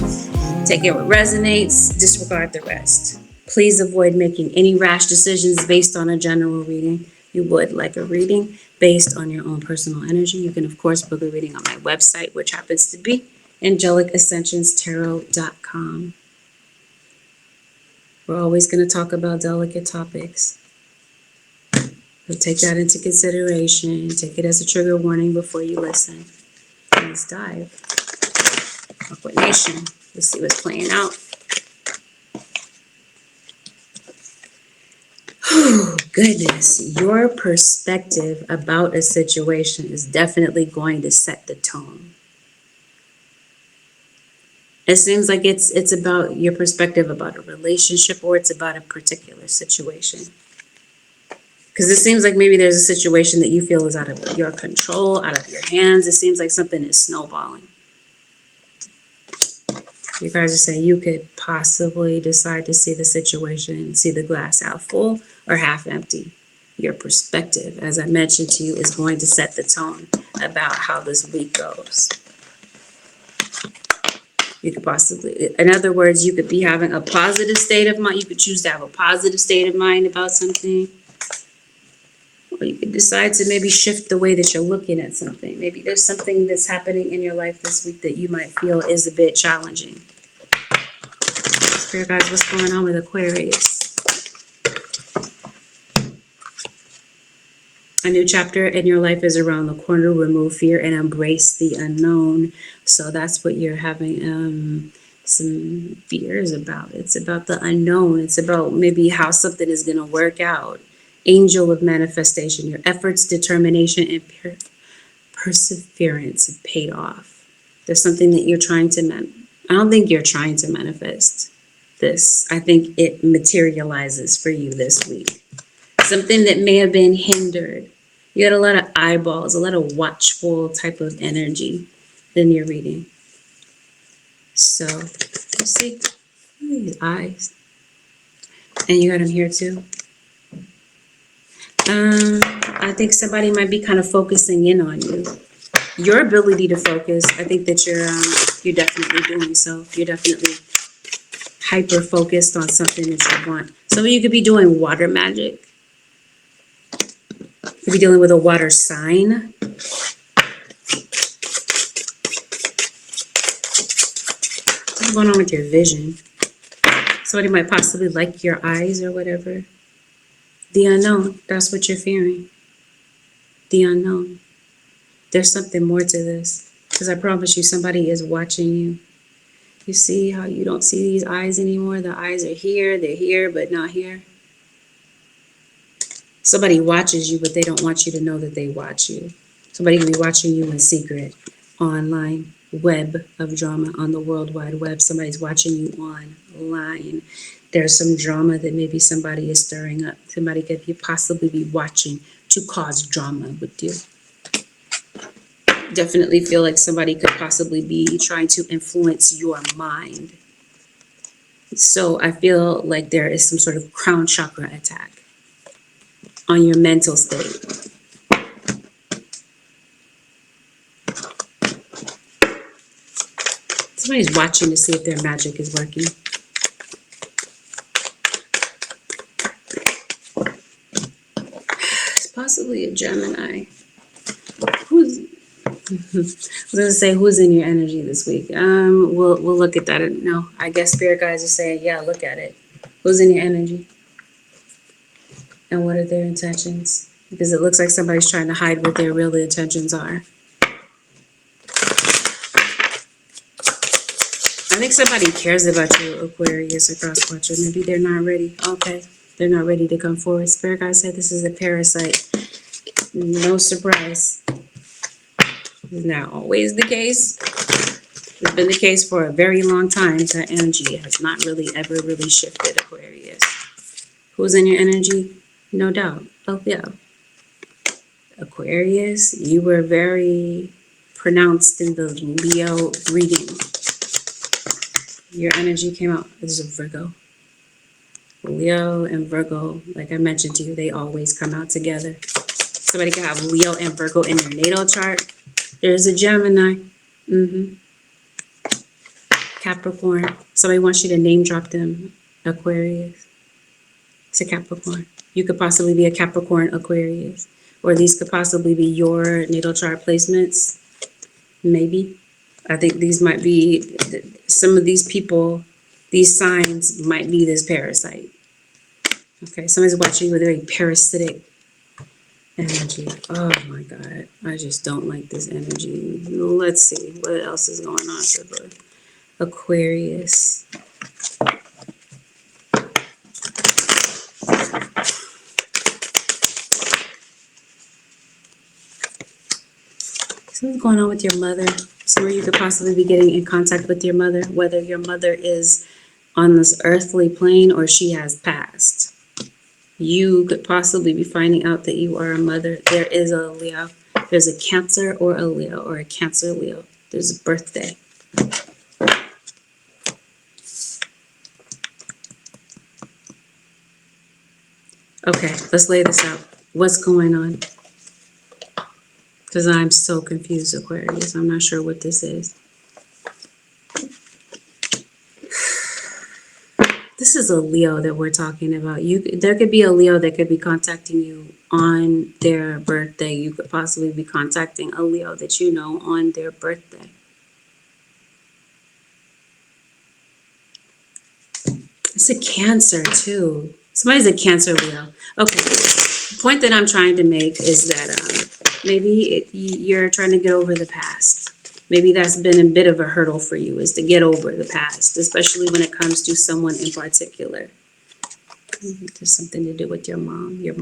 A: Take it what resonates, disregard the rest. Please avoid making any rash decisions based on a general reading. You would like a reading based on your own personal energy. You can, of course, book a reading on my website, which happens to be AngelicAscensionsTarot.com. We're always going to talk about delicate topics. So take that into consideration. Take it as a trigger warning before you listen. Let's dive. Aqua Nation. Let's see what's playing out. Oh, goodness. Your perspective about a situation is definitely going to set the tone. It seems like it's about your perspective about a relationship, or it's about a particular situation. Because it seems like maybe there's a situation that you feel is out of your control, out of your hands. It seems like something is snowballing. You guys are saying you could possibly decide to see the situation, see the glass half full or half empty. Your perspective, as I mentioned to you, is going to set the tone about how this week goes. You could possibly, in other words, you could be having a positive state of mind. You could choose to have a positive state of mind about something. Or you could decide to maybe shift the way that you're looking at something. Maybe there's something that's happening in your life this week that you might feel is a bit challenging. Spirit guys, what's going on with Aquarius? A new chapter in your life is around the corner. Remove fear and embrace the unknown. So that's what you're having some fears about. It's about the unknown. It's about maybe how something is going to work out. Angel of manifestation. Your efforts, determination, and perseverance have paid off. There's something that you're trying to I don't think you're trying to manifest this. I think it materializes for you this week. Something that may have been hindered. You had a lot of eyeballs, a lot of watchful type of energy in your reading. So, let's see. Eyes. And you got them here too. I think somebody might be kind of focusing in on you. Your ability to focus, I think that you're definitely doing so. You're definitely hyper focused on something that you want. Some of you could be doing water magic. Could be dealing with a water sign. What's going on with your vision? Somebody might possibly like your eyes or whatever. The unknown, that's what you're fearing. The unknown. There's something more to this. Because I promise you, somebody is watching you. You see how you don't see these eyes anymore? The eyes are here, they're here, but not here. Somebody watches you, but they don't want you to know that they watch you. Somebody can be watching you in secret, online, web of drama on the World Wide Web. Somebody's watching you online. There's some drama that maybe somebody is stirring up. Somebody could possibly be watching to cause drama with you. Definitely feel like somebody could possibly be trying to influence your mind. So I feel like there is some sort of crown chakra attack on your mental state. Somebody's watching to see if their magic is working. It's possibly a Gemini. I was gonna say, who's in your energy this week? We'll look at that. No, I guess spirit guides are saying, yeah, look at it. Who's in your energy? And what are their intentions? Because it looks like somebody's trying to hide what their real intentions are. I think somebody cares about you, Aquarius or cross watcher. Maybe they're not ready. Okay, they're not ready to come forward. Spirit guide said this is a parasite. No surprise. Is not always the case. It's been the case for a very long time. That energy has not really ever really shifted, Aquarius. Who's in your energy? No doubt. Oh, yeah. Aquarius, you were very pronounced in the Leo reading. Your energy came out. This is a Virgo. Leo and Virgo, like I mentioned to you, they always come out together. Somebody could have Leo and Virgo in their natal chart. There's a Gemini. Capricorn. Somebody wants you to name drop them. Aquarius. It's a Capricorn. You could possibly be a Capricorn Aquarius. Or these could possibly be your natal chart placements. Maybe. I think these might be, some of these people, these signs might be this parasite. Okay, somebody's watching you with a very parasitic energy. Oh my God, I just don't like this energy. Let's see what else is going on for the Aquarius. Something's going on with your mother. Somewhere you could possibly be getting in contact with your mother, whether your mother is on this earthly plane or she has passed. You could possibly be finding out that you are a mother. There is a Leo. There's a Cancer or a Leo, or a Cancer Leo. There's a birthday. Okay, let's lay this out. What's going on? Because I'm so confused, Aquarius. I'm not sure what this is. This is a Leo that we're talking about. There could be a Leo that could be contacting you on their birthday. You could possibly be contacting a Leo that you know on their birthday. It's a Cancer too. Somebody's a Cancer Leo. Okay. The point that I'm trying to make is that maybe you're trying to get over the past. Maybe that's been a bit of a hurdle for you, is to get over the past, especially when it comes to someone in particular. There's something to do with your mom, your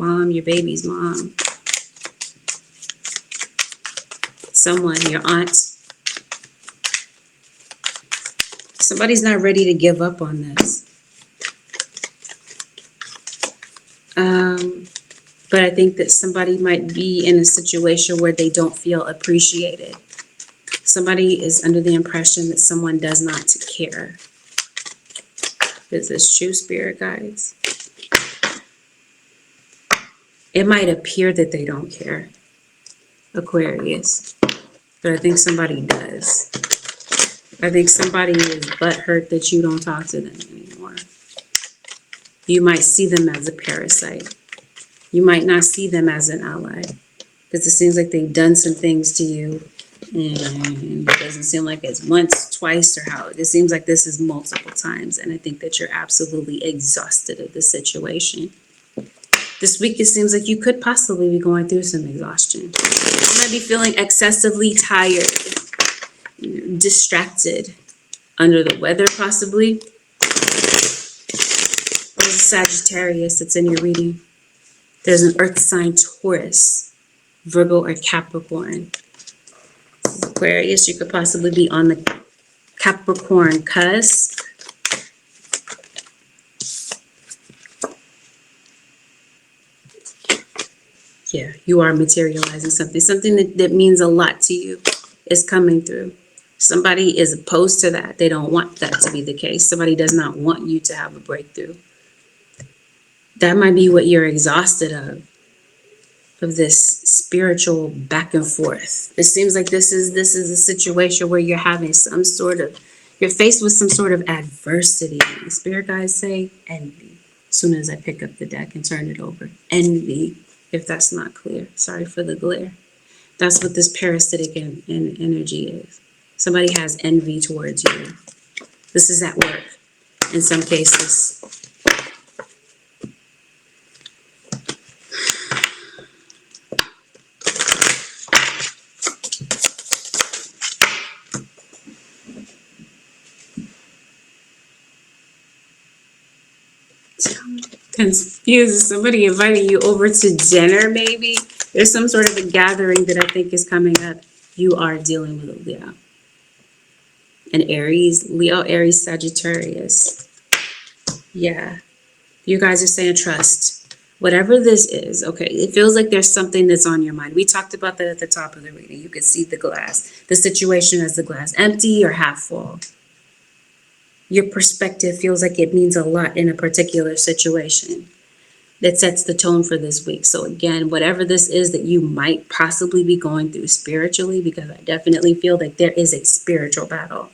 A: baby's mom. Someone, your aunt. Somebody's not ready to give up on this. But I think that somebody might be in a situation where they don't feel appreciated. Somebody is under the impression that someone does not care. Is this true, spirit guides? It might appear that they don't care, Aquarius, but I think somebody does. I think somebody is butthurt that you don't talk to them anymore. You might see them as a parasite. You might not see them as an ally because it seems like they've done some things to you, and it doesn't seem like it's once, twice, or how. It seems like this is multiple times, and I think that you're absolutely exhausted of the situation. This week, it seems like you could possibly be going through some exhaustion. You might be feeling excessively tired, distracted, under the weather possibly. There's a Sagittarius that's in your reading. There's an earth sign Taurus, Virgo, or Capricorn. Aquarius, you could possibly be on the Capricorn cusp. Yeah, you are materializing something. Something that means a lot to you is coming through. Somebody is opposed to that. They don't want that to be the case. Somebody does not want you to have a breakthrough. That might be what you're exhausted of this spiritual back and forth. It seems like this is a situation where you're having you're faced with some sort of adversity. The spirit guides say envy. As soon as I pick up the deck and turn it over, envy. If that's not clear, sorry for the glare. That's what this parasitic energy is. Somebody has envy towards you. This is at work in some cases. Confused. Somebody inviting you over to dinner, maybe. There's some sort of a gathering that I think is coming up. You are dealing with a Leo. An Aries, Leo, Aries, Sagittarius. Yeah. You guys are saying trust. Whatever this is, okay, it feels like there's something that's on your mind. We talked about that at the top of the reading. You could see the glass, the situation as the glass, empty or half full. Your perspective feels like it means a lot in a particular situation. That sets the tone for this week. So again, whatever this is that you might possibly be going through spiritually, because I definitely feel that there is a spiritual battle.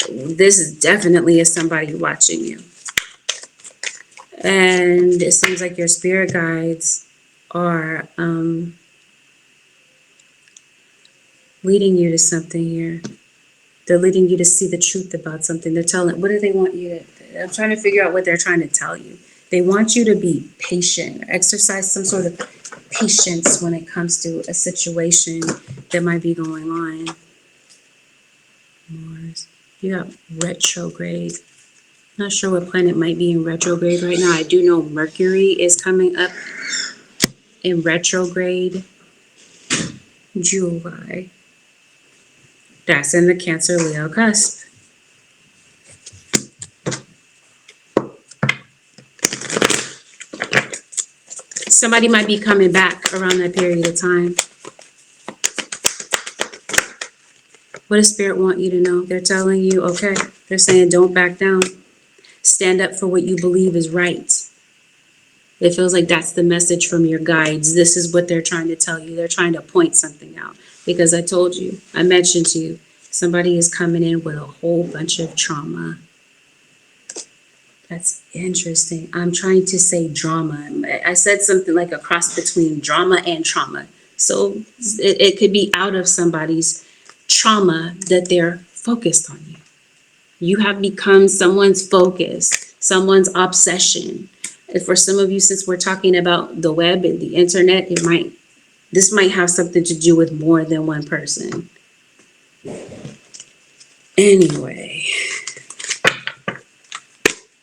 A: This is definitely somebody watching you. And it seems like your spirit guides are leading you to something here. They're leading you to see the truth about something. They're telling, what do they want you to, I'm trying to figure out what they're trying to tell you. They want you to be patient, or exercise some sort of patience when it comes to a situation that might be going on. Mars. You got retrograde. Not sure what planet might be in retrograde right now. I do know Mercury is coming up in retrograde July. That's in the Cancer Leo cusp. Somebody might be coming back around that period of time. What does Spirit want you to know? They're telling you, okay, they're saying don't back down. Stand up for what you believe is right. It feels like that's the message from your guides. This is what they're trying to tell you. They're trying to point something out. Because I told you, I mentioned to you, somebody is coming in with a whole bunch of trauma. That's interesting. I'm trying to say drama. I said something like a cross between drama and trauma. So it could be out of somebody's trauma that they're focused on you. You have become someone's focus, someone's obsession. And for some of you, since we're talking about the web and the internet, this might have something to do with more than one person. Anyway,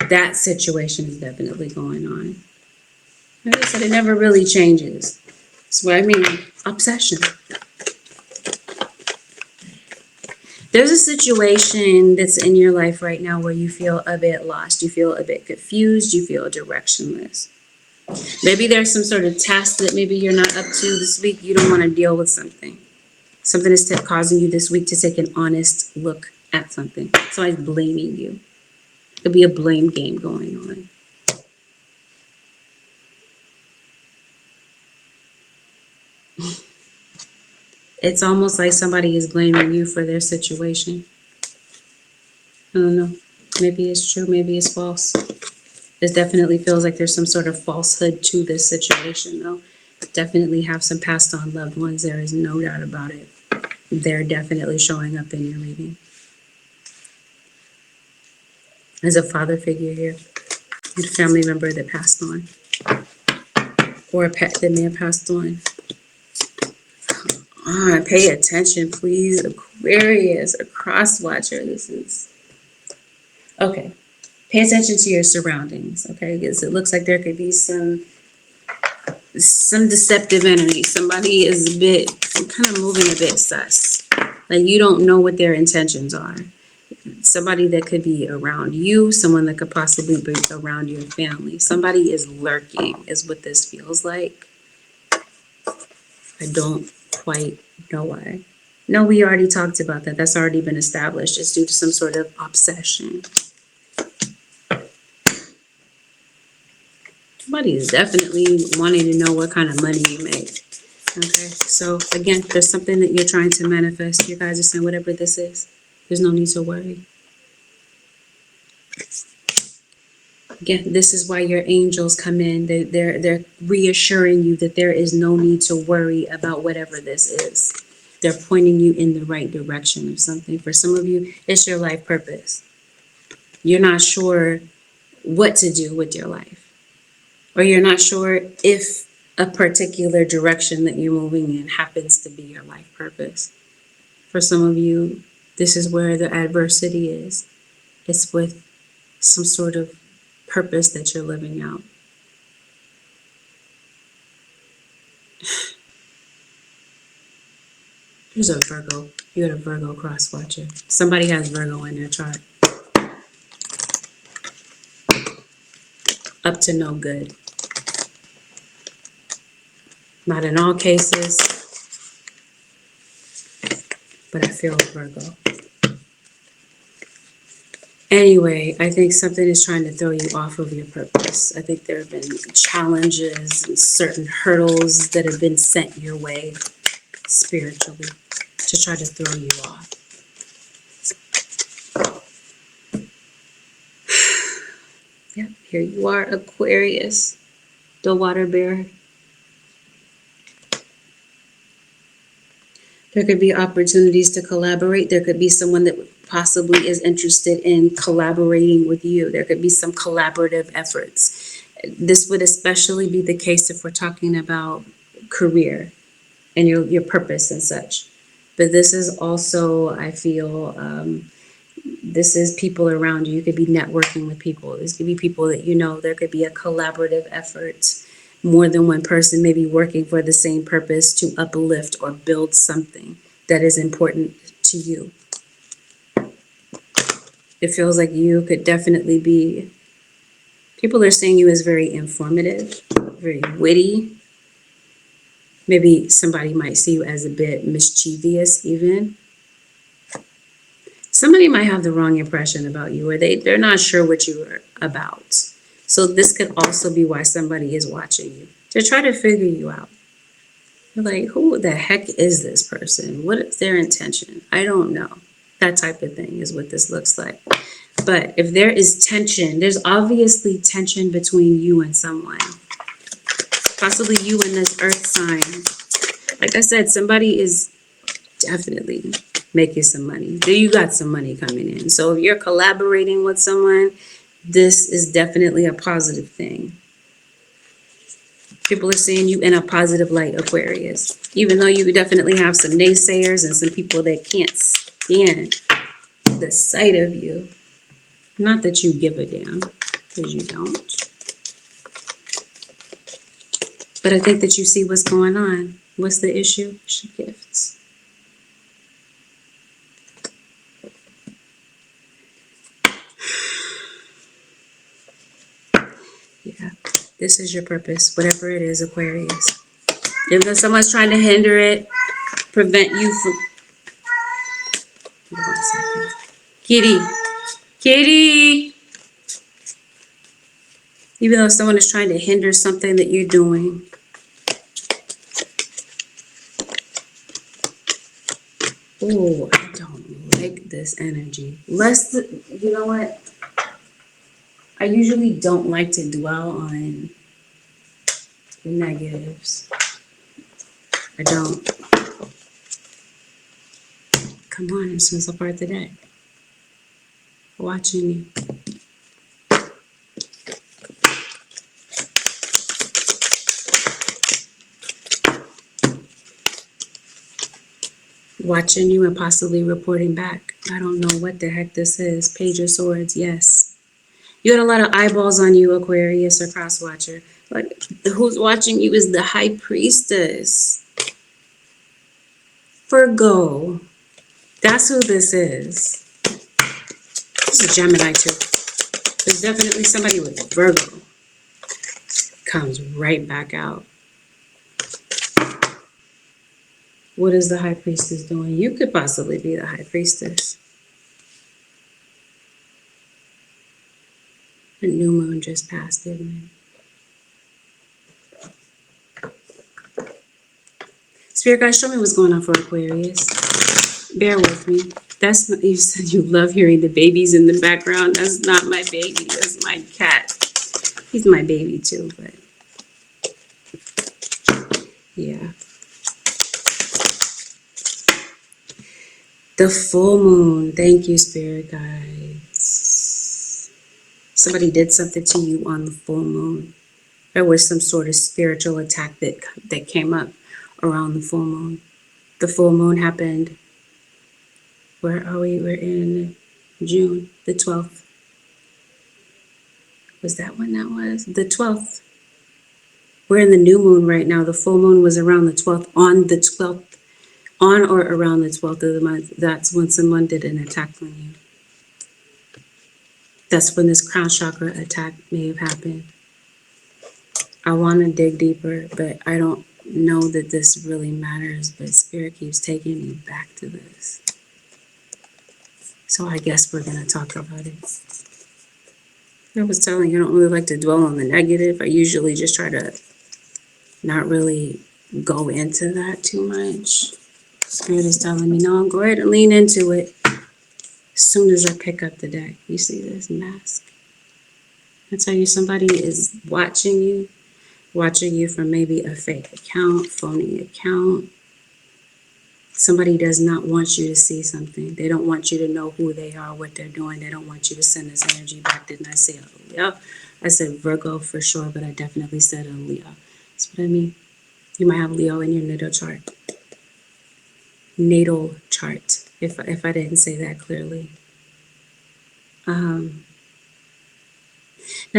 A: that situation is definitely going on. Like I said, it never really changes. That's what I mean, obsession. There's a situation that's in your life right now where you feel a bit lost. You feel a bit confused. You feel directionless. Maybe there's some sort of task that maybe you're not up to this week. You don't want to deal with something. Something is causing you this week to take an honest look at something. Somebody's blaming you. There'll be a blame game going on. It's almost like somebody is blaming you for their situation. I don't know. Maybe it's true, maybe it's false. It definitely feels like there's some sort of falsehood to this situation, though. Definitely have some passed on loved ones. There is no doubt about it. They're definitely showing up in your reading. There's a father figure here, a family member that passed on, or a pet that may have passed on. Pay attention, please, Aquarius, a cross watcher. This is okay. Pay attention to your surroundings, okay? Because it looks like there could be some deceptive energy. Somebody is kind of moving a bit sus. Like you don't know what their intentions are. Somebody that could be around you, someone that could possibly be around your family. Somebody is lurking, is what this feels like. I don't quite know why. No, we already talked about that. That's already been established. It's due to some sort of obsession. Somebody is definitely wanting to know what kind of money you make. Okay, so again, there's something that you're trying to manifest. You guys are saying whatever this is, there's no need to worry. Again, this is why your angels come in. They're reassuring you that there is no need to worry about whatever this is. They're pointing you in the right direction of something. For some of you, it's your life purpose. You're not sure what to do with your life, or you're not sure if a particular direction that you're moving in happens to be your life purpose. For some of you, this is where the adversity is. It's with some sort of purpose that you're living out. There's a Virgo. You got a Virgo cross watcher. Somebody has Virgo in their chart. Up to no good. Not in all cases, but I feel Virgo. Anyway, I think something is trying to throw you off of your purpose. I think there have been challenges and certain hurdles that have been sent your way spiritually to try to throw you off. Yep, here you are, Aquarius, the water bearer. There could be opportunities to collaborate. There could be someone that possibly is interested in collaborating with you. There could be some collaborative efforts. This would especially be the case if we're talking about career and your purpose and such. But this is also, I feel, this is people around you. You could be networking with people. This could be people that you know. There could be a collaborative effort. More than one person may be working for the same purpose to uplift or build something that is important to you. It feels like you could definitely be, people are saying you as very informative, very witty. Maybe somebody might see you as a bit mischievous even. Somebody might have the wrong impression about you, or they're not sure what you are about. So this could also be why somebody is watching you, to try to figure you out. You're like, who the heck is this person? What is their intention? I don't know. That type of thing is what this looks like. But if there is tension, there's obviously tension between you and someone. Possibly you and this earth sign. Like I said, somebody is definitely making some money. You got some money coming in. So if you're collaborating with someone, this is definitely a positive thing. People are seeing you in a positive light, Aquarius. Even though you definitely have some naysayers and some people that can't stand the sight of you. Not that you give a damn, because you don't. But I think that you see what's going on. What's the issue? Gifts. Yeah, this is your purpose, whatever it is, Aquarius. If someone's trying to hinder it, prevent you from... Hold on a second. Kitty. Kitty! Even though someone is trying to hinder something that you're doing. Oh, I don't like this energy. You know what? I usually don't like to dwell on the negatives. I don't. Come on, I'm supposed to part the deck. Watching you. Watching you and possibly reporting back. I don't know what the heck this is. Page of Swords, yes. You had a lot of eyeballs on you, Aquarius or Cross Watcher. But who's watching you is the High Priestess. Virgo. That's who this is. This is Gemini too. There's definitely somebody with Virgo. Comes right back out. What is the High Priestess doing? You could possibly be the High Priestess. The new moon just passed, didn't it? Spirit guys, show me what's going on for Aquarius. Bear with me. That's not, you said you love hearing the babies in the background. That's not my baby. That's my cat. He's my baby too, but yeah. The full moon. Thank you, Spirit guides. Somebody did something to you on the full moon. There was some sort of spiritual attack that came up around the full moon. The full moon happened. Where are we? We're in June, the 12th. Was that when that was? The 12th. We're in the new moon right now. The full moon was around the 12th. On the 12th. On or around the 12th of the month. That's when someone did an attack on you. That's when this crown chakra attack may have happened. I want to dig deeper, but I don't know that this really matters. But Spirit keeps taking me back to this. So I guess we're going to talk about it. I was telling you, I don't really like to dwell on the negative. I usually just try to not really go into that too much. Spirit is telling me, no, go ahead and lean into it. As soon as I pick up the deck, you see this mask. I tell you, somebody is watching you from maybe a fake account, phony account. Somebody does not want you to see something. They don't want you to know who they are, what they're doing. They don't want you to send this energy back. Didn't I say a Leo? I said Virgo for sure, but I definitely said a Leo. That's what I mean. You might have Leo in your natal chart. Natal chart, if I didn't say that clearly. Now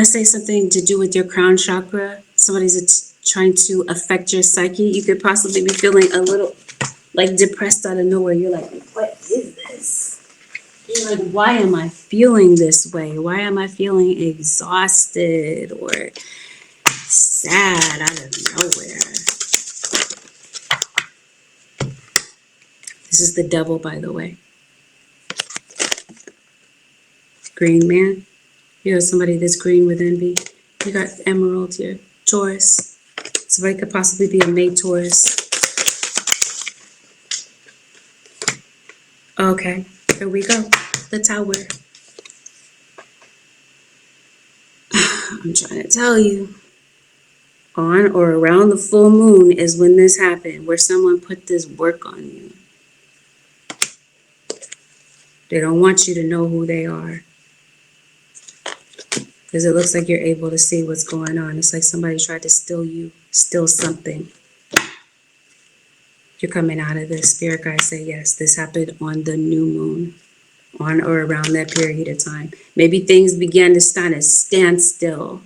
A: say something to do with your crown chakra. Somebody's trying to affect your psyche. You could possibly be feeling a little like depressed out of nowhere. You're like, what is this? You're like, why am I feeling this way? Why am I feeling exhausted or sad out of nowhere? This is the devil, by the way. Green man. You have somebody that's green with envy. You got emerald here. Taurus. Somebody could possibly be a May Taurus. Okay, here we go. The Tower. I'm trying to tell you. On or around the full moon is when this happened, where someone put this work on you. They don't want you to know who they are. Because it looks like you're able to see what's going on. It's like somebody tried to steal something. You're coming out of this. Spirit guides say, yes, this happened on the new moon. On or around that period of time. Maybe things began to stand still.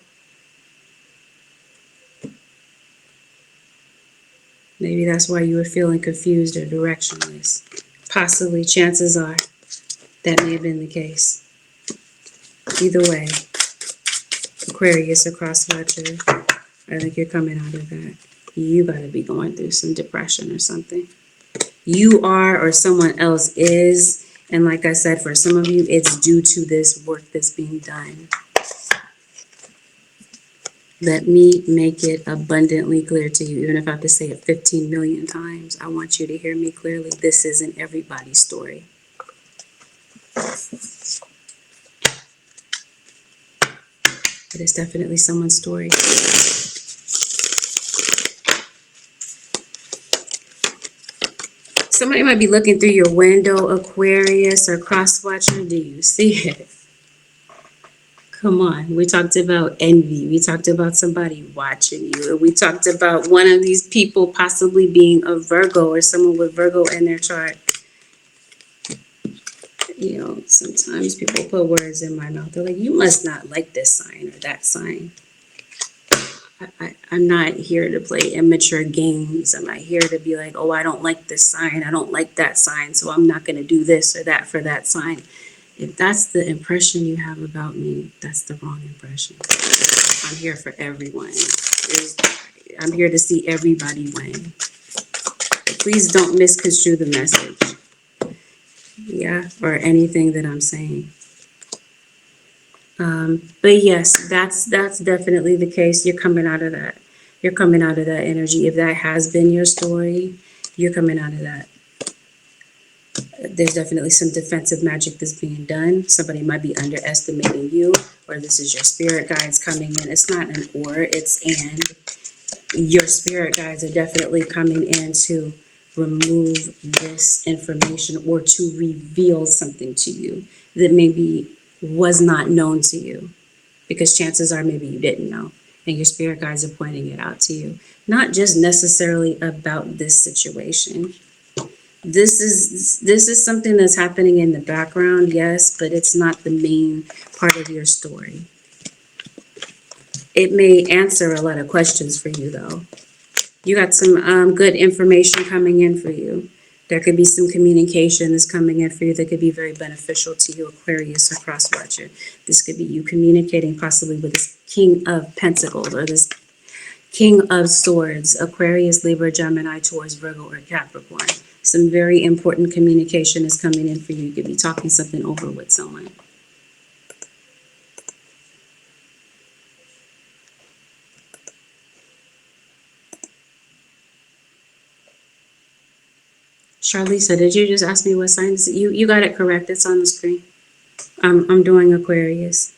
A: Maybe that's why you were feeling confused or directionless. Possibly, chances are, that may have been the case. Either way, Aquarius or Cross Watcher, I think you're coming out of that. You gotta be going through some depression or something. You are, or someone else is, and like I said, for some of you, it's due to this work that's being done. Let me make it abundantly clear to you, even if I have to say it 15 million times. I want you to hear me clearly. This isn't everybody's story. But it's definitely someone's story. Somebody might be looking through your window, Aquarius or cross-watcher. Do you see it? Come on. We talked about envy. We talked about somebody watching you. We talked about one of these people possibly being a Virgo or someone with Virgo in their chart. You know, sometimes people put words in my mouth. They're like, you must not like this sign or that sign. I'm not here to play immature games. I'm not here to be like, oh, I don't like this sign. I don't like that sign. So I'm not going to do this or that for that sign. If that's the impression you have about me, that's the wrong impression. I'm here for everyone. I'm here to see everybody win. Please don't misconstrue the message. Yeah, or anything that I'm saying. But yes, that's definitely the case. You're coming out of that. You're coming out of that energy. If that has been your story, you're coming out of that. There's definitely some defensive magic that's being done. Somebody might be underestimating you, or this is your spirit guides coming in. It's not an or, it's and. Your spirit guides are definitely coming in to remove this information or to reveal something to you that maybe was not known to you, because chances are maybe you didn't know, and your spirit guides are pointing it out to you. Not just necessarily about this situation. This is something that's happening in the background, yes, but it's not the main part of your story. It may answer a lot of questions for you, though. You got some good information coming in for you. There could be some communication that's coming in for you that could be very beneficial to you, Aquarius or cross-watcher. This could be you communicating possibly with this King of Pentacles or this King of Swords, Aquarius, Libra, Gemini, Taurus, Virgo, or Capricorn. Some very important communication is coming in for you. You could be talking something over with someone. Charlisa, did you just ask me what signs? You got it correct. It's on the screen. I'm doing Aquarius.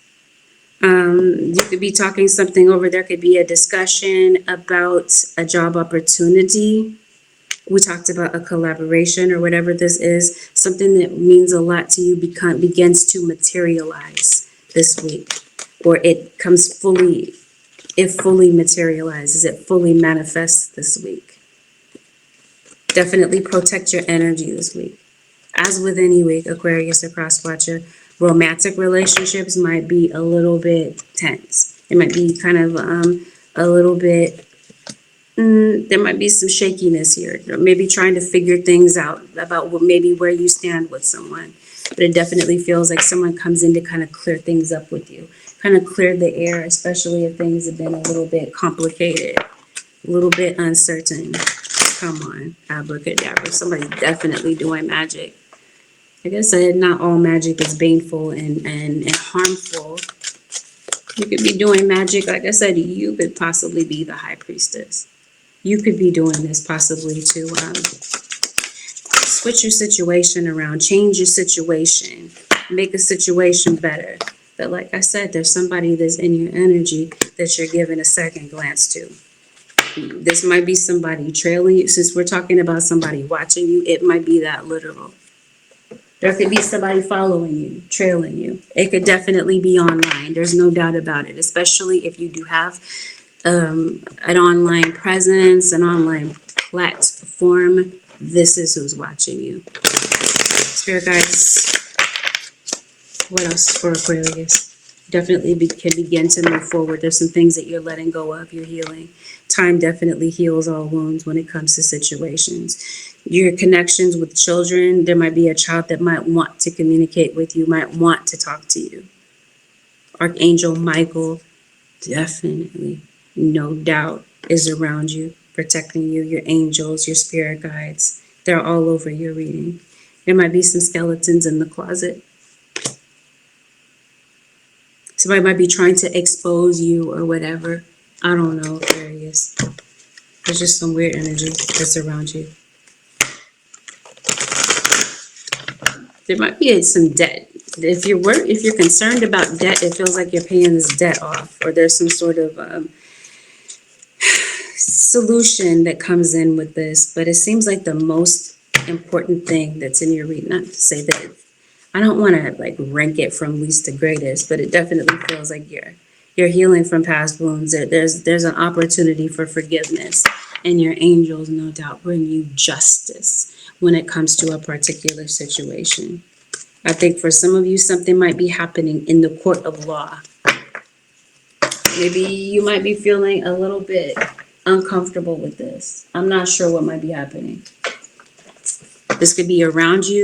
A: You could be talking something over. There could be a discussion about a job opportunity. We talked about a collaboration or whatever this is. Something that means a lot to you begins to materialize this week, or it fully materializes. It fully manifests this week. Definitely protect your energy this week. As with any week, Aquarius or cross-watcher, romantic relationships might be a little bit tense. It might be kind of a little bit, there might be some shakiness here. Maybe trying to figure things out about maybe where you stand with someone. But it definitely feels like someone comes in to kind of clear things up with you. Kind of clear the air, especially if things have been a little bit complicated, a little bit uncertain. Come on, abracadabra. Somebody's definitely doing magic. Like I said, not all magic is baneful and harmful. You could be doing magic. Like I said, you could possibly be the high priestess. You could be doing this possibly to switch your situation around, change your situation, make a situation better. But like I said, there's somebody that's in your energy that you're giving a second glance to. This might be somebody trailing you. Since we're talking about somebody watching you, it might be that literal. There could be somebody following you, trailing you. It could definitely be online. There's no doubt about it, especially if you do have an online presence, an online platform. This is who's watching you. Spirit guides, what else for Aquarius? Definitely can begin to move forward. There's some things that you're letting go of, you're healing. Time definitely heals all wounds when it comes to situations. Your connections with children, there might be a child that might want to communicate with you, might want to talk to you. Archangel Michael, definitely, no doubt, is around you, protecting you, your angels, your spirit guides. They're all over your reading. There might be some skeletons in the closet. Somebody might be trying to expose you or whatever. I don't know, Aquarius. There's just some weird energy that's around you. There might be some debt. If you're concerned about debt, it feels like you're paying this debt off, or there's some sort of solution that comes in with this. But it seems like the most important thing that's in your reading, not to say that I don't want to like rank it from least to greatest, but it definitely feels like you're healing from past wounds. There's an opportunity for forgiveness, and your angels no doubt bring you justice when it comes to a particular situation. I think for some of you, something might be happening in the court of law. Maybe you might be feeling a little bit uncomfortable with this. I'm not sure what might be happening. This could be around you.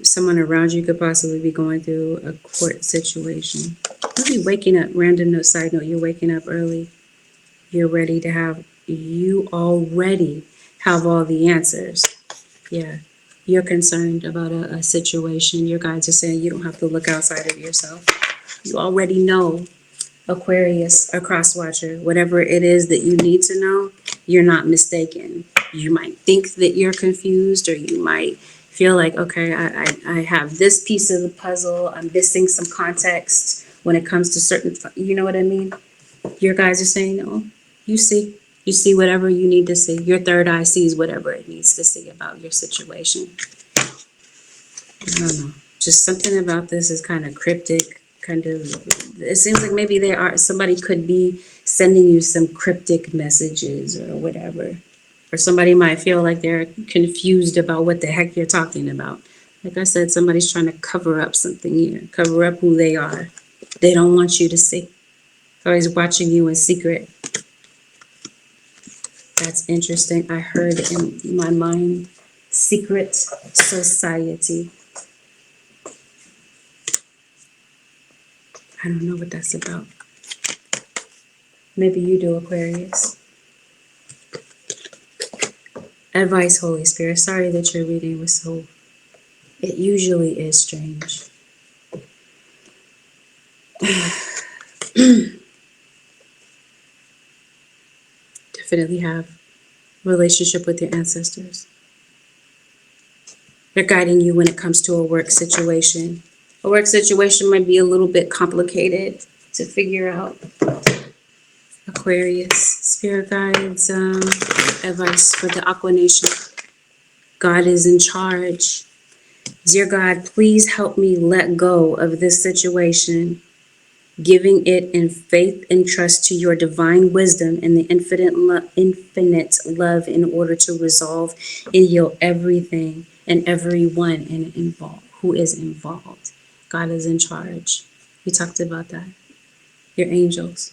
A: Someone around you could possibly be going through a court situation. You'll be waking up, random note, side note, you're waking up early. You already have all the answers. Yeah. You're concerned about a situation. Your guides are saying you don't have to look outside of yourself. You already know, Aquarius, a cross watcher, whatever it is that you need to know, you're not mistaken. You might think that you're confused, or you might feel like, okay, I have this piece of the puzzle. I'm missing some context when it comes to certain, you know what I mean? Your guides are saying, no, you see whatever you need to see. Your third eye sees whatever it needs to see about your situation. I don't know. Just something about this is kind of cryptic. It seems like maybe somebody could be sending you some cryptic messages or whatever. Or somebody might feel like they're confused about what the heck you're talking about. Like I said, somebody's trying to cover up something here, cover up who they are. They don't want you to see. Always watching you in secret. That's interesting. I heard in my mind, secret society. I don't know what that's about. Maybe you do, Aquarius. Advice, Holy Spirit. Sorry that your reading was so... It usually is strange. Definitely have a relationship with your ancestors. They're guiding you when it comes to a work situation. A work situation might be a little bit complicated to figure out. Aquarius, spirit guides, advice for the Aqua Nation. God is in charge. Dear God, please help me let go of this situation, giving it in faith and trust to your divine wisdom and the infinite love in order to resolve and heal everything and everyone who is involved. God is in charge. We talked about that. Your angels.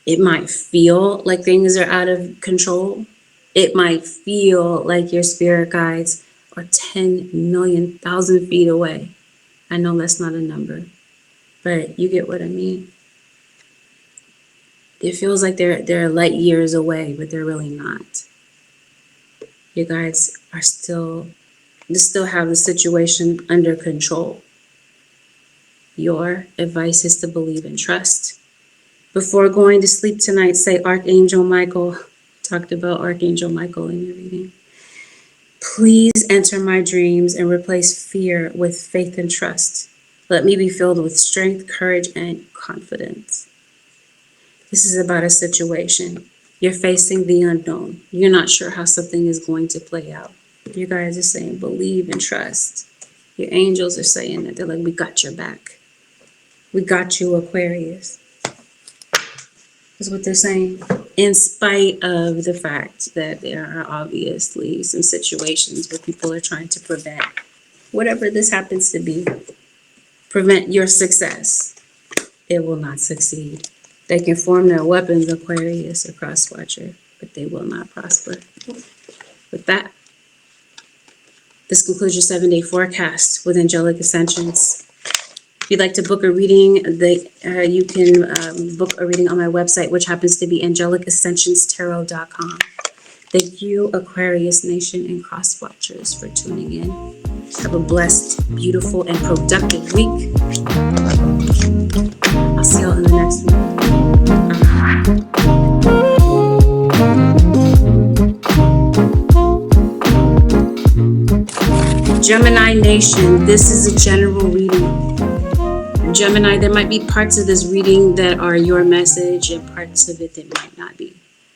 A: It might feel like things are out of control. It might feel like your spirit guides are 10 million thousand feet away. I know that's not a number, but you get what I mean. It feels like they're light years away, but they're really not. You guys are still have the situation under control. Your advice is to believe and trust. Before going to sleep tonight, say Archangel Michael. Talked about Archangel Michael in your reading. Please enter my dreams and replace fear with faith and trust. Let me be filled with strength, courage, and confidence. This is about a situation. You're facing the unknown. You're not sure how something is going to play out. You guys are saying believe and trust. Your angels are saying that. They're like, we got your back. We got you, Aquarius. That's what they're saying. In spite of the fact that there are obviously some situations where people are trying to prevent whatever this happens to be, prevent your success. It will not succeed. They can form their weapons, Aquarius or Crosswatcher, but they will not prosper. With that, this concludes your 7-day forecast with Angelic Ascensions. If you'd like to book a reading, you can book a reading on my website, which happens to be AngelicAscensionsTarot.com. Thank you, Aquarius Nation and Cross Watchers, for tuning in. Have a blessed, beautiful, and productive week. I'll see y'all in the next one. Nation, this is a general reading. Gemini, there might be parts of this reading that are your message and parts of it that might not be.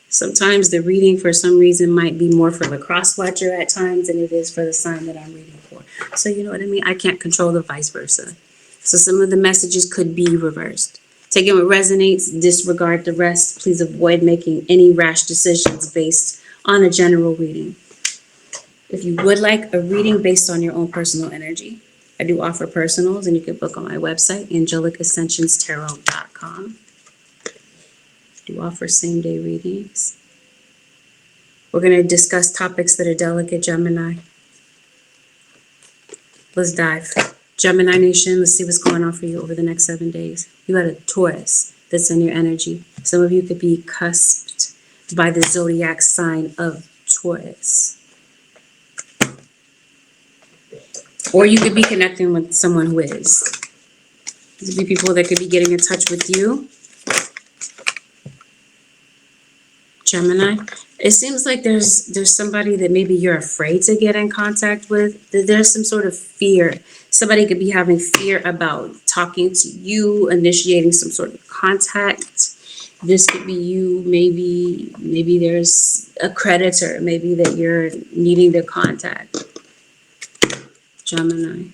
A: Sometimes the reading for some reason might be more for the cross watcher at times than it is for the sign that I'm reading for. So you know what I mean? I can't control the vice versa. So some of the messages could be reversed. Take it what resonates, disregard the rest. Please avoid making any rash decisions based on a general reading. If you would like a reading based on your own personal energy, I do offer personals, and you can book on my website, AngelicAscensionsTarot.com. I do offer same-day readings. We're going to discuss topics that are delicate, Gemini. Let's dive. Gemini Nation, let's see what's going on for you over the next 7 days. You got a Taurus that's in your energy. Some of you could be cusped by the zodiac sign of Taurus. Or you could be connecting with someone who is. These would be people that could be getting in touch with you. Gemini. It seems like there's somebody that maybe you're afraid to get in contact with. There's some sort of fear. Somebody could be having fear about talking to you, initiating some sort of contact. This could be you. Maybe there's a creditor. Maybe that you're needing to contact. Gemini.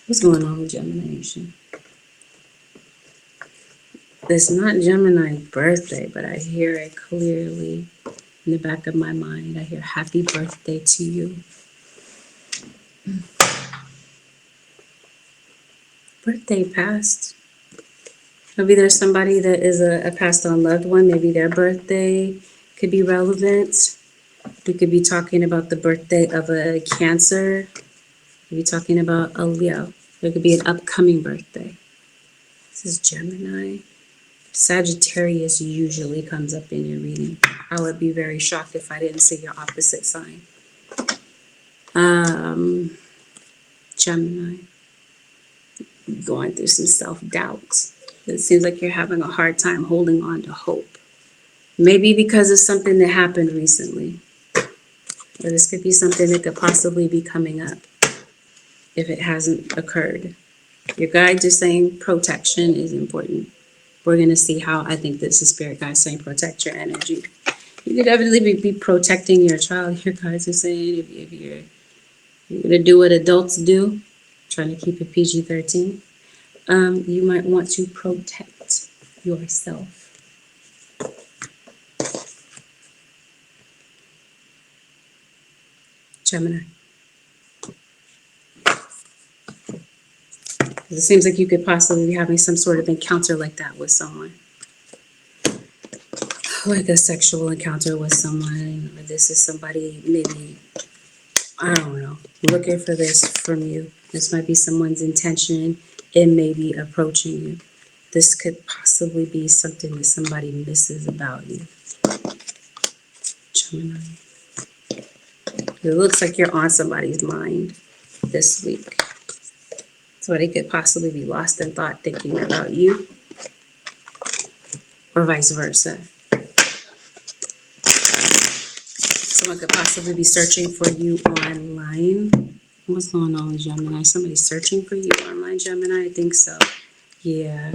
A: What's going on with Gemini Nation? It's not Gemini's birthday, but I hear it clearly in the back of my mind. I hear happy birthday to you. Birthday past. Maybe there's somebody that is a passed on loved one. Maybe their birthday could be relevant. We could be talking about the birthday of a Cancer. We could be talking about a Leo. There could be an upcoming birthday. This is Gemini. Sagittarius usually comes up in your reading. I would be very shocked if I didn't see your opposite sign. Gemini. Going through some self-doubt. It seems like you're having a hard time holding on to hope. Maybe because of something that happened recently. Or this could be something that could possibly be coming up if it hasn't occurred. Your guides are saying protection is important. We're going to see how I think this is Spirit guides saying protect your energy. You could definitely be protecting your child. Your guides are saying if you're going to do what adults do, trying to keep it PG-13, you might want to protect yourself. Gemini. It seems like you could possibly be having some sort of encounter like that with someone. Like a sexual encounter with someone, or this is somebody maybe, I don't know, looking for this from you. This might be someone's intention. It may be approaching you. This could possibly be something that somebody misses about you. Gemini. It looks like you're on somebody's mind this week. Somebody could possibly be lost in thought thinking about you, or vice versa. Someone could possibly be searching for you online. What's going on with Gemini? Somebody's searching for you online, Gemini? I think so. Yeah.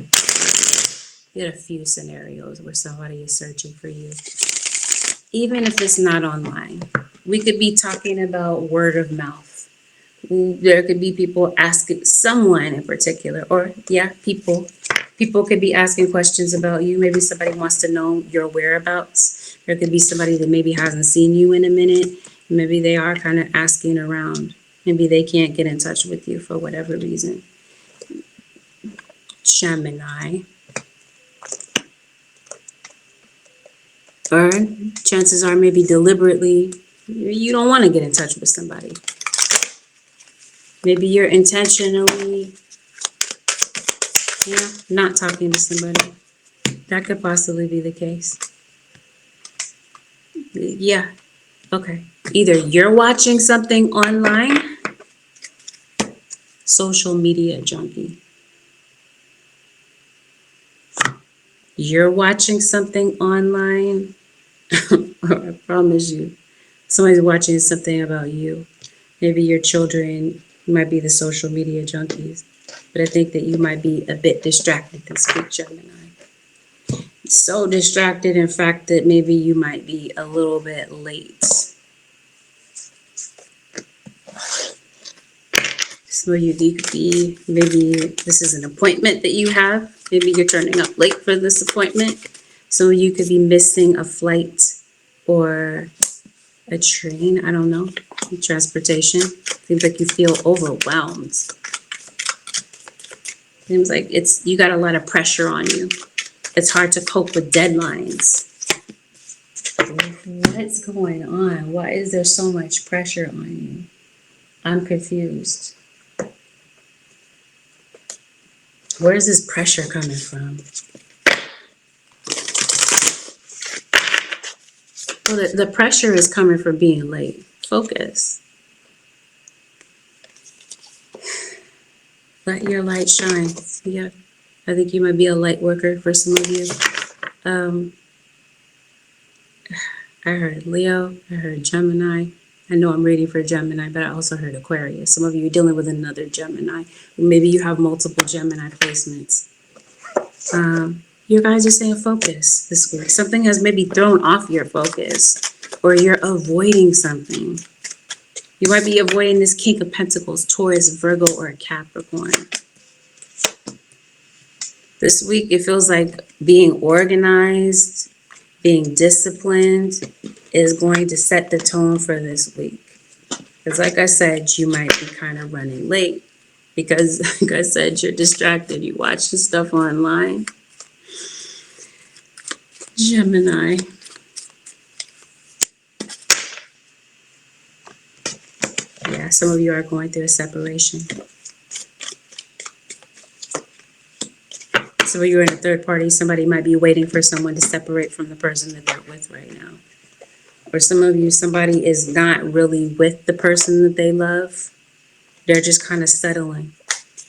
A: You had a few scenarios where somebody is searching for you. Even if it's not online, we could be talking about word of mouth. There could be people asking, someone in particular, or people. People could be asking questions about you. Maybe somebody wants to know your whereabouts. There could be somebody that maybe hasn't seen you in a minute. Maybe they are kind of asking around. Maybe they can't get in touch with you for whatever reason. Gemini. Or chances are maybe deliberately you don't want to get in touch with somebody. Maybe you're intentionally not talking to somebody. That could possibly be the case. Yeah. Okay. Either you're watching something online, social media junkie. You're watching something online, or I promise you, Somebody's watching something about you. Maybe your children might be the social media junkies. But I think that you might be a bit distracted this week, Gemini. So distracted, in fact, that maybe you might be a little bit late. Some of you could be, maybe this is an appointment that you have. Maybe you're turning up late for this appointment. Some of you could be missing a flight or a train. I don't know. Transportation. Seems like you feel overwhelmed. Seems like you got a lot of pressure on you. It's hard to cope with deadlines. What's going on? Why is there so much pressure on you? I'm confused. Where is this pressure coming from? Well, the pressure is coming from being late. Focus. Let your light shine. Yeah, I think you might be a light worker for some of you. I heard Leo. I heard Gemini. I know I'm reading for Gemini, but I also heard Aquarius. Some of you are dealing with another Gemini. Maybe you have multiple Gemini placements. You guys are staying focused this week. Something has maybe thrown off your focus, or you're avoiding something. You might be avoiding this King of Pentacles, Taurus, Virgo, or Capricorn. This week, it feels like being organized, being disciplined is going to set the tone for this week. Because like I said, you might be kind of running late because, like I said, you're distracted. You watch the stuff online. Gemini. Yeah, some of you are going through a separation. Some of you are in a third party. Somebody might be waiting for someone to separate from the person that they're with right now. Or some of you, somebody is not really with the person that they love. They're just kind of settling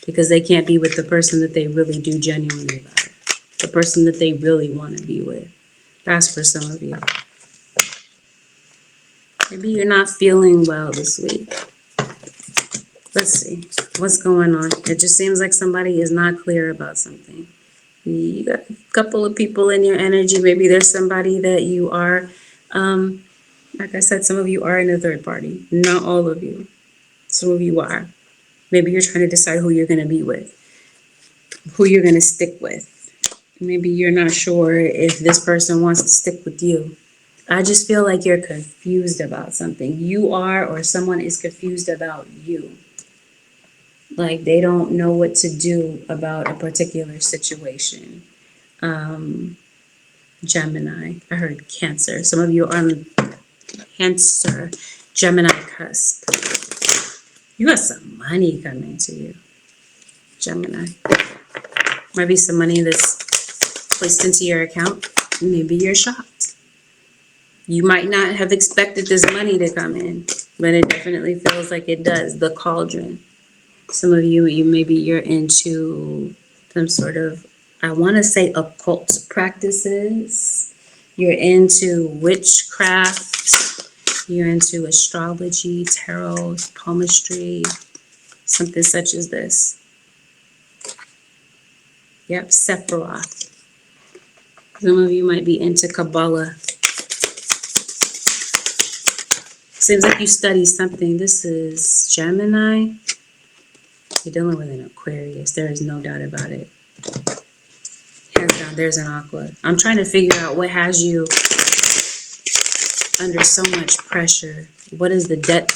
A: because they can't be with the person that they really do genuinely love. The person that they really want to be with. That's for some of you. Maybe you're not feeling well this week. Let's see. What's going on? It just seems like somebody is not clear about something. You got a couple of people in your energy. Maybe there's somebody that you are, like I said, some of you are in a third party. Not all of you. Some of you are. Maybe you're trying to decide who you're going to be with, who you're going to stick with. Maybe you're not sure if this person wants to stick with you. I just feel like you're confused about something. You are, or someone is confused about you. Like they don't know what to do about a particular situation. Gemini. I heard Cancer. Some of you are on the Cancer, Gemini cusp. You got some money coming to you, Gemini. Might be some money that's placed into your account. Maybe you're shocked. You might not have expected this money to come in, but it definitely feels like it does. The cauldron. Some of you, maybe you're into some sort of, I want to say occult practices. You're into witchcraft. You're into astrology, tarot, palmistry, something such as this. Yep, Sephiroth. Some of you might be into Kabbalah. Seems like you study something. This is Gemini. You're dealing with an Aquarius. There is no doubt about it. Hands down, there's an Aqua. I'm trying to figure out what has you under so much pressure. What is the debt?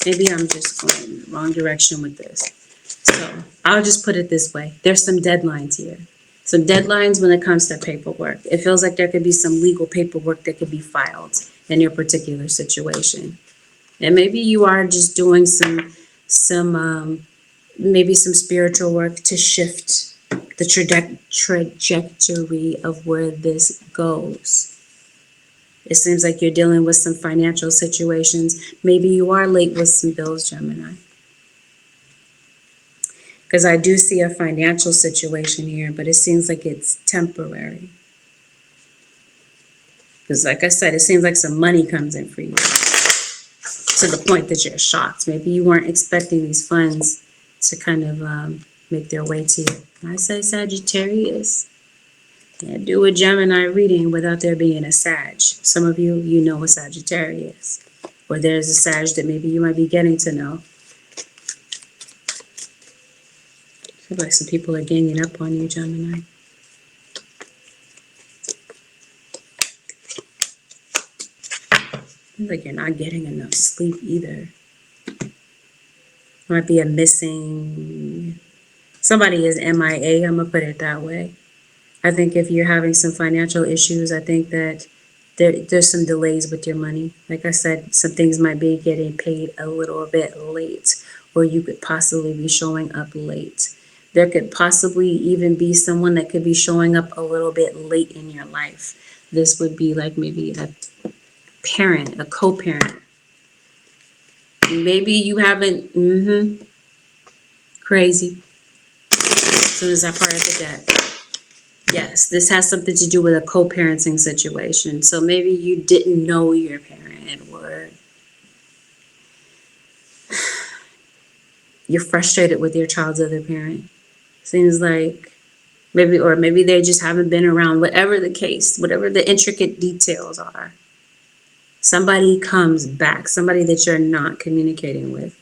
A: Maybe I'm just going in the wrong direction with this. So I'll just put it this way. There's some deadlines here. Some deadlines when it comes to paperwork. It feels like there could be some legal paperwork that could be filed in your particular situation. And maybe you are just doing maybe some spiritual work to shift the trajectory of where this goes. It seems like you're dealing with some financial situations. Maybe you are late with some bills, Gemini. Because I do see a financial situation here, but it seems like it's temporary. Because like I said, it seems like some money comes in for you. to the point that you're shocked. Maybe you weren't expecting these funds to kind of make their way to you. I say Sagittarius. Can't do a Gemini reading without there being a Sag. Some of you, you know a Sagittarius. Or there's a Sag that maybe you might be getting to know. I feel like some people are ganging up on you, Gemini. I feel like you're not getting enough sleep either. Might be a missing... Somebody is MIA, I'm going to put it that way. I think if you're having some financial issues, I think that there's some delays with your money. Like I said, some things might be getting paid a little bit late, or you could possibly be showing up late. There could possibly even be someone that could be showing up a little bit late in your life. This would be like maybe a parent, a co-parent. Maybe you haven't, crazy. As soon as I part of the deck. Yes, this has something to do with a co-parenting situation. So maybe you didn't know your parent, or you're frustrated with your child's other parent. Seems like maybe they just haven't been around, whatever the case, whatever the intricate details are. Somebody comes back, somebody that you're not communicating with.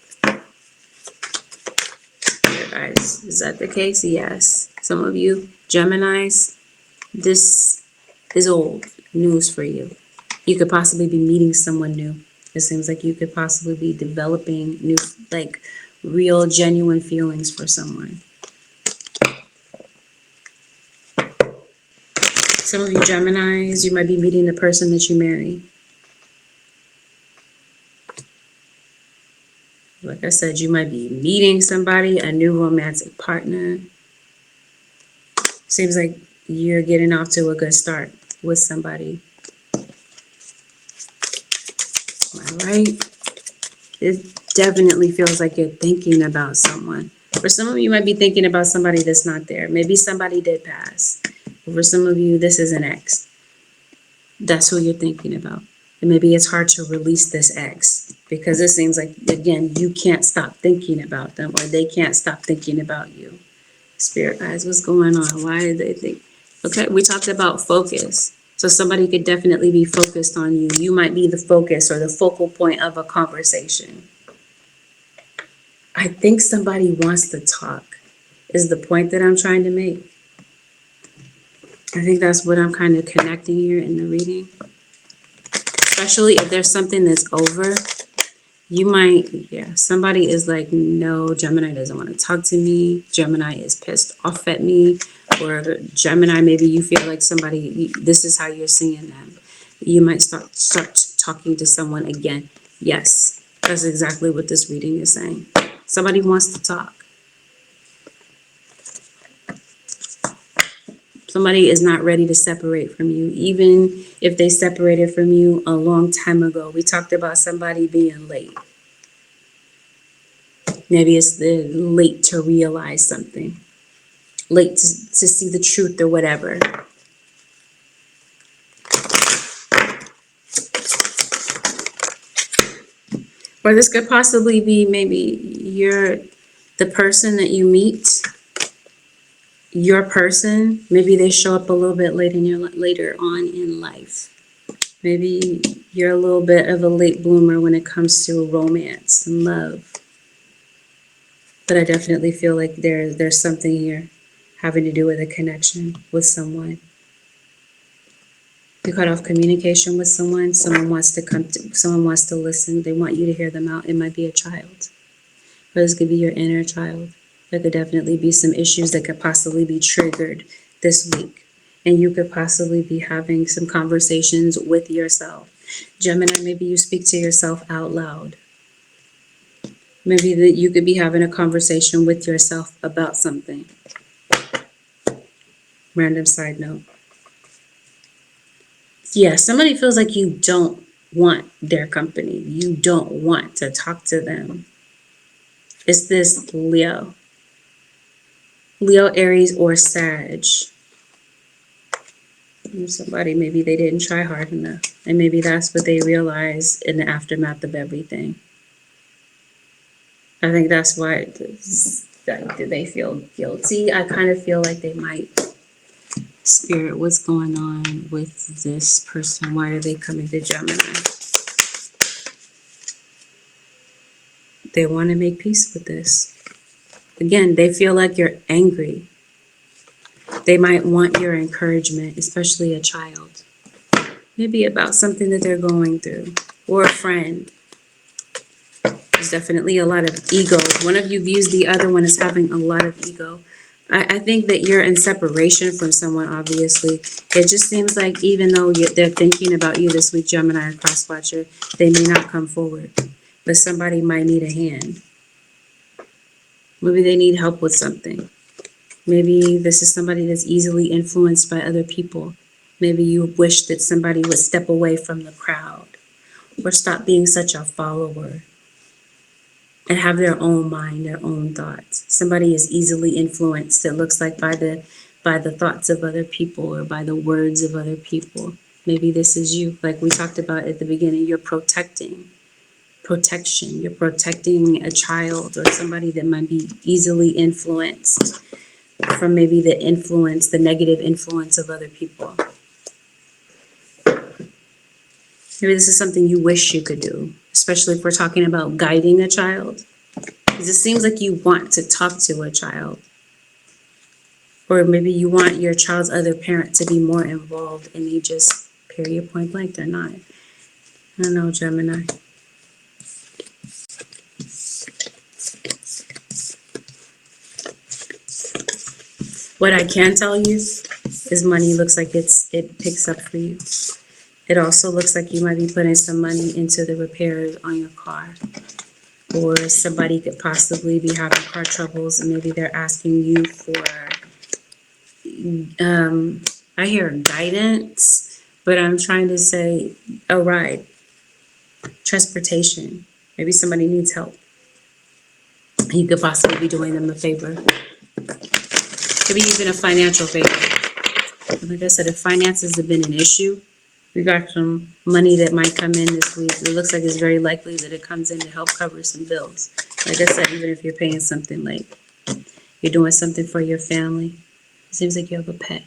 A: Guys, is that the case? Yes. Some of you Geminis, this is old news for you. You could possibly be meeting someone new. It seems like you could possibly be developing new, like real, genuine feelings for someone. Some of you Geminis, you might be meeting the person that you marry. Like I said, you might be meeting somebody, a new romantic partner. Seems like you're getting off to a good start with somebody. Am I right? It definitely feels like you're thinking about someone. For some of you, might be thinking about somebody that's not there. Maybe somebody did pass. For some of you, this is an ex. That's who you're thinking about. And maybe it's hard to release this ex because it seems like, again, you can't stop thinking about them, or they can't stop thinking about you. Spirit guys, what's going on? Why do they think? Okay, we talked about focus. So somebody could definitely be focused on you. You might be the focus or the focal point of a conversation. I think somebody wants to talk is the point that I'm trying to make. I think that's what I'm kind of connecting here in the reading. Especially if there's something that's over, you might, somebody is like, no, Gemini doesn't want to talk to me. Gemini is pissed off at me. Or Gemini, maybe you feel like somebody, this is how you're seeing them. You might start talking to someone again. Yes, that's exactly what this reading is saying. Somebody wants to talk. Somebody is not ready to separate from you, even if they separated from you a long time ago. We talked about somebody being late. Maybe it's late to realize something, late to see the truth or whatever. Or this could possibly be maybe the person that you meet. Your person, maybe they show up a little bit later on in life. Maybe you're a little bit of a late bloomer when it comes to romance and love. But I definitely feel like there's something here having to do with a connection with someone. You cut off communication with someone. Someone wants to listen. They want you to hear them out. It might be a child. Or this could be your inner child. There could definitely be some issues that could possibly be triggered this week. And you could possibly be having some conversations with yourself. Gemini, maybe you speak to yourself out loud. Maybe that you could be having a conversation with yourself about something. Random side note. Yeah, somebody feels like you don't want their company. You don't want to talk to them. It's this Leo, Aries, or Sag. Somebody, maybe they didn't try hard enough. And maybe that's what they realized in the aftermath of everything. I think that's why they feel guilty. I kind of feel like they might. Spirit, what's going on with this person? Why are they coming to Gemini? They want to make peace with this. Again, they feel like you're angry. They might want your encouragement, especially a child. Maybe about something that they're going through, or a friend. There's definitely a lot of ego. One of you views the other one as having a lot of ego. I think that you're in separation from someone, obviously. It just seems like even though they're thinking about you this week, Gemini or Crosswatcher, they may not come forward. But somebody might need a hand. Maybe they need help with something. Maybe this is somebody that's easily influenced by other people. Maybe you wish that somebody would step away from the crowd or stop being such a follower and have their own mind, their own thoughts. Somebody is easily influenced, it looks like, by the thoughts of other people or by the words of other people. Maybe this is you, like we talked about at the beginning. You're protection. You're protecting a child or somebody that might be easily influenced from maybe the negative influence of other people. Maybe this is something you wish you could do, especially if we're talking about guiding a child. Because it seems like you want to talk to a child. Or maybe you want your child's other parent to be more involved and you just, period, point blank, they're not. I don't know, Gemini. What I can tell you is money looks like it picks up for you. It also looks like you might be putting some money into the repairs on your car. Or somebody could possibly be having car troubles and maybe they're asking you for, I hear guidance, but I'm trying to say a ride, transportation. Maybe somebody needs help. You could possibly be doing them a favor. Maybe even a financial favor. Like I said, if finances have been an issue, we got some money that might come in this week. It looks like it's very likely that it comes in to help cover some bills. Like I said, even if you're paying something late, you're doing something for your family. It seems like you have a pet.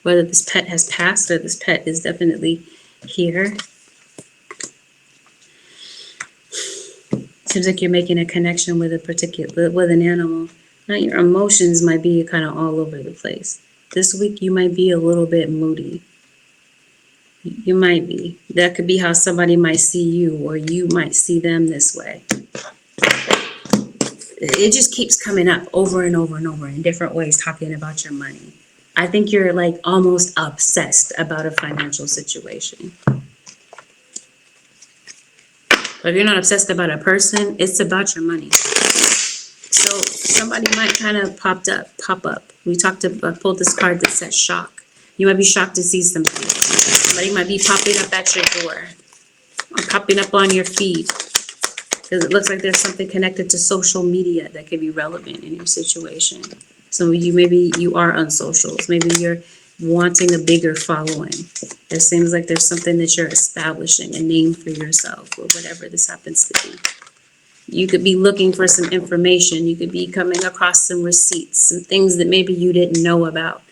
A: Whether this pet has passed or this pet is definitely here. Seems like you're making a connection with with an animal. Now your emotions might be kind of all over the place. This week you might be a little bit moody. You might be. That could be how somebody might see you, or you might see them this way. It just keeps coming up over and over and over in different ways, talking about your money. I think you're like almost obsessed about a financial situation. But if you're not obsessed about a person, it's about your money. So somebody might kind of pop up. I pulled this card that says shock. You might be shocked to see somebody. Somebody might be popping up at your door, or popping up on your feed, because it looks like there's something connected to social media that could be relevant in your situation. So maybe you are on socials. Maybe you're wanting a bigger following. It seems like there's something that you're establishing, a name for yourself, or whatever this happens to be. You could be looking for some information. You could be coming across some receipts, some things that maybe you didn't know about.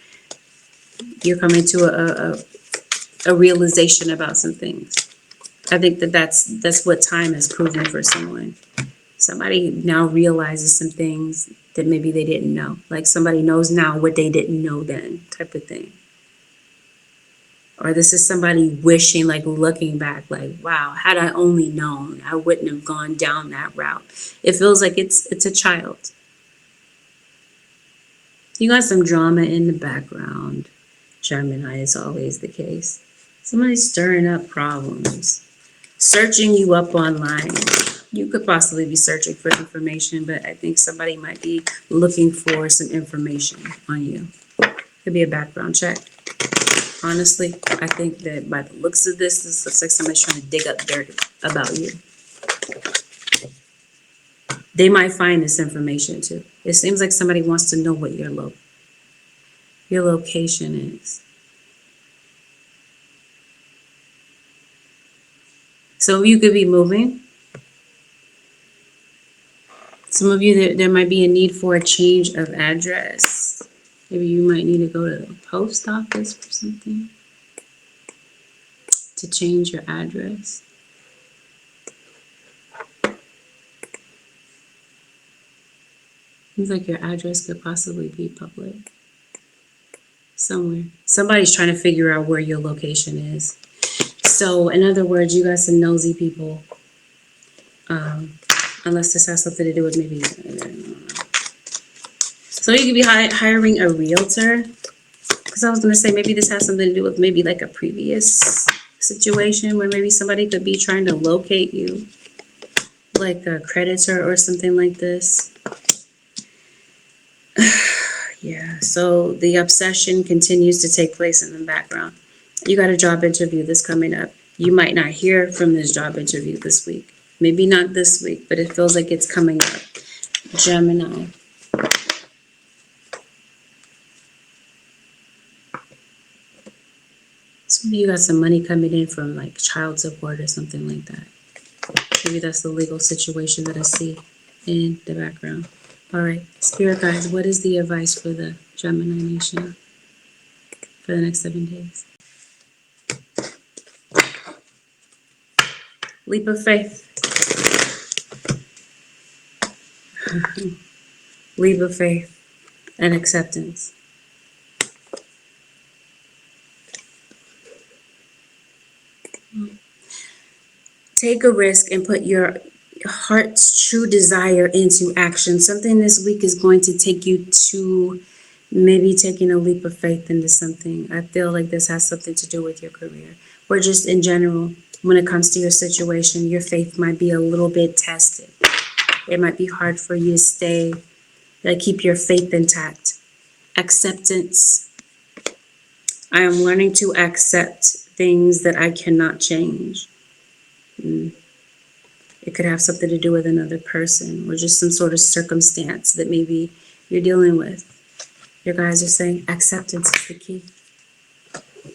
A: You're coming to a realization about some things. I think that's what time has proven for someone. Somebody now realizes some things that maybe they didn't know. Like somebody knows now what they didn't know then, type of thing. Or this is somebody wishing, like looking back, like, wow, had I only known, I wouldn't have gone down that route. It feels like it's a child. You got some drama in the background. Gemini is always the case. Somebody's stirring up problems, searching you up online. You could possibly be searching for information, but I think somebody might be looking for some information on you. Could be a background check. Honestly, I think that by the looks of this looks like somebody's trying to dig up dirt about you. They might find this information too. It seems like somebody wants to know what your location is. So you could be moving. Some of you, there might be a need for a change of address. Maybe you might need to go to the post office or something to change your address. Seems like your address could possibly be public somewhere. Somebody's trying to figure out where your location is. So, in other words, you got some nosy people. Unless this has something to do with maybe, I don't know. So you could be hiring a realtor. Because I was going to say maybe this has something to do with maybe like a previous situation where maybe somebody could be trying to locate you. Like a creditor or something like this. Yeah, so the obsession continues to take place in the background. You got a job interview that's coming up. You might not hear from this job interview this week. Maybe not this week, but it feels like it's coming up. Gemini. So maybe you got some money coming in from like child support or something like that. Maybe that's the legal situation that I see in the background. All right, Spirit guides, what is the advice for the Gemini nation for the next 7 days? Leap of faith. Leap of faith and acceptance. Take a risk and put your heart's true desire into action. Something this week is going to take you to maybe taking a leap of faith into something. I feel like this has something to do with your career or just in general. When it comes to your situation, your faith might be a little bit tested. It might be hard for you to keep your faith intact. Acceptance. I am learning to accept things that I cannot change. It could have something to do with another person or just some sort of circumstance that maybe you're dealing with. Your guys are saying acceptance is the key.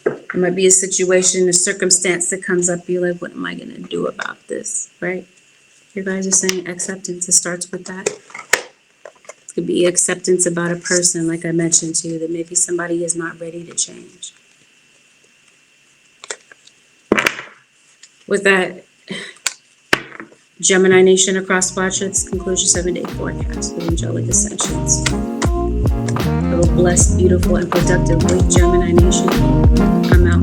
A: It might be a situation, a circumstance that comes up. You're like, what am I going to do about this? Right? Your guys are saying acceptance. It starts with that. It could be acceptance about a person, like I mentioned to you, that maybe somebody is not ready to change. With that, Gemini Nation across watch, let's conclude your 7-day forecast with Angelic Ascensions. Have a blessed, beautiful, and productive week, Gemini Nation. I'm out.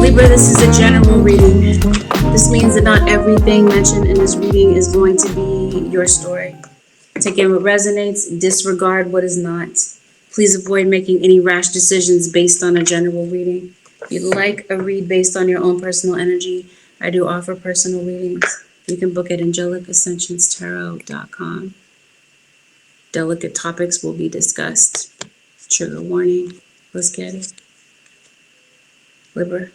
A: Libra, this is a general reading. This means that not everything mentioned in this reading is going to be your story. Take in what resonates, disregard what is not. Please avoid making any rash decisions based on a general reading. If you'd like a read based on your own personal energy, I do offer personal readings. You can book at AngelicAscensionsTarot.com. Delicate topics will be discussed. Trigger warning. Let's get it. Libra.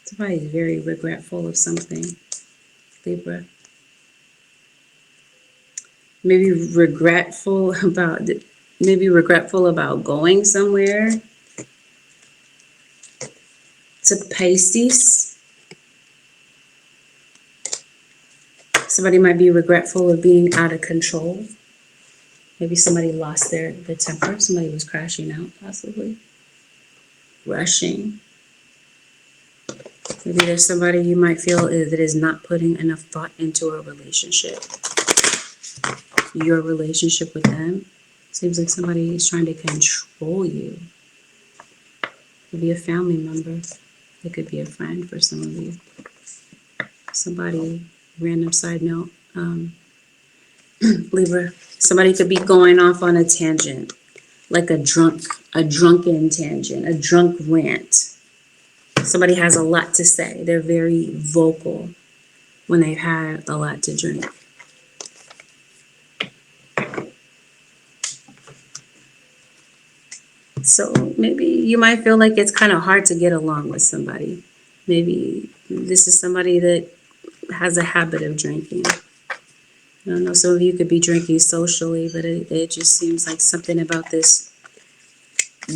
A: Somebody's very regretful of something. Libra. Maybe regretful about going somewhere. To Pisces. Somebody might be regretful of being out of control. Maybe somebody lost their temper. Somebody was crashing out, possibly. Rushing. Maybe there's somebody you might feel that is not putting enough thought into a relationship. Your relationship with them. Seems like somebody is trying to control you. Could be a family member. It could be a friend for some of you. Somebody, random side note, Libra, somebody could be going off on a tangent, like a drunken tangent, a drunk rant. Somebody has a lot to say. They're very vocal when they've had a lot to drink. So maybe you might feel like it's kind of hard to get along with somebody. Maybe this is somebody that has a habit of drinking. I don't know, some of you could be drinking socially, but it just seems like something about this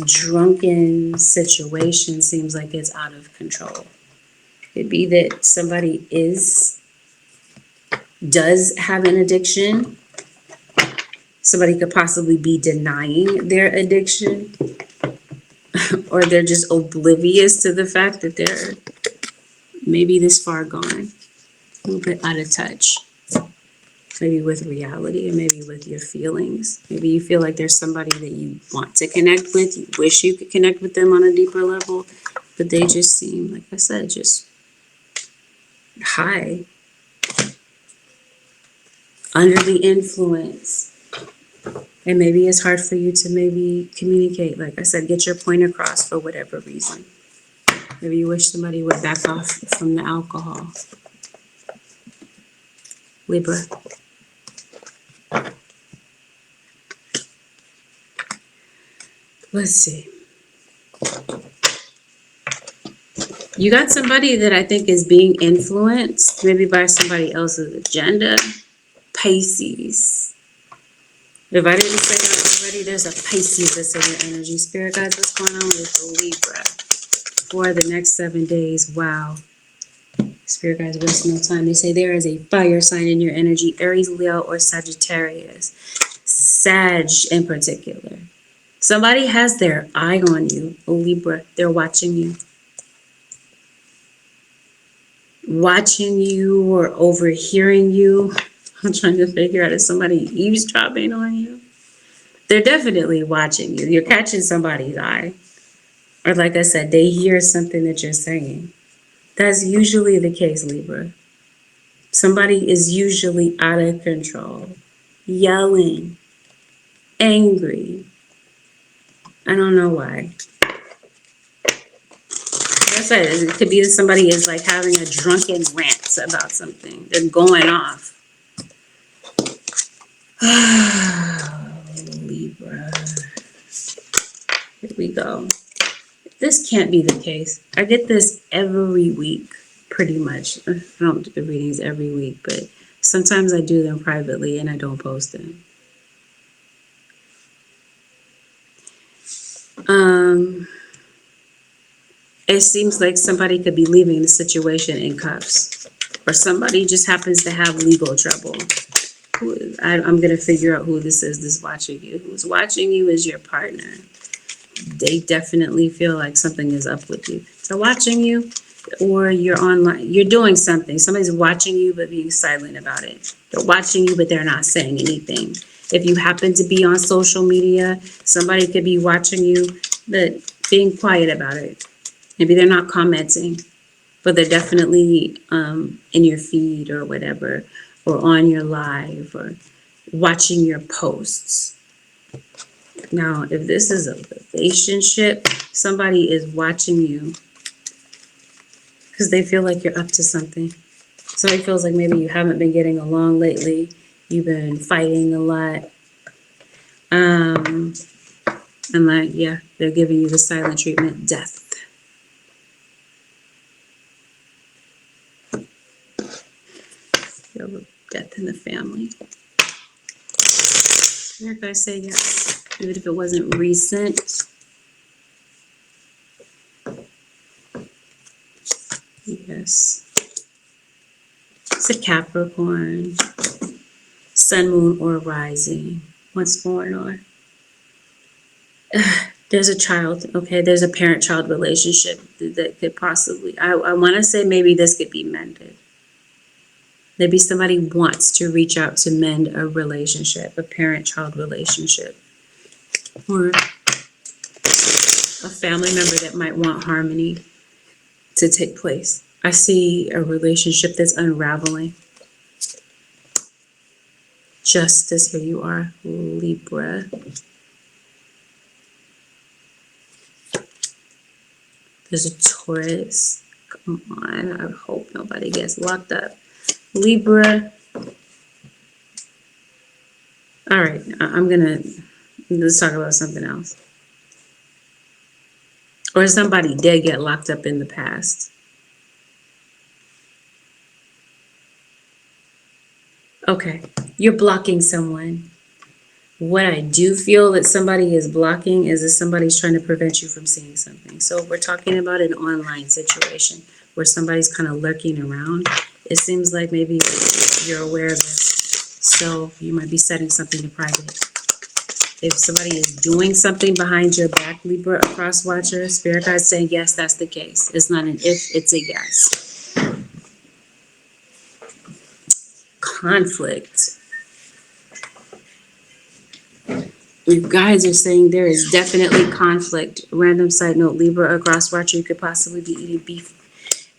A: drunken situation seems like it's out of control. It'd be that somebody does have an addiction. Somebody could possibly be denying their addiction, or they're just oblivious to the fact that they're maybe this far gone, a little bit out of touch, maybe with reality and maybe with your feelings. Maybe you feel like there's somebody that you want to connect with, you wish you could connect with them on a deeper level, but they just seem, like I said, just high, under the influence. And maybe it's hard for you to maybe communicate, like I said, get your point across for whatever reason. Maybe you wish somebody would back off from the alcohol. Libra. Let's see. You got somebody that I think is being influenced, maybe by somebody else's agenda. Pisces. If I didn't say that already, there's a Pisces that's in your energy. Spirit guides, what's going on with Libra for the next 7 days? Wow. Spirit guides, waste no time. They say there is a fire sign in your energy. Aries, Leo, or Sagittarius. Sag in particular. Somebody has their eye on you, Libra. They're watching you. Watching you or overhearing you. I'm trying to figure out if somebody eavesdropping on you. They're definitely watching you. You're catching somebody's eye. Or like I said, they hear something that you're saying. That's usually the case, Libra. Somebody is usually out of control, yelling, angry. I don't know why. Like I said, it could be that somebody is like having a drunken rant about something. They're going off. Libra. Here we go. This can't be the case. I get this every week, pretty much. I don't do the readings every week, but sometimes I do them privately and I don't post them. It seems like somebody could be leaving the situation in cuffs, or somebody just happens to have legal trouble. I'm going to figure out who this is that's watching you. Who's watching you is your partner. They definitely feel like something is up with you. So watching you, or you're online, you're doing something. Somebody's watching you but being silent about it. They're watching you but they're not saying anything. If you happen to be on social media, somebody could be watching you but being quiet about it. Maybe they're not commenting, but they're definitely in your feed or whatever, or on your live, or watching your posts. Now, if this is a relationship, somebody is watching you because they feel like you're up to something. Somebody feels like maybe you haven't been getting along lately. You've been fighting a lot. And like, yeah, they're giving you the silent treatment, death. You have death in the family. Here I say yes, even if it wasn't recent. Yes. It's a Capricorn, sun, moon, or rising. What's going on? There's a child, okay? There's a parent-child relationship that could possibly, I want to say maybe this could be mended. Maybe somebody wants to reach out to mend a relationship, a parent-child relationship, or a family member that might want harmony to take place. I see a relationship that's unraveling. Justice, here you are, Libra. There's a Taurus. Come on, I hope nobody gets locked up. Libra. All right, let's talk about something else. Or somebody did get locked up in the past. Okay, you're blocking someone. What I do feel that somebody is blocking is that somebody's trying to prevent you from seeing something. So if we're talking about an online situation where somebody's kind of lurking around, it seems like maybe you're aware of this. So you might be setting something to private. If somebody is doing something behind your back, Libra, a cross watcher, Spirit guide's saying, yes, that's the case. It's not an if, it's a yes. Conflict. You guys are saying there is definitely conflict. Random side note, Libra, a cross watcher, you could possibly be eating beef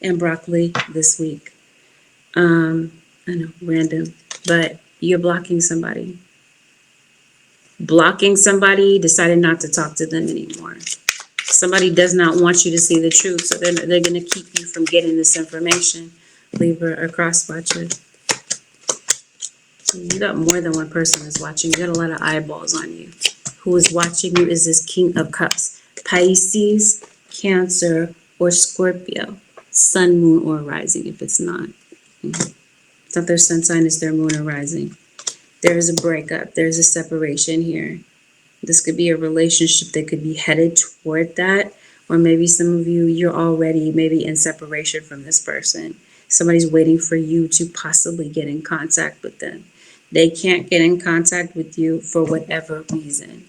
A: and broccoli this week. I know, random, but you're blocking somebody. Blocking somebody, decided not to talk to them anymore. Somebody does not want you to see the truth, so they're going to keep you from getting this information. Libra or cross watcher. You got more than one person that's watching. You got a lot of eyeballs on you. Who is watching you is this King of Cups. Pisces, Cancer, or Scorpio. Sun, moon, or rising if it's not. It's not their sun sign, it's their moon or rising. There is a breakup. There's a separation here. This could be a relationship that could be headed toward that. Or maybe some of you, you're already maybe in separation from this person. Somebody's waiting for you to possibly get in contact with them. They can't get in contact with you for whatever reason.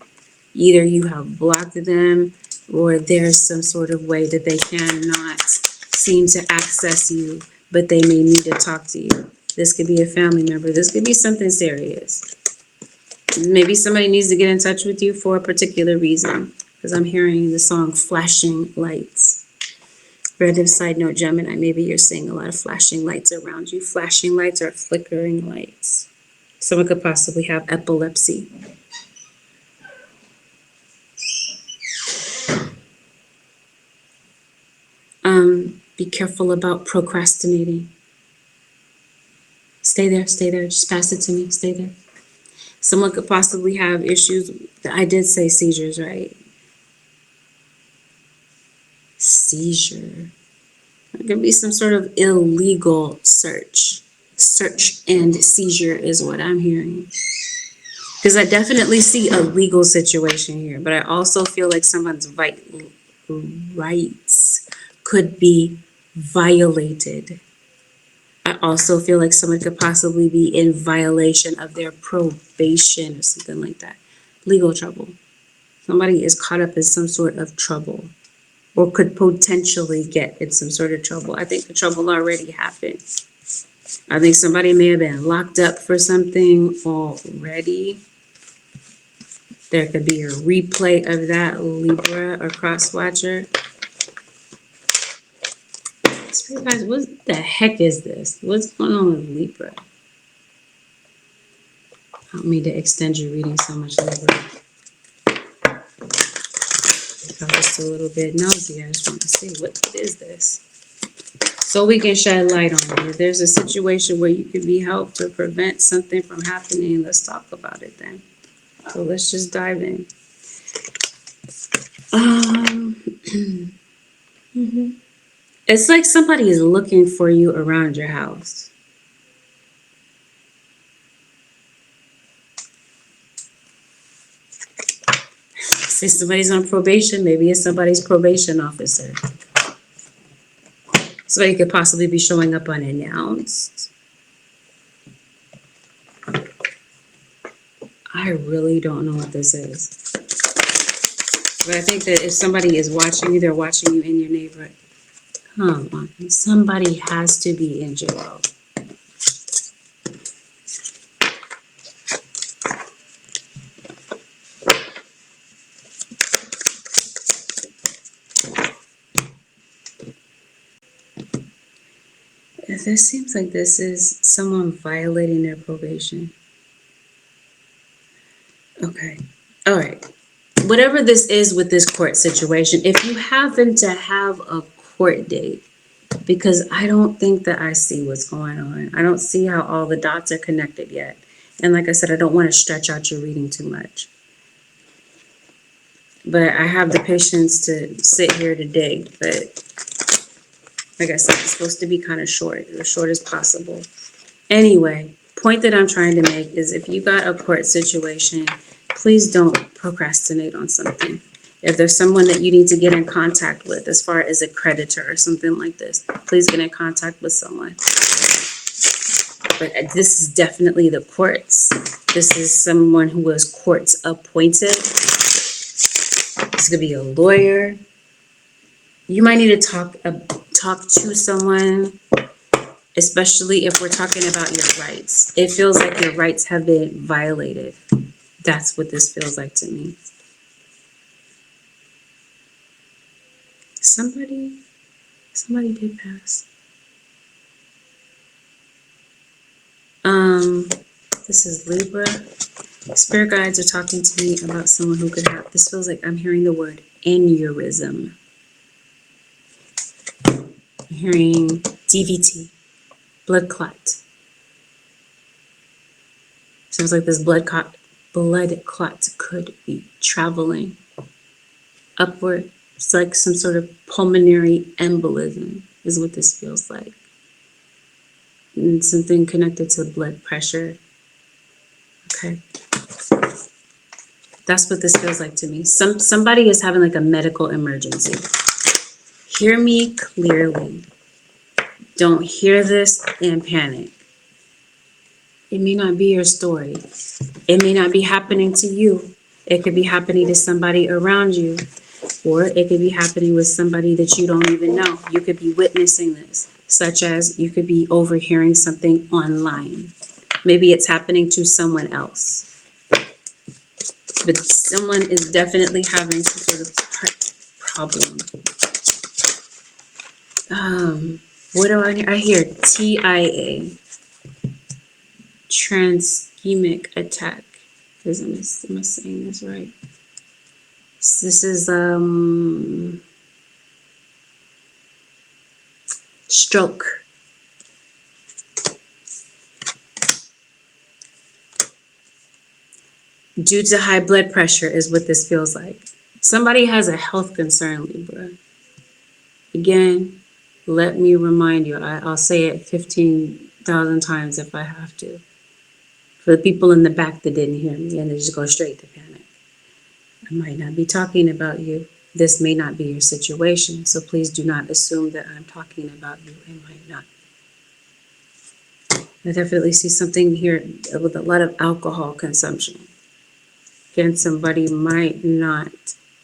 A: Either you have blocked them or there's some sort of way that they cannot seem to access you, but they may need to talk to you. This could be a family member. This could be something serious. Maybe somebody needs to get in touch with you for a particular reason, because I'm hearing the song Flashing Lights. Random side note, Gemini, maybe you're seeing a lot of flashing lights around you. Flashing lights are flickering lights. Someone could possibly have epilepsy. Be careful about procrastinating. Stay there, just pass it to me, stay there. Someone could possibly have issues. I did say seizures, right? Seizure. There could be some sort of illegal search. Search and seizure is what I'm hearing. Because I definitely see a legal situation here, but I also feel like someone's rights could be violated. I also feel like someone could possibly be in violation of their probation or something like that. Legal trouble. Somebody is caught up in some sort of trouble or could potentially get in some sort of trouble. I think the trouble already happened. I think somebody may have been locked up for something already. There could be a replay of that, Libra or cross watcher. Guys, what the heck is this? What's going on with Libra? I don't mean to extend your reading so much, Libra. I'm just a little bit nosy. I just want to see what is this, so we can shed light on it. If there's a situation where you could be helped to prevent something from happening, let's talk about it then. So let's just dive in. It's like somebody is looking for you around your house. Say somebody's on probation, maybe it's somebody's probation officer. Somebody could possibly be showing up unannounced. I really don't know what this is. But I think that if somebody is watching you, they're watching you in your neighborhood. Come on, somebody has to be in jail. This seems like this is someone violating their probation. Okay. All right. Whatever this is with this court situation, if you happen to have a court date, because I don't think that I see what's going on. I don't see how all the dots are connected yet. And like I said, I don't want to stretch out your reading too much. But I have the patience to sit here today. But like I said, it's supposed to be kind of short, as short as possible. Anyway, point that I'm trying to make is if you got a court situation, please don't procrastinate on something. If there's someone that you need to get in contact with, as far as a creditor or something like this, please get in contact with someone. But this is definitely the courts. This is someone who was courts appointed. This could be a lawyer. You might need to talk to someone, especially if we're talking about your rights. It feels like your rights have been violated. That's what this feels like to me. Somebody did pass. This is Libra. Spirit guides are talking to me about someone who could have, this feels like I'm hearing the word aneurysm. I'm hearing DVT, blood clot. Sounds like this blood clot could be traveling upward. It's like some sort of pulmonary embolism is what this feels like. And something connected to blood pressure. Okay. That's what this feels like to me. Somebody is having like a medical emergency. Hear me clearly. Don't hear this and panic. It may not be your story. It may not be happening to you. It could be happening to somebody around you. Or it could be happening with somebody that you don't even know. You could be witnessing this, such as you could be overhearing something online. Maybe it's happening to someone else. But someone is definitely having some sort of heart problem. What do I hear? I hear TIA. Transchemic attack. Am I saying this right? This is stroke. Due to high blood pressure is what this feels like. Somebody has a health concern, Libra. Again, let me remind you, I'll say it 15,000 times if I have to. For the people in the back that didn't hear me and they just go straight to panic. I might not be talking about you. This may not be your situation. So please do not assume that I'm talking about you. It might not. I definitely see something here with a lot of alcohol consumption. Again, somebody might not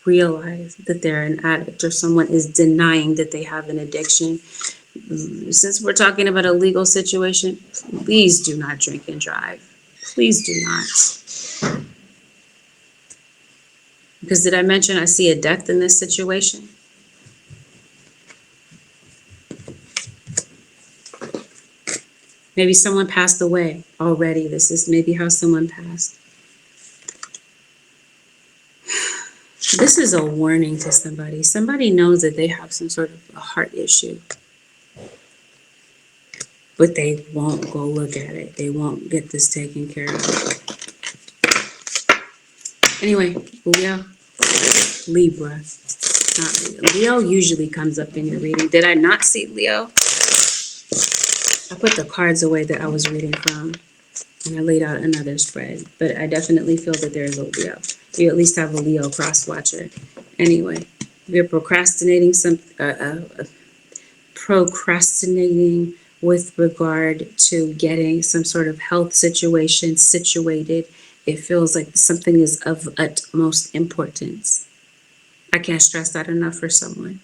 A: realize that they're an addict or someone is denying that they have an addiction. Since we're talking about a legal situation, please do not drink and drive. Please do not. Because did I mention I see a death in this situation? Maybe someone passed away already. This is maybe how someone passed. This is a warning to somebody. Somebody knows that they have some sort of a heart issue. But they won't go look at it. They won't get this taken care of. Anyway, Leo, Libra. Not Leo. Leo usually comes up in your reading. Did I not see Leo? I put the cards away that I was reading from. And I laid out another spread. But I definitely feel that there is a Leo. You at least have a Leo cross watcher. Anyway, if you're procrastinating procrastinating with regard to getting some sort of health situation situated, it feels like something is of utmost importance. I can't stress that enough for someone.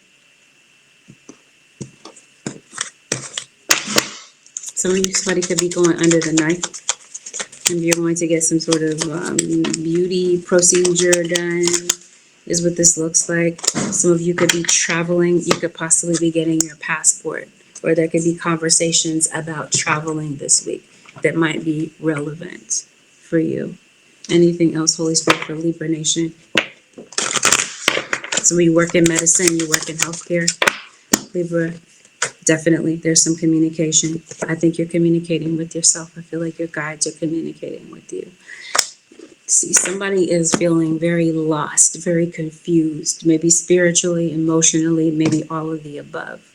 A: Somebody could be going under the knife. And you're going to get some sort of beauty procedure done, is what this looks like. Some of you could be traveling. You could possibly be getting your passport, or there could be conversations about traveling this week that might be relevant for you. Anything else, Holy Spirit, for Libra Nation? Some of you work in medicine, you work in healthcare. Libra, definitely, there's some communication. I think you're communicating with yourself. I feel like your guides are communicating with you. See, somebody is feeling very lost, very confused, maybe spiritually, emotionally, maybe all of the above.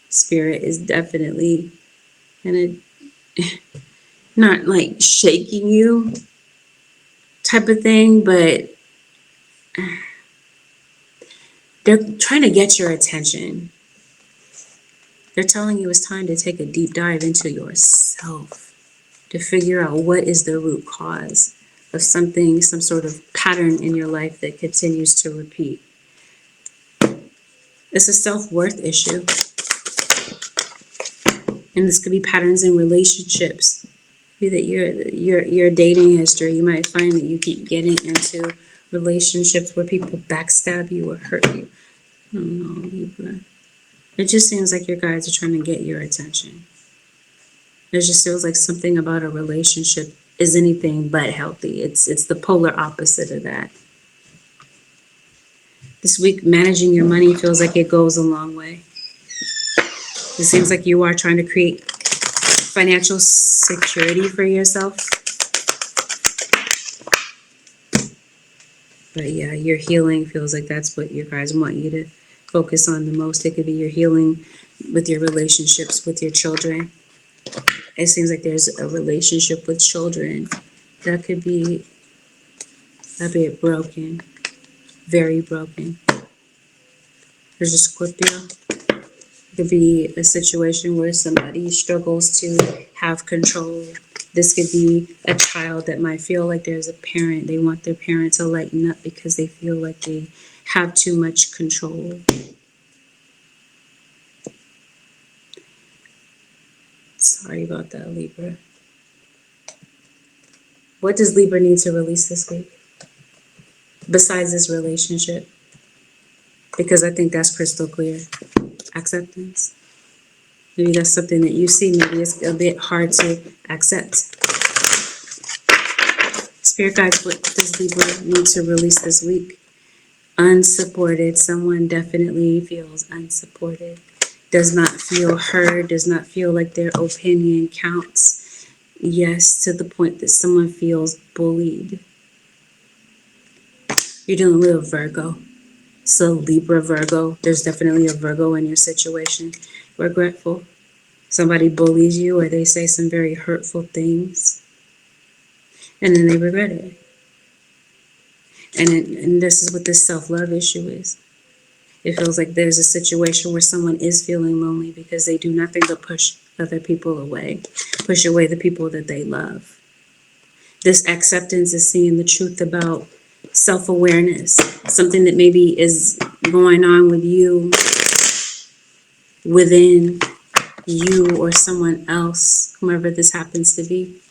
A: Spirit is definitely kind of not like shaking you type of thing, but they're trying to get your attention. They're telling you it's time to take a deep dive into yourself to figure out what is the root cause of something, some sort of pattern in your life that continues to repeat. It's a self-worth issue. And this could be patterns in relationships. Be that your dating history, you might find that you keep getting into relationships where people backstab you or hurt you. I don't know, Libra. It just seems like your guys are trying to get your attention. It just feels like something about a relationship is anything but healthy. It's the polar opposite of that. This week, managing your money feels like it goes a long way. It seems like you are trying to create financial security for yourself. But yeah, your healing feels like that's what your guys want you to focus on the most. It could be your healing with your relationships with your children. It seems like there's a relationship with children that could be a bit broken, very broken. There's a Scorpio. It could be a situation where somebody struggles to have control. This could be a child that might feel like there's a parent. They want their parent to lighten up because they feel like they have too much control. Sorry about that, Libra. What does Libra need to release this week? Besides this relationship? Because I think that's crystal clear. Acceptance. Maybe that's something that you see. Maybe it's a bit hard to accept. Spirit guides, what does Libra need to release this week? Unsupported. Someone definitely feels unsupported. Does not feel heard. Does not feel like their opinion counts. Yes, to the point that someone feels bullied. You're dealing with a Virgo. So Libra, Virgo. There's definitely a Virgo in your situation. Regretful. Somebody bullies you or they say some very hurtful things. And then they regret it. And this is what this self-love issue is. It feels like there's a situation where someone is feeling lonely because they do nothing but push other people away. Push away the people that they love. This acceptance is seeing the truth about self-awareness. Something that maybe is going on with you, within you or someone else, whomever this happens to be.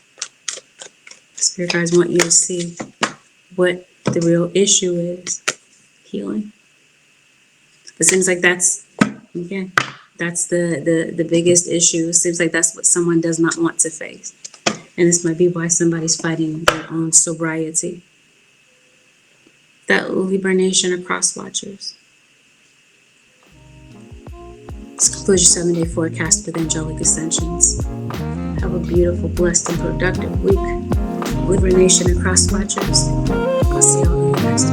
A: Spirit guides want you to see what the real issue is. Healing. It seems like that's, again, that's the biggest issue. It seems like that's what someone does not want to face. And this might be why somebody's fighting their own sobriety. That Libra Nation of cross watchers. This concludes your 7-day forecast with Angelic Ascensions. Have a beautiful, blessed, and productive week. Libra Nation of cross watchers. I'll see y'all in the next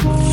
A: one.